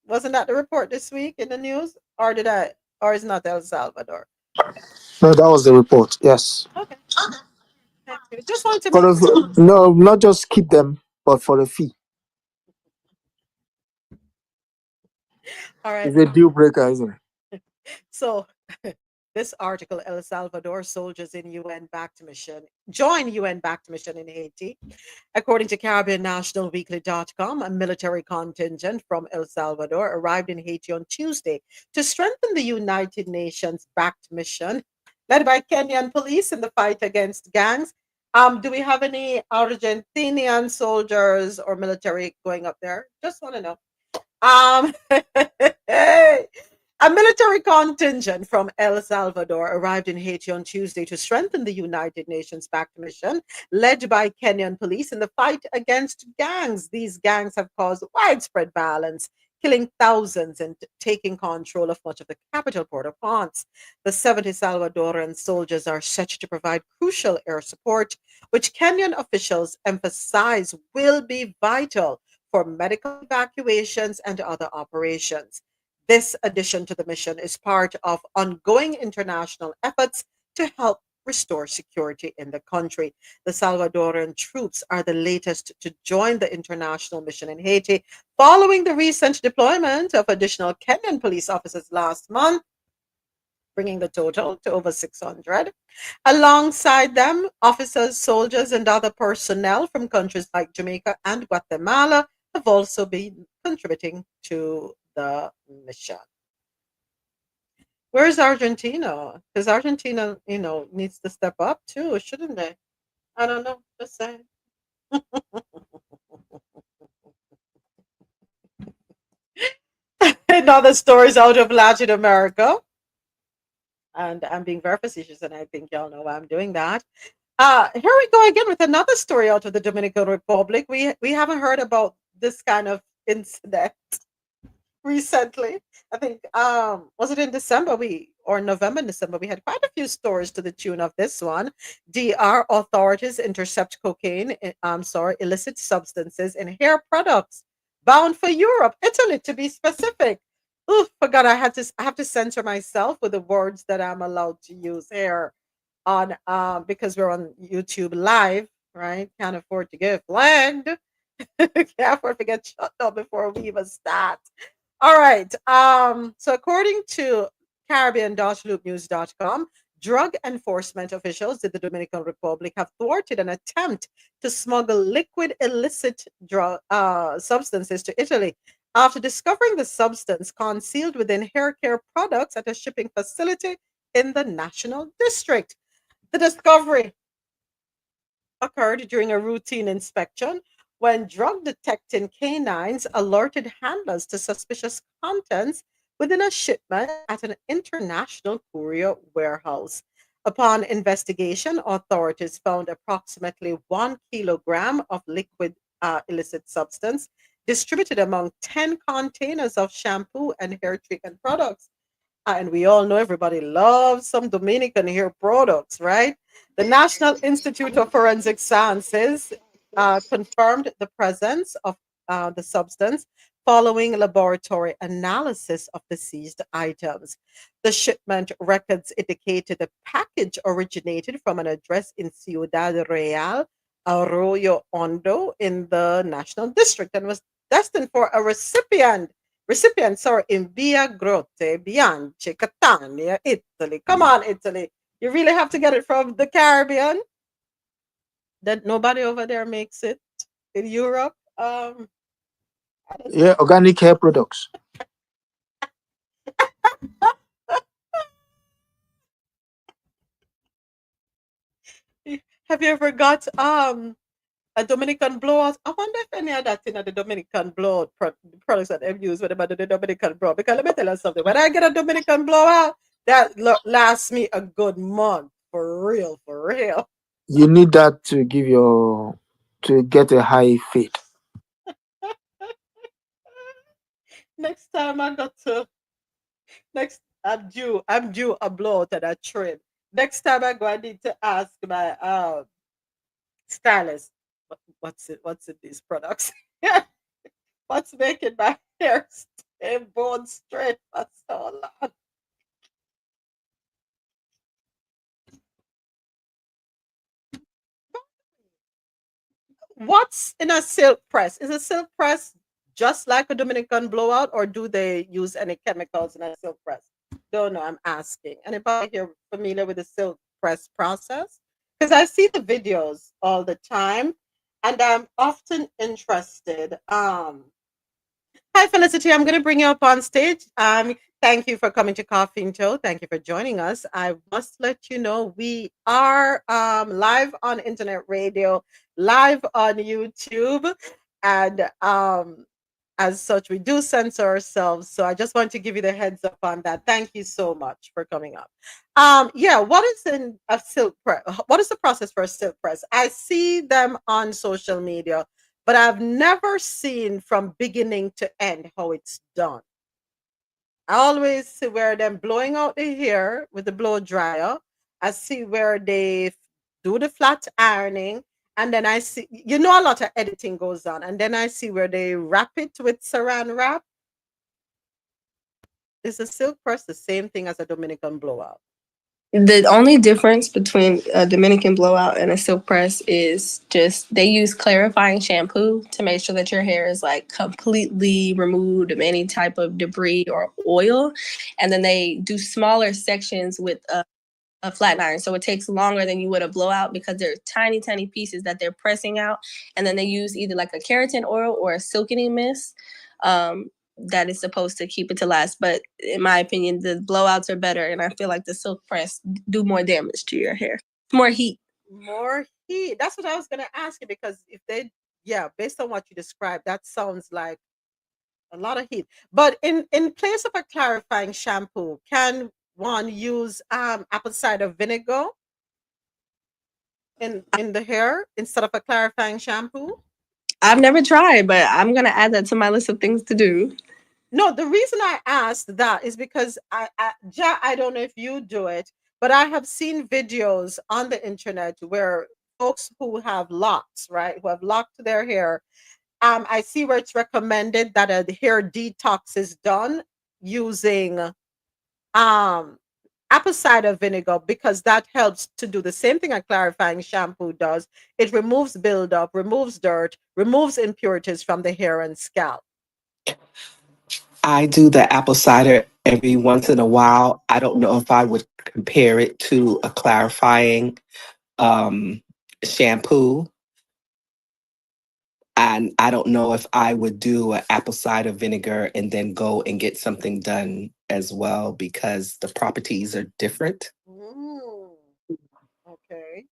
Wasn't that the report this week in the news, or did I? Or is not El Salvador? No, that was the report. Yes. Okay, thank you. Just want to For make sure. the no, not just keep them, but for the fee. All right. It's a deal breaker, isn't it? So this article, El Salvador soldiers in UN backed mission join UN backed mission in Haiti. According to Caribbean National Weekly.com, a military contingent from El Salvador arrived in Haiti on Tuesday to strengthen the United Nations backed mission led by Kenyan police in the fight against gangs. Do we have any Argentinian soldiers or military going up there? Just want to know. Um, a military contingent from El Salvador arrived in Haiti on Tuesday to strengthen the United Nations backed mission led by Kenyan police in the fight against gangs. These gangs have caused widespread violence, killing thousands and taking control of much of the capital, Port-au-Prince. The 70 Salvadoran soldiers are set to provide crucial air support, which Kenyan officials emphasize will be vital for medical evacuations and other operations. This addition to the mission is part of ongoing international efforts to help restore security in the country. The Salvadoran troops are the latest to join the international mission in Haiti, following the recent deployment of additional Kenyan police officers last month, bringing the total to over 600. Alongside them, officers, soldiers, and other personnel from countries like Jamaica and Guatemala have also been contributing to the mission. Where's Argentina? Because Argentina, needs to step up too, shouldn't they? I don't know. Just saying. And other stories out of Latin America. And I'm being very facetious, and I think y'all know why I'm doing that. Here we go again with another story out of the Dominican Republic. We haven't heard about this kind of incident recently. I think was it in December or November, December, we had quite a few stories to the tune of this one. DR authorities intercept cocaine, illicit substances in hair products bound for Europe, Italy to be specific. Oh, forgot I have to censor myself with the words that I'm allowed to use here on because we're on YouTube live, right? Can't afford to get flagged. Can't afford to get shut down before we even start. All right. So according to Caribbean.loopnews.com, drug enforcement officials in the Dominican Republic have thwarted an attempt to smuggle liquid illicit drug substances to Italy after discovering the substance concealed within hair care products at a shipping facility in the National District. The discovery occurred during a routine inspection when drug detecting canines alerted handlers to suspicious contents within a shipment at an international courier warehouse. Upon investigation, authorities found approximately 1 kilogram of liquid illicit substance distributed among 10 containers of shampoo and hair treatment products. And we all know everybody loves some Dominican hair products, right? The National Institute of Forensic Sciences confirmed the presence of the substance following laboratory analysis of the seized items. The shipment records indicated the package originated from an address in Ciudad Real, Arroyo Hondo, in the National District, and was destined for a recipient recipients are in Via Grotte, Bianchi, Catania, Italy. Come on, Italy. You really have to get it from the Caribbean. That nobody over there makes it in Europe. Yeah, organic hair products. Have you ever got a Dominican blowout? I wonder if any of that in the Dominican blowout products that they've used when they do the Dominican blowout. Because let me tell you something. When I get a Dominican blowout, that lasts me a good month. For real, for real. You need that to get a high fit. Next time I got to next I'm due a blowout and a trim. Next time I go, I need to ask my stylist, what's in these products? What's making my hair stay bone straight for so long? What's in a silk press? Is a silk press just like a Dominican blowout, or do they use any chemicals in a silk press? Don't know. I'm asking. Anybody here familiar with the silk press process? Because I see the videos all the time, and I'm often interested. Hi, Felicity. I'm going to bring you up on stage. Thank you for coming to Coffee and Joe. Thank you for joining us. I must let you know we are live on internet radio, live on YouTube, and as such, we do censor ourselves. So I just want to give you the heads up on that. Thank you so much for coming up. Yeah, what is in a silk press? What is the process for a silk press? I see them on social media, but I've never seen from beginning to end how it's done. I always see where them blowing out the hair with the blow dryer. I see where they do the flat ironing, and then I see, a lot of editing goes on, and then I see where they wrap it with saran wrap. Is a silk press the same thing as a Dominican blowout? The only difference between a Dominican blowout and a silk press is just they use clarifying shampoo to make sure that your hair is like completely removed of any type of debris or oil. And then they do smaller sections with a flat iron. So it takes longer than you would a blowout because they're tiny, tiny pieces that they're pressing out. And then they use either like a keratin oil or a silkening mist. That is supposed to keep it to last. But in my opinion, the blowouts are better. And I feel like the silk press do more damage to your hair. More heat. More heat. That's what I was going to ask you, because based on what you described, that sounds like a lot of heat. But in place of a clarifying shampoo, can one use apple cider vinegar in the hair instead of a clarifying shampoo? I've never tried, but I'm going to add that to my list of things to do. No, the reason I asked that is because I don't know if you do it, but I have seen videos on the internet where folks who have locks, right, who have locked their hair, I see where it's recommended that a hair detox is done using apple cider vinegar, because that helps to do the same thing a clarifying shampoo does. It removes buildup, removes dirt, removes impurities from the hair and scalp. I do the apple cider every once in a while. I don't know if I would compare it to a clarifying shampoo. And I don't know if I would do an apple cider vinegar and then go and get something done as well, because the properties are different. Okay.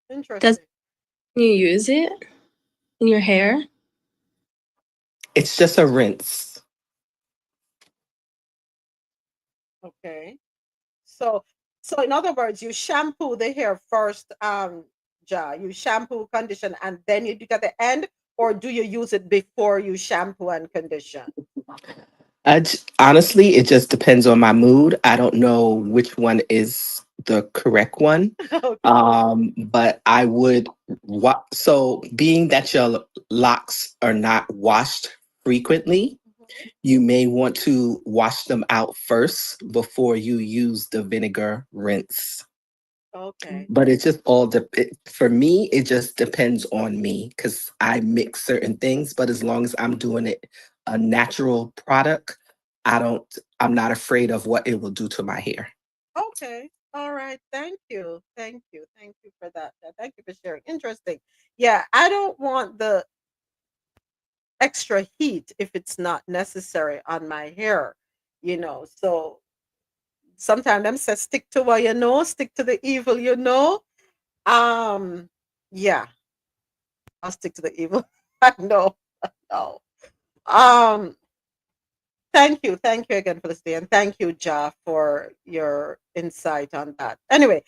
Interesting. You use it in your hair? It's just a rinse. Okay. So in other words, you shampoo the hair first, you shampoo, condition, and then you do it at the end, or do you use it before you shampoo and condition? Honestly, it just depends on my mood. I don't know which one is the correct one. Okay. But I would, so being that your locks are not washed frequently, you may want to wash them out first before you use the vinegar rinse. Okay. But it just for me, it just depends on me, because I mix certain things, but as long as I'm doing it a natural product, I'm not afraid of what it will do to my hair. Okay. All right. Thank you. Thank you. Thank you for that. Thank you for sharing. Interesting. Yeah, I don't want the extra heat if it's not necessary on my hair, So sometimes them say stick to what you know, stick to the evil you know. Um, yeah, I'll stick to the evil. I know. No. Um, Thank you again for listening, and thank you, Ja, for your insight on that. Anyway,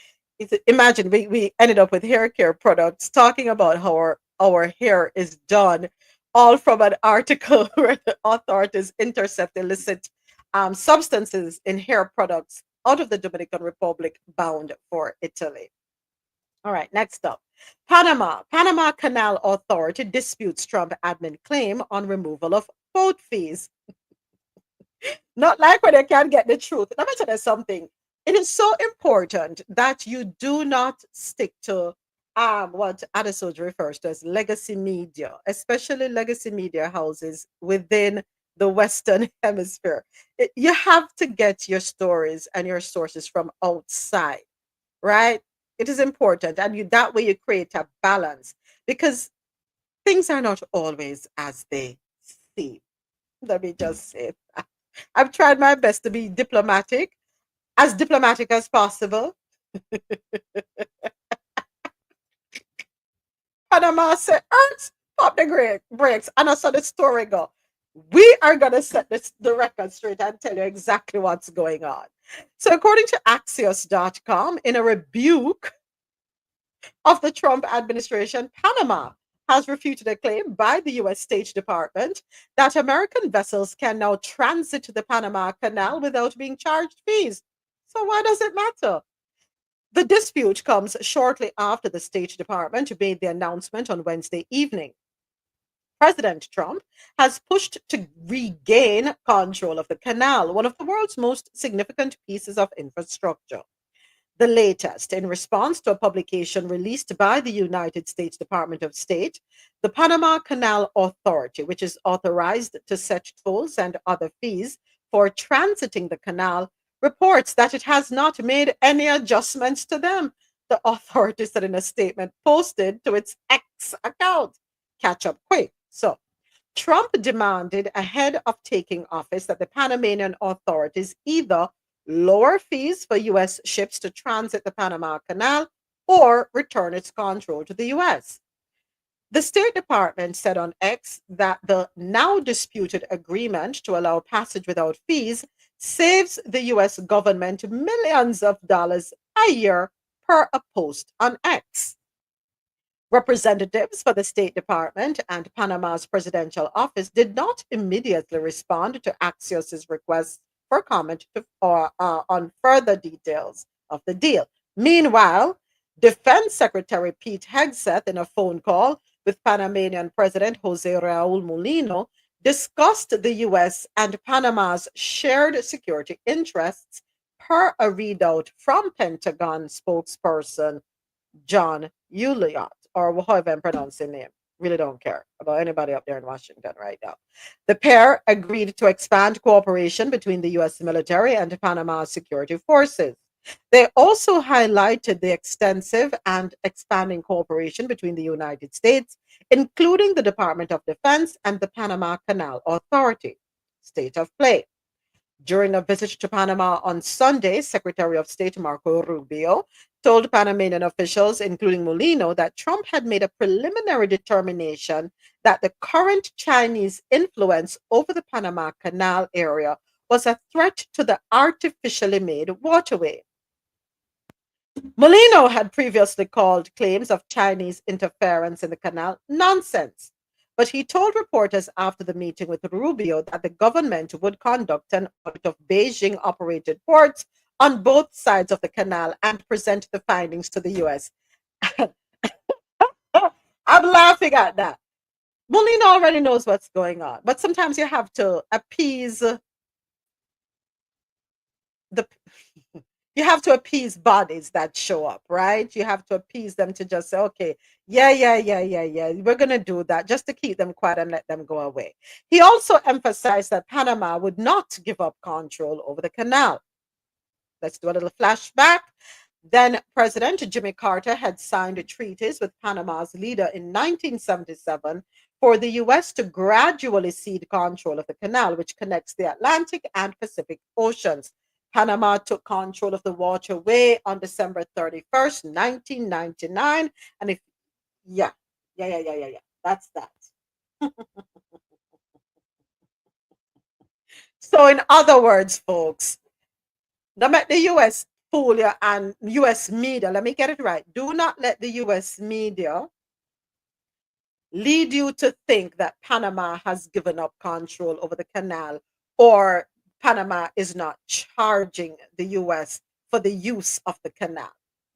imagine we ended up with hair care products talking about how our hair is done, all from an article where the authorities intercept illicit substances in hair products out of the Dominican Republic bound for Italy. All right, next up. Panama Canal Authority disputes Trump admin claim on removal of boat fees. Not like when they can't get the truth. Let me tell you something. It is so important that you do not stick to what Adesoji refers to as legacy media, especially legacy media houses within the Western Hemisphere. You have to get your stories and your sources from outside, right? It is important, and that way you create a balance because things are not always as they seem. Let me just say that. I've tried my best to be as diplomatic as possible. Panama said, Ernst, pop the brakes. And I saw the story go. We are going to set the record straight and tell you exactly what's going on. So, according to Axios.com, in a rebuke of the Trump administration, Panama has refuted a claim by the U.S. State Department that American vessels can now transit the Panama Canal without being charged fees. So, why does it matter? The dispute comes shortly after the State Department made the announcement on Wednesday evening. President Trump has pushed to regain control of the canal, one of the world's most significant pieces of infrastructure. The latest, in response to a publication released by the United States Department of State, the Panama Canal Authority, which is authorized to set tolls and other fees for transiting the canal, reports that it has not made any adjustments to them. The authority said in a statement posted to its X account. Catch up quick. So, Trump demanded ahead of taking office that the Panamanian authorities either lower fees for U.S. ships to transit the Panama Canal or return its control to the U.S. The State Department said on X that the now disputed agreement to allow passage without fees saves the U.S. government millions of dollars a year per a post on X. Representatives for the State Department and Panama's presidential office did not immediately respond to Axios's request for comment on further details of the deal. Meanwhile, Defense Secretary Pete Hegseth, in a phone call with Panamanian President Jose Raul Mulino, discussed the U.S. and Panama's shared security interests per a readout from Pentagon spokesperson John Uliot, or however I'm pronouncing name. Really don't care about anybody up there in Washington right now. The pair agreed to expand cooperation between the U.S. military and Panama's security forces. They also highlighted the extensive and expanding cooperation between the United States, including the Department of Defense and the Panama Canal Authority. State of play. During a visit to Panama on Sunday, Secretary of State Marco Rubio told Panamanian officials, including Molino, that Trump had made a preliminary determination that the current Chinese influence over the Panama Canal area was a threat to the artificially made waterway. Molino had previously called claims of Chinese interference in the canal nonsense, but he told reporters after the meeting with Rubio that the government would conduct an audit of Beijing operated ports on both sides of the canal and present the findings to the US. I'm laughing at that. Molino already knows what's going on, but sometimes you have to appease the you have to appease bodies that show up, right? You have to appease them to just say, okay, yeah, we're going to do that just to keep them quiet and let them go away. He also emphasized that Panama would not give up control over the canal. Let's do a little flashback. Then President Jimmy Carter had signed treaties with Panama's leader in 1977 for the U.S. to gradually cede control of the canal, which connects the Atlantic and Pacific Oceans. Panama took control of the waterway on December 31st, 1999. And if, yeah. That's that. So, in other words, folks, don't let the U.S. fool you and U.S. media. Let me get it right. Do not let the U.S. media lead you to think that Panama has given up control over the canal or Panama is not charging the U.S. for the use of the canal.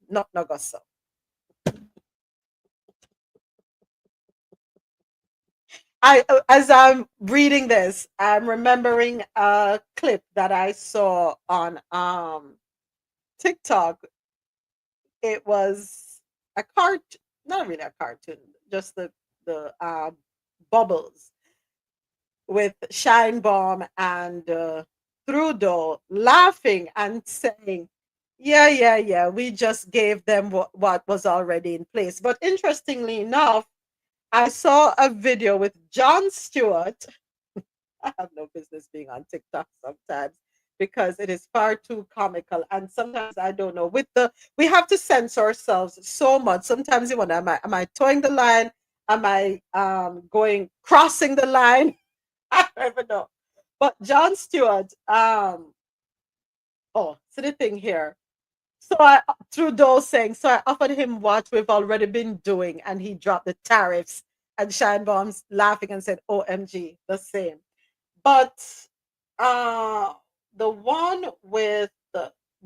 Not so. As I'm reading this, I'm remembering a clip that I saw on TikTok. It was a cartoon, not really a cartoon, just the bubbles with Shine Bomb and Trudeau laughing and saying, yeah, we just gave them what was already in place. But interestingly enough, I saw a video with Jon Stewart. I have no business being on TikTok sometimes because it is far too comical. And sometimes I don't know. We have to censor ourselves so much. Sometimes you wonder, am I towing the line? Am I crossing the line? I don't even know. But Jon Stewart, so the thing here. So Trudeau saying, so I offered him what we've already been doing, and he dropped the tariffs. And Shine Bombs laughing and said, OMG, the same. But the one with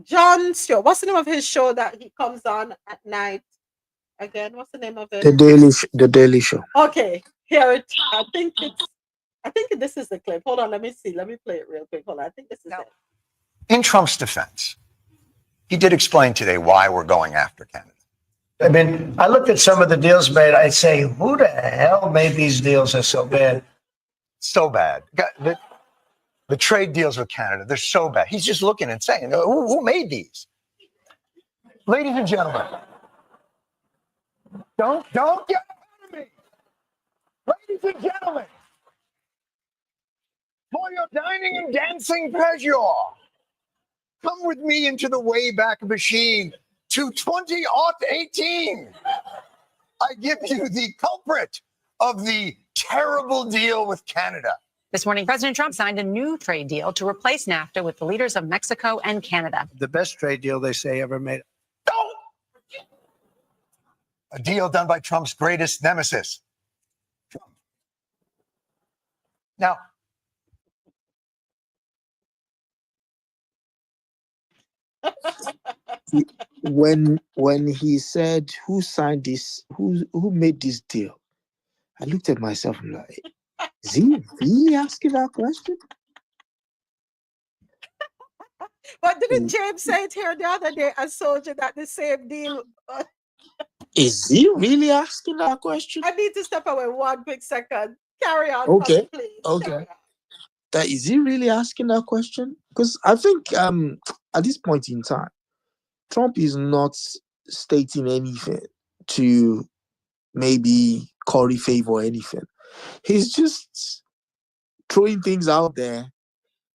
Jon Stewart, what's the name of his show that he comes on at night? Again, what's the name of it? The Daily Show. Okay, here it. I think this is the clip. Hold on, let me see. Let me play it real quick. Hold on, I think this is it. In Trump's defense, he did explain today why we're going after Canada. I mean, I looked at some of the deals made. I'd say, who the hell made these deals that are so bad? So bad. The trade deals with Canada, they're so bad. He's just looking and saying, who made these? Ladies and gentlemen, don't get out of me. Ladies and gentlemen, for your dining and dancing pleasure, come with me into the Wayback Machine to 2018. I give you the culprit of the terrible deal with Canada. This morning, President Trump signed a new trade deal to replace NAFTA with the leaders of Mexico and Canada. The best trade deal they say ever made. A deal done by Trump's greatest nemesis. Trump. Now, when he said, who signed this, who made this deal, I looked at myself and like, is he really asking that question? But didn't James say it here the other day, a soldier, that the same deal? Is he really asking that question? I need to step away one quick second. Carry on, Okay. please. Okay. That is he really asking that question? Because I think at this point in time, Trump is not stating anything to maybe curry favor or anything. He's just throwing things out there,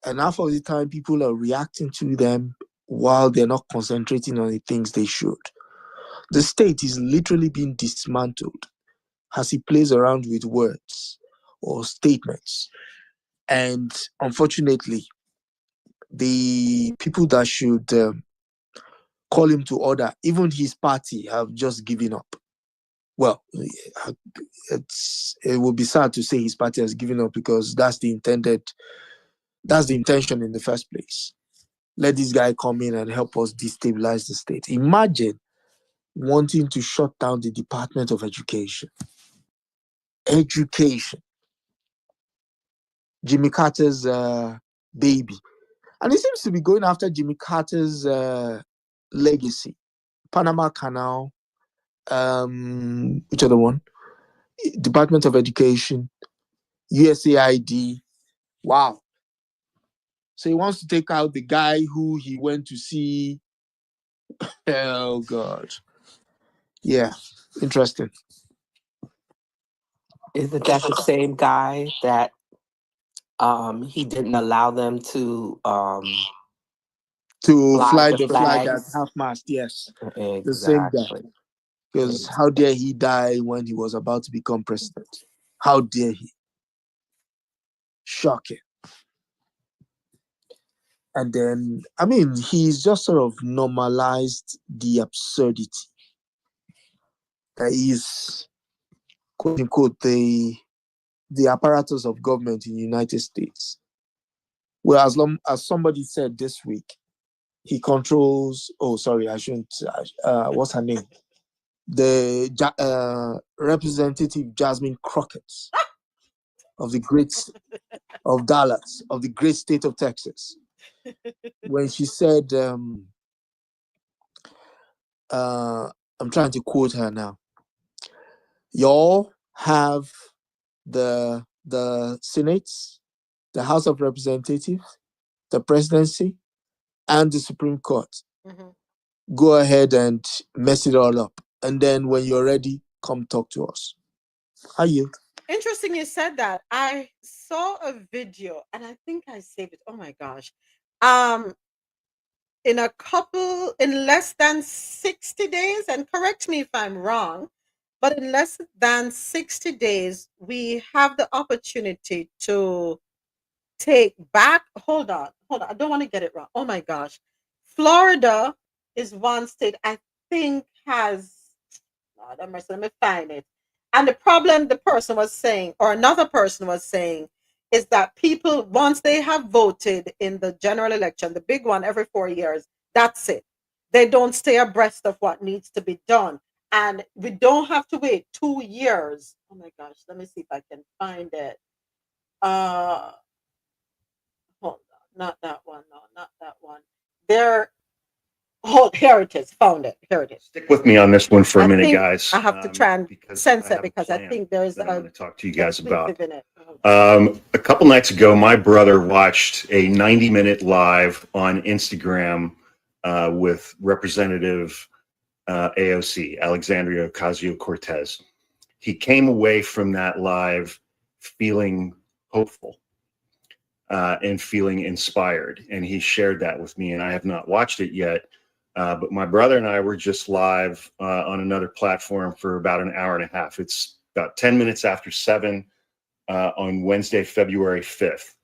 and half of the time people are reacting to them while they're not concentrating on the things they should. The state is literally being dismantled as he plays around with words or statements. And unfortunately, the people that should call him to order, even his party, have just given up. Well, it would be sad to say his party has given up because that's the intention in the first place. Let this guy come in and help us destabilize the state. Imagine wanting to shut down the Department of Education. Jimmy Carter's baby. And he seems to be going after Jimmy Carter's legacy. Panama Canal, which other one? Department of Education, USAID. Wow. So he wants to take out the guy who he went to see. Oh God. Yeah, interesting. Isn't that the same guy that he didn't allow them to fly Fly the the flag at flags? half-mast, yes. The same guy. Exactly. Because how dare he die when he was about to become president? How dare he? Shocking. And then, I mean, he's just sort of normalized the absurdity that is, quote unquote, the apparatus of government in the United States. Well, as somebody said this week, he controls, oh, sorry, I shouldn't, what's her name? The Representative Jasmine Crockett of the great of Dallas, of the great state of Texas, when she said, I'm trying to quote her now. Y'all have the Senate, the House of Representatives, the presidency, and the Supreme Court. Mm-hmm. Go ahead and mess it all up. And then when you're ready, come talk to us. How you? Interesting you said that. I saw a video and I think I saved it. Oh my gosh. In less than 60 days, and correct me if I'm wrong, but in less than 60 days, we have the opportunity to take back. Hold on. I don't want to get it wrong. Oh my gosh. Florida is one state I think has, Lord have mercy, let me find it. And the problem the person was saying, or another person was saying, is that people, once they have voted in the general election, the big one every 4 years, that's it. They don't stay abreast of what needs to be done. And we don't have to wait 2 years. Oh my gosh, let me see if I can find it. Hold on, not that one. No, not that one. Here it is. Found it. Here it is. Stick with me on this one for a minute, think guys. I have to try and sense it because I think there's that I'm going to talk to you guys about. about. A couple nights ago, my brother watched a 90-minute live on Instagram with Representative AOC, Alexandria Ocasio-Cortez. He came away from that live feeling hopeful and feeling inspired, and he shared that with me, and I have not watched it yet. But my brother and I were just live on another platform for about an hour and a half. It's about 10 minutes after 7 on Wednesday, February 5th.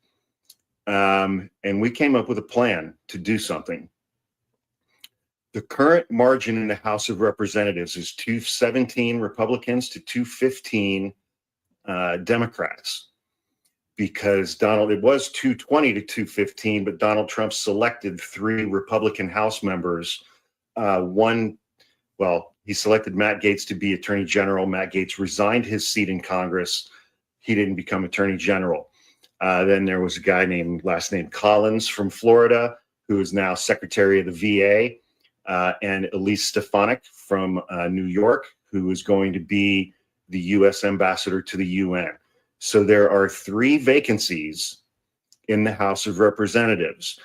And we came up with a plan to do something. The current margin in the House of Representatives is 217 Republicans to 215 Democrats. Because it was 220 to 215, but Donald Trump selected 3 Republican House members. He selected Matt Gaetz to be Attorney General. Matt Gaetz resigned his seat in Congress. He didn't become Attorney General. Then there was a guy last name Collins from Florida, who is now Secretary of the VA, and Elise Stefanik from New York, who is going to be the U.S. Ambassador to the UN. So there are 3 vacancies in the House of Representatives.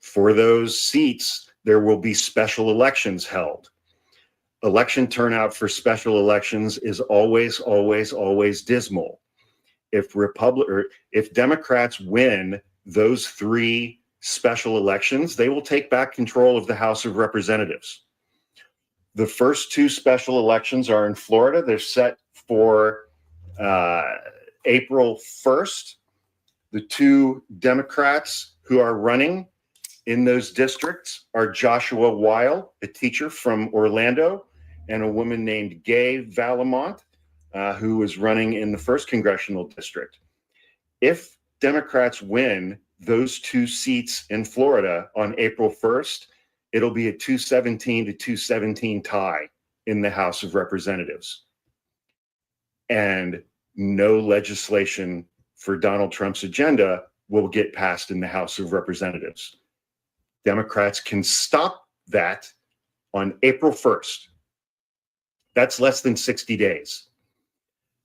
For those seats, there will be special elections held. Election turnout for special elections is always, always, always dismal. If Democrats win those 3 special elections, they will take back control of the House of Representatives. The first 2 special elections are in Florida. They're set for April 1st. The 2 Democrats who are running in those districts are Joshua Weil, a teacher from Orlando, and a woman named Gay Valamont, who is running in the 1st Congressional District. If Democrats win those 2 seats in Florida on April 1st, it'll be a 217 to 217 tie in the House of Representatives. And no legislation for Donald Trump's agenda will get passed in the House of Representatives. Democrats can stop that on April 1st. That's less than 60 days.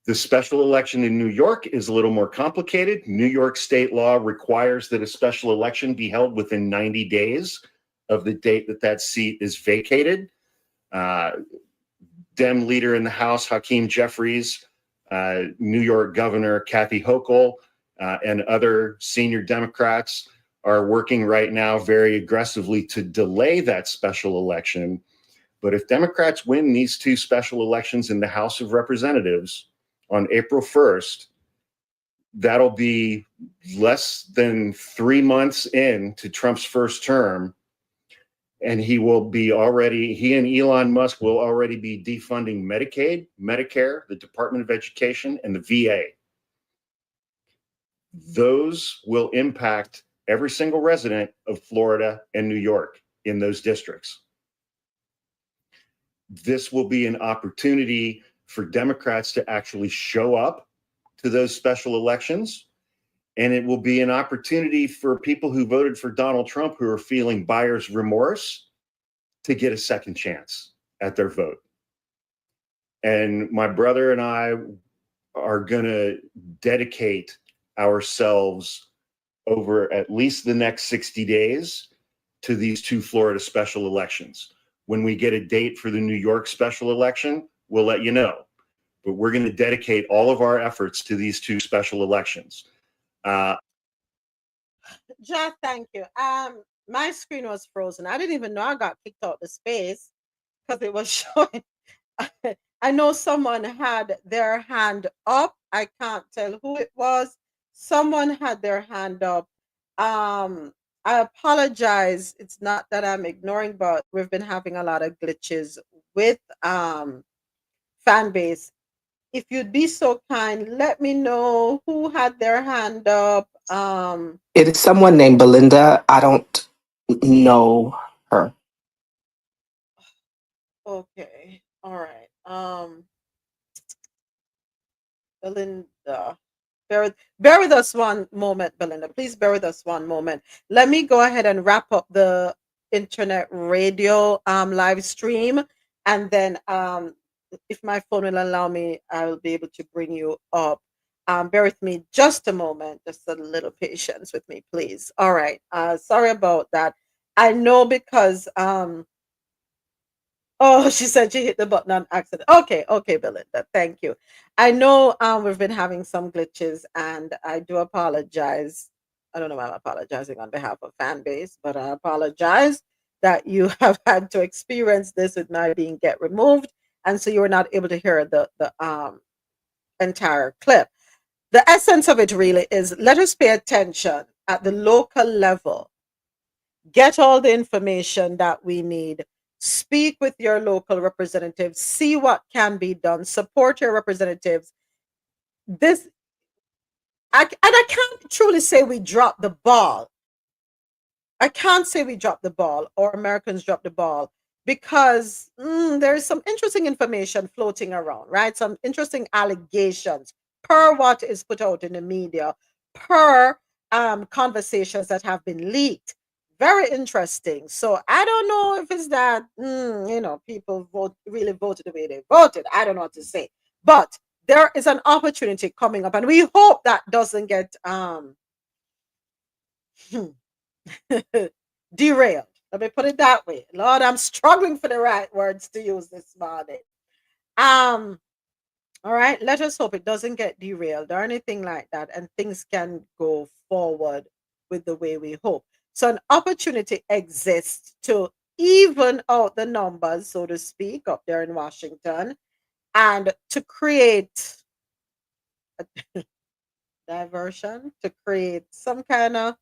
The special election in New York is a little more complicated. New York state law requires that a special election be held within 90 days of the date that that seat is vacated. Dem leader in the House, Hakeem Jeffries, New York Governor Kathy Hochul, and other senior Democrats are working right now very aggressively to delay that special election. But if Democrats win these two special elections in the House of Representatives on April 1st, that'll be less than 3 months into Trump's first term. And he and Elon Musk will already be defunding Medicaid, Medicare, the Department of Education, and the VA. Those will impact every single resident of Florida and New York in those districts. This will be an opportunity for Democrats to actually show up to those special elections. And it will be an opportunity for people who voted for Donald Trump who are feeling buyer's remorse to get a second chance at their vote. And my brother and I are going to dedicate ourselves over at least the next 60 days to these two Florida special elections. When we get a date for the New York special election, we'll let you know. But we're going to dedicate all of our efforts to these two special elections. Jeff, thank you. My screen was frozen. I didn't even know I got kicked out the space because it was showing. I know someone had their hand up. I can't tell who it was. Someone had their hand up. I apologize. It's not that I'm ignoring, but we've been having a lot of glitches with fan base. If you'd be so kind, let me know who had their hand up. It is someone named Belinda. I don't know her. Okay. All right. Belinda. Bear with us one moment, Belinda. Please bear with us one moment. Let me go ahead and wrap up the internet radio live stream, and then if my phone will allow me, I will be able to bring you up. Bear with me just a moment, just a little patience with me, please. All right. Sorry about that. I know because oh, she said she hit the button on accident. Okay, okay, Belinda. Thank you. I know we've been having some glitches, and I do apologize. I don't know why I'm apologizing on behalf of fan base, but I apologize that you have had to experience this with my being get removed, and so you were not able to hear the entire clip. The essence of it really is let us pay attention at the local level. Get all the information that we need. Speak with your local representatives. See what can be done. Support your representatives. I can't truly say we dropped the ball. I can't say we dropped the ball or Americans dropped the ball because there's some interesting information floating around, right? Some interesting allegations per what is put out in the media, per conversations that have been leaked. Very interesting. So I don't know if it's that, people really voted the way they voted. I don't know what to say. But there is an opportunity coming up, and we hope that doesn't get derailed. Let me put it that way. Lord, I'm struggling for the right words to use this morning. All right, let us hope it doesn't get derailed or anything like that, and things can go forward with the way we hope. So an opportunity exists to even out the numbers, so to speak, up there in Washington, and to create a diversion, to create some kind of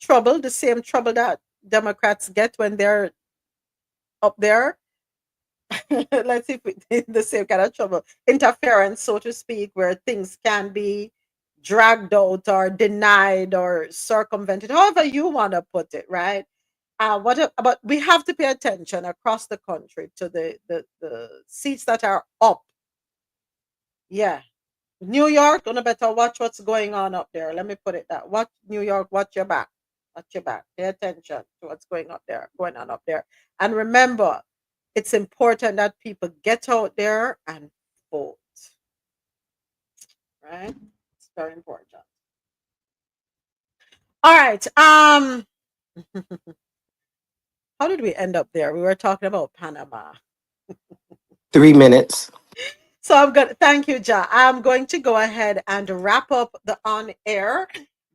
trouble, the same trouble that Democrats get when they're up there. Let's see if we the same kind of trouble. Interference, so to speak, where things can be dragged out or denied or circumvented, however you want to put it, right? But we have to pay attention across the country to the seats that are up. Yeah. New York, gonna better watch what's going on up there. Let me put it that. Watch New York, watch your back. Watch your back. Pay attention to what's going on up there. And remember, It's important that people get out there and vote. Right? It's very important. All right. How did we end up there? We were talking about Panama. 3 minutes. So I'm going to thank you, Ja. I'm going to go ahead and wrap up the on air.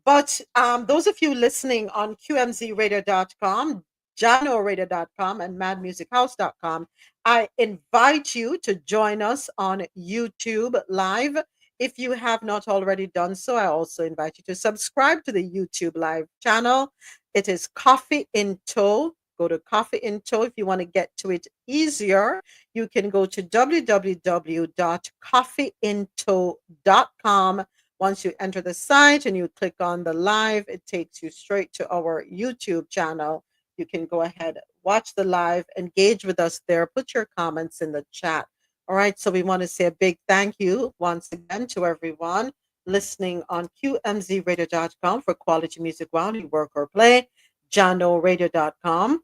But those of you listening on qmzradio.com, janoradio.com, and madmusichouse.com, I invite you to join us on YouTube Live. If you have not already done so, I also invite you to subscribe to the YouTube Live channel. It is Coffee in Tow. Go to Coffee in Tow if you want to get to it easier. You can go to www.coffeeintow.com. Once you enter the site and you click on the live, it takes you straight to our YouTube channel. You can go ahead, watch the live, engage with us there, put your comments in the chat. All right, so we want to say a big thank you once again to everyone listening on qmzradio.com for quality music while you work or play, janoradio.com,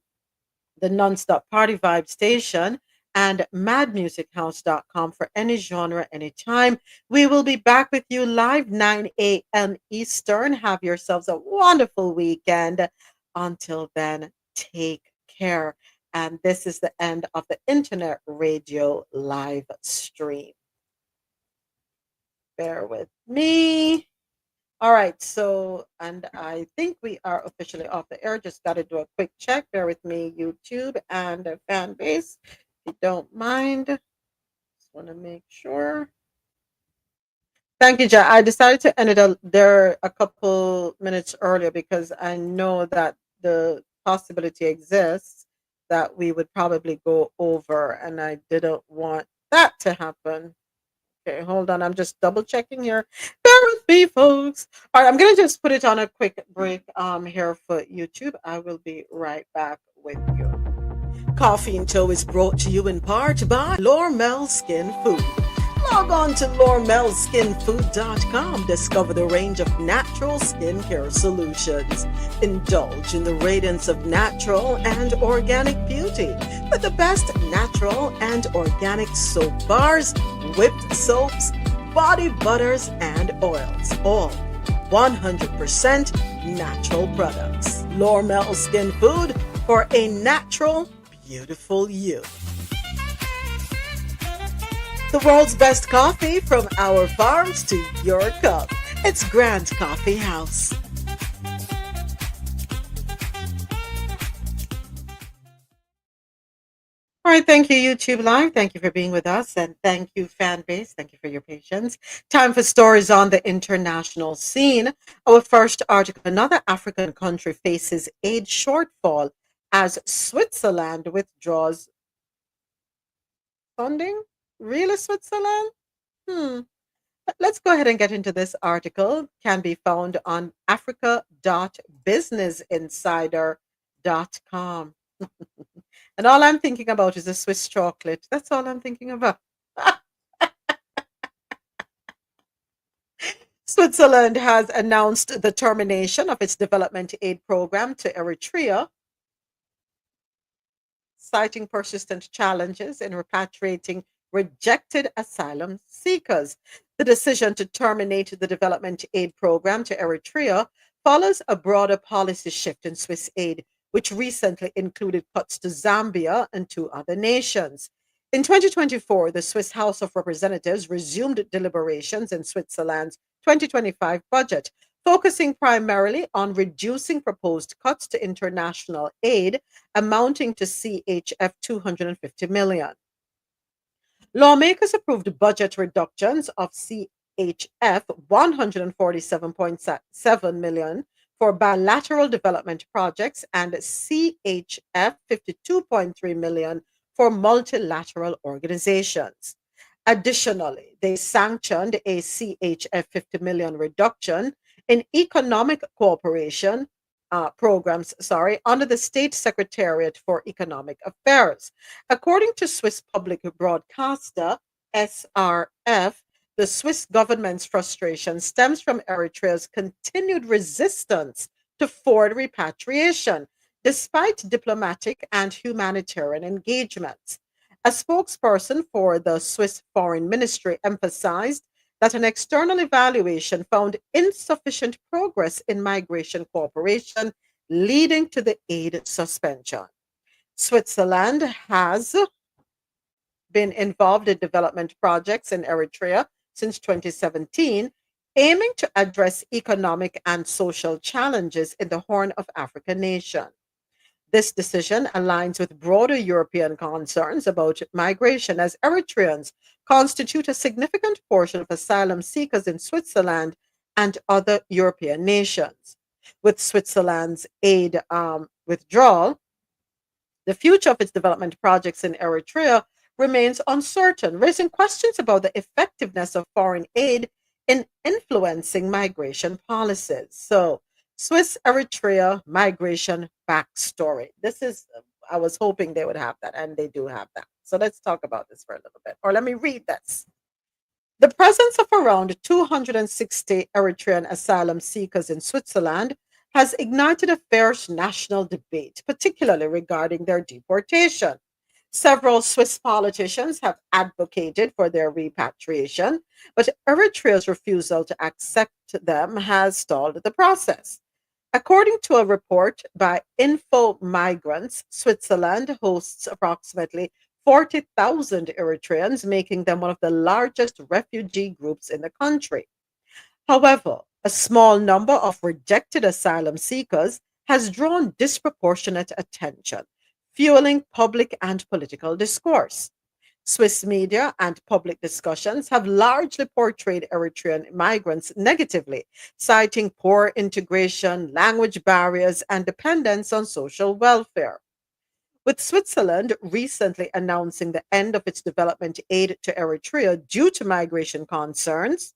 the Nonstop Party Vibe Station, and madmusichouse.com for any genre, anytime. We will be back with you live 9 a.m. Eastern. Have yourselves a wonderful weekend. Until then, take care. And this is the end of the Internet Radio live stream. Bear with me. All right, so, and I think we are officially off the air. Just got to do a quick check. Bear with me, YouTube and fan base, if you don't mind. Just want to make sure. Thank you, Jack. I decided to end it there a couple minutes earlier because I know that the possibility exists that we would probably go over, and I didn't want that to happen. Okay, hold on. I'm just double checking here. Bear with me, folks. All right, I'm gonna just put it on a quick break here for YouTube. I will be right back with you. Coffee and Toe is brought to you in part by Lormel Skin Food. Log on to lormelskinfood.com. Discover the range of natural skincare solutions. Indulge in the radiance of natural and organic beauty with the best natural and organic soap bars, whipped soaps, body butters, and oils. All 100% natural products. Lormel Skin Food for a natural, beautiful you. The world's best coffee from our farms to your cup. It's Grand Coffee House. All right, thank you, YouTube Live. Thank you for being with us. And thank you, fan base. Thank you for your patience. Time for stories on the international scene. Our first article: another African country faces aid shortfall as Switzerland withdraws funding. Really, Switzerland? Let's go ahead and get into this article. Can be found on africa.businessinsider.com. And all I'm thinking about is a Swiss chocolate. That's all I'm thinking about. Switzerland has announced the termination of its development aid program to Eritrea, citing persistent challenges in repatriating rejected asylum seekers. The decision to terminate the development aid program to Eritrea follows a broader policy shift in Swiss aid, which recently included cuts to Zambia and two other nations. In 2024, the Swiss House of Representatives resumed deliberations in Switzerland's 2025 budget, focusing primarily on reducing proposed cuts to international aid amounting to CHF 250 million. Lawmakers approved budget reductions of CHF 147.7 million for bilateral development projects and CHF 52.3 million for multilateral organizations. Additionally, they sanctioned a CHF 50 million reduction in economic cooperation programs, under the State Secretariat for Economic Affairs. According to Swiss public broadcaster SRF, the Swiss government's frustration stems from Eritrea's continued resistance to forward repatriation, despite diplomatic and humanitarian engagements. A spokesperson for the Swiss Foreign Ministry emphasized that an external evaluation found insufficient progress in migration cooperation, leading to the aid suspension. Switzerland has been involved in development projects in Eritrea since 2017, aiming to address economic and social challenges in the Horn of Africa nation. This decision aligns with broader European concerns about migration, as Eritreans constitute a significant portion of asylum seekers in Switzerland and other European nations. With Switzerland's aid withdrawal, the future of its development projects in Eritrea remains uncertain, raising questions about the effectiveness of foreign aid in influencing migration policies. So, Swiss Eritrea migration backstory. This is, I was hoping they would have that, and they do have that. So, let's talk about this for a little bit, or let me read this. The presence of around 260 Eritrean asylum seekers in Switzerland has ignited a fierce national debate, particularly regarding their deportation. Several Swiss politicians have advocated for their repatriation, but Eritrea's refusal to accept them has stalled the process. According to a report by Info Migrants, Switzerland hosts approximately 40,000 Eritreans, making them one of the largest refugee groups in the country. However, a small number of rejected asylum seekers has drawn disproportionate attention, fueling public and political discourse. Swiss media and public discussions have largely portrayed Eritrean migrants negatively, citing poor integration, language barriers, and dependence on social welfare. With Switzerland recently announcing the end of its development aid to Eritrea due to migration concerns,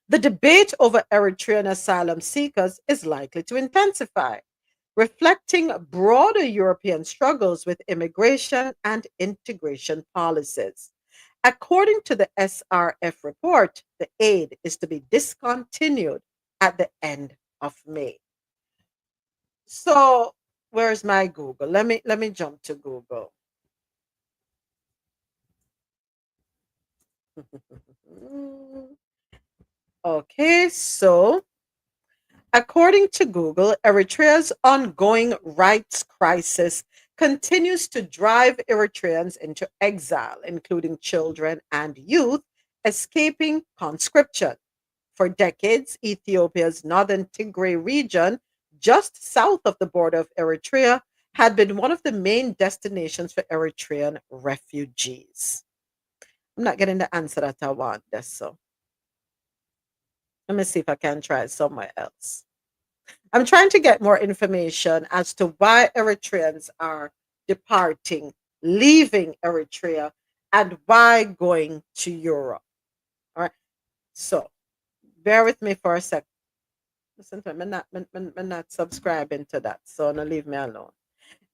the debate over Eritrean asylum seekers is likely to intensify, reflecting broader European struggles with immigration and integration policies. According to the SRF report, the aid is to be discontinued at the end of May. So, where's my Google? Let me jump to Google. Okay, so according to Google, Eritrea's ongoing rights crisis continues to drive Eritreans into exile, including children and youth escaping conscription. For decades, Ethiopia's northern Tigray region, just south of the border of Eritrea, had been one of the main destinations for Eritrean refugees. I'm not getting the answer that I want, that's so. Let me see if I can try somewhere else. I'm trying to get more information as to why Eritreans are departing, leaving Eritrea, and why going to Europe. All right. So bear with me for a sec. Listen to me, I'm not subscribing to that, so no, leave me alone.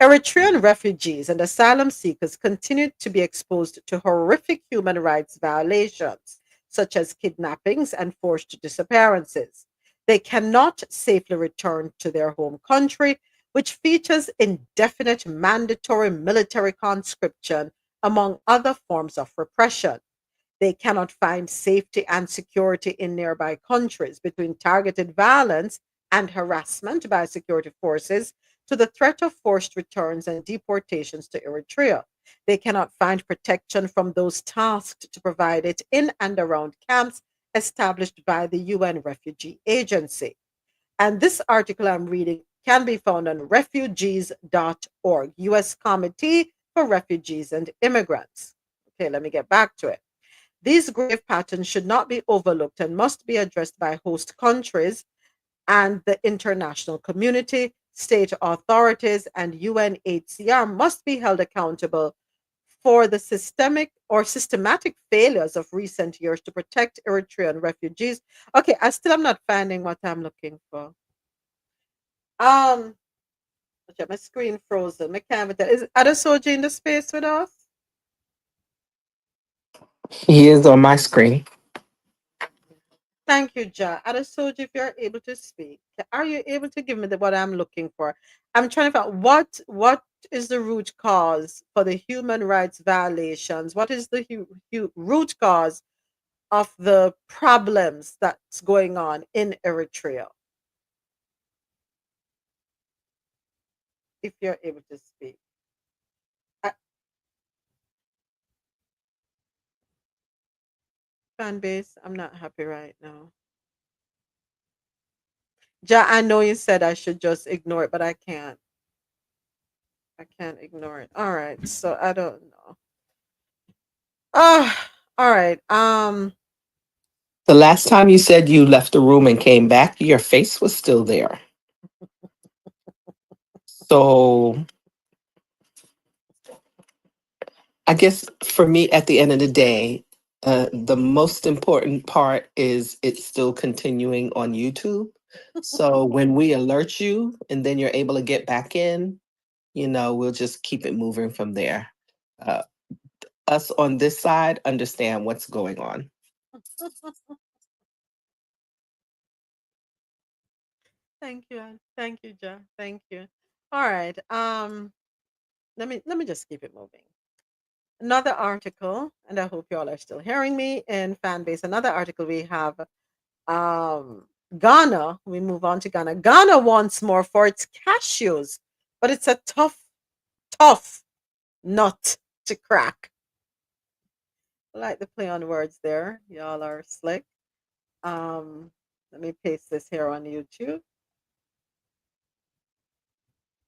Eritrean refugees and asylum seekers continue to be exposed to horrific human rights violations, such as kidnappings and forced disappearances. They cannot safely return to their home country, which features indefinite mandatory military conscription, among other forms of repression. They cannot find safety and security in nearby countries, between targeted violence and harassment by security forces to the threat of forced returns and deportations to Eritrea. They cannot find protection from those tasked to provide it in and around camps established by the UN Refugee Agency. And this article I'm reading can be found on refugees.org, US Committee for Refugees and Immigrants. Okay, let me get back to it. These grave patterns should not be overlooked and must be addressed by host countries and the international community. State authorities and UNHCR must be held accountable for the systematic failures of recent years to protect Eritrean refugees. Okay, I still am not finding what I'm looking for. Okay, my screen frozen. I can't even tell. Is Adesoji in the space with us? He is on my screen. Thank you, Ja. Adesoji, if you're able to speak, are you able to give me what I'm looking for? I'm trying to find what is the root cause for the human rights violations? What is the root cause of the problems that's going on in Eritrea? If you're able to speak. Fan base, I'm not happy right now. Ja, I know you said I should just ignore it, but I can't. I can't ignore it. All right. So I don't know. All right. The last time you said you left the room and came back, your face was still there. So I guess for me, at the end of the day, the most important part is it's still continuing on YouTube. So when we alert you and then you're able to get back in, we'll just keep it moving from there. Uh, us on this side understand what's going on. Thank you. Thank you, Ja. Thank you. All right. Let me just keep it moving. Another article, and I hope you all are still hearing me in fan base. Another article we have Ghana. We move on to Ghana. Ghana wants more for its cashews, but it's a tough nut to crack. I like the play on words there. Y'all are slick. Let me paste this here on YouTube.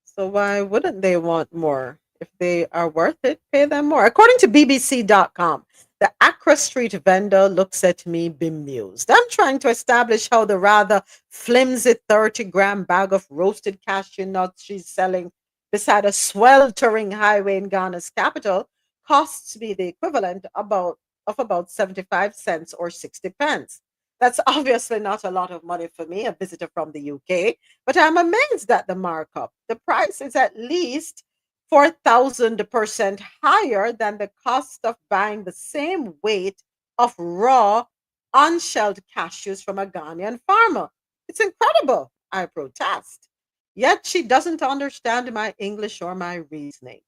So why wouldn't they want more? If they are worth it, pay them more. According to BBC.com, the Accra Street vendor looks at me bemused. I'm trying to establish how the rather flimsy 30-gram bag of roasted cashew nuts she's selling beside a sweltering highway in Ghana's capital costs me the equivalent of about 75 cents or 60 pence. That's obviously not a lot of money for me, a visitor from the UK, but I'm amazed at the markup. The price is at least 4,000% higher than the cost of buying the same weight of raw, unshelled cashews from a Ghanaian farmer. It's incredible, I protest. Yet she doesn't understand my English or my reasoning.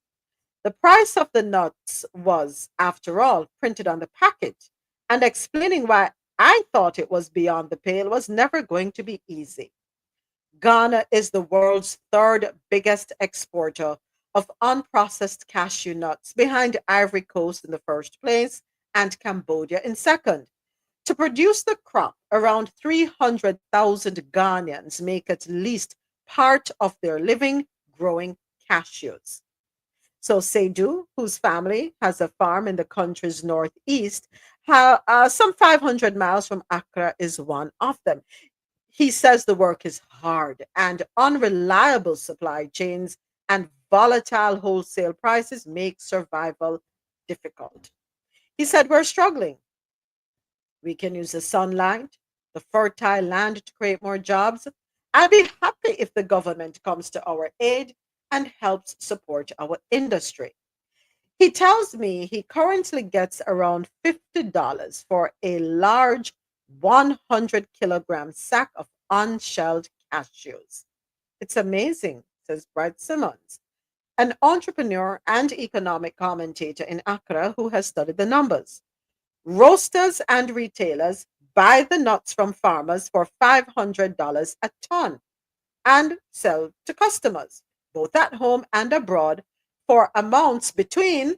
The price of the nuts was, after all, printed on the packet, and explaining why I thought it was beyond the pale was never going to be easy. Ghana is the world's third biggest exporter of unprocessed cashew nuts, behind Ivory Coast in the first place and Cambodia in second. To produce the crop, around 300,000 Ghanaians make at least part of their living growing cashews. So Seydu, whose family has a farm in the country's northeast, some 500 miles from Accra, is one of them. He says the work is hard and unreliable supply chains and volatile wholesale prices make survival difficult. He said, we're struggling. We can use the sunlight, the fertile land to create more jobs. I'd be happy if the government comes to our aid and helps support our industry. He tells me he currently gets around $50 for a large 100-kilogram sack of unshelled cashews. It's amazing, says Brad Simmons, an entrepreneur and economic commentator in Accra who has studied the numbers. Roasters and retailers buy the nuts from farmers for $500 a ton and sell to customers, both at home and abroad, for amounts between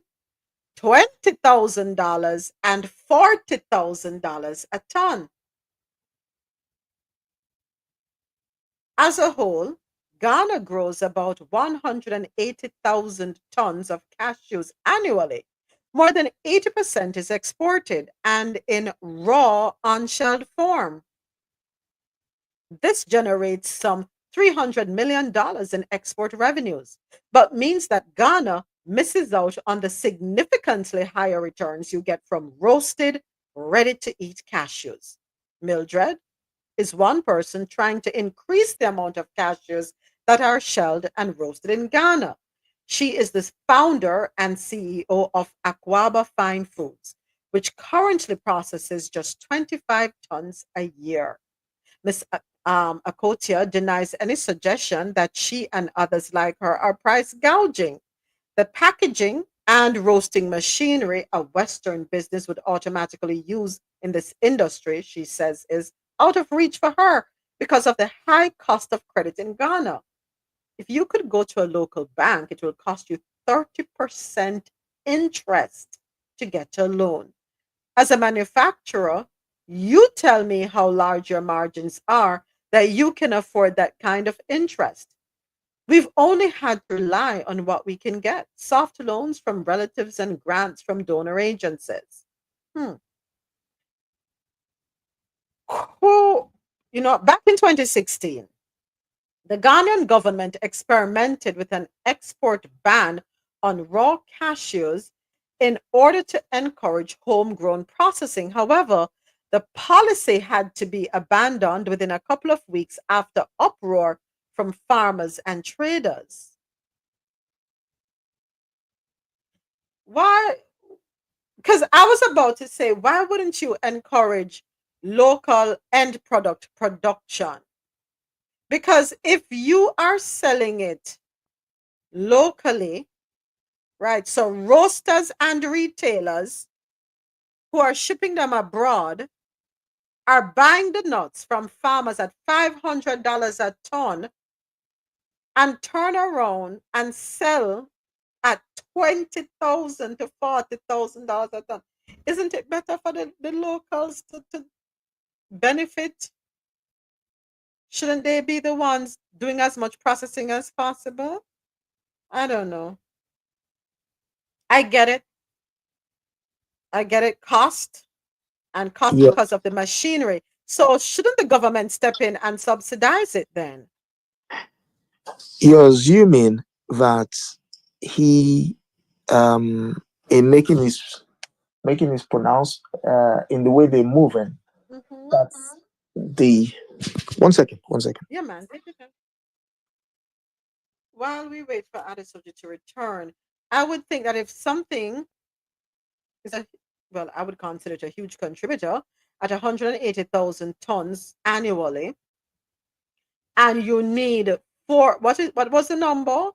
$20,000 and $40,000 a ton. As a whole, Ghana grows about 180,000 tons of cashews annually. More than 80% is exported and in raw, unshelled form. This generates some $300 million in export revenues, but means that Ghana misses out on the significantly higher returns you get from roasted, ready to eat cashews. Mildred is one person trying to increase the amount of cashews that are shelled and roasted in Ghana. She is the founder and CEO of Aquaba Fine Foods, which currently processes just 25 tons a year. Miss Akotia denies any suggestion that she and others like her are price gouging. The packaging and roasting machinery a Western business would automatically use in this industry, she says, is out of reach for her because of the high cost of credit in Ghana. If you could go to a local bank, it will cost you 30% interest to get a loan. As a manufacturer, you tell me how large your margins are that you can afford that kind of interest. We've only had to rely on what we can get soft loans from relatives and grants from donor agencies. Hmm. Well, back in 2016, the Ghanaian government experimented with an export ban on raw cashews in order to encourage homegrown processing. However, the policy had to be abandoned within a couple of weeks after uproar from farmers and traders. Why? Because I was about to say, why wouldn't you encourage local end product production? Because if you are selling it locally, right? So roasters and retailers who are shipping them abroad are buying the nuts from farmers at $500 a ton and turn around and sell at 20,000 to $40,000 a ton. Isn't it better for the locals to benefit? Shouldn't they be the ones doing as much processing as possible? I don't know. I get it. I get it. Cost Yeah. because of the machinery. So shouldn't the government step in and subsidize it then? You're assuming that he, um, in making his pronounce, in the way they're moving, Mm-hmm. that's the. One second. One second. Yeah, man. Take your time. While we wait for Adesoji to return, I would think that if something is well, I would consider it a huge contributor at 180,000 tons annually, and you need what was the number?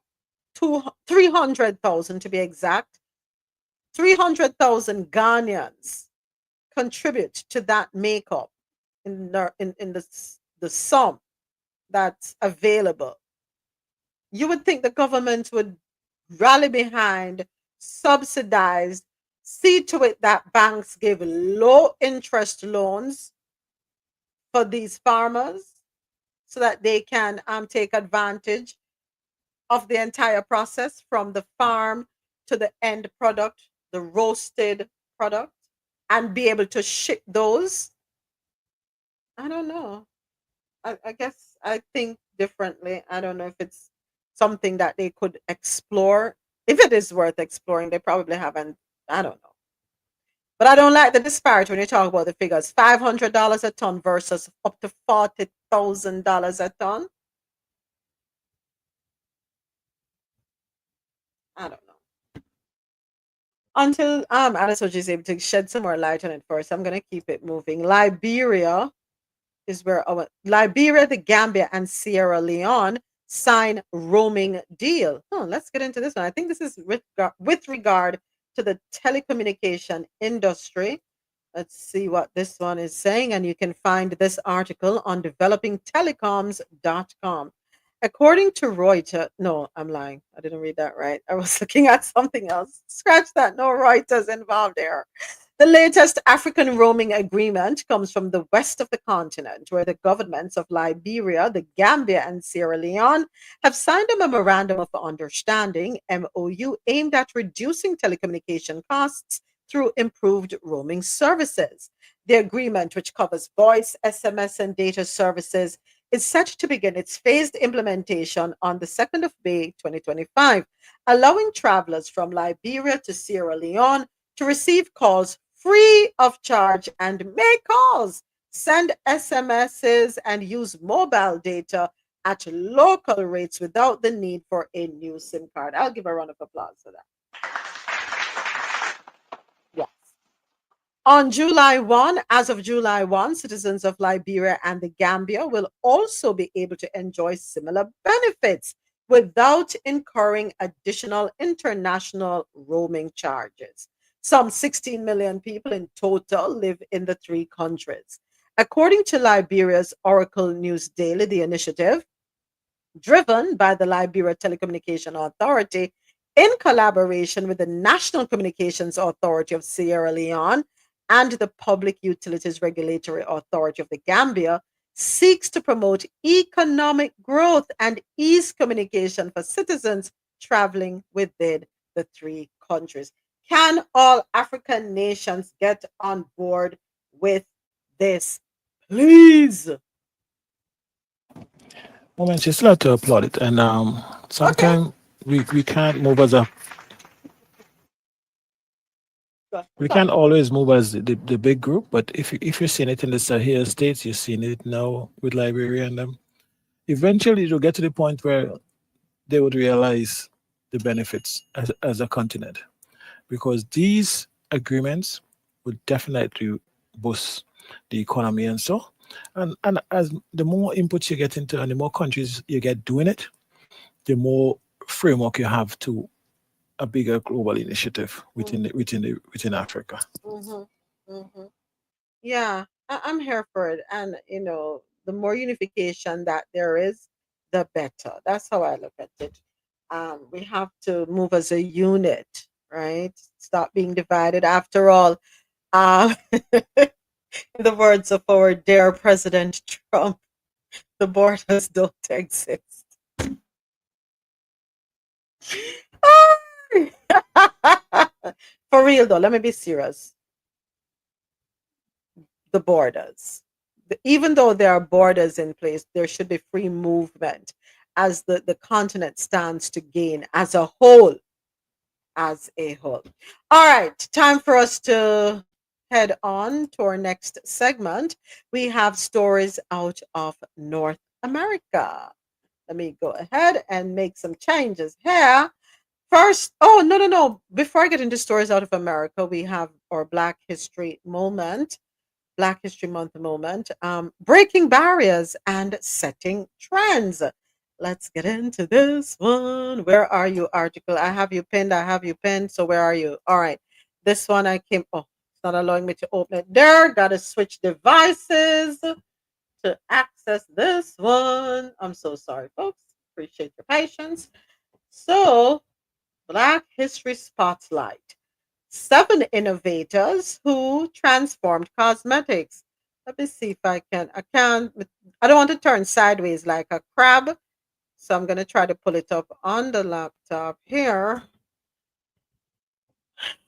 300,000 to be exact. 300,000 Ghanaians contribute to that makeup in the sum that's available. You would think the government would rally behind, subsidize, see to it that banks give low interest loans for these farmers so that they can take advantage of the entire process from the farm to the end product, the roasted product, and be able to ship those. I don't know. I guess I think differently. I don't know if it's something that they could explore. If it is worth exploring, they probably haven't. I don't know. But I don't like the disparity when you talk about the figures. $500 a ton versus up to $40,000 a ton. I don't know. Until Adesoji is able to shed some more light on it first, I'm gonna keep it moving. Liberia, the Gambia, and Sierra Leone sign roaming deal. Oh, let's get into this one. I think this is with regard to the telecommunication industry. Let's see what this one is saying, and you can find this article on developingtelecoms.com. According to Reuters, no, I'm lying. I didn't read that right. I was looking at something else. Scratch that. No Reuters involved there. The latest African roaming agreement comes from the west of the continent, where the governments of Liberia, the Gambia, and Sierra Leone have signed a memorandum of understanding (MOU) aimed at reducing telecommunication costs through improved roaming services. The agreement, which covers voice, SMS, and data services, is set to begin its phased implementation on the 2nd of May 2025, allowing travelers from Liberia to Sierra Leone to receive calls free of charge and make calls, send SMSs, and use mobile data at local rates without the need for a new SIM card. I'll give a round of applause for that. Yes. On July 1, as of July 1, citizens of Liberia and the Gambia will also be able to enjoy similar benefits without incurring additional international roaming charges. Some 16 million people in total live in the three countries. According to Liberia's Oracle News Daily, the initiative, driven by the Liberia Telecommunication Authority in collaboration with the National Communications Authority of Sierra Leone and the Public Utilities Regulatory Authority of the Gambia, seeks to promote economic growth and ease communication for citizens traveling within the three countries. Can all African nations get on board with this, please? Moments, you still have to applaud it. And sometimes we can't move as a we can't always move as the big group, but if you're seeing it in the Sahel states, you're seeing it now with Liberia and them. Eventually, you'll get to the point where they would realize the benefits as a continent, because these agreements would definitely boost the economy and so. And as the more inputs you get into and the more countries you get doing it, the more framework you have to a bigger global initiative within Africa. Mm-hmm. Mm-hmm. Yeah, I'm here for it. And, the more unification that there is, the better. That's how I look at it. We have to move as a unit, right? Stop being divided. After all, in the words of our dear President Trump, the borders don't exist. For real, though, let me be serious. The borders. Even though there are borders in place, there should be free movement as the continent stands to gain as a whole. As a whole. All right, time for us to head on to our next segment. We have stories out of North America. Let me go ahead and make some changes here. First, oh, no. Before I get into stories out of America, we have our Black History moment. Black History Month moment, breaking barriers and setting trends. Let's get into this one. Where are you, article? I have you pinned. So where are you? All right. This one I came. Oh, it's not allowing me to open it there. Got to switch devices to access this one. I'm so sorry, folks. Appreciate your patience. So, Black History Spotlight. 7 innovators who transformed cosmetics. Let me see if I can. I don't want to turn sideways like a crab. So I'm going to try to pull it up on the laptop here.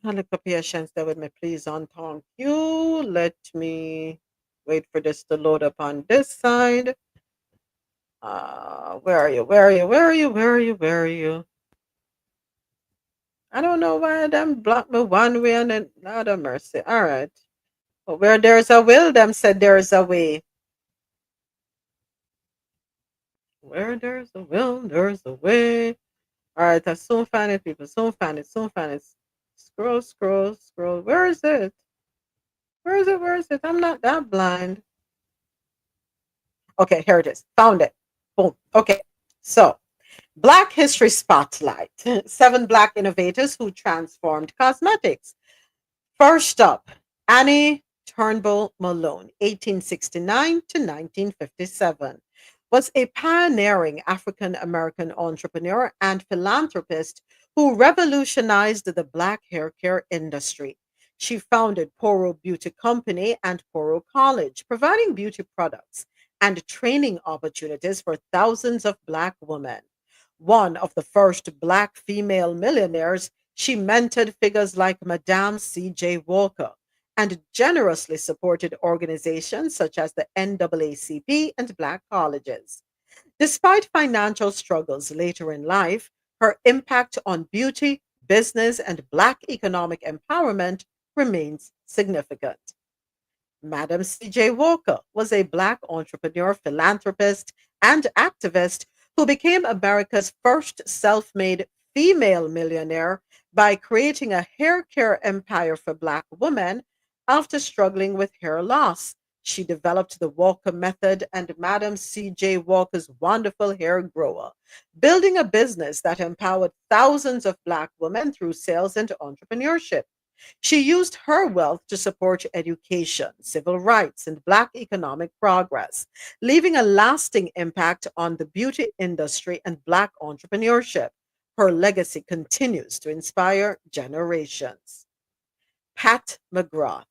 A little patience there with me, please. On thank you. Let me wait for this to load up on this side. Where are you? Where are you? I don't know why them blocked me one way and then Lord have mercy. All right. But where there's a will, them said there's a way. Where there's a will, there's a way. All right, I soon find it, people. Soon find it. Scroll. Where is it? Where is it? I'm not that blind. Okay, here it is. Found it. Boom. Okay. So, Black History Spotlight. 7 Black innovators who transformed cosmetics. First up, Annie Turnbull Malone, 1869 to 1957, was a pioneering African American entrepreneur and philanthropist who revolutionized the Black hair care industry. She founded Poro Beauty Company and Poro College, providing beauty products and training opportunities for thousands of Black women. One of the first Black female millionaires, she mentored figures like Madame C.J. Walker and generously supported organizations such as the NAACP and Black colleges. Despite financial struggles later in life, her impact on beauty, business, and Black economic empowerment remains significant. Madam C.J. Walker was a Black entrepreneur, philanthropist, and activist who became America's first self made female millionaire by creating a hair care empire for Black women After struggling with hair loss, she developed the Walker method and Madam C.J. Walker's wonderful hair grower, building a business that empowered thousands of Black women through sales and entrepreneurship. She used her wealth to support education, civil rights, and Black economic progress, leaving a lasting impact on the beauty industry and Black entrepreneurship. Her legacy continues to inspire generations. Pat McGrath.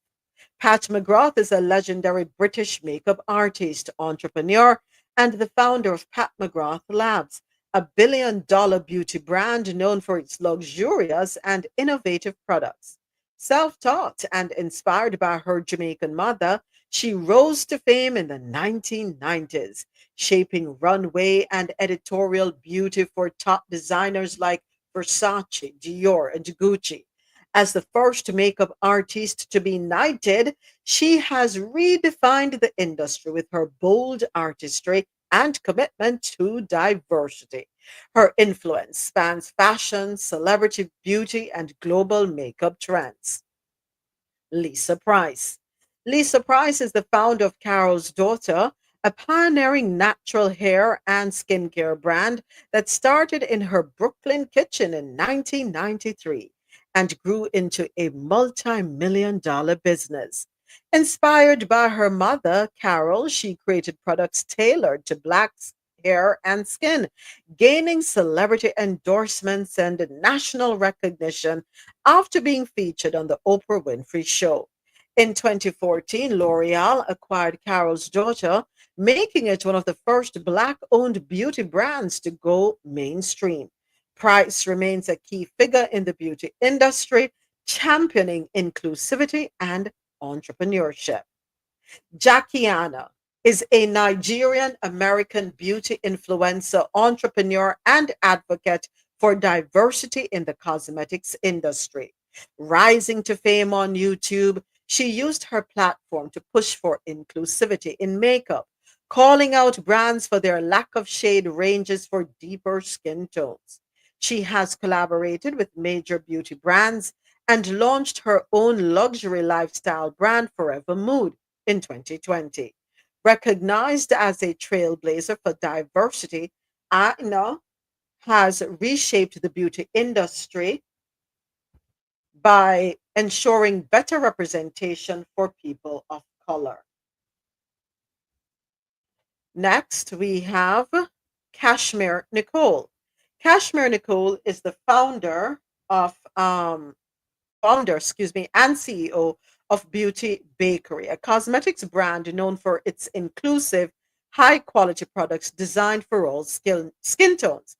Pat McGrath is a legendary British makeup artist, entrepreneur, and the founder of Pat McGrath Labs, a billion-dollar beauty brand known for its luxurious and innovative products. Self taught and inspired by her Jamaican mother, she rose to fame in the 1990s, shaping runway and editorial beauty for top designers like Versace, Dior, and Gucci. As the first makeup artist to be knighted, she has redefined the industry with her bold artistry and commitment to diversity. Her influence spans fashion, celebrity beauty, and global makeup trends. Lisa Price. Lisa Price is the founder of Carol's Daughter, a pioneering natural hair and skincare brand that started in her Brooklyn kitchen in 1993 and grew into a multi-million dollar business. Inspired by her mother, Carol, she created products tailored to Black's hair and skin, gaining celebrity endorsements and national recognition after being featured on the Oprah Winfrey Show. In 2014, L'Oreal acquired Carol's Daughter, making it one of the first Black owned beauty brands to go mainstream. Price remains a key figure in the beauty industry, championing inclusivity and entrepreneurship. Jackiana is a Nigerian American beauty influencer, entrepreneur, and advocate for diversity in the cosmetics industry. Rising to fame on YouTube, she used her platform to push for inclusivity in makeup, calling out brands for their lack of shade ranges for deeper skin tones. She has collaborated with major beauty brands and launched her own luxury lifestyle brand, Forever Mood, in 2020. Recognized as a trailblazer for diversity, Aina has reshaped the beauty industry by ensuring better representation for people of color. Next, we have Kashmir Nicole. Kashmir Nicole is the of and CEO of Beauty Bakery, a cosmetics brand known for its inclusive, high quality products designed for all skin tones.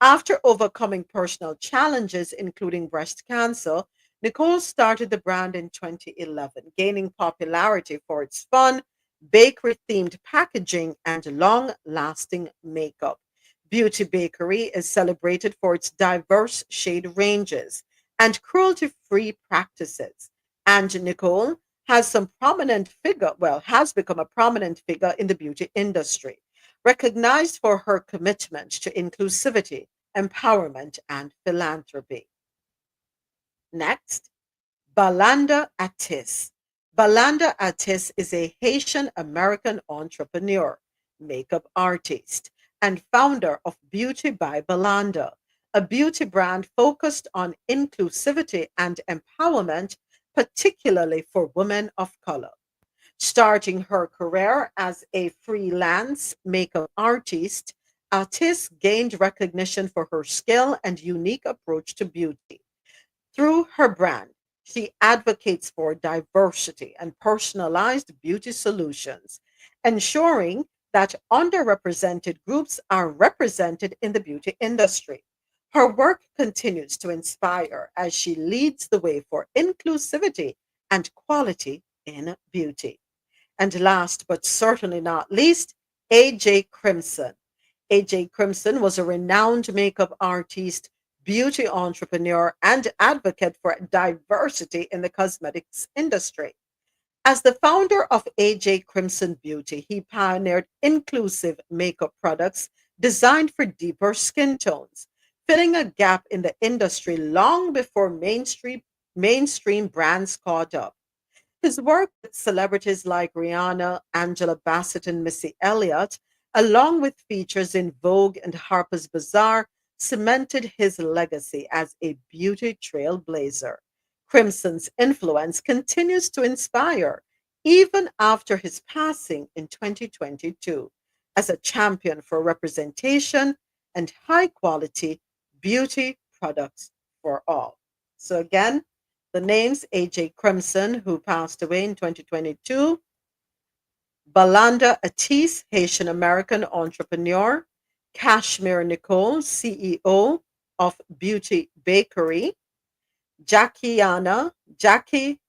After overcoming personal challenges, including breast cancer, Nicole started the brand in 2011, gaining popularity for its fun, bakery themed packaging and long lasting makeup. Beauty Bakery is celebrated for its diverse shade ranges and cruelty-free practices. And Nicole has become a prominent figure in the beauty industry, recognized for her commitment to inclusivity, empowerment, and philanthropy. Next, Balanda Atis. Balanda Atis is a Haitian American entrepreneur, makeup artist, and founder of Beauty by Balanda, a beauty brand focused on inclusivity and empowerment, particularly for women of color. Starting her career as a freelance makeup artist, Atis gained recognition for her skill and unique approach to beauty. Through her brand, she advocates for diversity and personalized beauty solutions, ensuring that underrepresented groups are represented in the beauty industry. Her work continues to inspire as she leads the way for inclusivity and quality in beauty. And last but certainly not least, AJ Crimson. AJ Crimson was a renowned makeup artist, beauty entrepreneur, and advocate for diversity in the cosmetics industry. As the founder of AJ Crimson Beauty, he pioneered inclusive makeup products designed for deeper skin tones, filling a gap in the industry long before mainstream brands caught up. His work with celebrities like Rihanna, Angela Bassett, and Missy Elliott, along with features in Vogue and Harper's Bazaar, cemented his legacy as a beauty trailblazer. Crimson's influence continues to inspire, even after his passing in 2022, as a champion for representation and high quality beauty products for all. So, again, the names AJ Crimson, who passed away in 2022, Balanda Atis, Haitian American entrepreneur, Kashmir Nicole, CEO of Beauty Bakery, Jackie Aina,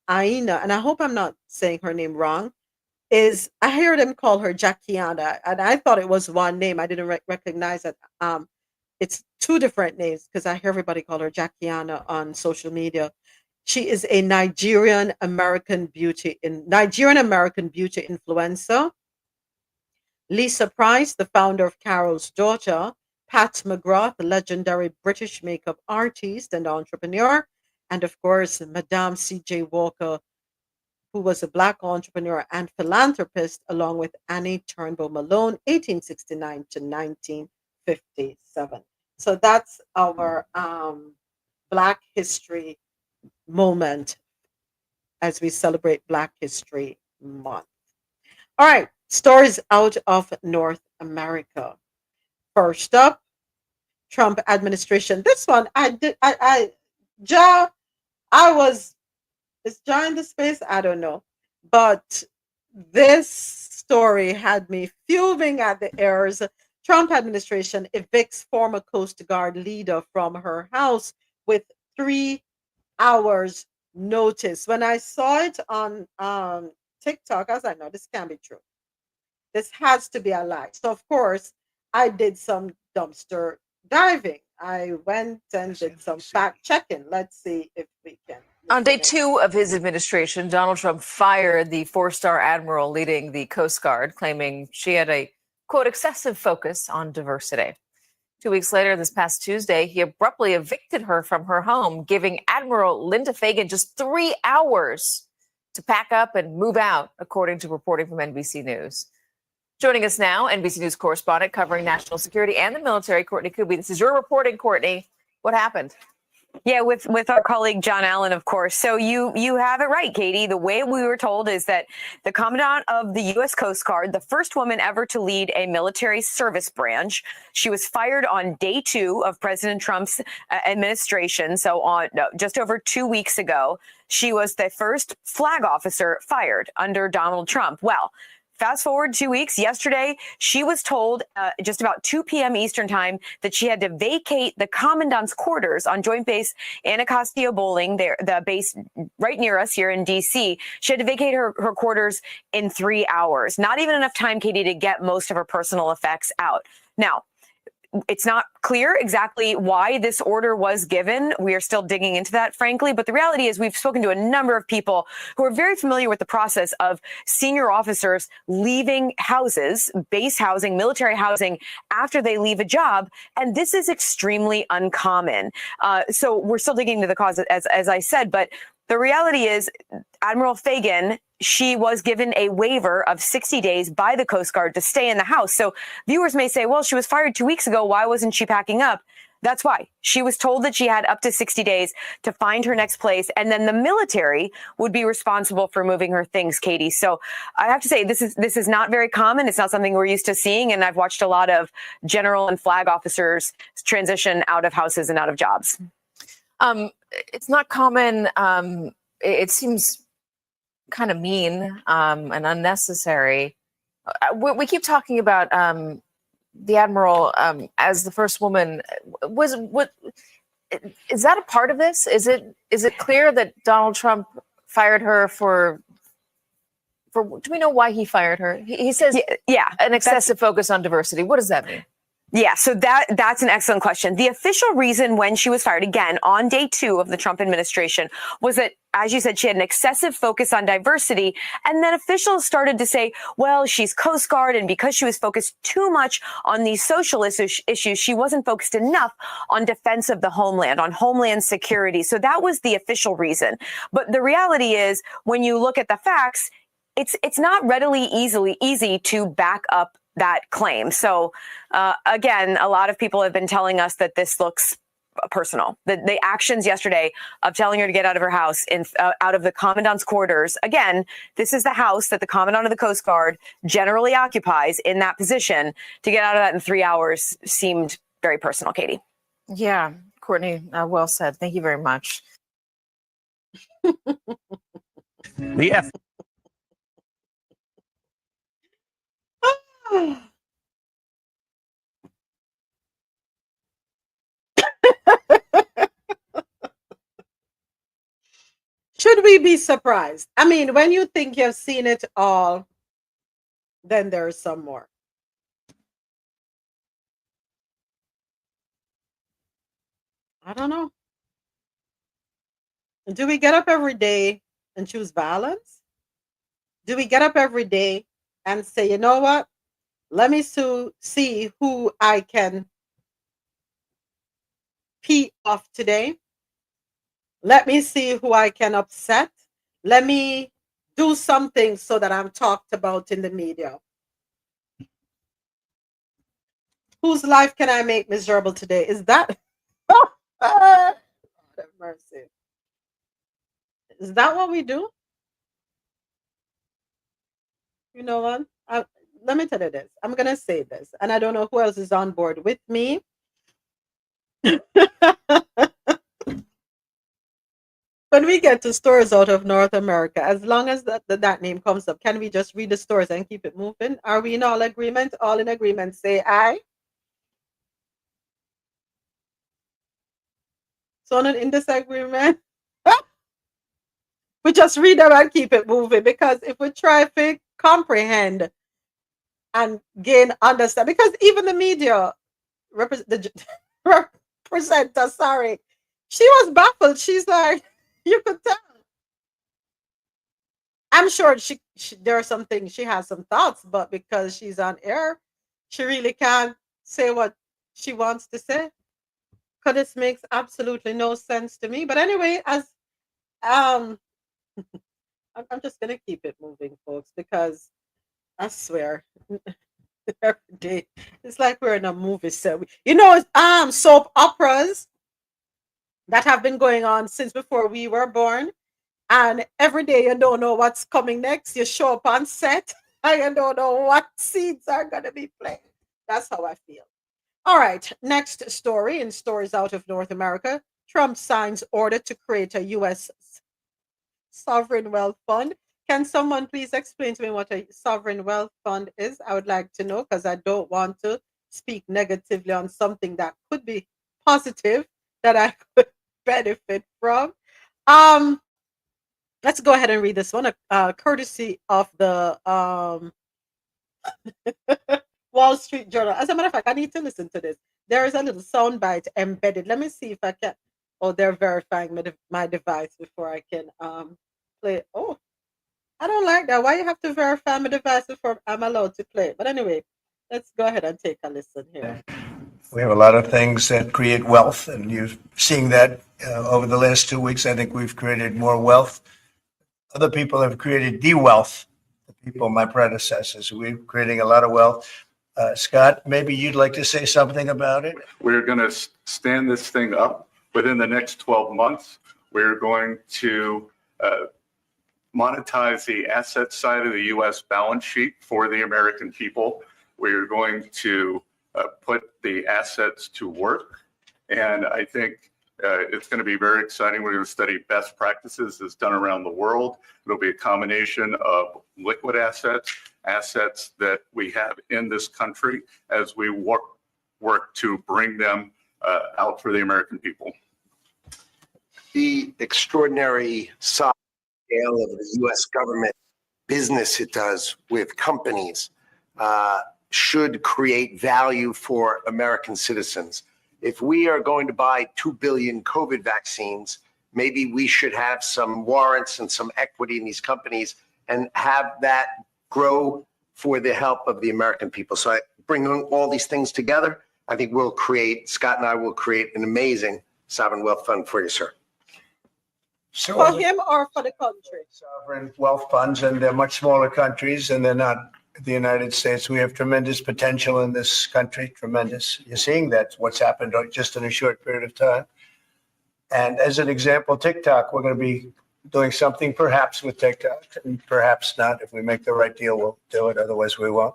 and I hope I'm not saying her name wrong, I hear them call her Jackiana, and I thought it was one name. I didn't recognize it. It's two different names because I hear everybody call her Jackiana on social media. She is a Nigerian American beauty influencer. Lisa Price, the founder of Carol's Daughter, Pat McGrath, the legendary British makeup artist and entrepreneur, and of course, Madame C.J. Walker, who was a Black entrepreneur and philanthropist, along with Annie Turnbull Malone, 1869 to 1957. So that's our Black History moment as we celebrate Black History Month. All right, stories out of North America. First up, Trump administration. This one is Ja in the space? I don't know. But this story had me fuming at the ears. Trump administration evicts former Coast Guard leader from her house with 3 hours notice. When I saw it on TikTok, I was like, no, this can't be true. This has to be a lie. So, of course, I did some dumpster diving. I went and did some fact checking. Let's see if we can. On day 2 of his administration, Donald Trump fired the 4-star admiral leading the Coast Guard, claiming she had a, quote, excessive focus on diversity. 2 weeks later, this past Tuesday, he abruptly evicted her from her home, giving Admiral Linda Fagan just 3 hours to pack up and move out, according to reporting from NBC News. Joining us now, NBC News correspondent covering national security and the military, Courtney Kuby. This is your reporting, Courtney. What happened? Yeah, with our colleague John Allen, of course. So you have it right, Katie. The way we were told is that the commandant of the U.S. Coast Guard, the first woman ever to lead a military service branch, she was fired on day 2 of President Trump's administration. So on just over 2 weeks ago, she was the first flag officer fired under Donald Trump. Well, fast forward 2 weeks. Yesterday, she was told just about 2 p.m. Eastern time that she had to vacate the commandant's quarters on Joint Base Anacostia Bowling, the base right near us here in D.C. She had to vacate her quarters in 3 hours. Not even enough time, Katie, to get most of her personal effects out. Now, it's not clear exactly why this order was given. We are still digging into that, frankly. But the reality is we've spoken to a number of people who are very familiar with the process of senior officers leaving houses, base housing, military housing, after they leave a job. And this is extremely uncommon. So we're still digging into the cause, as I said. But the reality is Admiral Fagan, she was given a waiver of 60 days by the Coast Guard to stay in the house. So viewers may say, well, she was fired 2 weeks ago. Why wasn't she packing up? That's why. She was told that she had up to 60 days to find her next place. And then the military would be responsible for moving her things, Katie. So I have to say, this is not very common. It's not something we're used to seeing. And I've watched a lot of general and flag officers transition out of houses and out of jobs. It's not common. It seems kind of mean and unnecessary. We keep talking about the admiral as the first woman. Is that a part of this? Is it clear that Donald Trump fired her for? Do we know why he fired her? He says, yeah, an excessive focus on diversity. What does that mean? Yeah, so that's an excellent question. The official reason when she was fired, again, on day 2 of the Trump administration, was that, as you said, she had an excessive focus on diversity. And then officials started to say, well, she's Coast Guard, and because she was focused too much on these social issues, she wasn't focused enough on defense of the homeland, on homeland security. So that was the official reason. But the reality is, when you look at the facts, it's not readily easy to back up that claim. So again, a lot of people have been telling us that this looks personal. The actions yesterday of telling her to get out of her house, out of the commandant's quarters. Again, this is the house that the commandant of the Coast Guard generally occupies in that position. To get out of that in 3 hours seemed very personal, Katie. Yeah, Courtney, well said. Thank you very much. The F. Should we be surprised? I mean, when you think you've seen it all, then there's some more. I don't know. Do we get up every day and choose violence? Do we get up every day and say, you know what? Let me see who I can pee off today. Let me see who I can upset. Let me do something so that I'm talked about in the media. Whose life can I make miserable today? Is that God have mercy? Is that what we do? You know what? Let me tell you this. I'm gonna say this, and I don't know who else is on board with me. When we get to stores out of North America, as long as that name comes up, can we just read the stores and keep it moving? Are we in all agreement? All in agreement, say aye. So not in disagreement. We just read them and keep it moving, because if we try to comprehend and gain understand, because even the media representer, sorry, she was baffled. She's like, you could tell. I'm sure she there are some things, she has some thoughts, but because she's on air, she really can't say what she wants to say. Because this makes absolutely no sense to me. But anyway, as I'm just gonna keep it moving, folks, because I swear every day it's like we're in a movie set. You know, soap operas that have been going on since before we were born. And every day you don't know what's coming next. You show up on set and you don't know what scenes are going to be played. That's how I feel. All right, next story in stories out of North America. Trump signs order to create a U.S. sovereign wealth fund. Can someone please explain to me what a sovereign wealth fund is? I would like to know, because I don't want to speak negatively on something that could be positive that I could benefit from. Let's go ahead and read this one, courtesy of the Wall Street Journal. As a matter of fact, I need to listen to this. There is a little soundbite embedded. Let me see if I can. Oh, they're verifying my device before I can play. Oh, I don't like that. Why you have to verify my device before I'm allowed to play? But anyway, let's go ahead and take a listen here. We have a lot of things that create wealth, and you're seeing that over the last 2 weeks. I think we've created more wealth. Other people have created de-wealth, the people, my predecessors. We're creating a lot of wealth. Scott, maybe you'd like to say something about it? We're going to stand this thing up within the next 12 months. We're going to monetize the asset side of the U.S. balance sheet for the American people. We're going to put the assets to work. And I think it's going to be very exciting. We're going to study best practices that's done around the world. It'll be a combination of liquid assets, assets that we have in this country, as we work to bring them out for the American people. The extraordinary size scale of the U.S. government business it does with companies should create value for American citizens. If we are going to buy 2 billion COVID vaccines, maybe we should have some warrants and some equity in these companies and have that grow for the help of the American people. So I bring all these things together. I think Scott and I will create an amazing sovereign wealth fund for you, sir. For him or for the country? Sovereign wealth funds, and they're much smaller countries, and they're not the United States. We have tremendous potential in this country, tremendous. You're seeing that, what's happened just in a short period of time. And as an example, TikTok, we're going to be doing something perhaps with TikTok, and perhaps not. If we make the right deal, we'll do it. Otherwise, we won't.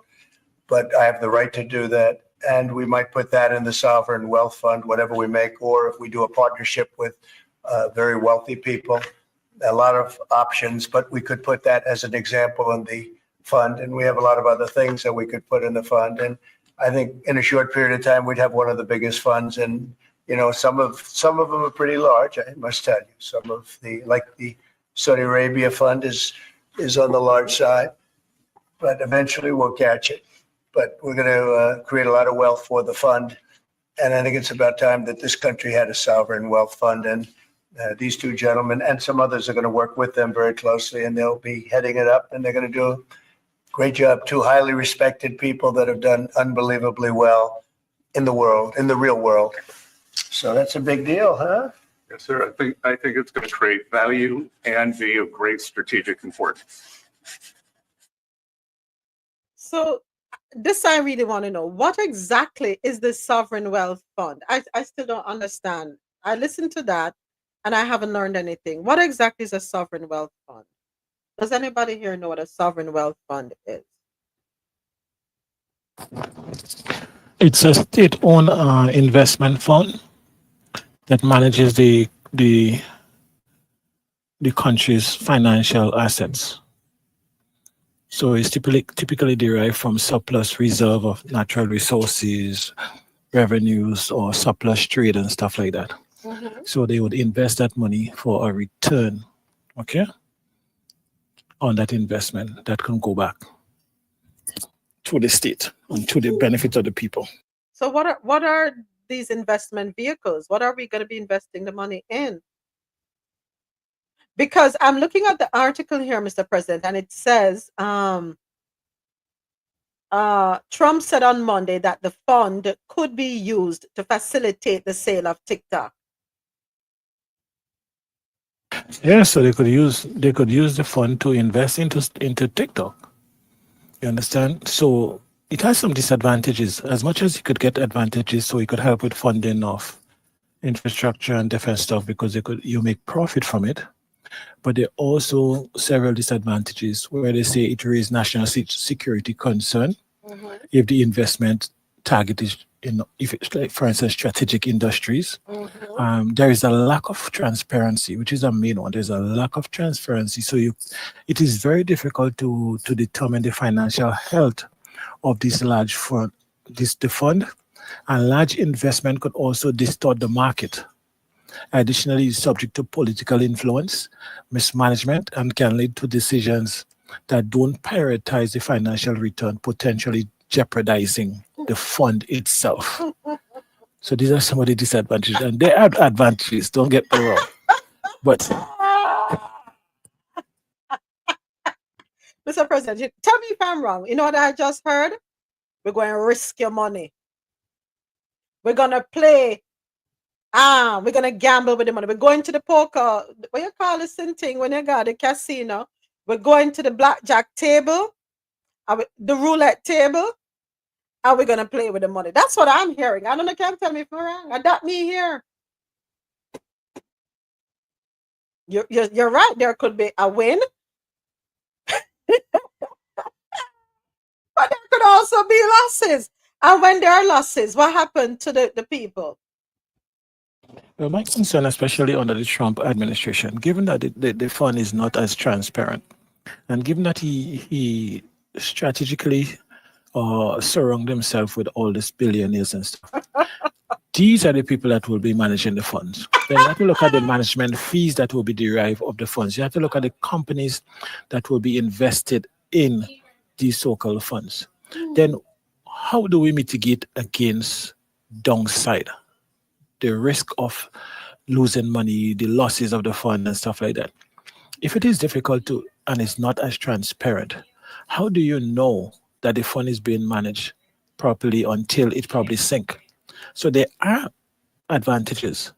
But I have the right to do that. And we might put that in the sovereign wealth fund, whatever we make, or if we do a partnership with very wealthy people, a lot of options, but we could put that as an example in the fund. And we have a lot of other things that we could put in the fund. And I think in a short period of time, we'd have one of the biggest funds. And, you know, some of them are pretty large, I must tell you. Some of like the Saudi Arabia fund is on the large side, but eventually we'll catch it. But we're going to create a lot of wealth for the fund. And I think it's about time that this country had a sovereign wealth fund. And these two gentlemen and some others are going to work with them very closely, and they'll be heading it up, and they're going to do a great job. Two highly respected people that have done unbelievably well in the world, in the real world. So that's a big deal, huh? Yes, sir. I think it's going to create value and be of great strategic importance. So this I really want to know. What exactly is the sovereign wealth fund? I still don't understand. I listened to that and I haven't learned anything. What exactly is a sovereign wealth fund? Does anybody here know what a sovereign wealth fund is? It's a state-owned investment fund that manages the country's financial assets. So it's typically derived from surplus reserve of natural resources, revenues, or surplus trade and stuff like that. Mm-hmm. So they would invest that money for a return, okay, on that investment that can go back to the state and to the benefit of the people. So what are these investment vehicles? What are we going to be investing the money in? Because I'm looking at the article here, Mr. President, and it says Trump said on Monday that the fund could be used to facilitate the sale of TikTok. Yeah, so they could use the fund to invest into TikTok. You understand? So it has some disadvantages. As much as you could get advantages, so it could help with funding of infrastructure and different stuff because you make profit from it. But there are also several disadvantages where they say it raises national security concern if the investment target is, if it's like, for instance, strategic industries. There is a lack of transparency, which is a main one. There's a lack of transparency. So it is very difficult to determine the financial health of this large fund. The fund and large investment could also distort the market. Additionally, it's subject to political influence, mismanagement, and can lead to decisions that don't prioritize the financial return, potentially jeopardizing the fund itself. So these are some of the disadvantages, and there are advantages, don't get me wrong. But Mr. President, tell me if I'm wrong. You know what I just heard? We're going to risk your money. We're going to play. We're going to gamble with the money. We're going to the poker. What you call this thing when you got the casino? We're going to the blackjack table, the roulette table, and we're going to play with the money. That's what I'm hearing. I don't know. Can't tell me if I'm wrong. Adopt me here. You're right. There could be a win. But there could also be losses. And when there are losses, what happened to the people? Well, my concern, especially under the Trump administration, given that the fund is not as transparent, and given that he strategically surround himself with all these billionaires and stuff, these are the people that will be managing the funds. Then you have to look at the management fees that will be derived of the funds. You have to look at the companies that will be invested in these so-called funds. Then how do we mitigate against downside, the risk of losing money, the losses of the fund and stuff like that? If it is difficult to, and it's not as transparent, how do you know that the fund is being managed properly until it probably sink? So there are advantages,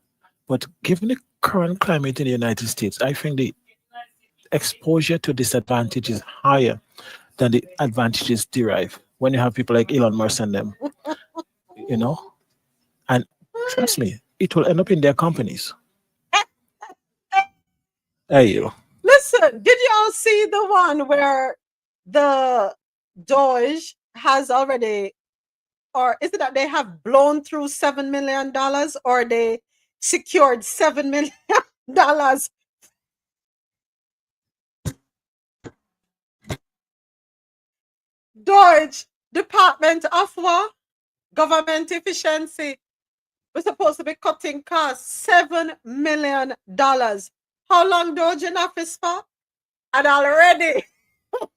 but given the current climate in the United States, I think the exposure to disadvantage is higher than the advantages derive when you have people like Elon Musk and them, you know? And trust me, it will end up in their companies. Hey, you. Listen, did y'all see the one where the Doge has already, or is it that they have blown through $7 million, or they secured $7 million? Doge, Department of what? Government efficiency. We're supposed to be cutting costs $7 million. How long Doge in office for? And already. Let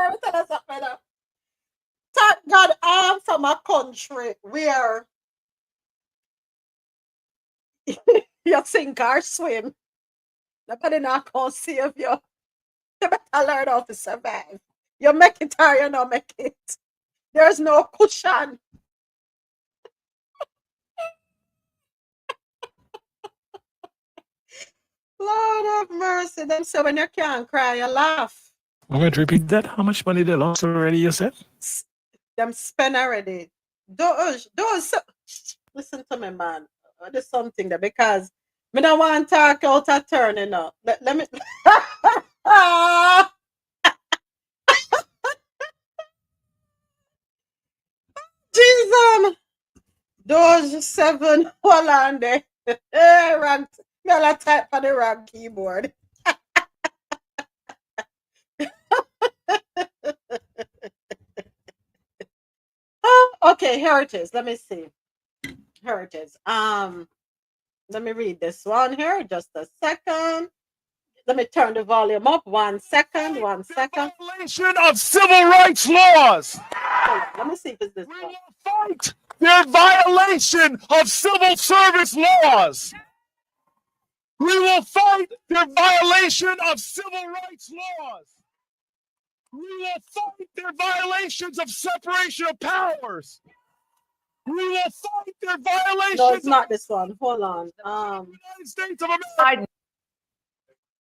me tell you something now. Thank God I am from a country where you sink or swim. Nobody not gonna save you. You better learn how to survive. You make it or you don't make it. There's no cushion. Lord have mercy. Them say when you can't cry, you laugh. I'm going to repeat that. How much money they lost already, you said? Them spend already. Those, listen to me, man. There's something there because me don't want to talk out of turn, you know. Let me. Jesus. Those 7. Hold on there. Wrong. I'll type on the wrong keyboard. Okay, here it is. Let me see. Here it is. Let me read this one here. Just a second. Let me turn the volume up. 1 second. 1 second. Violation of civil rights laws. Let me see if it's this one. Fight their violation of civil service laws. We will fight their violation of civil rights laws. We will fight their violations of separation of powers. We will fight their violations. No, it's not this one. Hold on. United States of America.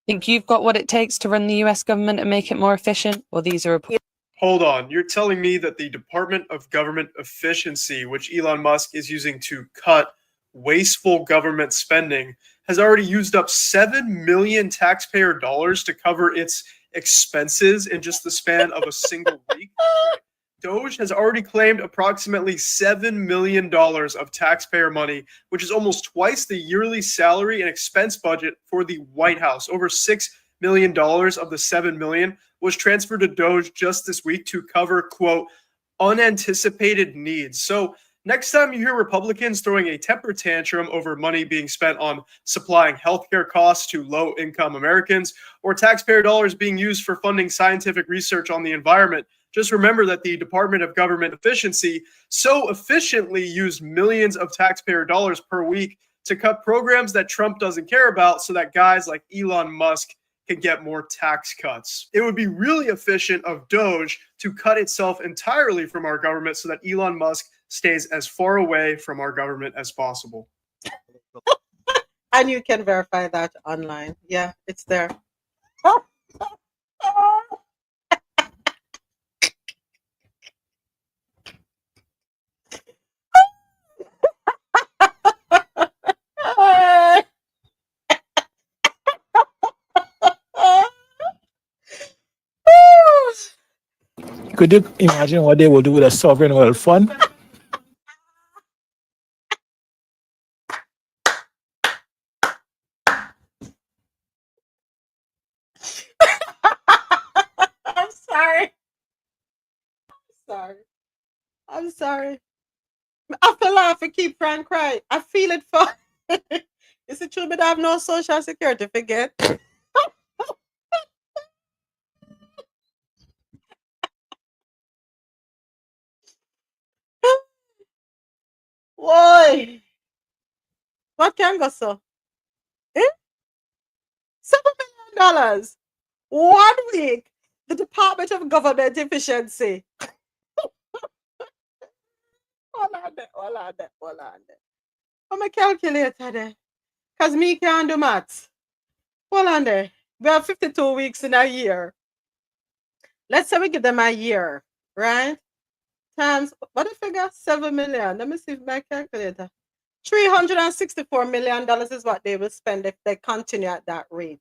Think you've got what it takes to run the US government and make it more efficient? Well, these are Hold on, you're telling me that the Department of Government Efficiency, which Elon Musk is using to cut wasteful government spending, has already used up 7 million taxpayer dollars to cover its expenses in just the span of a single week? Doge has already claimed approximately $7 million of taxpayer money, which is almost twice the yearly salary and expense budget for the White House. Over $6 million of the $7 million was transferred to Doge just this week to cover, quote, unanticipated needs. So next time you hear Republicans throwing a temper tantrum over money being spent on supplying healthcare costs to low-income Americans or taxpayer dollars being used for funding scientific research on the environment, just remember that the Department of Government Efficiency so efficiently used millions of taxpayer dollars per week to cut programs that Trump doesn't care about so that guys like Elon Musk can get more tax cuts. It would be really efficient of Doge to cut itself entirely from our government so that Elon Musk stays as far away from our government as possible. And you can verify that online. Yeah, it's there. Could you imagine what they will do with a sovereign wealth fund? I'm sorry. I'm sorry. I feel laugh and keep trying to cry. I feel it for. You see it true, but I have no social security forget. Why? What can go so? Eh? $7 million. 1 week. The Department of Government Efficiency. Hold on there. I'm a calculator there. Because me can't do maths. Hold on there. We have 52 weeks in a year. Let's say we give them a year, right? Times, what the figure? 7 million. Let me see if my calculator. $364 million is what they will spend if they continue at that rate.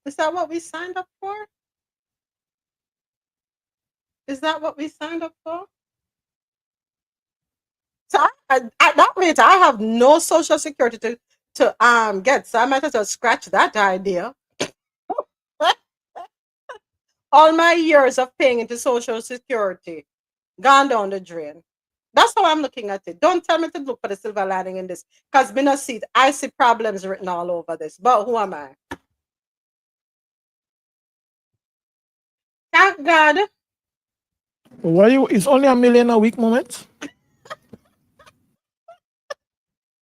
Is that what we signed up for? Is that what we signed up for? So at that rate, I have no social security to get. So I might as well scratch that idea. All my years of paying into social security gone down the drain. That's how I'm looking at it. Don't tell me to look for the silver lining in this, because me not see it. I see problems written all over this. But who am I? Thank God. Why you? It's only $1 million a week, moment.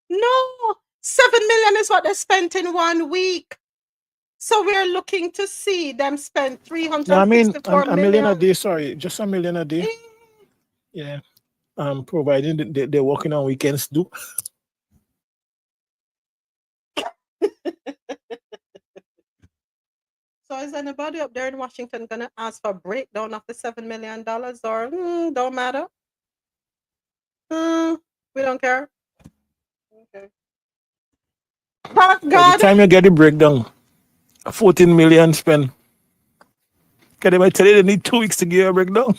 No, 7 million is what they spent in 1 week. So we're looking to see them spend 364 No, I mean million. $1 million a day. Sorry, just $1 million a day. Yeah. Providing they're working on weekends too. So is anybody up there in Washington gonna ask for a breakdown of the $7 million, or don't matter? We don't care. Okay. Thank By the God. time you get the breakdown, 14 million spent. Can they might tell you they need 2 weeks to give a breakdown?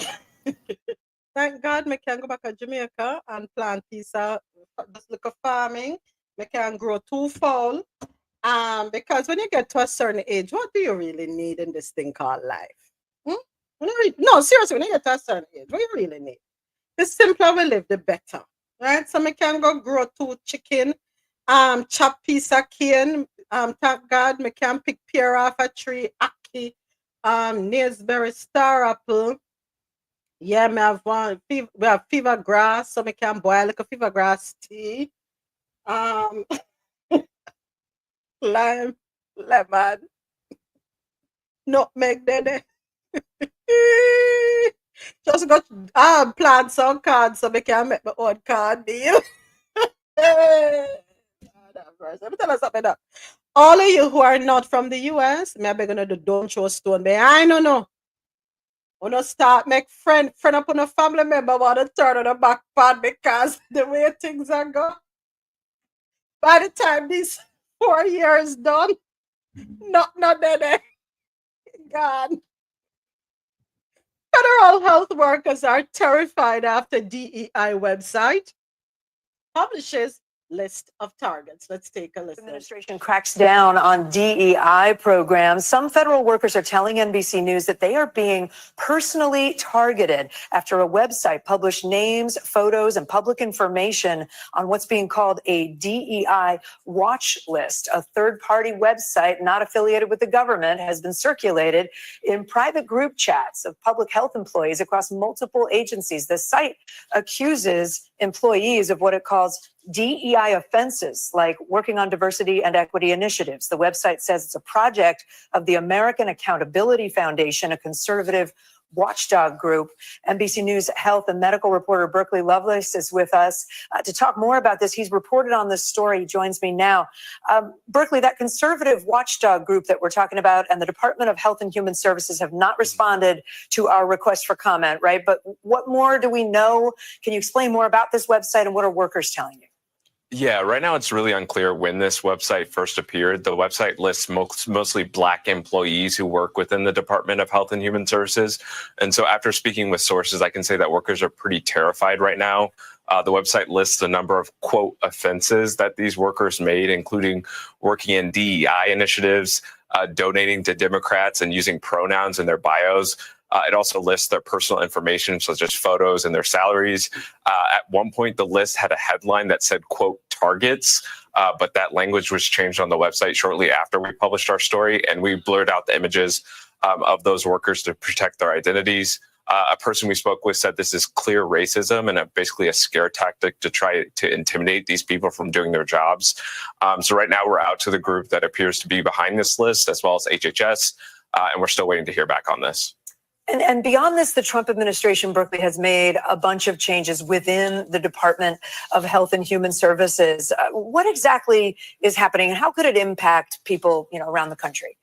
Thank God I can go back to Jamaica and plant piece of just look at farming. I can grow 2 fowl. Because when you get to a certain age, what do you really need in this thing called life? No, seriously, when you get to a certain age, what do you really need? The simpler we live, the better. Right? So I can go grow 2 chicken, chop piece of cane. Thank God I can pick pear off a tree, ackee, nailsberry, star apple. Yeah, me have one. We have fever grass, so I can boil like a fever grass tea. Lime, lemon, nutmeg, then just got plant some cards so I can make my own card deal. Let me tell you something now. All of you who are not from the US, maybe gonna do don't show stone. But I don't know. Wanna start make friend up on a family member want to turn on the back part because the way things are going. By the time these 4 years done, not there. God. Federal health workers are terrified after DEI website publishes list of targets. Let's take a listen. Administration cracks down on DEI programs. Some federal workers are telling NBC News that they are being personally targeted after a website published names, photos, and public information on what's being called a DEI watch list. A third-party website not affiliated with the government has been circulated in private group chats of public health employees across multiple agencies. The site accuses employees of what it calls DEI offenses, like working on diversity and equity initiatives. The website says it's a project of the American Accountability Foundation, a conservative watchdog group. NBC News health and medical reporter Berkeley Lovelace is with us to talk more about this. He's reported on this story. He joins me now. Berkeley, that conservative watchdog group that we're talking about and the Department of Health and Human Services have not responded to our request for comment, right? But what more do we know? Can you explain more about this website and what are workers telling you? Yeah, right now it's really unclear when this website first appeared. The website lists mostly Black employees who work within the Department of Health and Human Services. And so after speaking with sources, I can say that workers are pretty terrified right now. The website lists a number of, quote, offenses that these workers made, including working in DEI initiatives, donating to Democrats and using pronouns in their bios. It also lists their personal information, such as photos and their salaries. At one point, the list had a headline that said, quote, targets, but that language was changed on the website shortly after we published our story, and we blurred out the images of those workers to protect their identities. A person we spoke with said this is clear racism and basically a scare tactic to try to intimidate these people from doing their jobs. So right now we're out to the group that appears to be behind this list, as well as HHS, and we're still waiting to hear back on this. And beyond this, the Trump administration, Berkeley, has made a bunch of changes within the Department of Health and Human Services. What exactly is happening, and how could it impact people, around the country?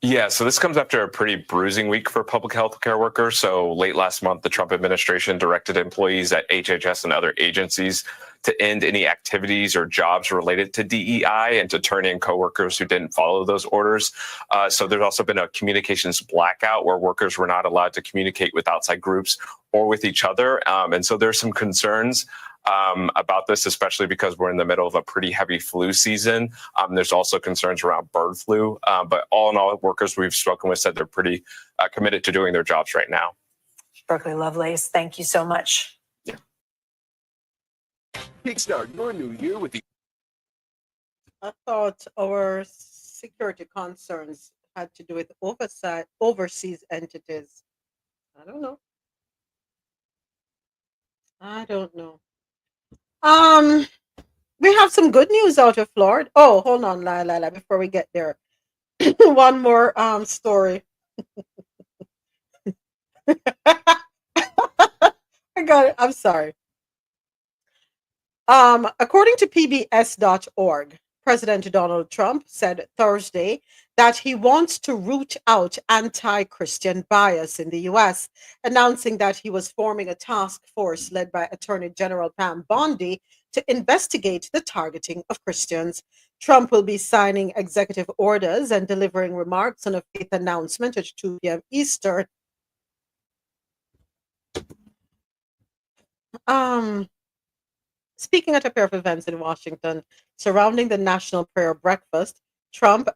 Yeah, so this comes after a pretty bruising week for public health care workers. So late last month, the Trump administration directed employees at HHS and other agencies to end any activities or jobs related to DEI and to turn in coworkers who didn't follow those orders. So there's also been a communications blackout where workers were not allowed to communicate with outside groups or with each other. And so there's some concerns about this, especially because we're in the middle of a pretty heavy flu season. There's also concerns around bird flu, but all in all, workers we've spoken with said they're pretty committed to doing their jobs right now. Berkeley Lovelace, thank you so much. Yeah. Kickstart your new year with the. I thought our security concerns had to do with overseas entities. I don't know. We have some good news out of Florida. Oh, hold on, Lila, before we get there. One more story. I got it. I'm sorry. According to PBS.org, President Donald Trump said Thursday that he wants to root out anti-Christian bias in the U.S., announcing that he was forming a task force led by Attorney General Pam Bondi to investigate the targeting of Christians. Trump will be signing executive orders and delivering remarks on a faith announcement at 2 p.m. Eastern. Speaking at a pair of events in Washington surrounding the National Prayer Breakfast, Trump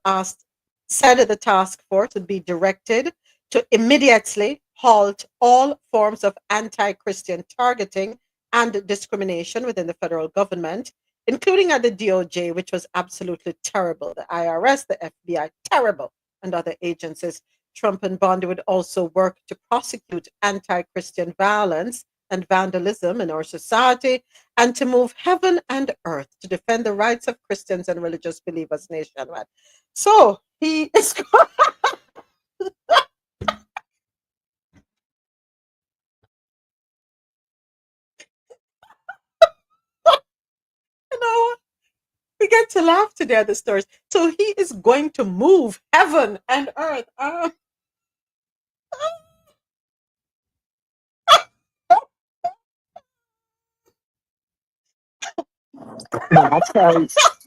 said that the task force would be directed to immediately halt all forms of anti-Christian targeting and discrimination within the federal government, including at the DOJ, which was absolutely terrible, the IRS, the FBI, terrible, and other agencies. Trump and Bondi would also work to prosecute anti-Christian violence and vandalism in our society, and to move heaven and earth to defend the rights of Christians and religious believers nationwide. So he is we get to laugh today at the stories. So he is going to move heaven and earth.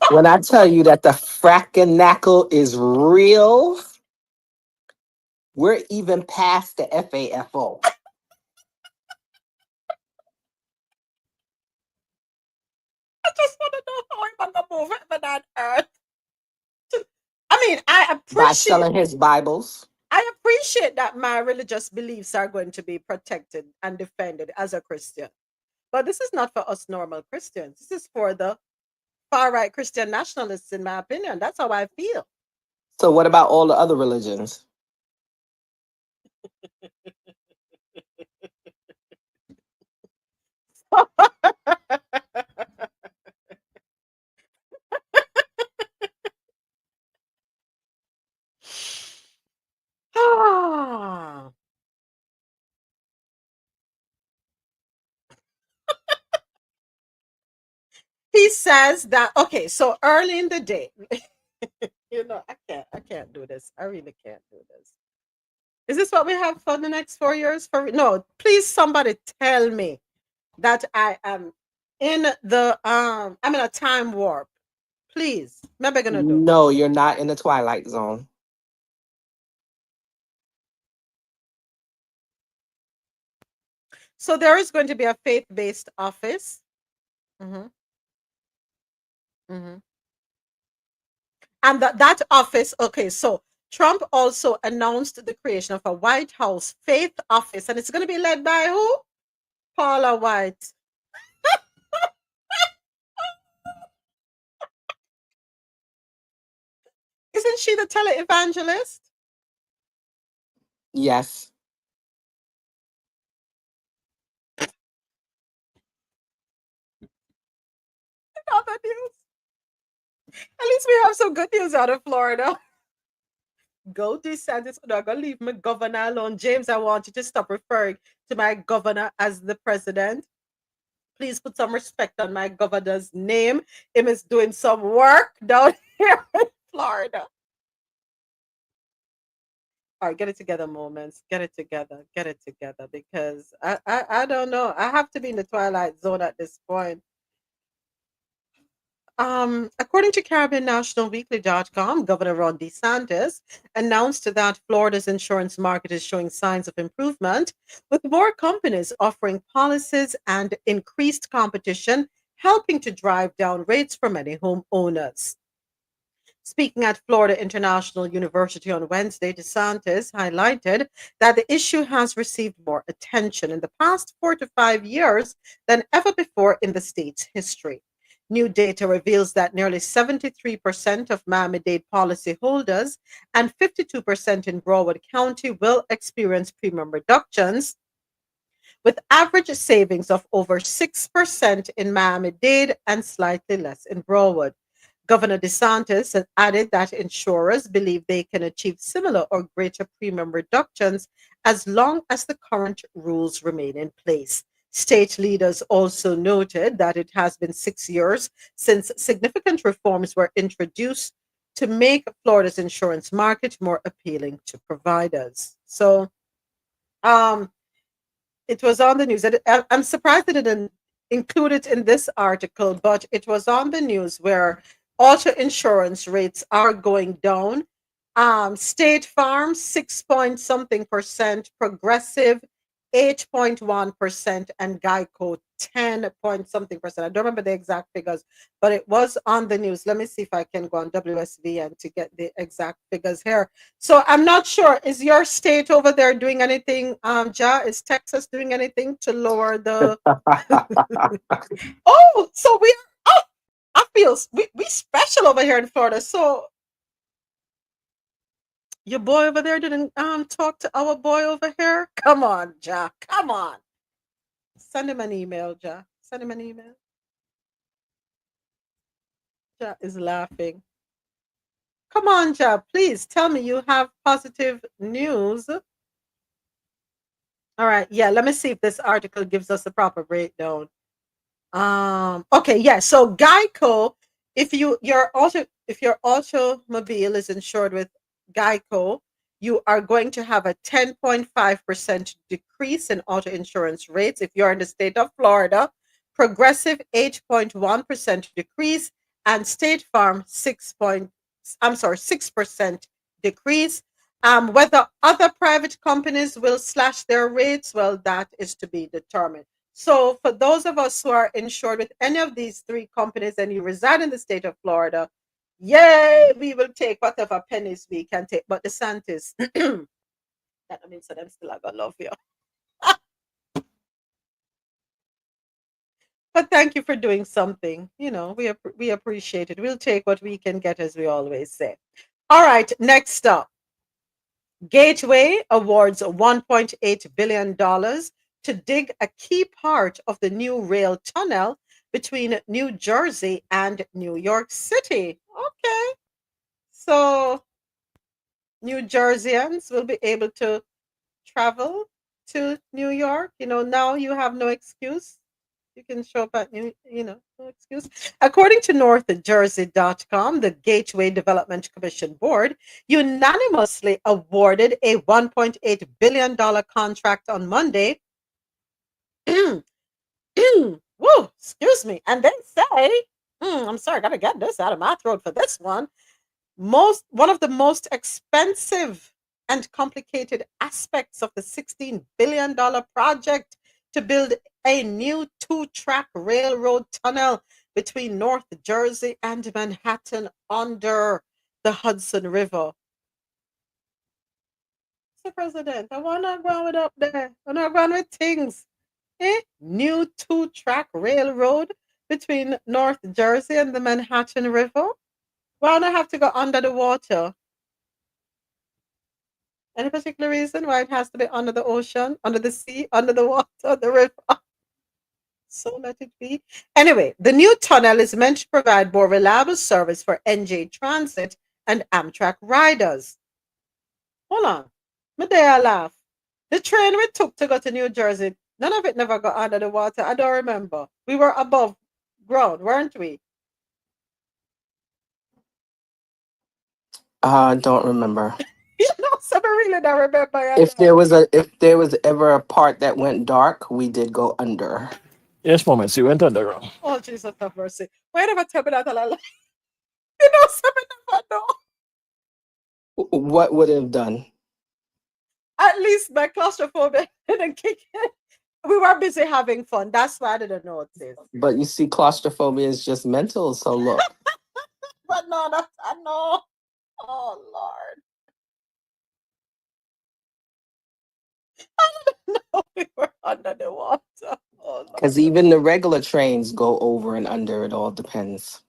When I tell you that the fracking knackle is real, we're even past the FAFO. I just want to know how I'm going to move heaven and earth. I mean, I appreciate by selling his Bibles. I appreciate that my religious beliefs are going to be protected and defended as a Christian. But this is not for us normal Christians. This is for the far-right Christian nationalists, in my opinion. That's how I feel. So what about all the other religions? He says that, okay, so early in the day, I can't do this. I really can't do this. Is this what we have for the next 4 years? No, please somebody tell me that I am I'm in a time warp. Please. Maybe gonna do. No, you're not in the Twilight Zone. So there is going to be a faith-based office. Mm-hmm. Mm-hmm. And that office, okay, so Trump also announced the creation of a White House faith office, and it's going to be led by who? Paula White. Isn't she the televangelist? Yes. Other news. At least we have some good news out of Florida. Go DeSantis. I'm not going to leave my governor alone. James, I want you to stop referring to my governor as the president. Please put some respect on my governor's name. Him is doing some work down here in Florida. All right, get it together, moments. Get it together. Get it together, because I don't know. I have to be in the twilight zone at this point. According to CaribbeanNationalWeekly.com, Governor Ron DeSantis announced that Florida's insurance market is showing signs of improvement, with more companies offering policies and increased competition, helping to drive down rates for many homeowners. Speaking at Florida International University on Wednesday, DeSantis highlighted that the issue has received more attention in the past 4 to 5 years than ever before in the state's history. New data reveals that nearly 73% of Miami-Dade policyholders and 52% in Broward County will experience premium reductions, with average savings of over 6% in Miami-Dade and slightly less in Broward. Governor DeSantis added that insurers believe they can achieve similar or greater premium reductions as long as the current rules remain in place. State leaders also noted that it has been 6 years since significant reforms were introduced to make Florida's insurance market more appealing to providers. So, it was on the news. I'm surprised they didn't include it in this article, but it was on the news where auto insurance rates are going down. State Farm 6 point something percent, Progressive 8.1%, and Geico 10 point something percent. I don't remember the exact figures, but it was on the news. Let me see if I can go on WSVN to get the exact figures here. So I'm not sure. Is your state over there doing anything? Ja, is Texas doing anything to lower the? Oh, so we are. Oh, I feel we special over here in Florida. So your boy over there didn't talk to our boy over here. Come on, Ja. Come on. Send him an email, Ja. Send him an email. Ja is laughing. Come on, Ja. Please tell me you have positive news. All right. Yeah. Let me see if this article gives us a proper breakdown. Okay. Yeah. So Geico, if your automobile is insured with Geico, you are going to have a 10.5% decrease in auto insurance rates if you're in the state of Florida, Progressive 8.1% decrease, and State Farm 6% decrease. Whether other private companies will slash their rates, well, that is to be determined. So, for those of us who are insured with any of these three companies and you reside in the state of Florida, yay, we will take whatever pennies we can take. But DeSantis, that means that I'm still gonna love you. But thank you for doing something. We appreciate it. We'll take what we can get, as we always say. All right, next up. Gateway awards $1.8 billion to dig a key part of the new rail tunnel between New Jersey and New York City. Okay. So New Jerseyans will be able to travel to New York. Now you have no excuse. You can show up at no excuse. According to NorthJersey.com, the Gateway Development Commission Board unanimously awarded a $1.8 billion contract on Monday. Woo, excuse me. And they say, I'm sorry, I gotta get this out of my throat for this one. One of the most expensive and complicated aspects of the $16 billion project to build a new 2-track railroad tunnel between North Jersey and Manhattan under the Hudson River. Mr. President. I want to go with up there. I want to go with things. New 2-track railroad between North Jersey and the Manhattan River. Why do I have to go under the water? Any particular reason why it has to be under the ocean, under the sea, under the water, the river? So let it be. Anyway, the new tunnel is meant to provide more reliable service for NJ Transit and Amtrak riders. Hold on. Me there laugh. The train we took to go to New Jersey, none of it never got under the water. I don't remember. We were above ground, weren't we? I don't remember. You know, so I really don't remember. If there was ever a part that went dark, we did go under. Yes, moments. You went underground. Oh, Jesus have mercy. Why never tell me that all along? You know, some never know. What would have done? At least my claustrophobia didn't kick in. We were busy having fun. That's why I didn't notice. But you see, claustrophobia is just mental. So look. But no, that's I know. Oh Lord. I didn't know we were under the water. Oh, Because even the regular trains go over and under. It all depends.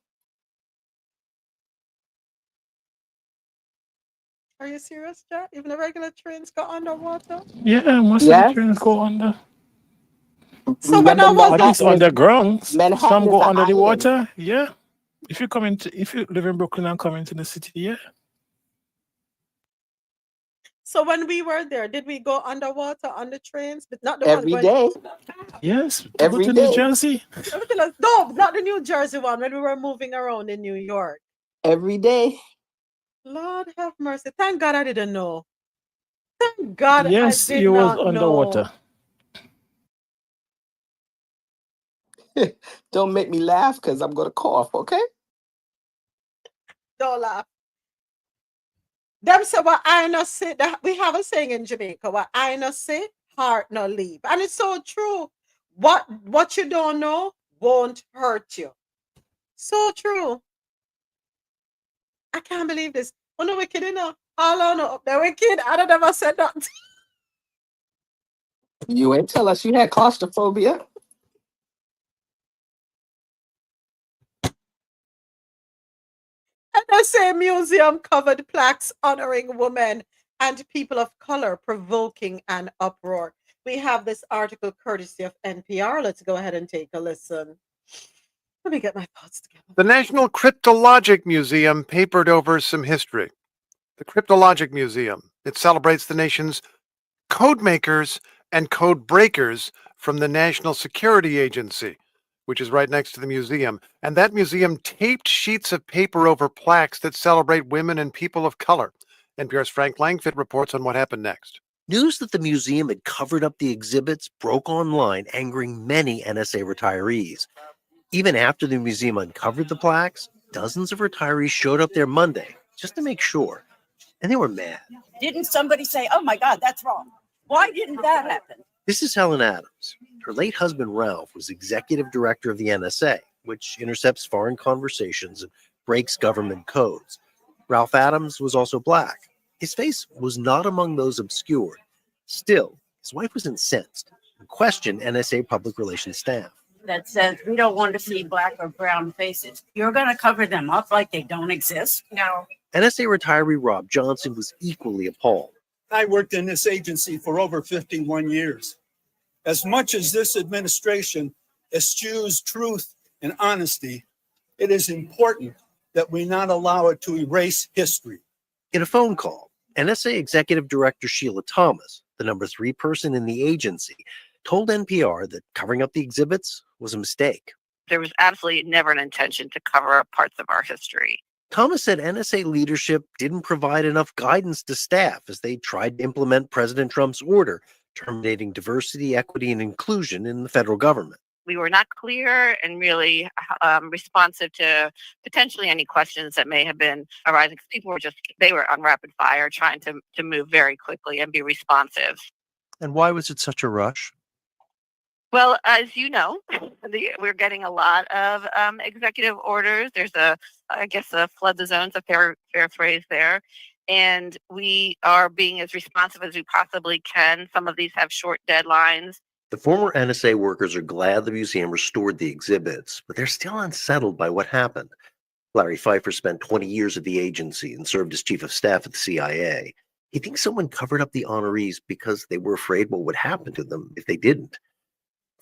Are you serious, Jack? Even the regular trains go underwater? Yeah, most of the trains go under. So when I was at least underground, Manhattan some is go an under the island. water. Yeah. If you live in Brooklyn and come into the city, yeah. So when we were there, did we go underwater on the trains? But not the Every one day. Yes. Every to day. New Jersey. No, not the New Jersey one. When we were moving around in New York. Every day. Lord have mercy. Thank God I didn't know. Thank God Yes, I did you was not underwater. know. Don't make me laugh because I'm gonna cough. Okay. Don't laugh. Them say what I no say. We have a saying in Jamaica. What I no say, heart no leave, and it's so true. What you don't know won't hurt you. So true. I can't believe this. Oh no, wicked enough. All on up there, wicked. I don't ever said that. You ain't tell us you had claustrophobia. And I say museum covered plaques honoring women and people of color, provoking an uproar. We have this article courtesy of NPR. Let's go ahead and take a listen. Let me get my thoughts together. The National Cryptologic Museum papered over some history. The Cryptologic Museum, it celebrates the nation's code makers and code breakers from the National Security Agency, which is right next to the museum. And that museum taped sheets of paper over plaques that celebrate women and people of color. NPR's Frank Langford reports on what happened next. News that the museum had covered up the exhibits broke online, angering many NSA retirees. Even after the museum uncovered the plaques, dozens of retirees showed up there Monday just to make sure. And they were mad. Didn't somebody say, oh my God, that's wrong? Why didn't that happen? This is Helen Adams. Her late husband, Ralph, was executive director of the NSA, which intercepts foreign conversations and breaks government codes. Ralph Adams was also black. His face was not among those obscured. Still, his wife was incensed and questioned NSA public relations staff. That says we don't want to see black or brown faces. You're going to cover them up like they don't exist? No. NSA retiree Rob Johnson was equally appalled. I worked in this agency for over 51 years. As much as this administration eschews truth and honesty, it is important that we not allow it to erase history. In a phone call, NSA Executive Director Sheila Thomas, the number 3 person in the agency, told NPR that covering up the exhibits was a mistake. There was absolutely never an intention to cover up parts of our history. Thomas said NSA leadership didn't provide enough guidance to staff as they tried to implement President Trump's order terminating diversity, equity, and inclusion in the federal government. We were not clear and really responsive to potentially any questions that may have been arising. People were they were on rapid fire trying to move very quickly and be responsive. And why was it such a rush? Well, as you know, we're getting a lot of executive orders. There's a flood the zone's a fair phrase there. and we are being as responsive as we possibly can. Some of these have short deadlines. The former NSA workers are glad the museum restored the exhibits, but they're still unsettled by what happened. Larry Pfeiffer spent 20 years at the agency and served as chief of staff at the CIA. He thinks someone covered up the honorees because they were afraid what would happen to them if they didn't.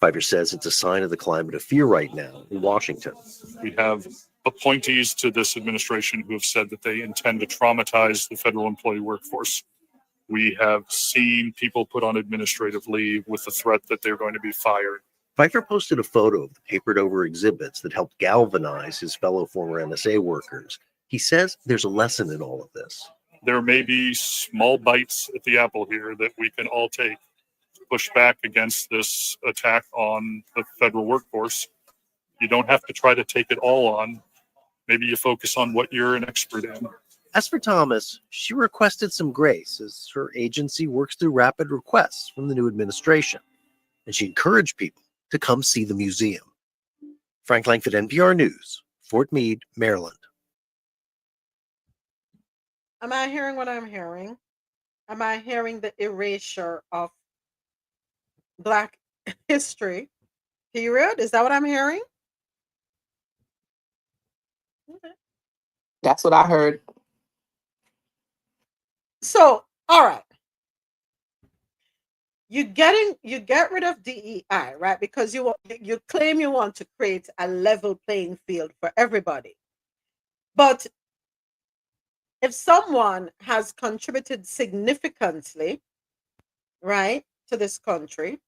Pfeiffer says it's a sign of the climate of fear right now in Washington. We have appointees to this administration who have said that they intend to traumatize the federal employee workforce. We have seen people put on administrative leave with the threat that they're going to be fired. Pfeiffer posted a photo of the papered over exhibits that helped galvanize his fellow former NSA workers. He says there's a lesson in all of this. There may be small bites at the apple here that we can all take to push back against this attack on the federal workforce. You don't have to try to take it all on. Maybe you focus on what you're an expert in. As for Thomas, she requested some grace as her agency works through rapid requests from the new administration, and she encouraged people to come see the museum. Frank Langford, NPR News, Fort Meade, Maryland. Am I hearing what I'm hearing? Am I hearing the erasure of Black history, period? Is that what I'm hearing? Okay. That's what I heard. So, all right. You get rid of DEI, right? Because you claim you want to create a level playing field for everybody. But if someone has contributed significantly, right, to this country,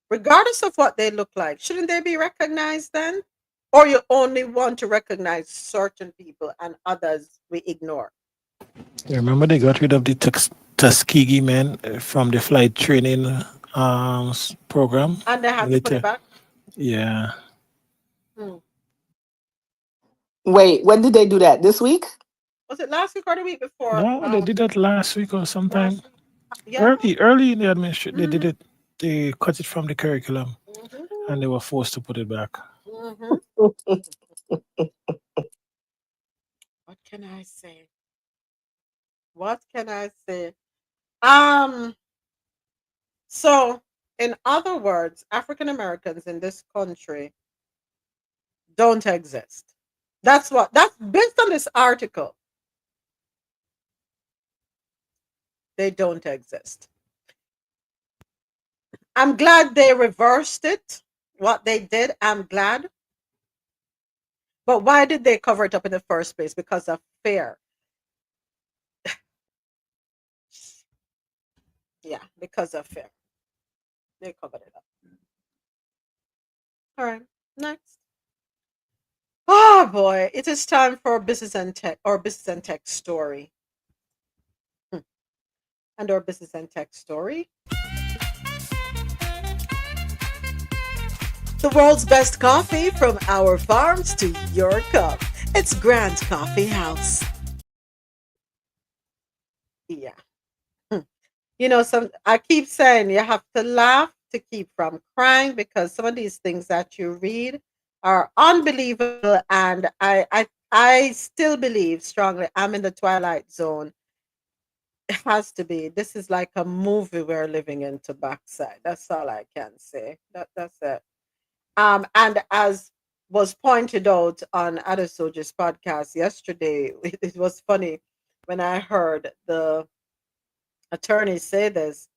regardless of what they look like, shouldn't they be recognized then? Or you only want to recognize certain people and others we ignore? You remember they got rid of the Tuskegee men from the flight training program? And they had to put it back? Yeah. Wait, when did they do that? This week? Was it last week or the week before? No, they did that last week or sometime. Yeah. Early in the administration, they did it. They cut it from the curriculum, and they were forced to put it back. What can I say? What can I say? So in other words, African Americans in this country don't exist. That's based on this article. They don't exist. I'm glad they reversed it. What they did, I'm glad. But why did they cover it up in the first place? Because of fear. Yeah, because of fear. They covered it up. All right, next. Oh boy, it is time for business and tech, or business and tech story. And our business and tech story. The world's best coffee from our farms to your cup. It's Grant Coffee House. Yeah. You know, I keep saying you have to laugh to keep from crying, because some of these things that you read are unbelievable, and I still believe strongly I'm in the twilight zone. It has to be. This is like a movie we're living into backside. That's all I can say. That's it. And as was pointed out on Adesoji's podcast yesterday, it was funny when I heard the attorney say this.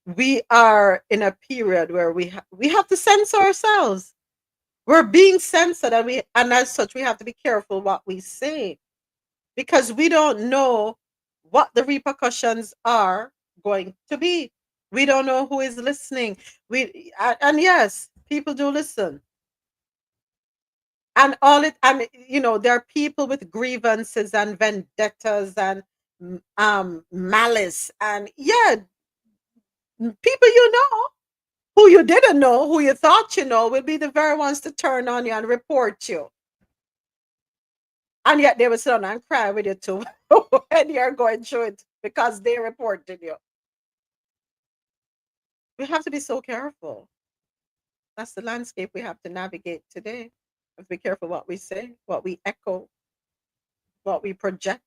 We are in a period where we have to censor ourselves. We're being censored, and as such we have to be careful what we say, because we don't know what the repercussions are going to be. We don't know who is listening. And yes, people do listen. And there are people with grievances and vendettas and malice, and people who you didn't know, who you thought will be the very ones to turn on you and report you. And yet they will sit down and cry with you too when you're going through it, because they reported you. We have to be so careful. That's the landscape we have to navigate today. We have to be careful what we say, what we echo, what we project.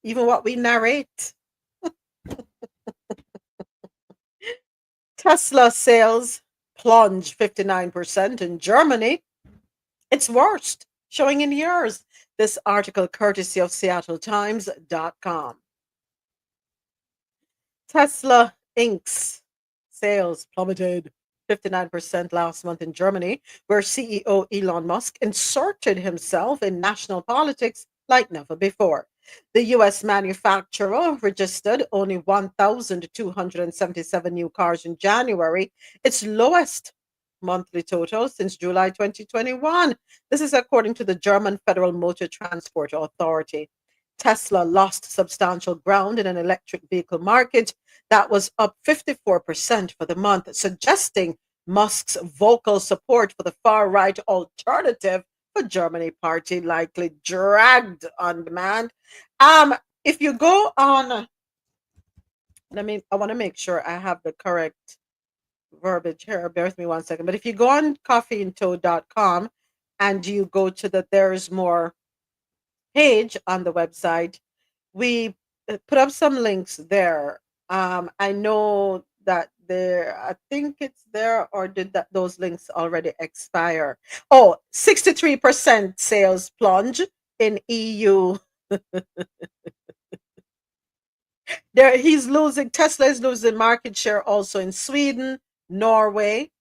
even what we narrate. Tesla sales plunge 59% in Germany. It's worst, showing in years. This article courtesy of SeattleTimes.com. Tesla Inc.'s sales plummeted 59% last month in Germany, where CEO Elon Musk inserted himself in national politics like never before. The US manufacturer registered only 1,277 new cars in January, its lowest monthly total since July 2021. This is according to the German Federal Motor Transport Authority. Tesla lost substantial ground in an electric vehicle market that was up 54% for the month, suggesting Musk's vocal support for the far-right alternative for Germany party likely dragged on demand. If you go on, I want to make sure I have the correct verbiage here. Bear with me one second. But if you go on coffeeandtoad.com and you go to the There's More page on the website, we put up some links there. I know that I think it's there, or did those links already expire? Oh, 63% sales plunge in EU. Tesla is losing market share also in Sweden, Norway.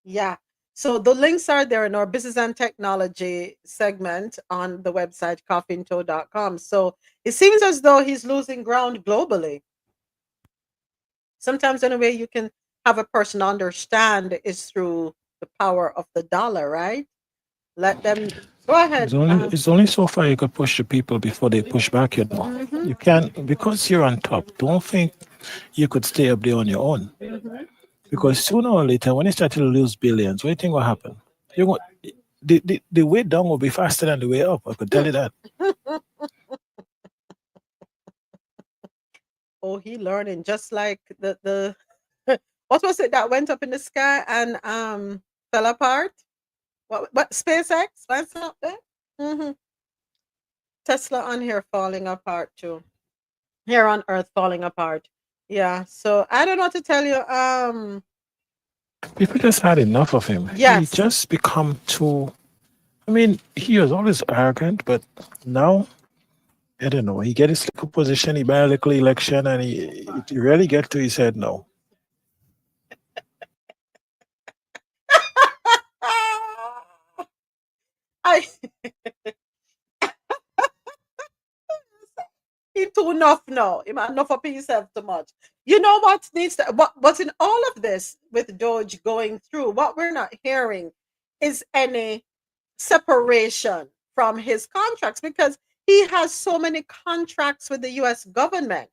Yeah. So the links are there in our business and technology segment on the website coffeeandtoad.com. So it seems as though he's losing ground globally. Sometimes the only way you can have a person understand is through the power of the dollar, right? Let them go ahead. It's only so far you could push the people before they push back, you know. You can't, because you're on top, don't think you could stay up there on your own. Because sooner or later, when you start to lose billions, what do you think will happen? The way down will be faster than the way up. I could tell you that. Oh, he learning just like the what was it that went up in the sky and fell apart? What SpaceX went up there? Tesla on here falling apart too. Here on Earth falling apart. Yeah. So I don't know what to tell you. People just had enough of him. Yes. He just become too. I mean, he was always arrogant, but now I don't know. He get his little position, he buy a little election, and he really get to his head now. I he too enough now. He might enough of himself too much. You know what needs to what's in all of this with Doge going through, what we're not hearing is any separation from his contracts, because he has so many contracts with the US government.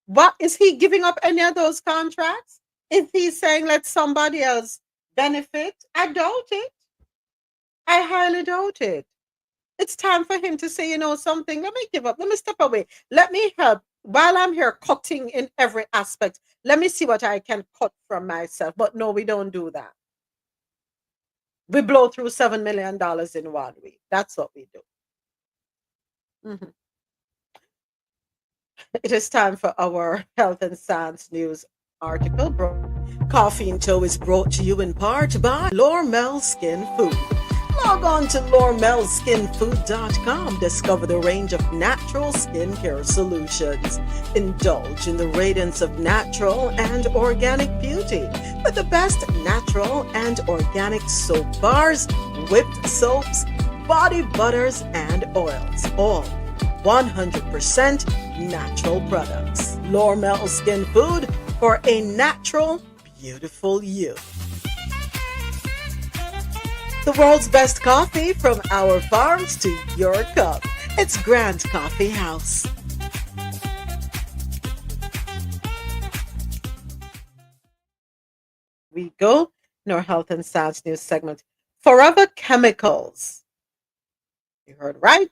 What is he giving up any of those contracts? If he's saying let somebody else benefit, I doubt it. I highly doubt it. It's time for him to say, you know something, let me give up, let me step away, let me help while I'm here cutting in every aspect. Let me see what I can cut from myself. But no, we don't do that. We blow through $7 million in 1 week. That's what we do. It is time for our health and science news article. Coffee and Toe is brought to you in part by Lormel Skin Food. Log on to LormelSkinFood.com. Discover the range of natural skincare solutions. Indulge in the radiance of natural and organic beauty with the best natural and organic soap bars, whipped soaps, body butters, and oils. All 100% natural products. Lormel Skin Food for a natural, beautiful you. The world's best coffee from our farms to your cup. It's Grand Coffee House. We go in our health and science news segment. Forever Chemicals. You heard right.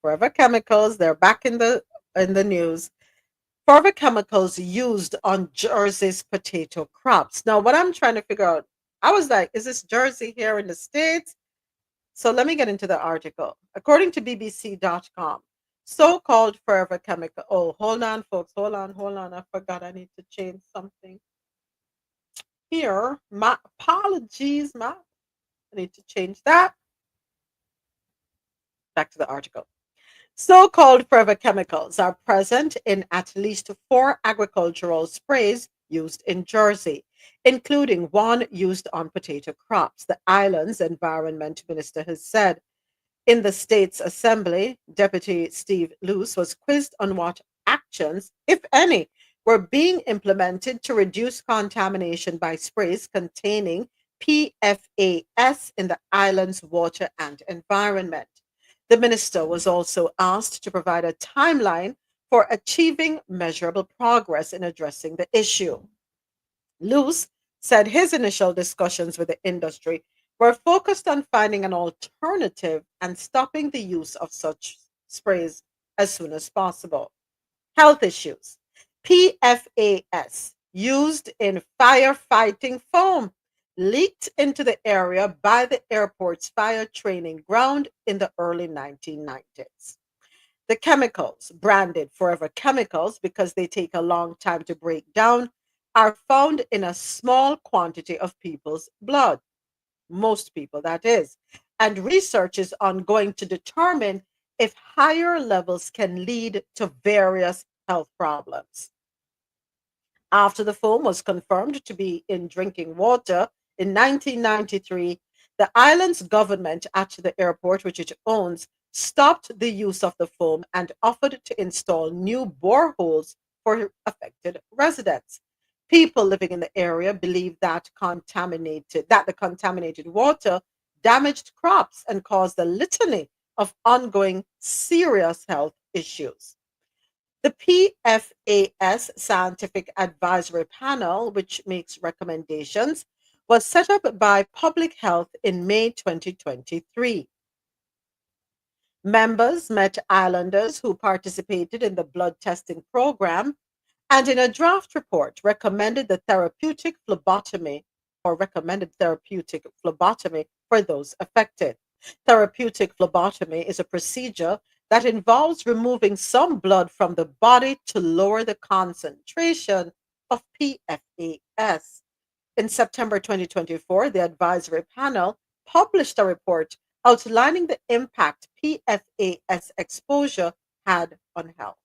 Forever Chemicals. They're back in the news. Forever Chemicals used on Jersey's potato crops. Now, what I'm trying to figure out, I was like, is this Jersey here in the States? So let me get into the article. According to BBC.com, So-called forever chemical. Oh, hold on, folks. Hold on. I forgot I need to change something here. My apologies, I need to change that. Back to the article. So-called forever chemicals are present in at least 4 agricultural sprays used in Jersey, including one used on potato crops, the island's environment minister has said. In the state's assembly, Deputy Steve Luce was quizzed on what actions, if any, were being implemented to reduce contamination by sprays containing PFAS in the island's water and environment. The minister was also asked to provide a timeline for achieving measurable progress in addressing the issue. Luce said his initial discussions with the industry were focused on finding an alternative and stopping the use of such sprays as soon as possible. Health issues. PFAS, used in firefighting foam, leaked into the area by the airport's fire training ground in the early 1990s. The chemicals, branded Forever Chemicals because they take a long time to break down, are found in a small quantity of people's blood, most people, that is, and research is ongoing to determine if higher levels can lead to various health problems. After the foam was confirmed to be in drinking water in 1993, the island's government at the airport, which it owns, stopped the use of the foam and offered to install new boreholes for affected residents. People living in the area believe that the contaminated water damaged crops and caused a litany of ongoing serious health issues. The PFAS Scientific Advisory Panel, which makes recommendations, was set up by Public Health in May 2023. Members met islanders who participated in the blood testing program and in a draft report recommended therapeutic phlebotomy for those affected. Therapeutic phlebotomy is a procedure that involves removing some blood from the body to lower the concentration of PFAS. In September 2024, the advisory panel published a report outlining the impact PFAS exposure had on health.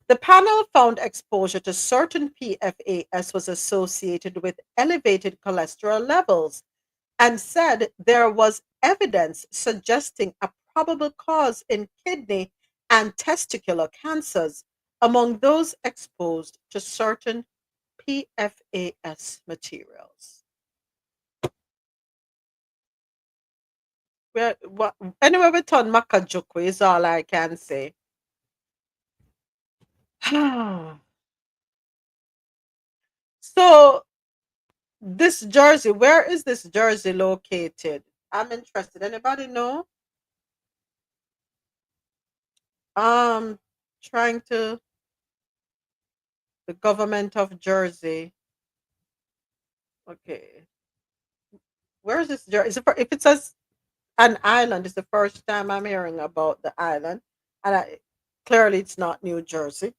The panel found exposure to certain PFAS was associated with elevated cholesterol levels and said there was evidence suggesting a probable cause in kidney and testicular cancers among those exposed to certain PFAS materials. Anyway, we turn Makajuku is all I can say. So this Jersey, where is this Jersey located? I'm interested. Anybody know? Trying to the government of Jersey. Okay. Where is this Jersey? If it says an island, it's the first time I'm hearing about the island. And clearly it's not New Jersey,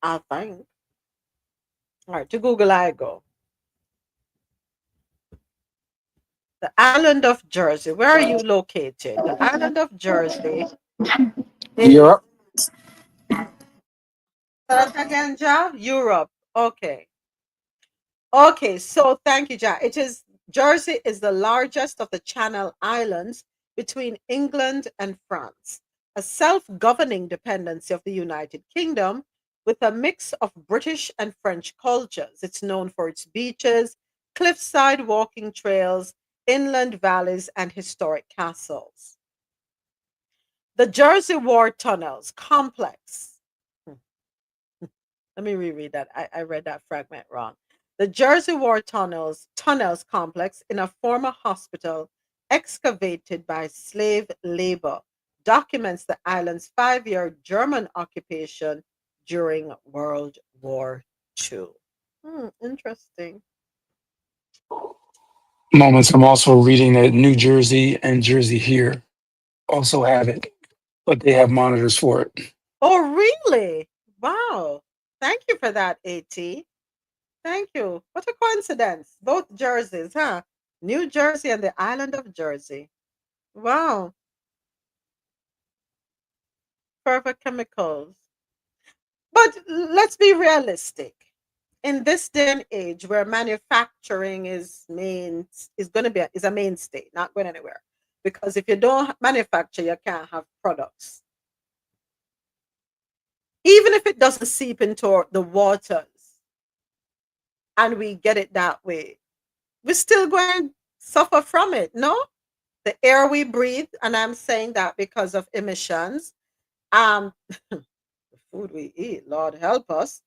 I think. All right, to Google I go. The island of Jersey. Where are you located? The island of Jersey is Europe. again, Ja? Europe. Okay. Okay, so thank you, Ja. Jersey is the largest of the Channel Islands between England and France, a self-governing dependency of the United Kingdom with a mix of British and French cultures. It's known for its beaches, cliffside walking trails, inland valleys, and historic castles. The Jersey War Tunnels Complex. Let me reread that. I read that fragment wrong. The Jersey War Tunnels complex in a former hospital excavated by slave labor documents the island's 5-year German occupation during World War II. Interesting. Moments. I'm also reading that New Jersey and Jersey here also have it. but they have monitors for it. Oh, really? Wow. Thank you for that, AT. Thank you. What a coincidence. Both jerseys, huh? New Jersey and the island of Jersey. Wow. Forever Chemicals. But let's be realistic. In this day and age where manufacturing is going to be is a mainstay, not going anywhere. Because if you don't manufacture, you can't have products. Even if it doesn't seep into the waters and we get it that way, we're still going to suffer from it, no? The air we breathe, and I'm saying that because of emissions, the food we eat, Lord help us.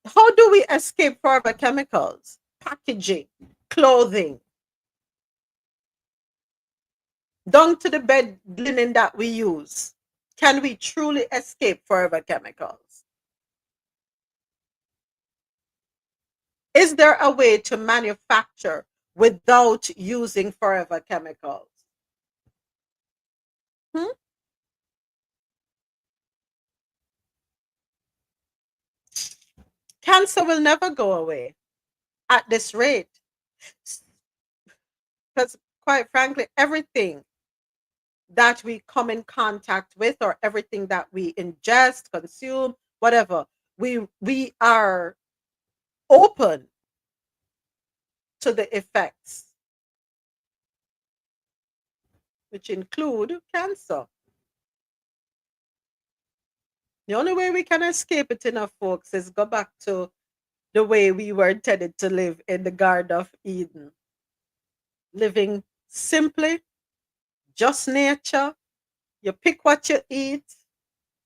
How do we escape forever chemicals? Packaging, clothing, down to the bed linen that we use. Can we truly escape forever chemicals? Is there a way to manufacture without using forever chemicals? Cancer will never go away at this rate. Because quite frankly, everything that we come in contact with or everything that we ingest, consume, whatever, we are open to the effects, which include cancer. The only way we can escape it enough, folks, is go back to the way we were intended to live in the Garden of Eden. Living simply, just nature. You pick what you eat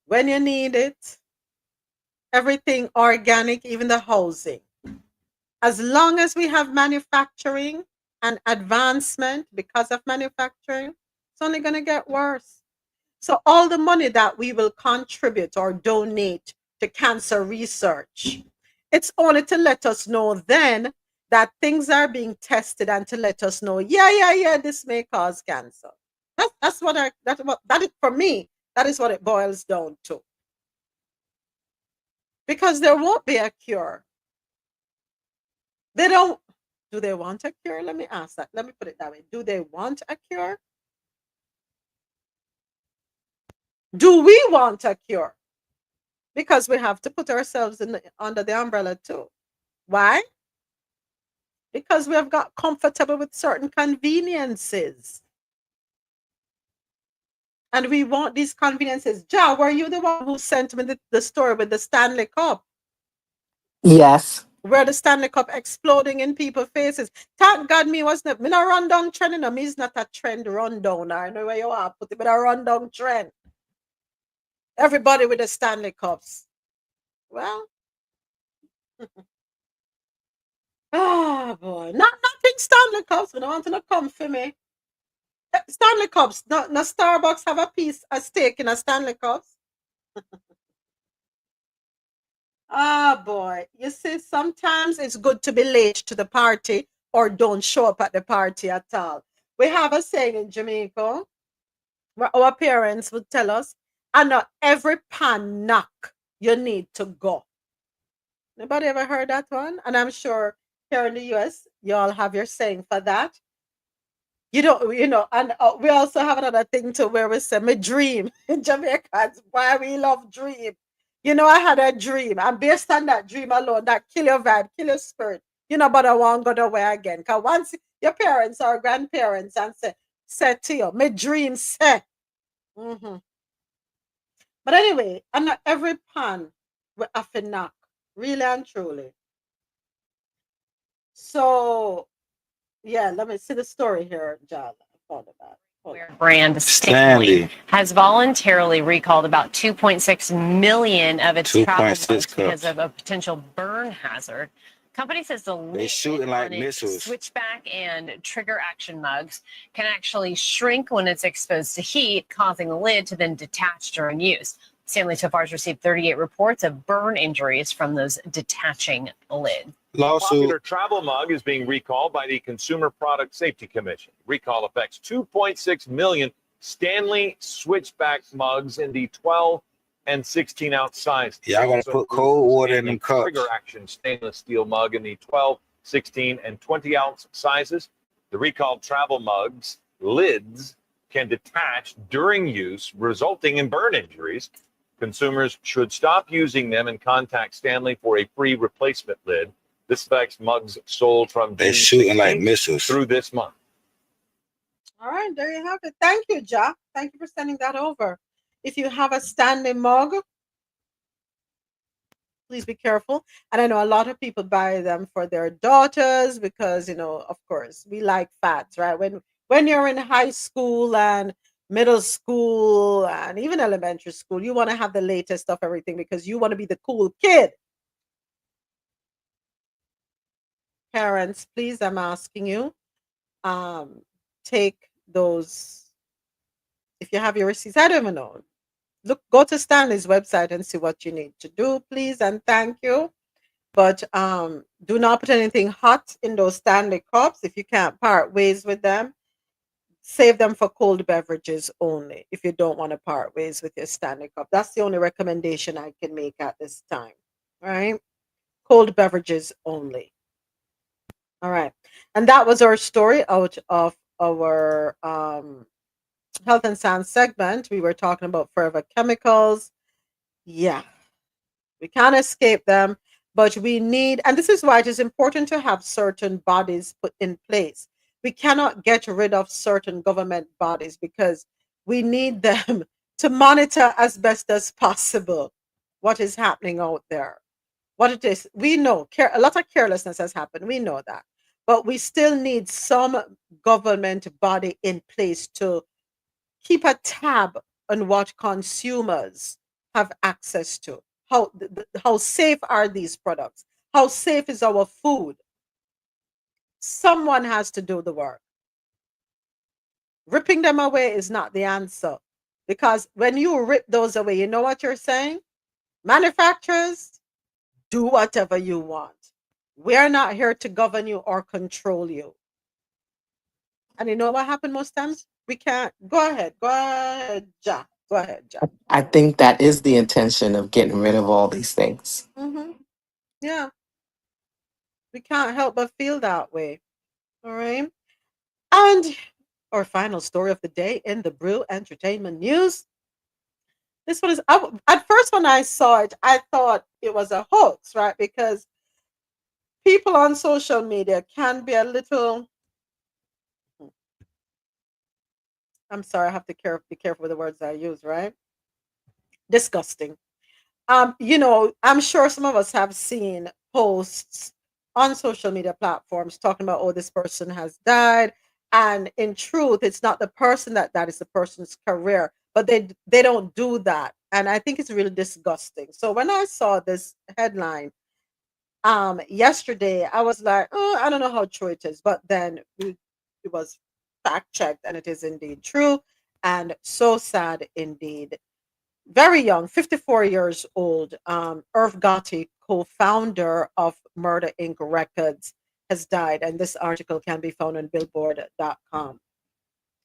when you need it. Everything organic, even the housing. As long as we have manufacturing and advancement because of manufacturing, it's only going to get worse. So all the money that we will contribute or donate to cancer research, it's only to let us know then that things are being tested and to let us know, yeah, this may cause cancer. For me, that is what it boils down to. Because there won't be a cure. Do they want a cure? Let me ask that. Let me put it that way. Do they want a cure? Do we want a cure? Because we have to put ourselves under the umbrella too. Why? Because we have got comfortable with certain conveniences. And we want these conveniences. Ja, were you the one who sent me the story with the Stanley Cup? Yes. Where the Stanley Cup exploding in people's faces. Thank God me wasn't. Me not run down trend. No, me is not a trend rundown. I know where you are. Put it, but a rundown trend. Everybody with the Stanley Cups. Well. Oh boy. Nothing Stanley Cups. We don't want to come for me. Stanley Cups. No Starbucks have a stake in a Stanley Cups. Ah, boy. You see, sometimes it's good to be late to the party or don't show up at the party at all. We have a saying in Jamaica where our parents would tell us, and not every pan knock you need to go. Anybody ever heard that one? And I'm sure here in the US, you all have your saying for that. You don't, and we also have another thing too where we say, me dream. In Jamaicans, why we love dream. I had a dream, and based on that dream alone, that kill your vibe, kill your spirit, but I won't go nowhere again. Because once your parents or grandparents and say to you, my dream say. But anyway, and not every pan we have to knock, really and truly. So, yeah, let me see the story here, John. I found about. Brand Stanley has voluntarily recalled about 2.6 million of its travel mugs because of a potential burn hazard. Company says the lid shooting like on its missiles. switchback and trigger action mugs can actually shrink when it's exposed to heat, causing the lid to then detach during use. Stanley so far has received 38 reports of burn injuries from those detaching lids. Popular travel mug is being recalled by the Consumer Product Safety Commission. Recall affects 2.6 million Stanley switchback mugs in the 12 and 16 ounce size. Yeah, I'm gonna Also put includes cold the water in Stanley them cups. Trigger Action stainless steel mug in the 12, 16, and 20 ounce sizes. The recalled travel mugs lids can detach during use, resulting in burn injuries. Consumers should stop using them and contact Stanley for a free replacement lid. This affects mugs sold from They're June shooting like 16th missiles. through this month. All right, there you have it. Thank you, Ja. Thank you for sending that over. If you have a Stanley mug, please be careful. And I know a lot of people buy them for their daughters because, of course, we like fats, right? When you're in high school and middle school and even elementary school, you want to have the latest of everything because you want to be the cool kid. Parents, please, I'm asking you, take those. If you have your receipts, I don't even know. Go to Stanley's website and see what you need to do, please, and thank you. But do not put anything hot in those Stanley cups. If you can't part ways with them, save them for cold beverages only. If you don't want to part ways with your Stanley cup, that's the only recommendation I can make at this time. All right, cold beverages only. All right, and that was our story out of our health and science segment. We were talking about forever chemicals. Yeah, we can't escape them, but we need, and this is why it is important to have certain bodies put in place. We cannot get rid of certain government bodies because we need them to monitor as best as possible what is happening out there. What it is, we know a lot of carelessness has happened. We know that, but we still need some government body in place to keep a tab on what consumers have access to. How safe are these products? How safe is our food? Someone has to do the work. Ripping them away is not the answer, because when you rip those away, you know what you're saying? Manufacturers, do whatever you want. We are not here to govern you or control you. And you know what happened most times? We can't. Go ahead, Ja. Go ahead, Ja. I think that is the intention of getting rid of all these things. Yeah, we can't help but feel that way. All right. And our final story of the day in the Brew Entertainment News. This one is, at first when I saw it, I thought it was a hoax, right? Because people on social media can be a little, I'm sorry, I have to be careful with the words I use, right? Disgusting. I'm sure some of us have seen posts on social media platforms talking about, oh, this person has died. And in truth, it's not the person that is the person's career, but they don't do that. And I think it's really disgusting. So when I saw this headline yesterday, I was like, oh, I don't know how true it is. But then it was fact checked, and it is indeed true. And so sad indeed. Very young, 54 years old, Irv Gotti, co-founder of Murder Inc. Records, has died. And this article can be found on billboard.com.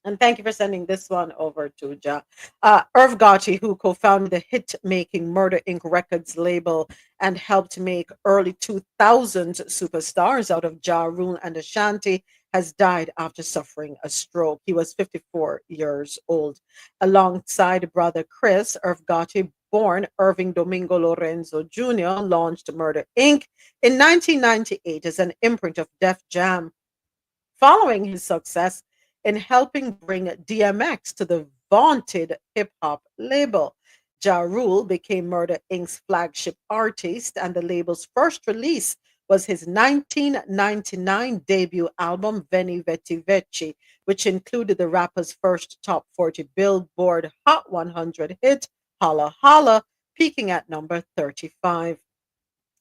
And thank you for sending this one over to Ja. Irv Gotti, who co-founded the hit-making Murder Inc. Records label and helped make early 2000s superstars out of Ja Rule and Ashanti, has died after suffering a stroke. He was 54 years old. Alongside brother Chris, Irv Gotti, born Irving Domingo Lorenzo Jr., launched Murder Inc. in 1998 as an imprint of Def Jam. Following his success in helping bring DMX to the vaunted hip-hop label, Ja Rule became Murder Inc.'s flagship artist, and the label's first release was his 1999 debut album, Veni Veti Veci, which included the rapper's first top 40 Billboard Hot 100 hit, Holla Holla, peaking at number 35.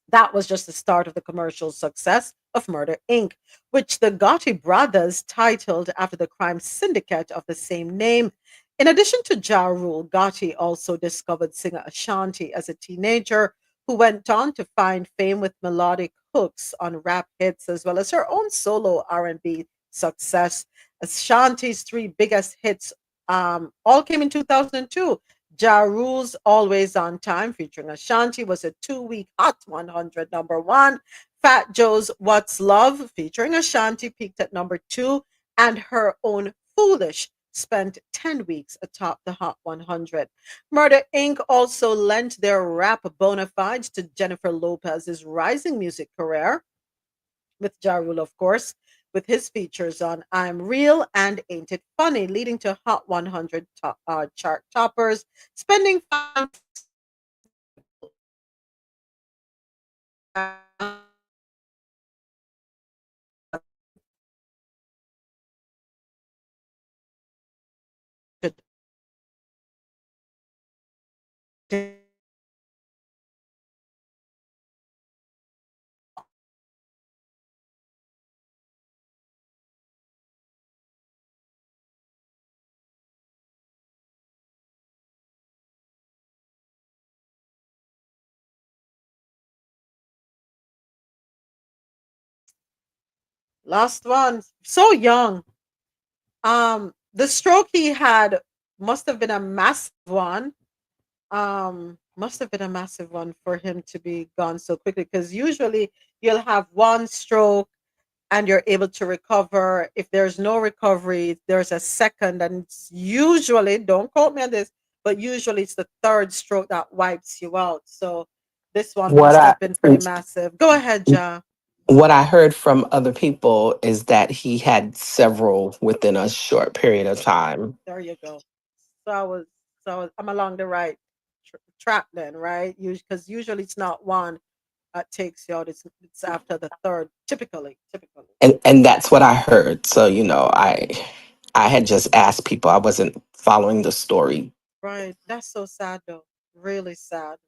That was just the start of the commercial success of Murder Inc., which the Gotti brothers titled after the crime syndicate of the same name. In addition to Ja Rule, Gotti also discovered singer Ashanti as a teenager, who went on to find fame with melodic hooks on rap hits, as well as her own solo R&B success. Ashanti's three biggest hits All came in 2002. Ja Rule's Always on Time featuring Ashanti was a 2-week Hot 100 number one. Fat Joe's What's Love featuring Ashanti peaked at number two, and her own Foolish spent 10 weeks atop the Hot 100. Murder Inc. also lent their rap bona fides to Jennifer Lopez's rising music career, with Ja Rule, of course, with his features on I'm Real and Ain't It Funny, leading to Hot 100 chart toppers, spending 5 Last one, so young. The stroke he had must have been a massive one. Must have been a massive one for him to be gone so quickly, because usually you'll have one stroke and you're able to recover. If there's no recovery, there's a second, and it's usually, don't quote me on this, but usually it's the third stroke that wipes you out. So this one What must I have been pretty massive. Go ahead, Ja. what I heard from other people is that he had several within a short period of time. There you go. I'm along the right track then, right? Because usually it's not one that takes you out. It's after the third, typically. And that's what I heard. So, I had just asked people. I wasn't following the story. Right. That's so sad though. Really sad.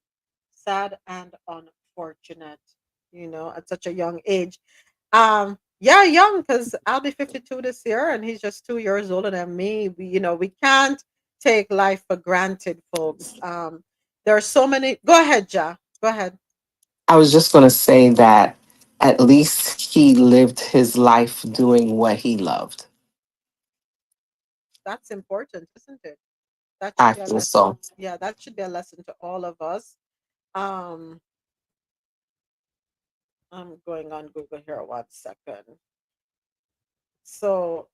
Sad and unfortunate, at such a young age. Yeah, young, because I'll be 52 this year and he's just 2 years older than me. We can't take life for granted, folks. There are so many. Go ahead, Ja. Go ahead. I was just going to say that at least he lived his life doing what he loved. That's important, isn't it? That should I be a feel so. lesson. Yeah, that should be a lesson to all of us. Um, I'm going on Google here 1 second. So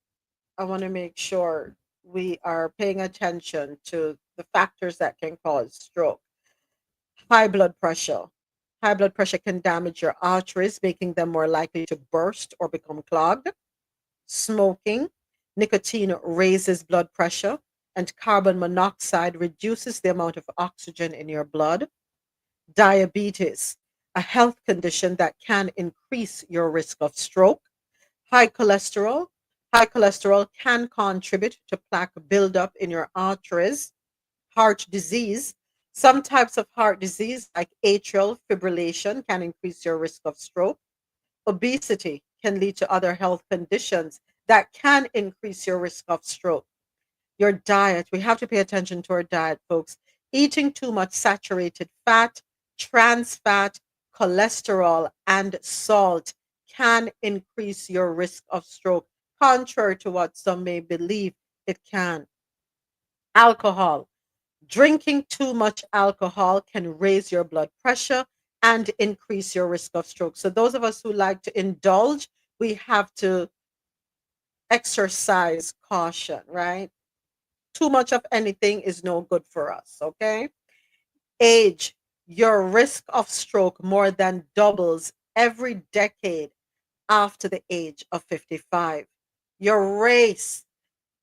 I want to make sure we are paying attention to the factors that can cause stroke. High blood pressure. High blood pressure can damage your arteries, making them more likely to burst or become clogged. Smoking. Nicotine raises blood pressure, and carbon monoxide reduces the amount of oxygen in your blood. Diabetes, a health condition that can increase your risk of stroke. High cholesterol. High cholesterol can contribute to plaque buildup in your arteries. Heart disease. Some types of heart disease, like atrial fibrillation, can increase your risk of stroke. Obesity can lead to other health conditions that can increase your risk of stroke. Your diet, we have to pay attention to our diet, folks. Eating too much saturated fat, trans fat, cholesterol, and salt can increase your risk of stroke, contrary to what some may believe it can. Alcohol. Drinking too much alcohol can raise your blood pressure and increase your risk of stroke. So, those of us who like to indulge, we have to exercise caution, right? Too much of anything is no good for us, okay? Age, your risk of stroke more than doubles every decade after the age of 55. Your race,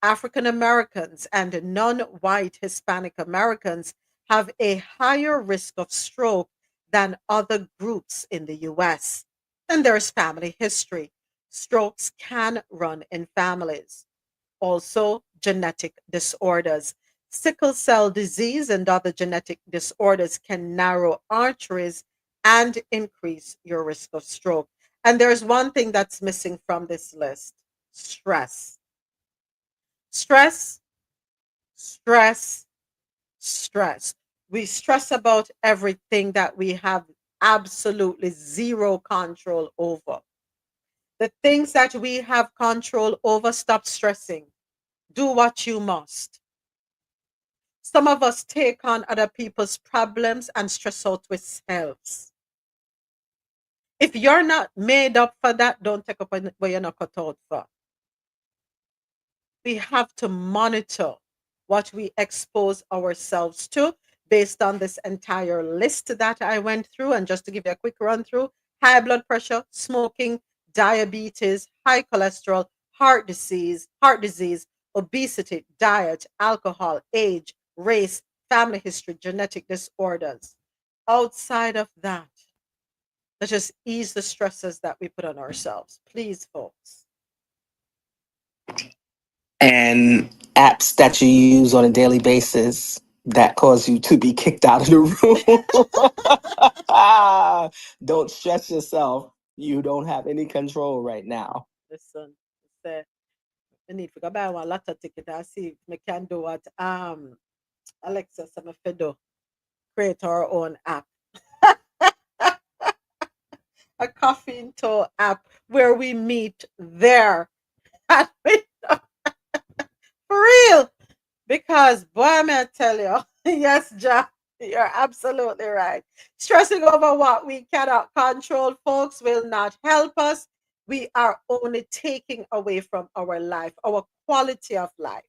African Americans and non white Hispanic Americans have a higher risk of stroke than other groups in the US. And there's family history. Strokes can run in families. Also, genetic disorders. Sickle cell disease and other genetic disorders can narrow arteries and increase your risk of stroke. And there's one thing that's missing from this list: stress. Stress, stress, stress. We stress about everything that we have absolutely zero control over. The things that we have control over, stop stressing. Do what you must. Some of us take on other people's problems and stress out with selves. If you're not made up for that, don't take up where you're not cut out for. We have to monitor what we expose ourselves to based on this entire list that I went through. And just to give you a quick run through: high blood pressure, smoking, diabetes, high cholesterol, heart disease, obesity, diet, alcohol, age, race, family history, genetic disorders. Outside of that, let's just ease the stresses that we put on ourselves. Please, folks. And apps that you use on a daily basis that cause you to be kicked out of the room. Don't stress yourself. You don't have any control right now. Listen, I need to go buy one lot of ticket and see if we can do what Alexa Samafido create our own app. A coffee in tow app where we meet there. For real. Because boy, I'm gonna tell you, yes, Jack, you're absolutely right. Stressing over what we cannot control, folks, will not help us. We are only taking away from our life, our quality of life.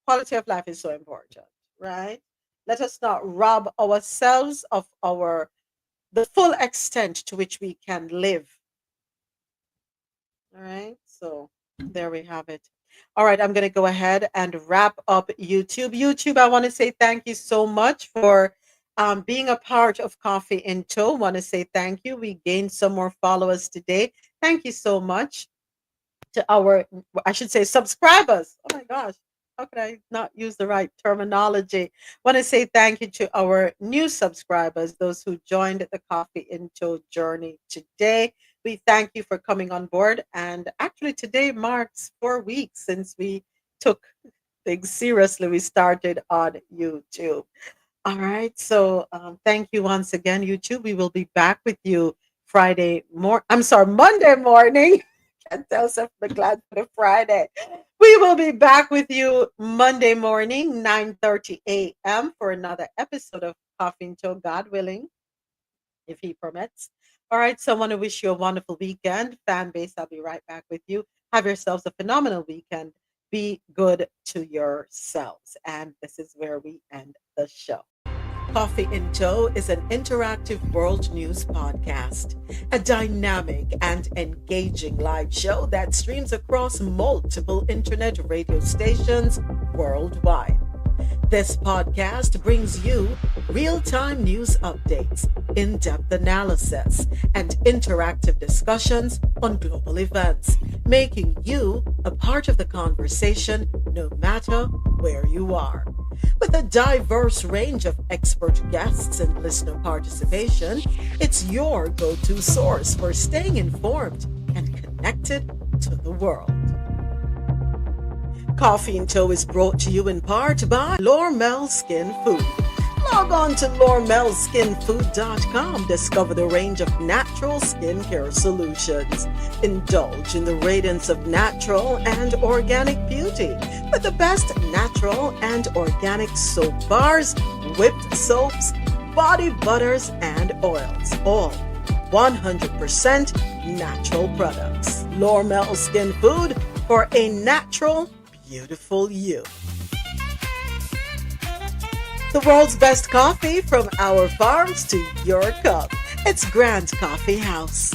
Quality of life is so important, right? Let us not rob ourselves of the full extent to which we can live. All right, so there we have it. All right, I'm going to go ahead and wrap up YouTube. YouTube, I want to say thank you so much for being a part of Coffee in Tow. Want to say thank you. We gained some more followers today. Thank you so much to our, I should say, subscribers. Oh my gosh, how could I not use the right terminology? Want to say thank you to our new subscribers, those who joined the Coffee in Tow journey today. We thank you for coming on board. And actually, today marks 4 weeks since we took things seriously. We started on YouTube. All right. So thank you once again, YouTube. We will be back with you Monday morning. Can't tell myself I'm glad for the Friday. We will be back with you Monday morning, 9:30 a.m. for another episode of Coffee and Tow, God willing, if He permits. All right, so I want to wish you a wonderful weekend. Fan base, I'll be right back with you. Have yourselves a phenomenal weekend. Be good to yourselves. And this is where we end the show. Coffee in Tow is an interactive world news podcast, a dynamic and engaging live show that streams across multiple internet radio stations worldwide. This podcast brings you real-time news updates, in-depth analysis, and interactive discussions on global events, making you a part of the conversation no matter where you are. With a diverse range of expert guests and listener participation, it's your go-to source for staying informed and connected to the world. Coffee in Tow is brought to you in part by Lormel Skin Food. Log on to lormelskinfood.com. Discover the range of natural skincare solutions. Indulge in the radiance of natural and organic beauty with the best natural and organic soap bars, whipped soaps, body butters, and oils. All 100% natural products. Lormel Skin Food for a natural, beautiful you. The world's best coffee from our farms to your cup. It's Grand Coffee House.